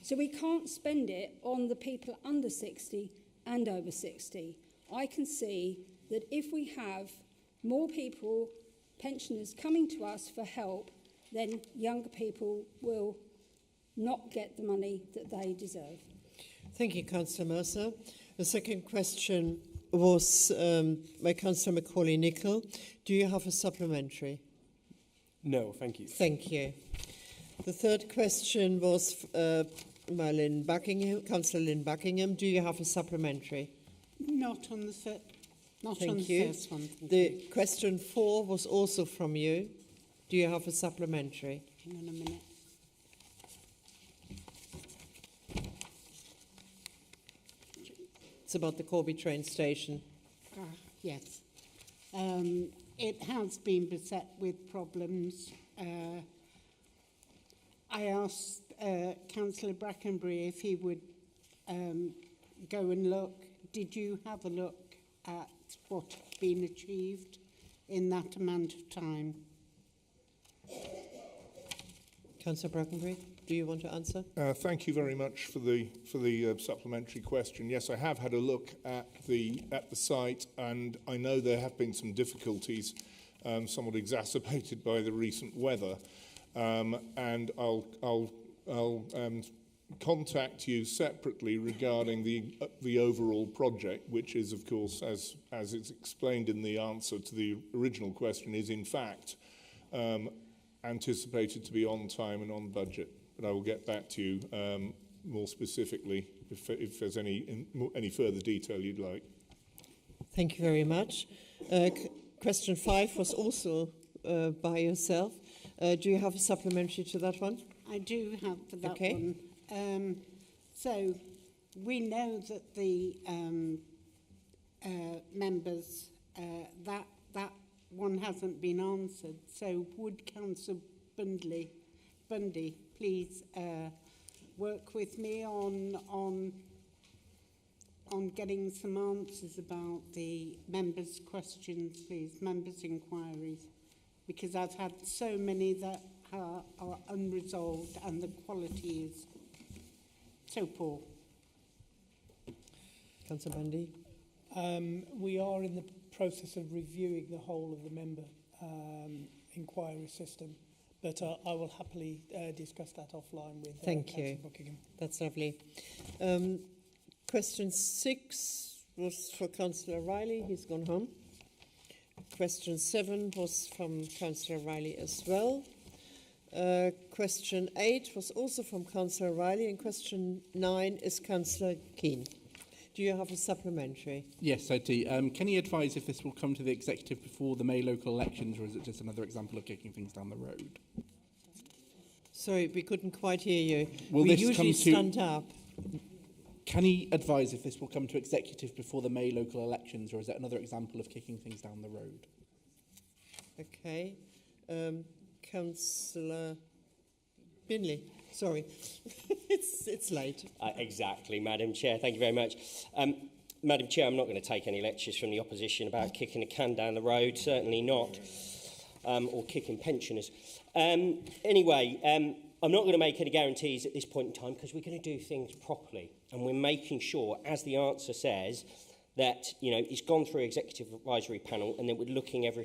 So we can't spend it on the people under 60 and over 60. I can see that if we have more people, pensioners, coming to us for help, then younger people will not get the money that they deserve. Thank you, Councillor Mercer. The second question was by Councillor Macaulay-Nicholl. Do you have a supplementary? No, thank you. Thank you. The third question was by Lynn Buckingham, Councillor Lynn Buckingham. Do you have a supplementary? Not on the first one. The question 4 was also from you. Do you have a supplementary? Hang on a minute. It's about the Corby train station. Yes. It has been beset with problems. I asked Councillor Brackenbury if he would go and look. Did you have a look at what had been achieved in that amount of time? Councillor Brackenbury, do you want to answer? Thank you very much for the supplementary question. Yes, I have had a look at the site, and I know there have been some difficulties, somewhat exacerbated by the recent weather. And I'll contact you separately regarding the overall project, which is, of course, as it's explained in the answer to the original question, is in fact anticipated to be on time and on budget. But I will get back to you more specifically if there's any further detail you'd like. Thank you very much. Question 5 was also by yourself. Do you have a supplementary to that one? I do have for that one. So we know that the members, that one hasn't been answered. So would Councillor Bundy please work with me on getting some answers about the members' questions, please, members' inquiries, because I've had so many that are unresolved and the quality is so poor. Councillor Bundy. We are in the process of reviewing the whole of the member inquiry system, but I will happily discuss that offline with Councillor Buckingham. That's lovely. Question 6 was for Councillor Riley. He's gone home. Question 7 was from Councillor Riley as well. Question 8 was also from Councillor Riley, and question 9 is Councillor Keane. Do you have a supplementary? Yes, I do. Can you advise if this will come to the executive before the May local elections, or is it just another example of kicking things down the road? Sorry, we couldn't quite hear you. Will we this usually come to... stand up. Can he advise if this will come to executive before the May local elections, or is it another example of kicking things down the road? Okay. Councillor Binley. Sorry, it's late. Exactly, Madam Chair. Thank you very much. Madam Chair, I'm not going to take any lectures from the opposition about kicking a can down the road, certainly not, or kicking pensioners. Anyway, I'm not going to make any guarantees at this point in time because we're going to do things properly, and we're making sure, as the answer says, that it's gone through executive advisory panel and that we're looking at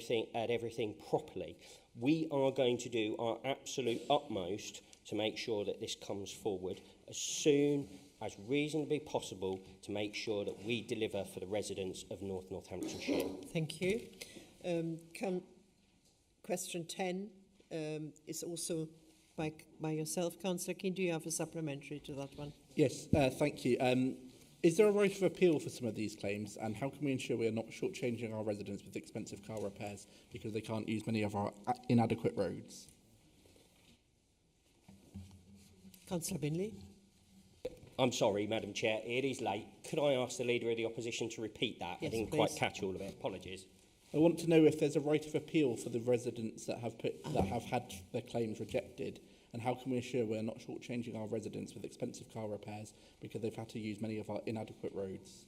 everything properly. We are going to do our absolute utmost to make sure that this comes forward as soon as reasonably possible to make sure that we deliver for the residents of North Northamptonshire. Thank you. Question 10 is also by yourself. Councillor Keane, do you have a supplementary to that one? Yes, thank you. Is there a right of appeal for some of these claims, and how can we ensure we are not shortchanging our residents with expensive car repairs because they can't use many of our inadequate roads? Councillor Binley. I'm sorry, Madam Chair, it is late. Could I ask the Leader of the Opposition to repeat that? Yes, I didn't please. quite catch all of it. Apologies. I want to know if there's a right of appeal for the residents that have had their claims rejected, and how can we ensure we're not shortchanging our residents with expensive car repairs because they've had to use many of our inadequate roads?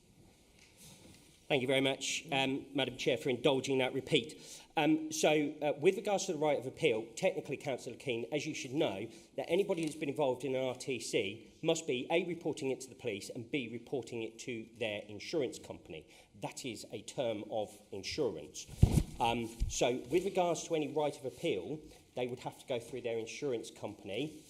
Thank you very much, Madam Chair, for indulging that repeat. With regards to the right of appeal, technically, Councillor Keane, as you should know, that anybody who's been involved in an RTC must be A, reporting it to the police, and B, reporting it to their insurance company. That is a term of insurance. So with regards to any right of appeal, they would have to go through their insurance company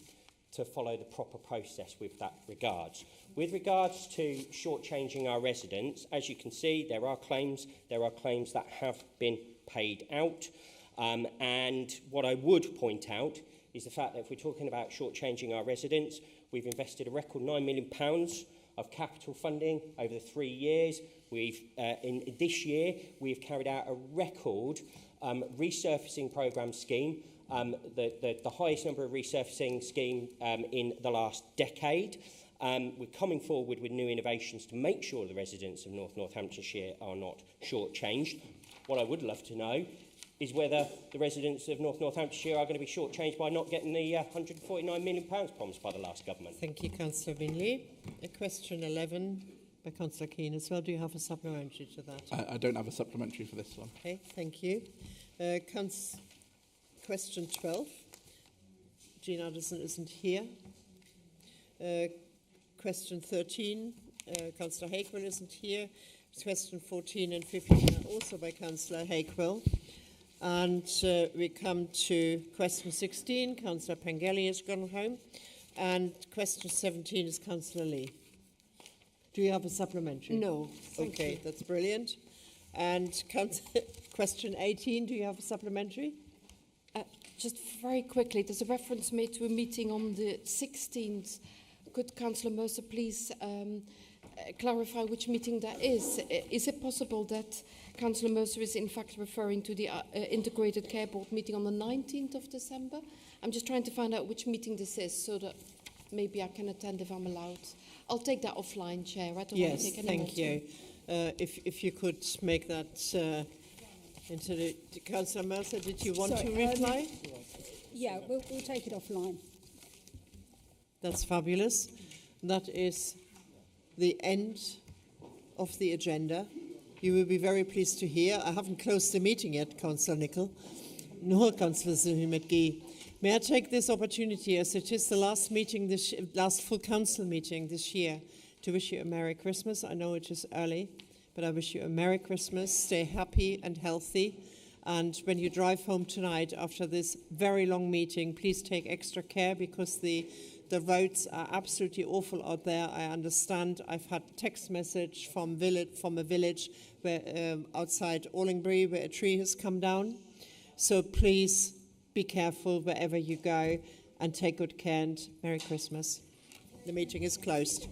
to follow the proper process with that regards. With regards to shortchanging our residents, as you can see, there are claims that have been paid out. And what I would point out is the fact that if we're talking about shortchanging our residents, we've invested a record £9 million of capital funding over the 3 years. In this year, we've carried out a record resurfacing programme scheme, the highest number of resurfacing scheme in the last decade. We're coming forward with new innovations to make sure the residents of North Northamptonshire are not shortchanged. What I would love to know is whether the residents of North Northamptonshire are going to be shortchanged by not getting the £149 million promised by the last government. Thank you, Councillor Binley. Question 11 by Councillor Keane as well. Do you have a supplementary to that? I don't have a supplementary for this one. Okay, thank you. Question 12. Jean Addison isn't here. Question 13, Councillor Hakewill isn't here. Question 14 and 15 are also by Councillor Hakewill. And we come to question 16. Councillor Pengelly has gone home. And question 17 is Councillor Lee. Do you have a supplementary? No. Okay, that's brilliant. And question 18, do you have a supplementary? Just very quickly, there's a reference made to a meeting on the 16th. Could Councillor Mercer please clarify which meeting that is? Is it possible that Councillor Mercer is in fact referring to the Integrated Care Board meeting on the 19th of December? I'm just trying to find out which meeting this is so that maybe I can attend if I'm allowed. I'll take that offline, Chair. I don't want to take any more time. Thank you. If you could make that into the... Councillor Mercer, did you want to reply? Yeah, we'll take it offline. That's fabulous. That is the end of the agenda. You will be very pleased to hear. I haven't closed the meeting yet, Councillor Nicol, nor Councillor Zuhi-McGee. May I take this opportunity, as it is the last meeting, last full council meeting this year, to wish you a Merry Christmas. I know it is early, but I wish you a Merry Christmas. Stay happy and healthy. And when you drive home tonight after this very long meeting, please take extra care, because the roads are absolutely awful out there. I understand. I've had text message from a village where outside Allingbury where a tree has come down. So please be careful wherever you go and take good care, and Merry Christmas. The meeting is closed.